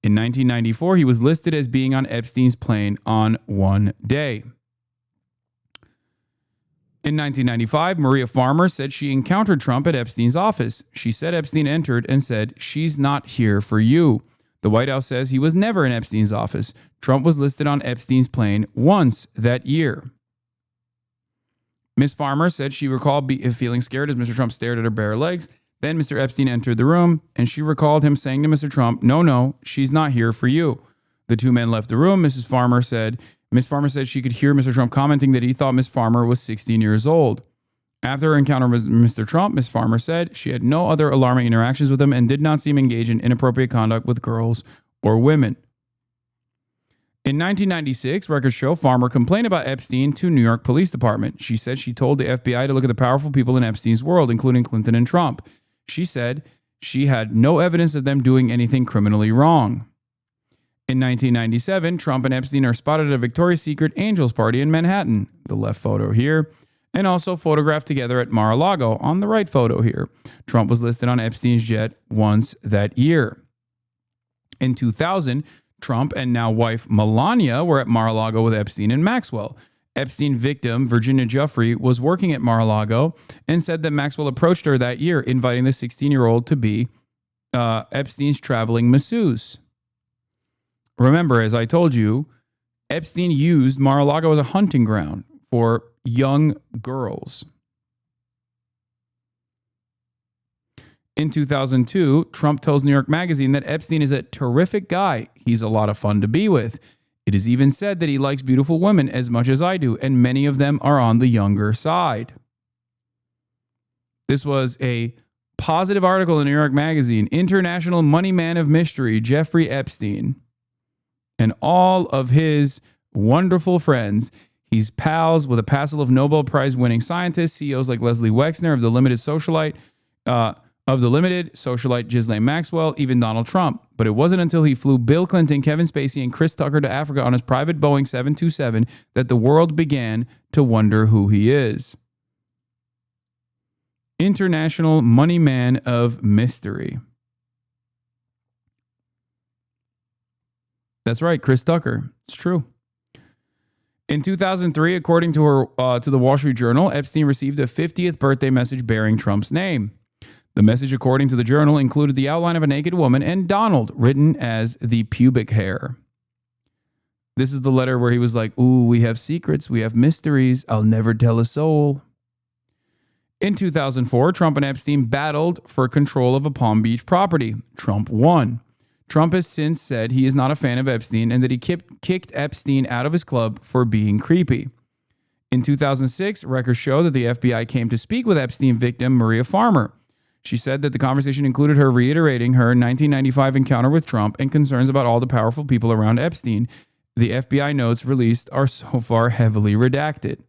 B: In 1994, he was listed as being on Epstein's plane on one day. In 1995, Maria Farmer said she encountered Trump at Epstein's office. She said Epstein entered and said, "She's not here for you." The White House says he was never in Epstein's office. Trump was listed on Epstein's plane once that year. Ms. Farmer said she recalled feeling scared as Mr. Trump stared at her bare legs. Then Mr. Epstein entered the room, and she recalled him saying to Mr. Trump, "No, she's not here for you." The two men left the room. Ms. Farmer said she could hear Mr. Trump commenting that he thought Ms. Farmer was 16 years old. After her encounter with Mr. Trump, Ms. Farmer said she had no other alarming interactions with him and did not see him engage in inappropriate conduct with girls or women. In 1996, records show Farmer complained about Epstein to New York Police Department. She said she told the FBI to look at the powerful people in Epstein's world, including Clinton and Trump. She said she had no evidence of them doing anything criminally wrong. In 1997, Trump and Epstein are spotted at a Victoria's Secret Angels party in Manhattan, the left photo here, and also photographed together at Mar-a-Lago on the right photo here. Trump was listed on Epstein's jet once that year. In 2000, Trump and now wife Melania were at Mar-a-Lago with Epstein and Maxwell. Epstein victim Virginia Giuffre was working at Mar-a-Lago and said that Maxwell approached her that year, inviting the 16-year-old to be Epstein's traveling masseuse. Remember, as I told you, Epstein used Mar-a-Lago as a hunting ground for young girls. In 2002, Trump tells New York Magazine that Epstein is a terrific guy. He's a lot of fun to be with. It is even said that he likes beautiful women as much as I do, and many of them are on the younger side. This was a positive article in New York Magazine. International money man of mystery, Jeffrey Epstein, and all of his wonderful friends. He's pals with a passel of Nobel Prize winning scientists, CEOs like Leslie Wexner of the Limited Socialite, Ghislaine Maxwell, even Donald Trump. But it wasn't until he flew Bill Clinton, Kevin Spacey, and Chris Tucker to Africa on his private Boeing 727 that the world began to wonder who he is. International money man of mystery. That's right, Chris Tucker. It's true. In 2003, according to the Wall Street Journal, Epstein received a 50th birthday message bearing Trump's name. The message, according to the Journal, included the outline of a naked woman and Donald written as the pubic hair. This is the letter where he was like, "Ooh, we have secrets, we have mysteries, I'll never tell a soul." In 2004, Trump and Epstein battled for control of a Palm Beach property. Trump won. Trump has since said he is not a fan of Epstein and that he kicked Epstein out of his club for being creepy. In 2006, records show that the FBI came to speak with Epstein victim Maria Farmer. She said that the conversation included her reiterating her 1995 encounter with Trump and concerns about all the powerful people around Epstein. The FBI notes released are so far heavily redacted.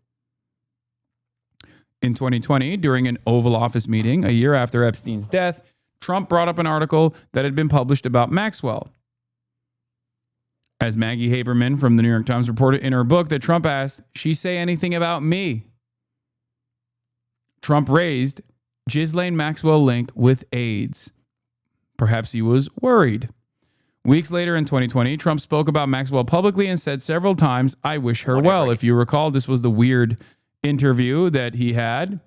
B: In 2020, during an Oval Office meeting, a year after Epstein's death, Trump brought up an article that had been published about Maxwell. As Maggie Haberman from the New York Times reported in her book that Trump asked, "She say anything about me?" Trump raised Ghislaine Maxwell link with AIDS. Perhaps he was worried. Weeks later in 2020, Trump spoke about Maxwell publicly and said several times, "I wish her well." If you recall, this was the weird interview that he had.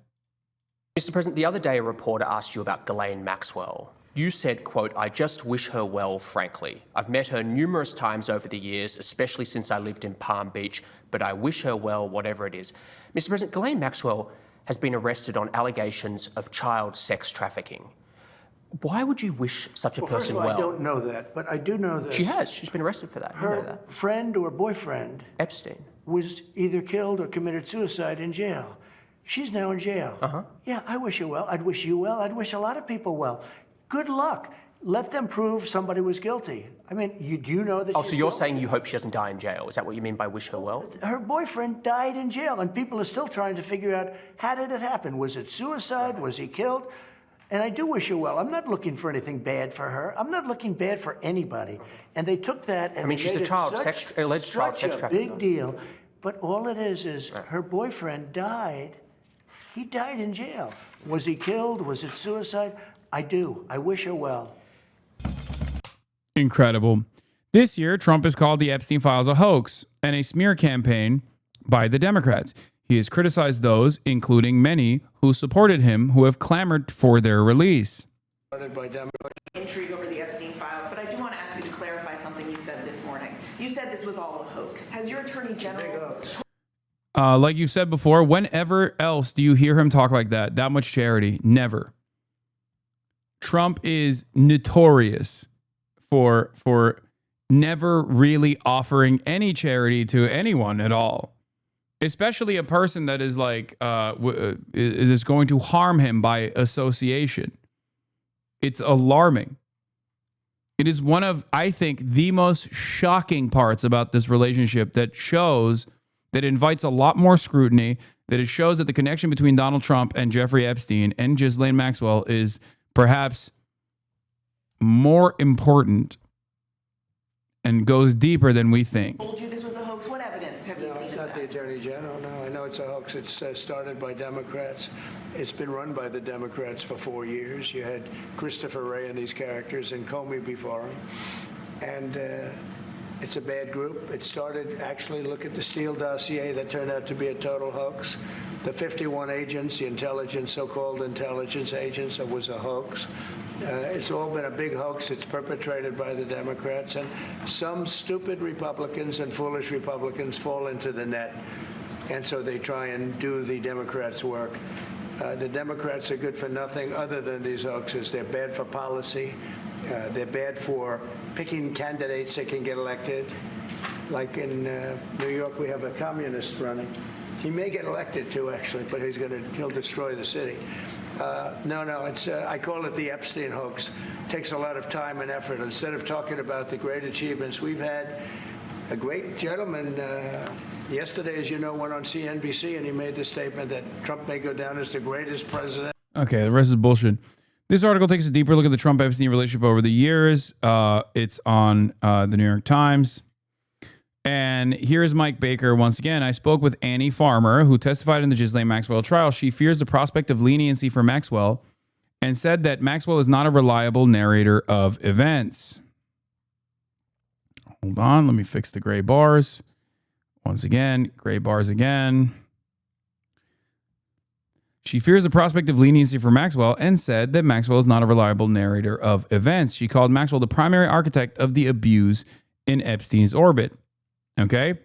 E: Mr. President, the other day a reporter asked you about Ghislaine Maxwell. You said, quote, "I just wish her well, frankly. I've met her numerous times over the years, especially since I lived in Palm Beach, but I wish her well, whatever it is." Mr. President, Ghislaine Maxwell has been arrested on allegations of child sex trafficking. Why would you wish such a person well?
J: First of all, I don't know that, but I do know that.
E: She has. She's been arrested for that. You know
J: Her
E: that.
J: friend or boyfriend,
E: Epstein,
J: was either killed or committed suicide in jail. She's now in jail. Yeah, I wish her well. I'd wish you well. I'd wish a lot of people well. Good luck. Let them prove somebody was guilty. I mean, do you know that
E: Oh,
J: she's
E: so you're
J: guilty?
E: saying you hope she doesn't die in jail? Is that what you mean by wish her well?
J: Her boyfriend died in jail, and people are still trying to figure out, how did it happen? Was it suicide? Was he killed? And I do wish her well. I'm not looking for anything bad for her. I'm not looking bad for anybody. And they took that and
E: I mean,
J: they
E: she's
J: made
E: a
J: it
E: child
J: such,
E: alleged child sex
J: such a
E: trafficker.
J: big deal. But all it is her boyfriend died. He died in jail. Was he killed? Was it suicide? I do. I wish her well.
B: Incredible. This year, Trump has called the Epstein files a hoax and a smear campaign by the Democrats. He has criticized those, including many who supported him, who have clamored for their release.
M: Intrigue over the Epstein files, but I do want to ask you to clarify something you said this morning. You said this was all a hoax. Has your attorney general...
B: Like you said before, whenever else do you hear him talk like that? That much charity? Never. Trump is notorious for never really offering any charity to anyone at all, especially a person that is like is going to harm him by association. It's alarming. It is one of, I think, the most shocking parts about this relationship that shows that invites a lot more scrutiny, that it shows that the connection between Donald Trump and Jeffrey Epstein and Ghislaine Maxwell is perhaps more important and goes deeper than we think.
M: Told you this was a hoax. What evidence have you seen?
J: It's not the Attorney General. No, I know it's a hoax. It's started by Democrats. It's been run by the Democrats for 4 years. You had Christopher Wray and these characters and Comey before him. And it's a bad group. It started, actually, look at the Steele dossier that turned out to be a total hoax. The 51 agents, the intelligence, so-called intelligence agents, it was a hoax. It's all been a big hoax. It's perpetrated by the Democrats. And some stupid Republicans and foolish Republicans fall into the net. And so they try and do the Democrats' work. The Democrats are good for nothing other than these hoaxes. They're bad for policy. They're bad for picking candidates that can get elected. Like in New York, we have a communist running. He may get elected too, actually, but he'll destroy the city. No, it's I call it the Epstein hoax. It takes a lot of time and effort. Instead of talking about the great achievements we've had, a great gentleman yesterday, as you know, went on CNBC and he made the statement that Trump may go down as the greatest president.
B: Okay, the rest is bullshit. This article takes a deeper look at the Trump-Epstein relationship over the years. It's on the New York Times. And here's Mike Baker. Once again, I spoke with Annie Farmer, who testified in the Ghislaine Maxwell trial. She fears the prospect of leniency for Maxwell and said that Maxwell is not a reliable narrator of events. Hold on, let me fix the gray bars. Once again, gray bars again. She fears the prospect of leniency for Maxwell and said that Maxwell is not a reliable narrator of events. She called Maxwell the primary architect of the abuse in Epstein's orbit. Okay?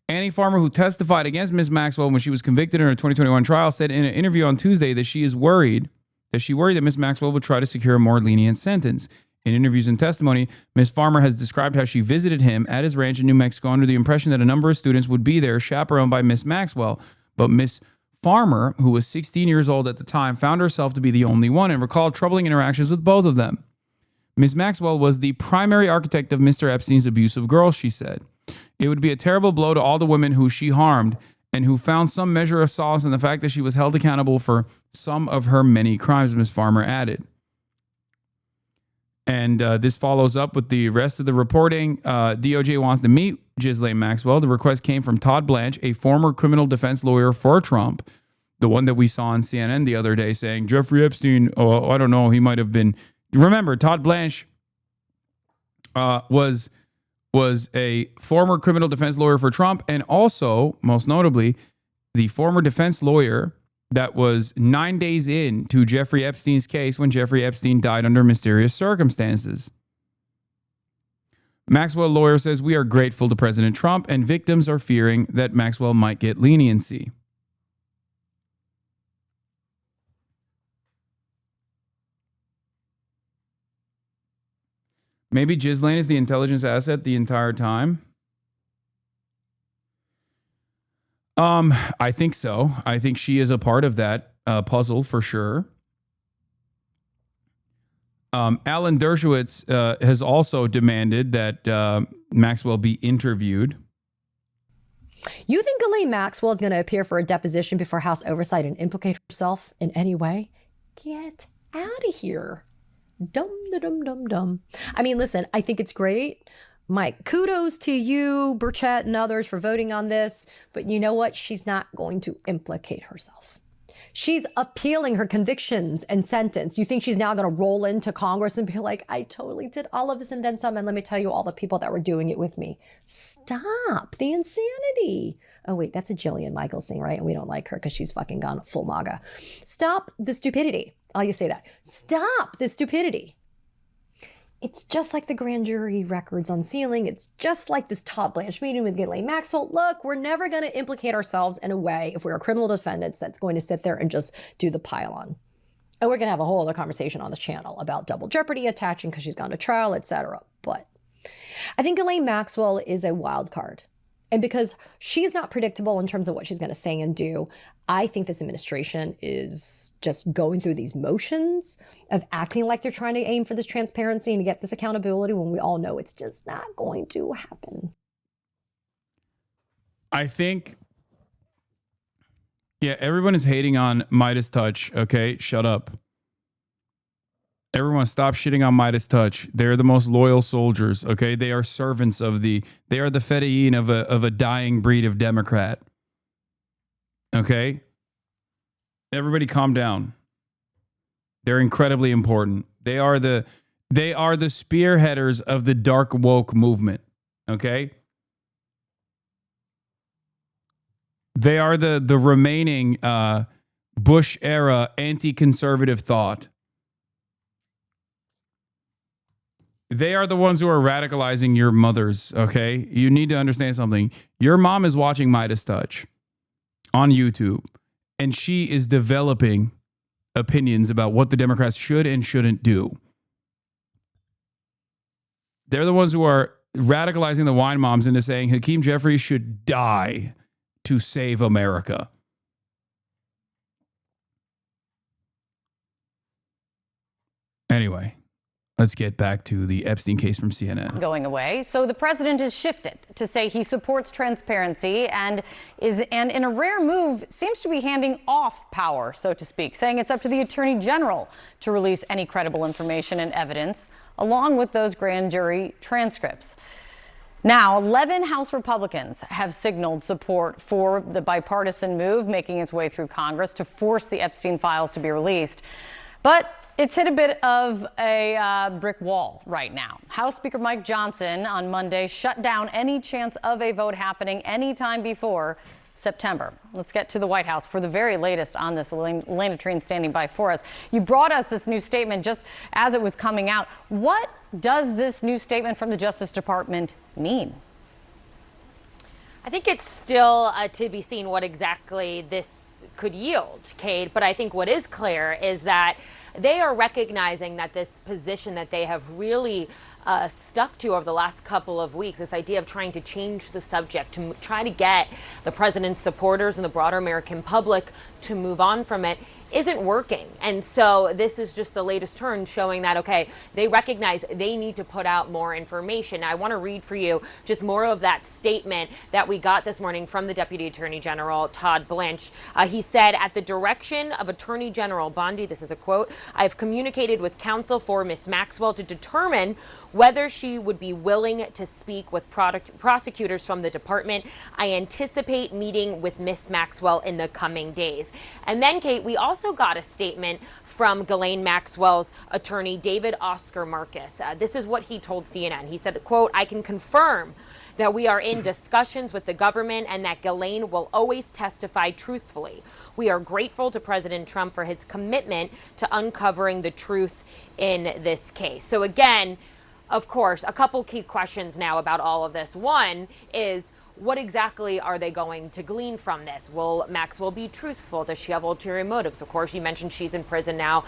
B: Annie Farmer, who testified against Ms. Maxwell when she was convicted in her 2021 trial, said in an interview on Tuesday that she worried that Ms. Maxwell would try to secure a more lenient sentence. In interviews and testimony, Ms. Farmer has described how she visited him at his ranch in New Mexico under the impression that a number of students would be there, chaperoned by Ms. Maxwell. But Ms. Farmer, who was 16 years old at the time, found herself to be the only one and recalled troubling interactions with both of them. Ms. Maxwell was the primary architect of Mr. Epstein's abuse of girls, she said. It would be a terrible blow to all the women who she harmed and who found some measure of solace in the fact that she was held accountable for some of her many crimes, Ms. Farmer added. And this follows up with the rest of the reporting. DOJ wants to meet Ghislaine Maxwell. The request came from Todd Blanche, a former criminal defense lawyer for Trump, the one that we saw on CNN the other day saying, Jeffrey Epstein, I don't know, he might have been... Remember, Todd Blanche was a former criminal defense lawyer for Trump and also, most notably, the former defense lawyer that was 9 days into Jeffrey Epstein's case when Jeffrey Epstein died under mysterious circumstances. Maxwell lawyer says, we are grateful to President Trump and victims are fearing that Maxwell might get leniency. Maybe Ghislaine is the intelligence asset the entire time. I think so. I think she is a part of that puzzle for sure. Alan Dershowitz has also demanded that Maxwell be interviewed.
O: You think Ghislaine Maxwell is going to appear for a deposition before House Oversight and implicate herself in any way? Get out of here. Dumb. I mean, listen, I think it's great. Mike, kudos to you, Burchett, and others for voting on this. But you know what? She's not going to implicate herself. She's appealing her convictions and sentence. You think she's now going to roll into Congress and be like, I totally did all of this and then some, and let me tell you all the people that were doing it with me. Stop the insanity. Oh, wait, that's a Jillian Michaels thing, right? And we don't like her because she's fucking gone full MAGA. Stop the stupidity. I'll just say that. Stop the stupidity. It's just like the grand jury records unsealing. It's just like this Todd Blanche meeting with Ghislaine Maxwell. Look, we're never going to implicate ourselves in a way, if we're criminal defendants, that's going to sit there and just do the pile-on. And we're going to have a whole other conversation on this channel about double jeopardy attaching because she's gone to trial, etc. But I think Ghislaine Maxwell is a wild card. And because she's not predictable in terms of what she's going to say and do, I think this administration is just going through these motions of acting like they're trying to aim for this transparency and to get this accountability when we all know it's just not going to happen.
B: I think, yeah, everyone is hating on Midas Touch. Okay, shut up. Everyone stop shitting on Midas Touch. They're the most loyal soldiers. Okay, they are servants they are the Fedayeen of a dying breed of Democrat. Okay? Everybody calm down. They're incredibly important. They are the spearheaders of the dark woke movement. Okay? They are the remaining Bush era anti-conservative thought. They are the ones who are radicalizing your mothers, okay? You need to understand something. Your mom is watching Midas Touch on YouTube, and she is developing opinions about what the Democrats should and shouldn't do. They're the ones who are radicalizing the wine moms into saying Hakeem Jeffries should die to save America. Anyway, let's get back to the Epstein case from CNN.
I: Going away. So the president has shifted to say he supports transparency and in a rare move seems to be handing off power, so to speak, saying it's up to the attorney general to release any credible information and evidence along with those grand jury transcripts. Now, 11 House Republicans have signaled support for the bipartisan move making its way through Congress to force the Epstein files to be released. But it's hit a bit of a brick wall right now. House Speaker Mike Johnson on Monday shut down any chance of a vote happening anytime before September. Let's get to the White House for the very latest on this. Elena Trine standing by for us. You brought us this new statement just as it was coming out. What does this new statement from the Justice Department mean?
L: I think it's still to be seen what exactly this could yield, Kate. But I think what is clear is that they are recognizing that this position that they have really stuck to over the last couple of weeks, this idea of trying to change the subject, to try to get the president's supporters and the broader American public to move on from it, isn't working. And so this is just the latest turn showing that, okay, they recognize they need to put out more information. I want to read for you just more of that statement that we got this morning from the Deputy Attorney General, Todd Blanche. He said, at the direction of Attorney General Bondi, this is a quote, I've communicated with counsel for Ms. Maxwell to determine whether she would be willing to speak with prosecutors from the department. I anticipate meeting with Ms. Maxwell in the coming days. And then, Kate, we also got a statement from Ghislaine Maxwell's attorney, David Oscar Marcus. This is what he told CNN. He said, quote, I can confirm that we are in discussions with the government and that Ghislaine will always testify truthfully. We are grateful to President Trump for his commitment to uncovering the truth in this case. So again, of course, a couple key questions now about all of this. One is, what exactly are they going to glean from this? Will Maxwell be truthful? Does she have ulterior motives? Of course, you mentioned she's in prison now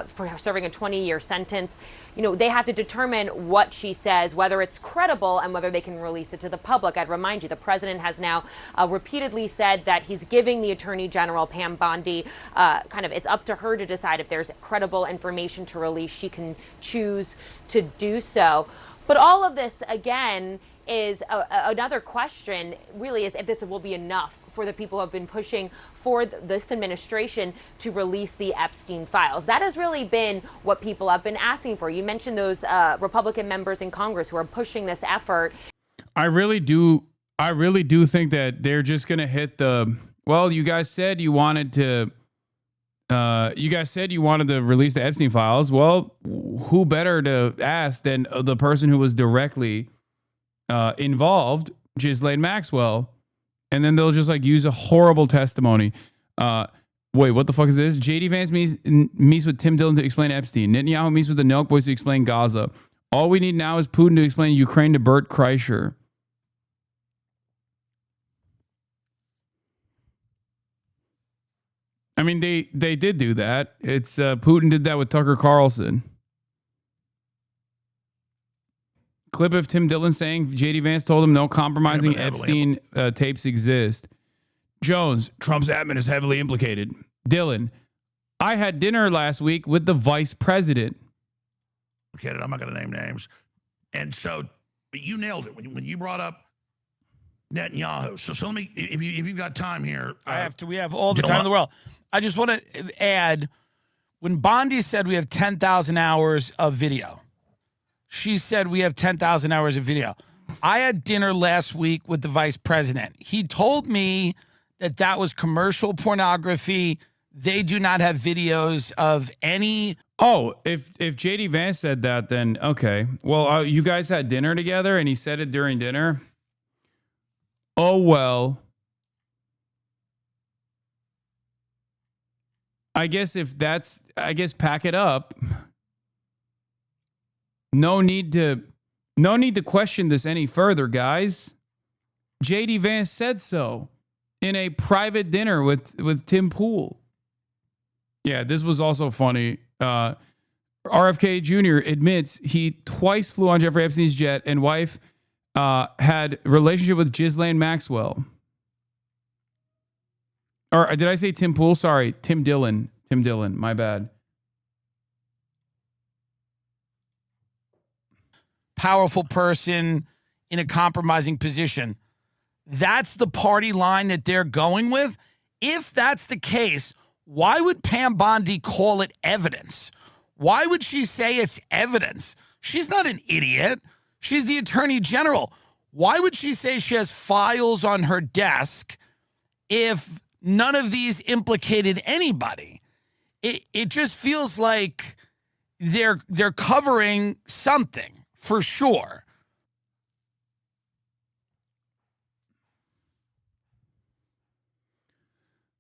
L: for serving a 20-year sentence. You know, they have to determine what she says, whether it's credible and whether they can release it to the public. I'd remind you, the president has now repeatedly said that he's giving the Attorney General, Pam Bondi, it's up to her to decide if there's credible information to release. She can choose to do so. But all of this, again, is another question, really, is if this will be enough for the people who have been pushing for this administration to release the Epstein files. That has really been what people have been asking for. You mentioned those Republican members in Congress who are pushing this effort.
B: I really do think that they're just going to hit well, you guys said you wanted to You guys said you wanted to release the Epstein files. Well, who better to ask than the person who was directly involved, Ghislaine Maxwell? And then they'll just like use a horrible testimony. Wait, what the fuck is this? JD Vance meets with Tim Dillon to explain Epstein. Netanyahu meets with the Nelkboys to explain Gaza. All we need now is Putin to explain Ukraine to Bert Kreischer. I mean, they did do that. It's Putin did that with Tucker Carlson. Clip of Tim Dillon saying JD Vance told him no compromising Epstein tapes exist. Jones, Trump's admin is heavily implicated. Dillon, I had dinner last week with the vice president.
F: Okay, I'm not going to name names. And so, but you nailed it when you brought up Netanyahu. So let me, if you've got time here.
N: We have all the time in the world. I just want to add, when Bondi said we have 10,000 hours of video, she said we have 10,000 hours of video. I had dinner last week with the vice president. He told me that was commercial pornography. They do not have videos of any.
B: Oh, if JD Vance said that, then okay. Well, you guys had dinner together and he said it during dinner. Oh, well. I guess pack it up. No need to question this any further, guys. JD Vance said so in a private dinner with Tim Pool. Yeah, this was also funny. RFK Jr. admits he twice flew on Jeffrey Epstein's jet and wife had a relationship with Ghislaine Maxwell. Or did I say Tim Pool? Sorry, Tim Dillon. Tim Dillon, my bad.
N: Powerful person in a compromising position. That's the party line that they're going with. If that's the case, why would Pam Bondi call it evidence? Why would she say it's evidence? She's not an idiot. She's the attorney general. Why would she say she has files on her desk if none of these implicated anybody? It just feels like they're covering something for sure.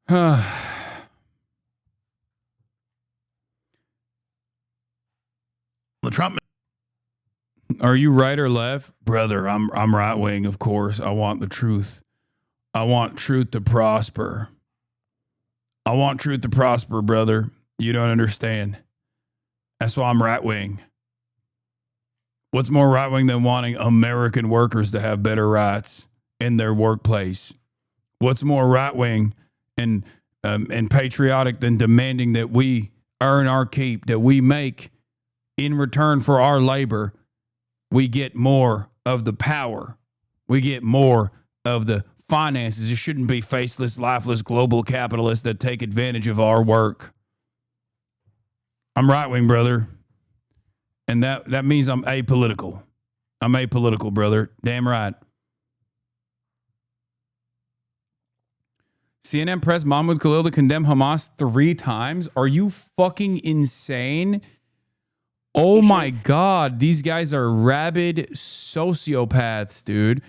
B: The
F: Trump.
B: Are you right or left? Brother, I'm right wing, of course. I want the truth. I want truth to prosper. I want truth to prosper, brother. You don't understand. That's why I'm right wing. What's more right wing than wanting American workers to have better rights in their workplace? What's more right wing and patriotic than demanding that we earn our keep, that we make in return for our labor, we get more of the power. We get more of the finances. It shouldn't be faceless, lifeless global capitalists that take advantage of our work. I'm right wing, brother. And that means I'm apolitical. I'm apolitical, brother. Damn right. CNN pressed Mahmoud Khalil to condemn Hamas 3 times. Are you fucking insane? Oh my God. These guys are rabid sociopaths, dude.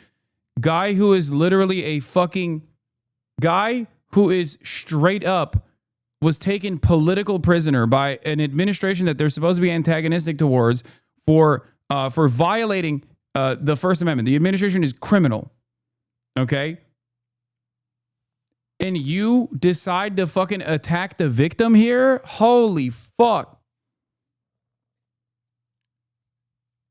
B: Guy who is literally a fucking guy who is straight up was taken political prisoner by an administration that they're supposed to be antagonistic towards for violating the First Amendment. The administration is criminal. Okay? And you decide to fucking attack the victim here? Holy fuck.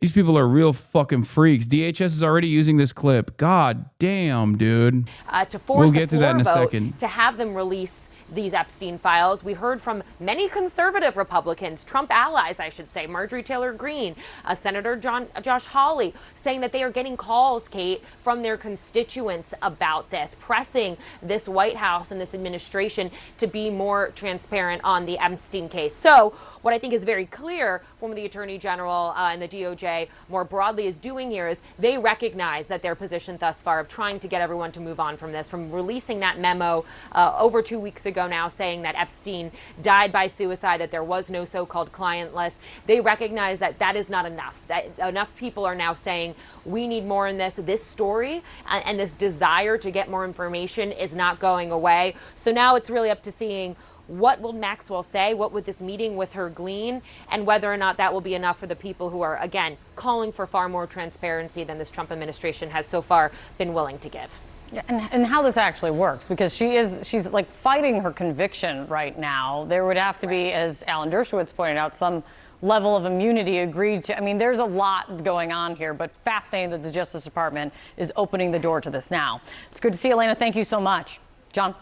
B: These people are real fucking freaks. DHS is already using this clip. God damn, dude.
L: To force
B: we'll get to that in a second.
L: To have them release these Epstein files. We heard from many conservative Republicans, Trump allies, I should say, Marjorie Taylor Greene, Senator Josh Hawley, saying that they are getting calls, Kate, from their constituents about this, pressing this White House and this administration to be more transparent on the Epstein case. So what I think is very clear from the Attorney General and the DOJ DOJ more broadly is doing here is they recognize that their position thus far of trying to get everyone to move on from this, from releasing that memo over 2 weeks ago now saying that Epstein died by suicide, that there was no so-called client list. They recognize that that is not enough, that enough people are now saying we need more in this story, and this desire to get more information is not going away. So now it's really up to seeing what will Maxwell say, what would this meeting with her glean, and whether or not that will be enough for the people who are, again, calling for far more transparency than this Trump administration has so far been willing to give.
I: Yeah, and how this actually works, because she's like fighting her conviction right now. There would have to be, as Alan Dershowitz pointed out, some level of immunity agreed to. I mean, there's a lot going on here, but fascinating that the Justice Department is opening the door to this now. It's good to see you, Elena. Thank you so much. John?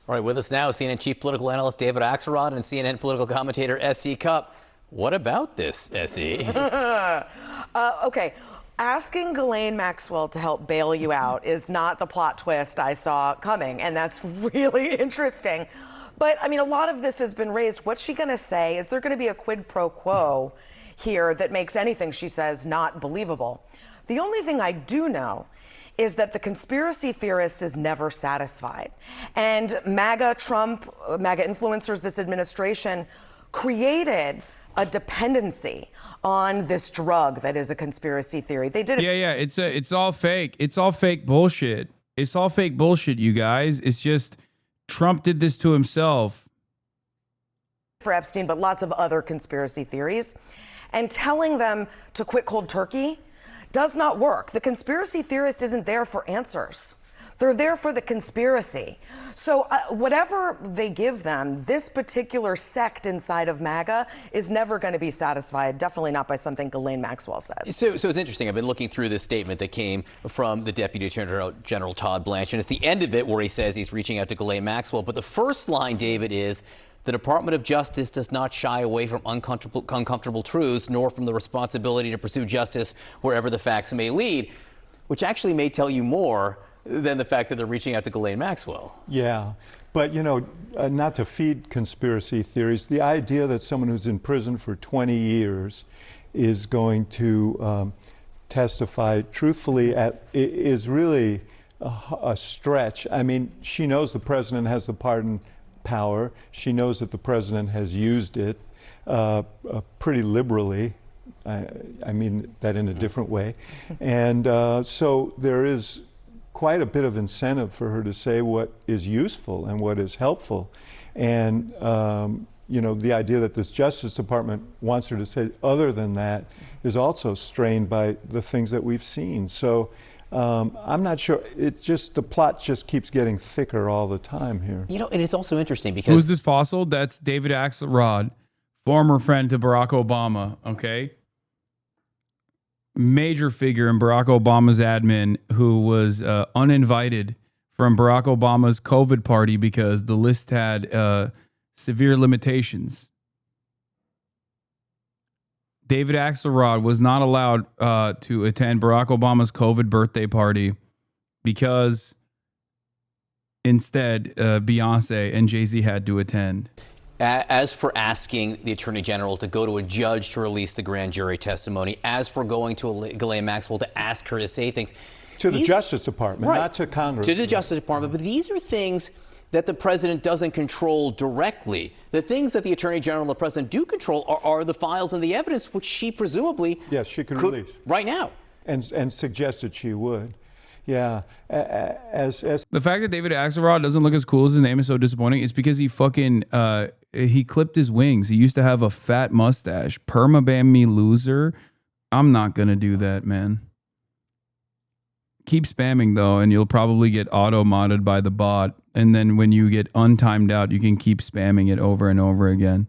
H: All right, with us now, CNN chief political analyst David Axelrod and CNN political commentator S.E. Cupp. What about this, S.E.?
P: Okay. Asking Ghislaine Maxwell to help bail you out is not the plot twist I saw coming, and that's really interesting. But, I mean, a lot of this has been raised. What's she going to say? Is there going to be a quid pro quo here that makes anything she says not believable? The only thing I do know is that the conspiracy theorist is never satisfied. And MAGA influencers, this administration, created a dependency on this drug that is a conspiracy theory. They did it.
B: Yeah. It's all fake. It's all fake bullshit. It's all fake bullshit, you guys. It's just Trump did this to himself.
P: For Epstein, but lots of other conspiracy theories. And telling them to quit cold turkey does not work. The conspiracy theorist isn't there for answers. They're there for the conspiracy. So whatever they give them, this particular sect inside of MAGA is never going to be satisfied, definitely not by something Ghislaine Maxwell says.
H: So it's interesting. I've been looking through this statement that came from the Deputy Attorney General Todd Blanche, and it's the end of it where he says he's reaching out to Ghislaine Maxwell. But the first line, David, is the Department of Justice does not shy away from uncomfortable truths, nor from the responsibility to pursue justice wherever the facts may lead, which actually may tell you more than the fact that they're reaching out to Ghislaine Maxwell.
S: Yeah, but not to feed conspiracy theories, the idea that someone who's in prison for 20 years is going to testify truthfully is really a stretch. I mean, she knows the president has the pardon power. She knows that the president has used it pretty liberally. I mean that in a different way. And so there is quite a bit of incentive for her to say what is useful and what is helpful. And, the idea that this Justice Department wants her to say other than that is also strained by the things that we've seen. So I'm not sure. It's just the plot just keeps getting thicker all the time here.
H: And it's also interesting because...
B: Who's this fossil? That's David Axelrod, former friend to Barack Obama, okay? Major figure in Barack Obama's admin who was uninvited from Barack Obama's COVID party because the list had severe limitations. David Axelrod was not allowed to attend Barack Obama's COVID birthday party because instead Beyonce and Jay-Z had to attend.
H: As for asking the Attorney General to go to a judge to release the grand jury testimony, as for going to Ghislaine Maxwell to ask her to say things.
S: To the Justice Department,
H: right,
S: not to Congress.
H: To the Justice Department. But these are things that the president doesn't control directly. The things that the Attorney General and the president do control are the files and the evidence, which she presumably
S: she could release
H: right now.
S: And suggested she would. Yeah. As
B: the fact that David Axelrod doesn't look as cool as his name is so disappointing is because he fucking he clipped his wings. He used to have a fat mustache. Permaban me loser. I'm not gonna do that, man. Keep spamming though, and you'll probably get auto-modded by the bot. And then when you get untimed out, you can keep spamming it over and over again.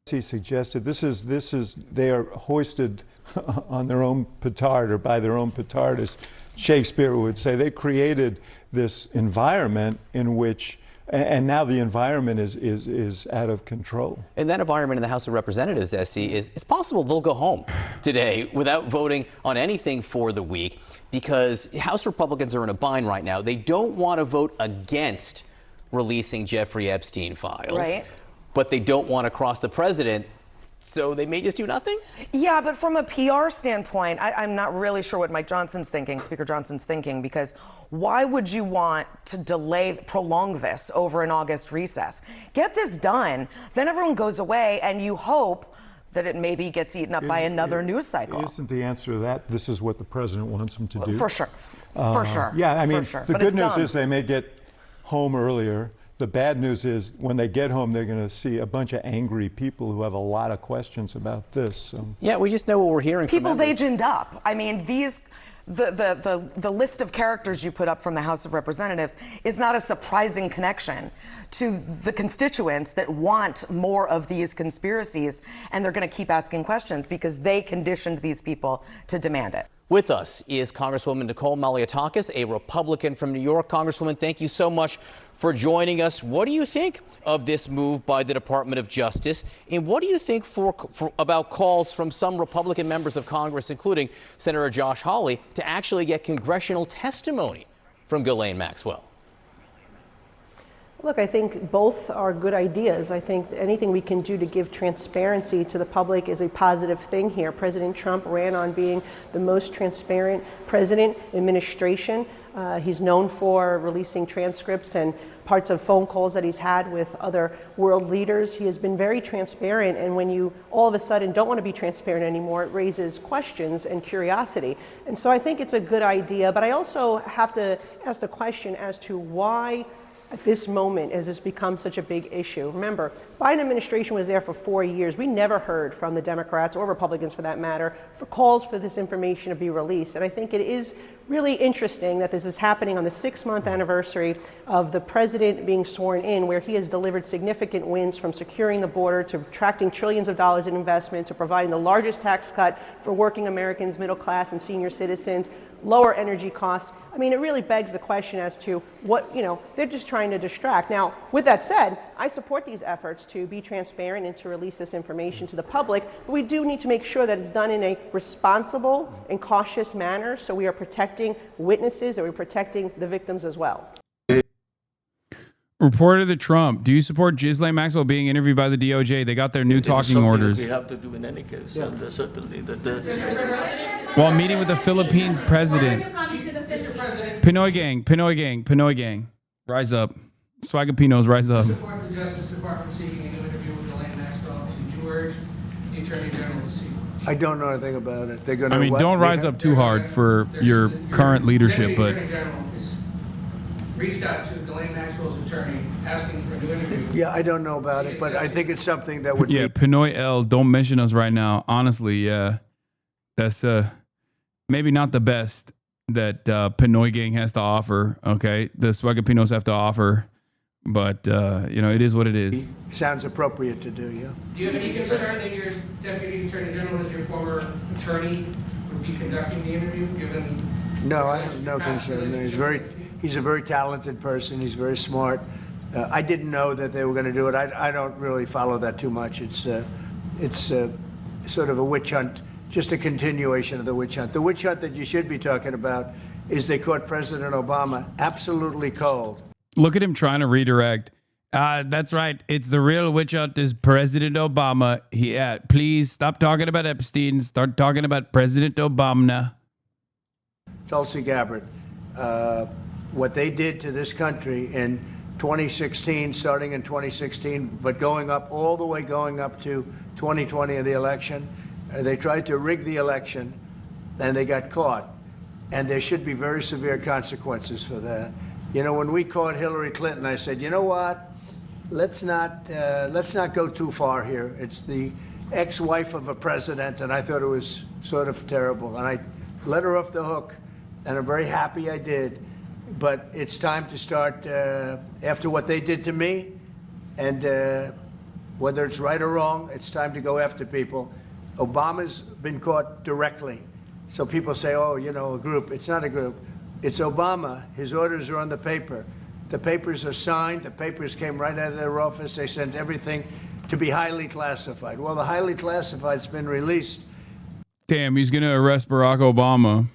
S: He suggested this is they are hoisted on their own petard or by their own petard, as Shakespeare would say. They created this environment in which, and now the environment is out of control.
H: And that environment in the House of Representatives, SC, it's possible they'll go home today without voting on anything for the week because House Republicans are in a bind right now. They don't want to vote against releasing Jeffrey Epstein files.
P: Right.
H: But they don't want to cross the president So they may just do nothing?
P: Yeah, but from a PR standpoint, I'm not really sure what Mike Johnson's thinking, Speaker Johnson's thinking, because why would you want to prolong this over an August recess? Get this done, then everyone goes away, and you hope that it maybe gets eaten up by another news cycle.
S: Isn't the answer to that this is what the president wants him to do?
P: For sure. For sure.
S: Yeah, I mean,
P: For sure.
S: the
P: But
S: good
P: it's
S: news
P: done.
S: is they may get home earlier. The bad news is when they get home, they're going to see a bunch of angry people who have a lot of questions about this. So.
H: Yeah, we just know what we're hearing
P: People
H: from
P: they
H: members.
P: ginned up. I mean, the list of characters you put up from the House of Representatives is not a surprising connection to the constituents that want more of these conspiracies, and they're going to keep asking questions because they conditioned these people to demand it.
H: With us is Congresswoman Nicole Malliotakis, a Republican from New York. Congresswoman, thank you so much for joining us. What do you think of this move by the Department of Justice? And what do you think about calls from some Republican members of Congress, including Senator Josh Hawley, to actually get congressional testimony from Ghislaine Maxwell?
A: Look, I think both are good ideas. I think anything we can do to give transparency to the public is a positive thing here. President Trump ran on being the most transparent president administration. He's known for releasing transcripts and parts of phone calls that he's had with other world leaders. He has been very transparent, and when you all of a sudden don't want to be transparent anymore, it raises questions and curiosity. And so I think it's a good idea, but I also have to ask the question as to why at this moment has this become such a big issue. Remember, Biden administration was there for 4 years. We never heard from the Democrats or Republicans, for that matter, for calls for this information to be released. And I think it is really interesting that this is happening on the 6-month anniversary of the president being sworn in, where he has delivered significant wins, from securing the border to attracting trillions of dollars in investment to providing the largest tax cut for working Americans, middle class and senior citizens, lower energy costs. I mean, it really begs the question as to what, they're just trying to distract. Now, with that said, I support these efforts to be transparent and to release this information to the public, but we do need to make sure that it's done in a responsible and cautious manner, so we are protecting witnesses and we're protecting the victims as well.
B: Reporter to Trump, do you support Ghislaine Maxwell being interviewed by the DOJ? They got their new talking orders.
T: We have to do in any case, and certainly
B: While meeting with the Philippines president. Pinoy gang, rise up. Swagapinos, rise up.
U: Support the Justice Department seeking an interview with Ghislaine Maxwell. Did you urge the Attorney General to seek?
J: I don't know anything about it. They're going to.
B: I mean, don't rise up too hard for your current leadership, but.
U: Attorney General has reached out to Ghislaine Maxwell's attorney asking for a new interview.
J: Yeah, I don't know about it, but I think it's something that would
B: Yeah, Pinoy L, don't mention us right now. Honestly, yeah. That's maybe not the best that Pinoy gang has to offer, okay? The Swagapinos have to offer, but, it is what it is.
J: Sounds appropriate to do, yeah.
U: Do you have any concern that your Deputy Attorney General, as your former attorney, would be conducting the interview, given...
J: No, I have no concern. He's a very talented person. He's very smart. I didn't know that they were going to do it. I don't really follow that too much. It's sort of a witch hunt, just a continuation of the witch hunt. The witch hunt that you should be talking about is they caught President Obama absolutely cold.
B: Look at him trying to redirect. That's right. It's the real witch hunt is President Obama. Please stop talking about Epstein. Start talking about President Obama.
J: Tulsi Gabbard, what they did to this country in 2016, starting in 2016, but going up to 2020 in the election. They tried to rig the election, and they got caught. And there should be very severe consequences for that. When we caught Hillary Clinton, I said, you know what? Let's not go too far here. It's the ex-wife of a president, and I thought it was sort of terrible. And I let her off the hook, and I'm very happy I did. But it's time to start, after what they did to me, and whether it's right or wrong, it's time to go after people. Obama's been caught directly. So people say, a group. It's not a group. It's Obama. His orders are on the paper. The papers are signed. The papers came right out of their office. They sent everything to be highly classified. Well, the highly classified's been released.
B: Damn, he's going to arrest Barack Obama.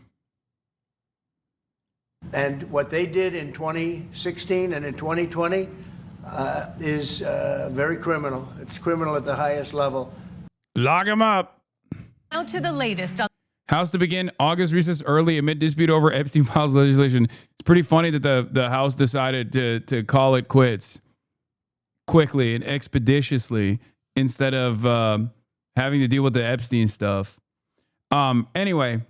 J: And what they did in 2016 and in 2020 is very criminal. It's criminal at the highest level.
B: Lock him up.
D: Now to the latest on
B: House to begin August recess early amid dispute over Epstein files legislation. It's pretty funny that the House decided to call it quits quickly and expeditiously instead of having to deal with the Epstein stuff. Anyway,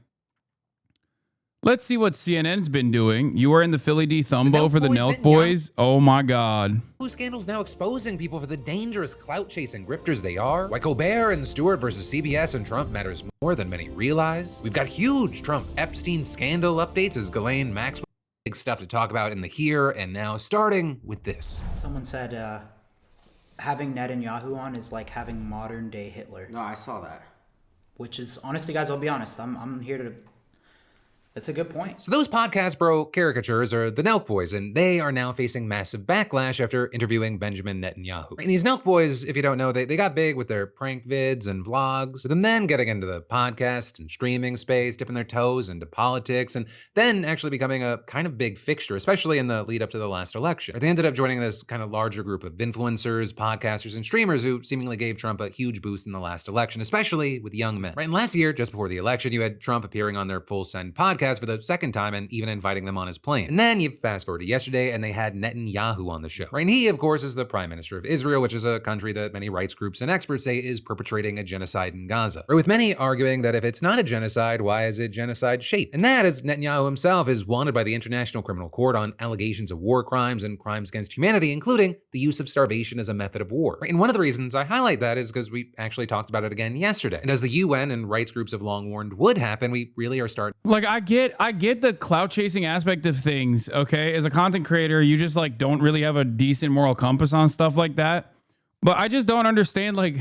B: let's see what CNN's been doing. You are in the Philly D Thumbo for the Nelkboys. Oh my God.
G: Scandals now exposing people for the dangerous clout-chasing grifters they are. Why Colbert and Stewart versus CBS and Trump matters more than many realize. We've got huge Trump-Epstein scandal updates as Ghislaine Maxwell. Big stuff to talk about in the here and now, starting with this.
R: Someone said having Netanyahu on is like having modern day Hitler.
X: No, I saw that.
R: Which is, honestly, guys, I'll be honest, I'm here to... That's a good point.
G: So those podcast bro caricatures are the Nelkboys, and they are now facing massive backlash after interviewing Benjamin Netanyahu. And these Nelkboys, if you don't know, they got big with their prank vids and vlogs, with them then getting into the podcast and streaming space, dipping their toes into politics, and then actually becoming a kind of big fixture, especially in the lead up to the last election. They ended up joining this kind of larger group of influencers, podcasters, and streamers who seemingly gave Trump a huge boost in the last election, especially with young men. Right, and last year, just before the election, you had Trump appearing on their Full Send podcast for the second time and even inviting them on his plane. And then you fast forward to yesterday and they had Netanyahu on the show. Right? And he, of course, is the prime minister of Israel, which is a country that many rights groups and experts say is perpetrating a genocide in Gaza. Right? With many arguing that if it's not a genocide, why is it genocide shaped? And that, as Netanyahu himself is wanted by the International Criminal Court on allegations of war crimes and crimes against humanity, including the use of starvation as a method of war. Right? And one of the reasons I highlight that is because we actually talked about it again yesterday. And as the UN and rights groups have long warned would happen, we really are starting.
B: Like, I get the clout chasing aspect of things, okay? As a content creator, you just like don't really have a decent moral compass on stuff like that. But I just don't understand, like,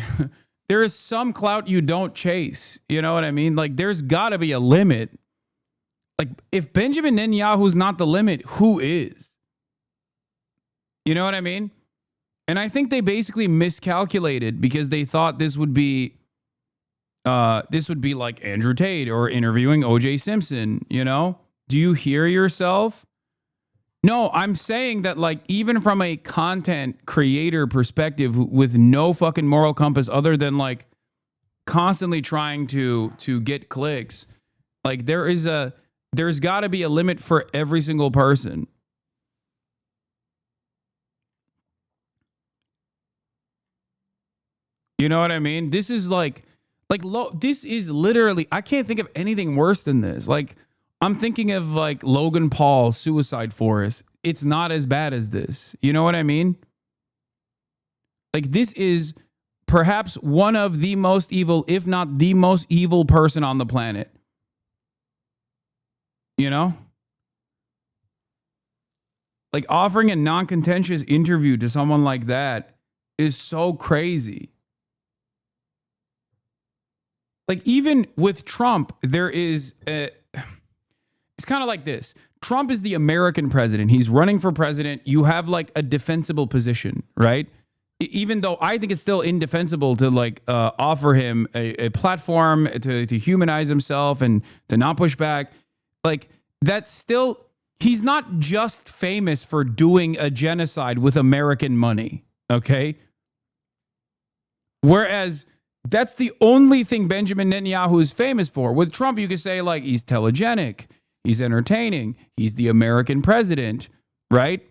B: there is some clout you don't chase. You know what I mean? Like, there's got to be a limit. Like, if Benjamin Netanyahu's not the limit, who is? You know what I mean? And I think they basically miscalculated because they thought this would be like Andrew Tate or interviewing O.J. Simpson, you know? Do you hear yourself? No, I'm saying that, like, even from a content creator perspective with no fucking moral compass other than like constantly trying to get clicks, like there's got to be a limit for every single person. You know what I mean? This is this is literally, I can't think of anything worse than this. Like, I'm thinking of like Logan Paul, Suicide Forest. It's not as bad as this. You know what I mean? Like, this is perhaps one of the most evil, if not the most evil person on the planet. You know? Like, offering a non-contentious interview to someone like that is so crazy. Like, even with Trump, there is it's kind of like this. Trump is the American president. He's running for president. You have like a defensible position, right? Even though I think it's still indefensible to like offer him a platform to humanize himself and to not push back. Like, that's still, he's not just famous for doing a genocide with American money, okay? Whereas that's the only thing Benjamin Netanyahu is famous for. With Trump, you could say like he's telegenic, he's entertaining, he's the American president, right?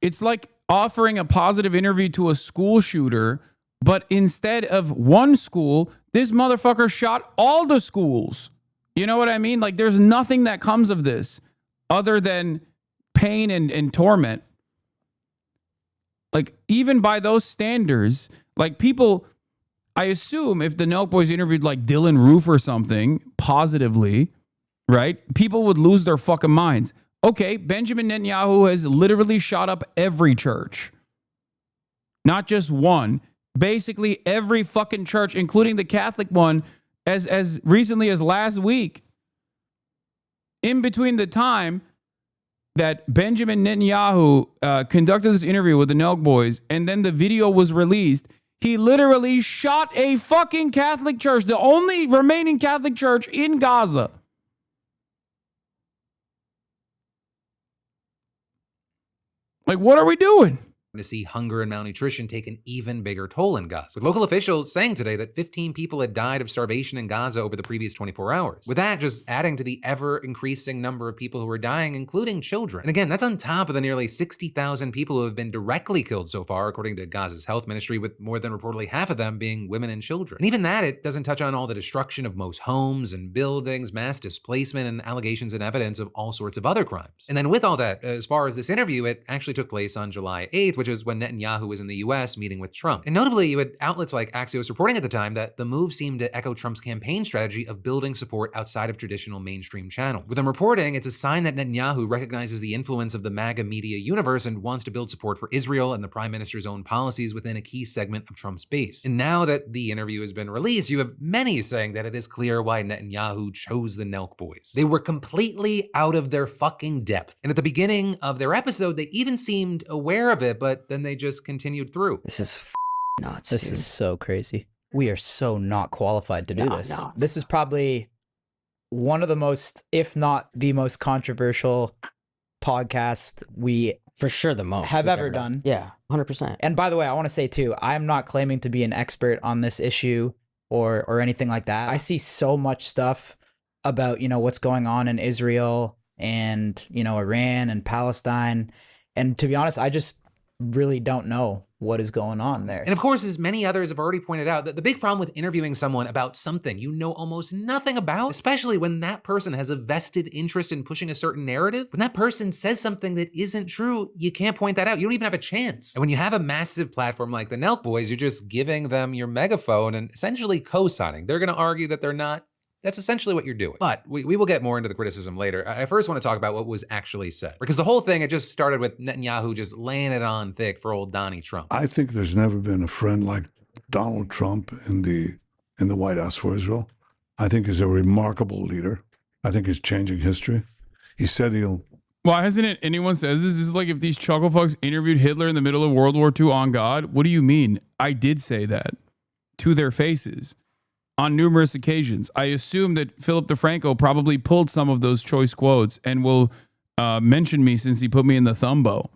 B: It's like offering a positive interview to a school shooter, but instead of one school, this motherfucker shot all the schools. You know what I mean? Like, there's nothing that comes of this other than pain and torment. Like, even by those standards, like, people, I assume if the Nelkboys interviewed like Dylan Roof or something positively, right, people would lose their fucking minds. Okay, Benjamin Netanyahu has literally shot up every church. Not just one. Basically every fucking church, including the Catholic one, as recently as last week. In between the time that Benjamin Netanyahu conducted this interview with the Nelkboys and then the video was released, he literally shot a fucking Catholic church, the only remaining Catholic church in Gaza. Like, what are we doing?
G: to see hunger and malnutrition take an even bigger toll in Gaza, with local officials saying today that 15 people had died of starvation in Gaza over the previous 24 hours. With that just adding to the ever-increasing number of people who are dying, including children. And again, that's on top of the nearly 60,000 people who have been directly killed so far, according to Gaza's health ministry, with more than reportedly half of them being women and children. And even that, it doesn't touch on all the destruction of most homes and buildings, mass displacement, and allegations and evidence of all sorts of other crimes. And then with all that, as far as this interview, it actually took place on July 8th, which is when Netanyahu was in the US meeting with Trump. And notably, you had outlets like Axios reporting at the time that the move seemed to echo Trump's campaign strategy of building support outside of traditional mainstream channels. With them reporting, it's a sign that Netanyahu recognizes the influence of the MAGA media universe and wants to build support for Israel and the prime minister's own policies within a key segment of Trump's base. And now that the interview has been released, you have many saying that it is clear why Netanyahu chose the Nelkboys. They were completely out of their fucking depth. And at the beginning of their episode, they even seemed aware of it, but then they just continued through.
Q: This is nuts. This is so crazy. We are so not qualified to do this. No. This is probably one of the most, if not the most controversial podcast we
V: for sure the most
Q: have ever done.
V: Yeah, 100%.
Q: And by the way, I want to say too, I'm not claiming to be an expert on this issue or anything like that. I see so much stuff about, you know, what's going on in Israel and, you know, Iran and Palestine. And to be honest, I just really don't know what is going on there.
G: And of course, as many others have already pointed out, that the big problem with interviewing someone about something you know almost nothing about, especially when that person has a vested interest in pushing a certain narrative, when that person says something that isn't true, you can't point that out. You don't even have a chance. And when you have a massive platform like the Nelkboys, you're just giving them your megaphone and essentially co-signing. They're going to argue that they're not. That's essentially what you're doing. But we will get more into the criticism later. I first want to talk about what was actually said. Because the whole thing, it just started with Netanyahu just laying it on thick for old Donnie Trump.
W: I think there's never been a friend like Donald Trump in the White House for Israel. I think he's a remarkable leader. I think he's changing history. He said he'll...
B: Why hasn't it anyone says this? This is like if these chuckle fucks interviewed Hitler in the middle of World War II on God. What do you mean? I did say that to their faces. On numerous occasions. I assume that Philip DeFranco probably pulled some of those choice quotes and will mention me since he put me in the thumbo.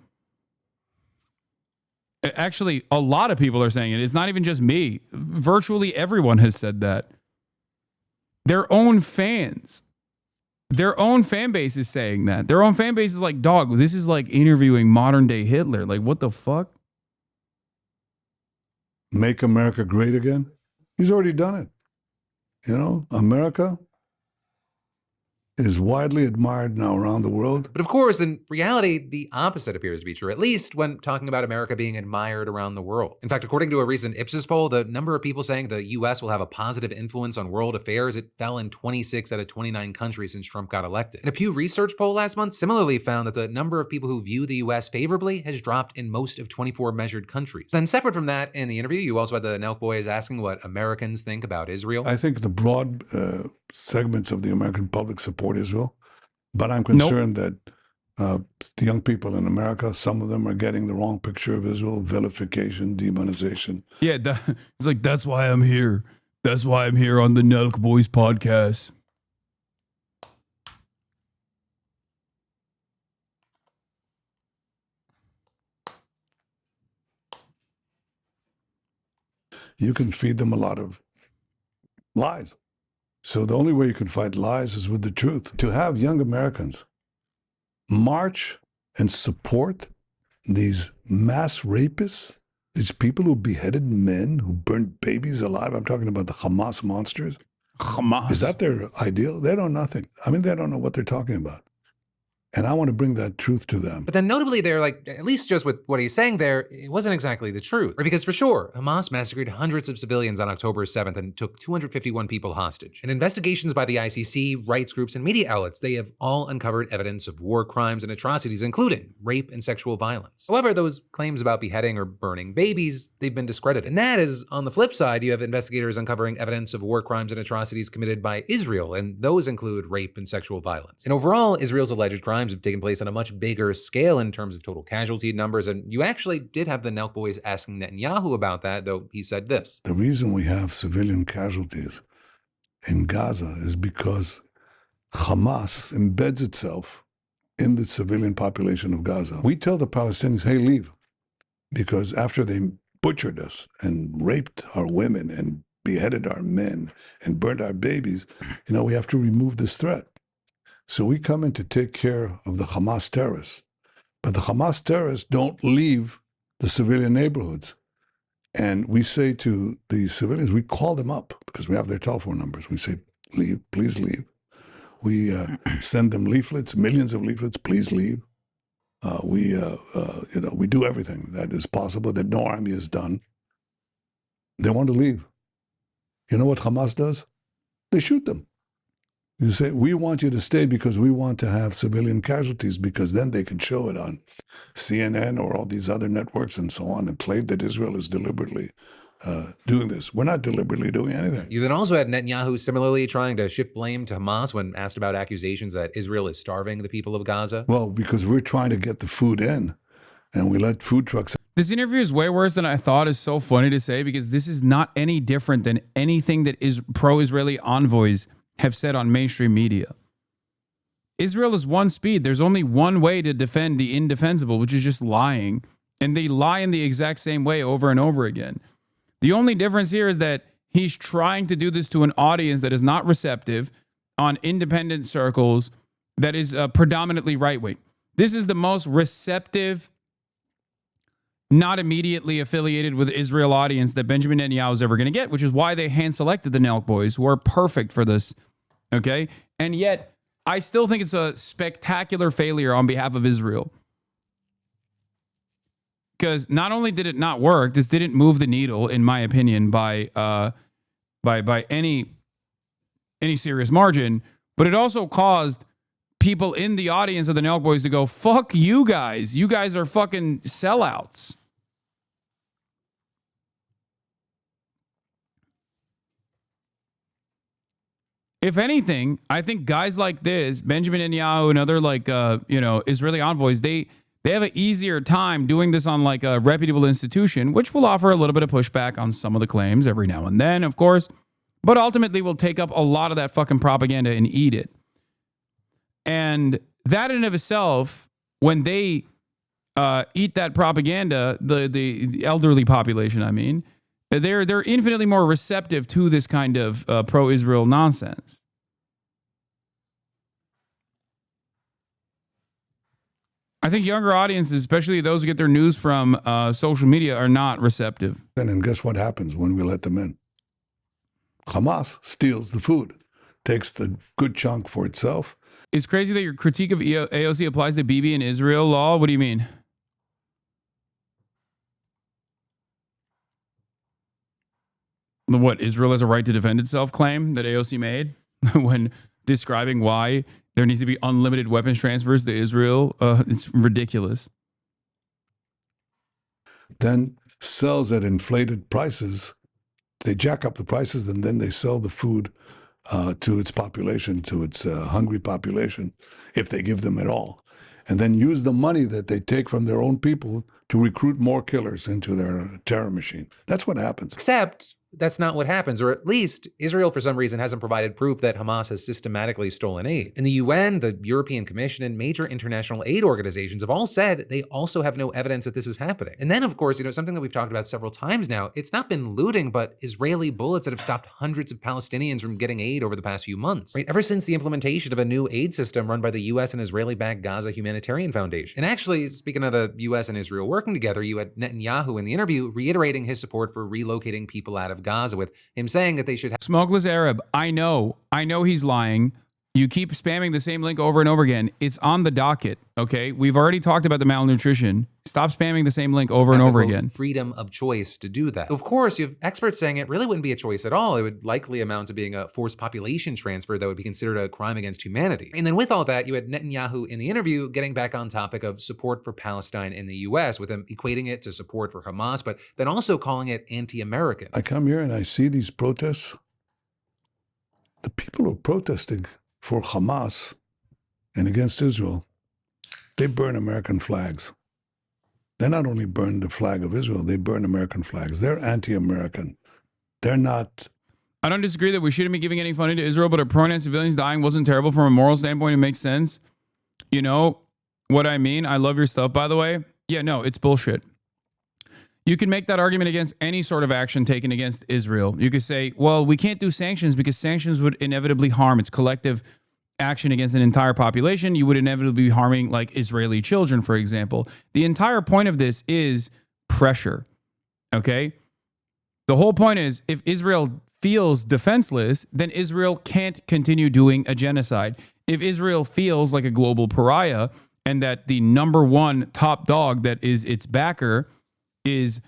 B: Actually, a lot of people are saying it. It's not even just me. Virtually everyone has said that. Their own fans. Their own fan base is saying that. Their own fan base is like, dog, this is like interviewing modern day Hitler. Like, what the fuck?
W: Make America great again? He's already done it. You know, America is widely admired now around the world.
G: But of course, in reality, the opposite appears to be true, at least when talking about America being admired around the world. In fact, according to a recent Ipsos poll, the number of people saying the US will have a positive influence on world affairs, it fell in 26 out of 29 countries since Trump got elected. And a Pew Research poll last month similarly found that the number of people who view the US favorably has dropped in most of 24 measured countries. Then separate from that, in the interview, you also had the Nelkboys asking what Americans think about Israel.
W: I think the broad segments of the American public support Israel, but I'm concerned that the young people in America, some of them are getting the wrong picture of Israel, vilification, demonization.
B: Yeah, it's like, that's why I'm here. That's why I'm here on the Nelkboys podcast.
W: You can feed them a lot of lies. So the only way you can fight lies is with the truth. To have young Americans march and support these mass rapists, these people who beheaded men, who burned babies alive. I'm talking about the Hamas monsters.
B: Hamas.
W: Is that their ideal? They know nothing. I mean, they don't know what they're talking about. And I want to bring that truth to them.
G: But then notably, they're like, at least just with what he's saying there, it wasn't exactly the truth. Right? Because for sure, Hamas massacred hundreds of civilians on October 7th and took 251 people hostage. And investigations by the ICC, rights groups, and media outlets, they have all uncovered evidence of war crimes and atrocities, including rape and sexual violence. However, those claims about beheading or burning babies, they've been discredited. And that is, on the flip side, you have investigators uncovering evidence of war crimes and atrocities committed by Israel, and those include rape and sexual violence. And overall, Israel's alleged crimes have taken place on a much bigger scale in terms of total casualty numbers, and you actually did have the Nelkboys asking Netanyahu about that, though he said this.
W: The reason we have civilian casualties in Gaza is because Hamas embeds itself in the civilian population of Gaza. We tell the Palestinians, hey, leave. because after they butchered us and raped our women and beheaded our men and burned our babies, we have to remove this threat. So we come in to take care of the Hamas terrorists. But the Hamas terrorists don't leave the civilian neighborhoods. And we say to the civilians, we call them up because we have their telephone numbers. We say, leave, please leave. We send them leaflets, millions of leaflets, please leave. We do everything that is possible that no army has done. They want to leave. You know what Hamas does? They shoot them. You say, we want you to stay because we want to have civilian casualties, because then they can show it on CNN or all these other networks and so on and claim that Israel is deliberately doing this. We're not deliberately doing anything.
G: You then also had Netanyahu similarly trying to shift blame to Hamas when asked about accusations that Israel is starving the people of Gaza.
W: Well, because we're trying to get the food in, and we let food trucks.
B: This interview is way worse than I thought. Is so funny to say because this is not any different than anything that is pro-Israeli envoys have said on mainstream media. Israel is one speed. There's only one way to defend the indefensible, which is just lying. And they lie in the exact same way over and over again. The only difference here is that he's trying to do this to an audience that is not receptive on independent circles that is predominantly right-wing. This is the most receptive, not immediately affiliated with Israel audience that Benjamin Netanyahu is ever going to get, which is why they hand-selected the Nelkboys, who are perfect for this, okay? And yet, I still think it's a spectacular failure on behalf of Israel. Because not only did it not work, this didn't move the needle, in my opinion, by any serious margin, but it also caused people in the audience of the Nelkboys to go, fuck you guys. You guys are fucking sellouts. If anything, I think guys like this, Benjamin Netanyahu and other Israeli envoys, they have an easier time doing this on like a reputable institution, which will offer a little bit of pushback on some of the claims every now and then, of course, but ultimately will take up a lot of that fucking propaganda and eat it. And that in and of itself, when they eat that propaganda, the elderly population, I mean, they're infinitely more receptive to this kind of pro-Israel nonsense. I think younger audiences, especially those who get their news from social media, are not receptive.
W: And guess what happens when we let them in? Hamas steals the food, takes the good chunk for itself.
B: It's crazy that your critique of AOC applies to Bibi and Israel law. What do you mean? What, Israel has a right to defend itself claim that AOC made when describing why there needs to be unlimited weapons transfers to Israel? It's ridiculous.
W: Then sells at inflated prices. They jack up the prices and then they sell the food to its population, to its hungry population, if they give them at all. And then use the money that they take from their own people to recruit more killers into their terror machine. That's what happens.
G: Except that's not what happens, or at least Israel, for some reason, hasn't provided proof that Hamas has systematically stolen aid. And the UN, the European Commission, and major international aid organizations have all said they also have no evidence that this is happening. And then, of course, something that we've talked about several times now, it's not been looting, but Israeli bullets that have stopped hundreds of Palestinians from getting aid over the past few months, right? Ever since the implementation of a new aid system run by the US and Israeli-backed Gaza Humanitarian Foundation. And actually, speaking of the US and Israel working together, you had Netanyahu in the interview reiterating his support for relocating people out of Gaza, with him saying that they should have
B: Smokeless Arab. I know he's lying. You keep spamming the same link over and over again. It's on the docket, okay? We've already talked about the malnutrition. Stop spamming the same link over and over again.
G: Freedom of choice to do that. Of course, you have experts saying it really wouldn't be a choice at all. It would likely amount to being a forced population transfer that would be considered a crime against humanity. And then with all that, you had Netanyahu in the interview getting back on topic of support for Palestine in the US, with him equating it to support for Hamas, but then also calling it anti-American.
W: I come here and I see these protests. The people who are protesting for Hamas and against Israel, they burn American flags. They not only burn the flag of Israel, they burn American flags. They're anti-American. They're not.
B: I don't disagree that we shouldn't be giving any funding to Israel, but a pro-Net civilians dying wasn't terrible from a moral standpoint. It makes sense. You know what I mean? I love your stuff, by the way. Yeah, no, it's bullshit. You can make that argument against any sort of action taken against Israel. You could say, well, we can't do sanctions because sanctions would inevitably harm its collective action against an entire population. You would inevitably be harming like Israeli children, for example. The entire point of this is pressure. Okay? The whole point is if Israel feels defenseless, then Israel can't continue doing a genocide. If Israel feels like a global pariah and that the number one top dog that is its backer is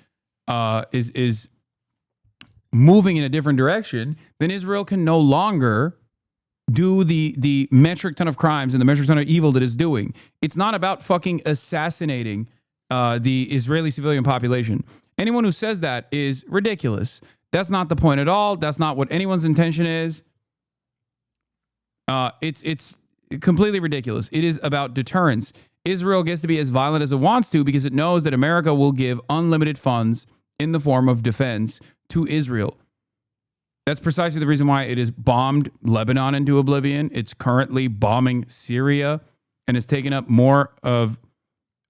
B: moving in a different direction, then Israel can no longer do the metric ton of crimes and the metric ton of evil that it's doing. It's not about fucking assassinating the Israeli civilian population. Anyone who says that is ridiculous. That's not the point at all. That's not what anyone's intention is. It's completely ridiculous. It is about deterrence. Israel gets to be as violent as it wants to because it knows that America will give unlimited funds in the form of defense to Israel. That's precisely the reason why it has bombed Lebanon into oblivion. It's currently bombing Syria and it's taken up more of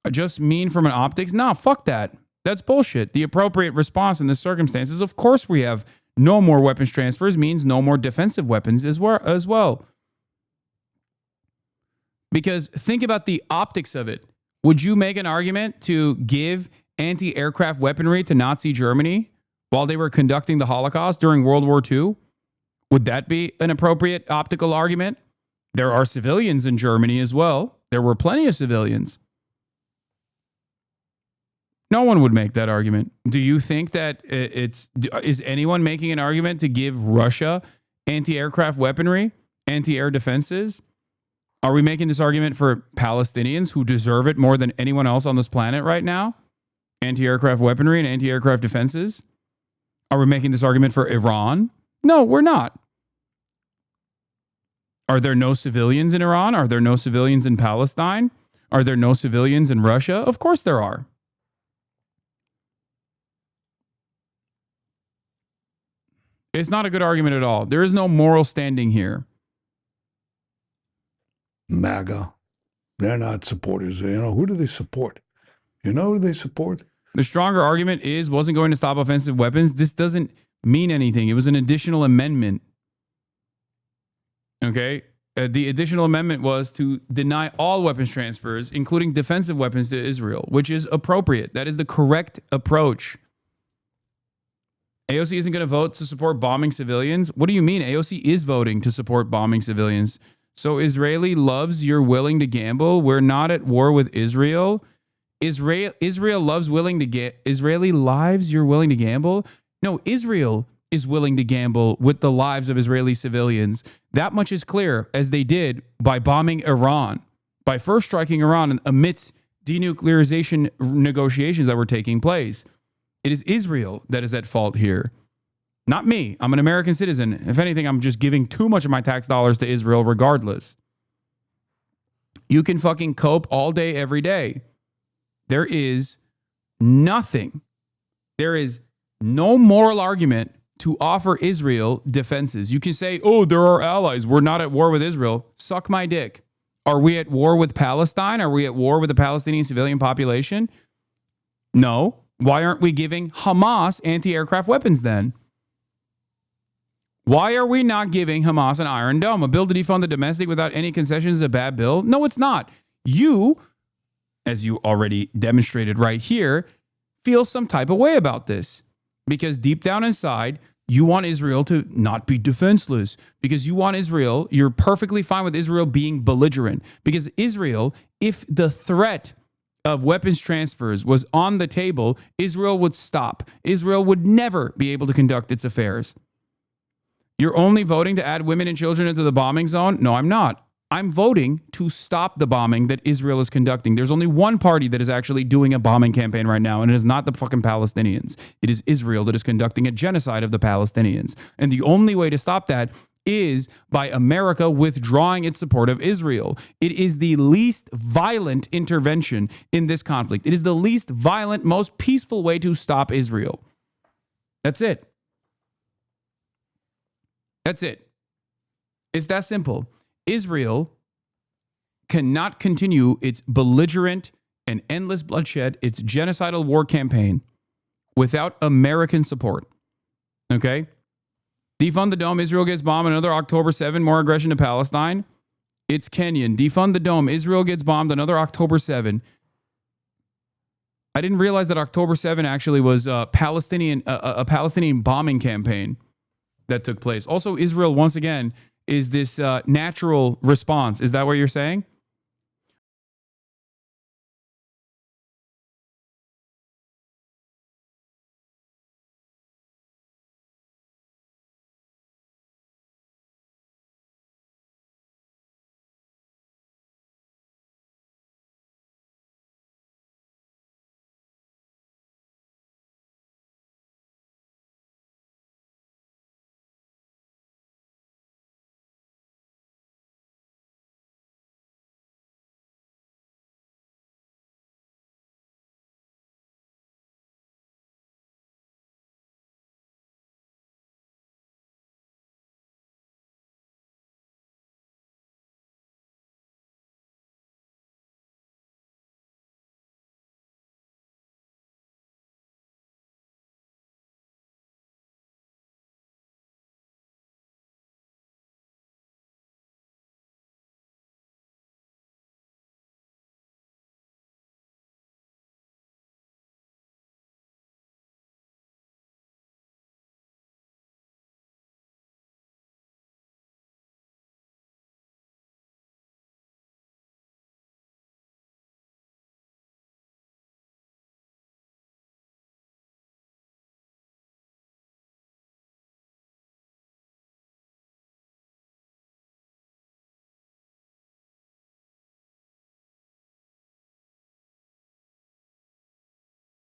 B: just mean from an optics. Nah, fuck that. That's bullshit. The appropriate response in this circumstances, of course, we have no more weapons transfers means no more defensive weapons as well. Because think about the optics of it. Would you make an argument to give anti-aircraft weaponry to Nazi Germany while they were conducting the Holocaust during World War II? Would that be an appropriate optical argument? There are civilians in Germany as well. There were plenty of civilians. No one would make that argument. Do you think that is anyone making an argument to give Russia anti-aircraft weaponry, anti-air defenses? Are we making this argument for Palestinians who deserve it more than anyone else on this planet right now? Anti-aircraft weaponry and anti-aircraft defenses? Are we making this argument for Iran? No, we're not. Are there no civilians in Iran? Are there no civilians in Palestine? Are there no civilians in Russia? Of course there are. It's not a good argument at all. There is no moral standing here.
W: MAGA, they're not supporters. You know, who do they support? You know who they support?
B: The stronger argument wasn't going to stop offensive weapons. This doesn't mean anything. It was an additional amendment. Okay? The additional amendment was to deny all weapons transfers, including defensive weapons to Israel, which is appropriate. That is the correct approach. AOC isn't going to vote to support bombing civilians. What do you mean? AOC is voting to support bombing civilians. So Israeli loves you're willing to gamble. We're not at war with Israel. Israel loves Israeli lives you're willing to gamble. No, Israel is willing to gamble with the lives of Israeli civilians. That much is clear, as they did by bombing Iran, by first striking Iran amidst denuclearization negotiations that were taking place. It is Israel that is at fault here. Not me. I'm an American citizen. If anything, I'm just giving too much of my tax dollars to Israel regardless. You can fucking cope all day, every day. There is nothing. There is no moral argument to offer Israel defenses. You can say, oh, they're our allies. We're not at war with Israel. Suck my dick. Are we at war with Palestine? Are we at war with the Palestinian civilian population? No. Why aren't we giving Hamas anti-aircraft weapons then? Why are we not giving Hamas an Iron Dome? A bill to defund the domestic without any concessions is a bad bill? No, it's not. You, as you already demonstrated right here, feel some type of way about this. Because deep down inside, you want Israel to not be defenseless. Because you want Israel, you're perfectly fine with Israel being belligerent. Because Israel, if the threat of weapons transfers was on the table, Israel would stop. Israel would never be able to conduct its affairs. You're only voting to add women and children into the bombing zone? No, I'm not. I'm voting to stop the bombing that Israel is conducting. There's only one party that is actually doing a bombing campaign right now, and it is not the fucking Palestinians. It is Israel that is conducting a genocide of the Palestinians. And the only way to stop that is by America withdrawing its support of Israel. It is the least violent intervention in this conflict. It is the least violent, most peaceful way to stop Israel. That's it. That's it. It's that simple. Israel cannot continue its belligerent and endless bloodshed, its genocidal war campaign, without American support. Okay? Defund the dome. Israel gets bombed. Another October 7. More aggression to Palestine. It's Kenyan. Defund the dome. Israel gets bombed. Another October 7. I didn't realize that October 7 actually was a Palestinian bombing campaign that took place. Also, Israel, once again, is this natural response. Is that what you're saying?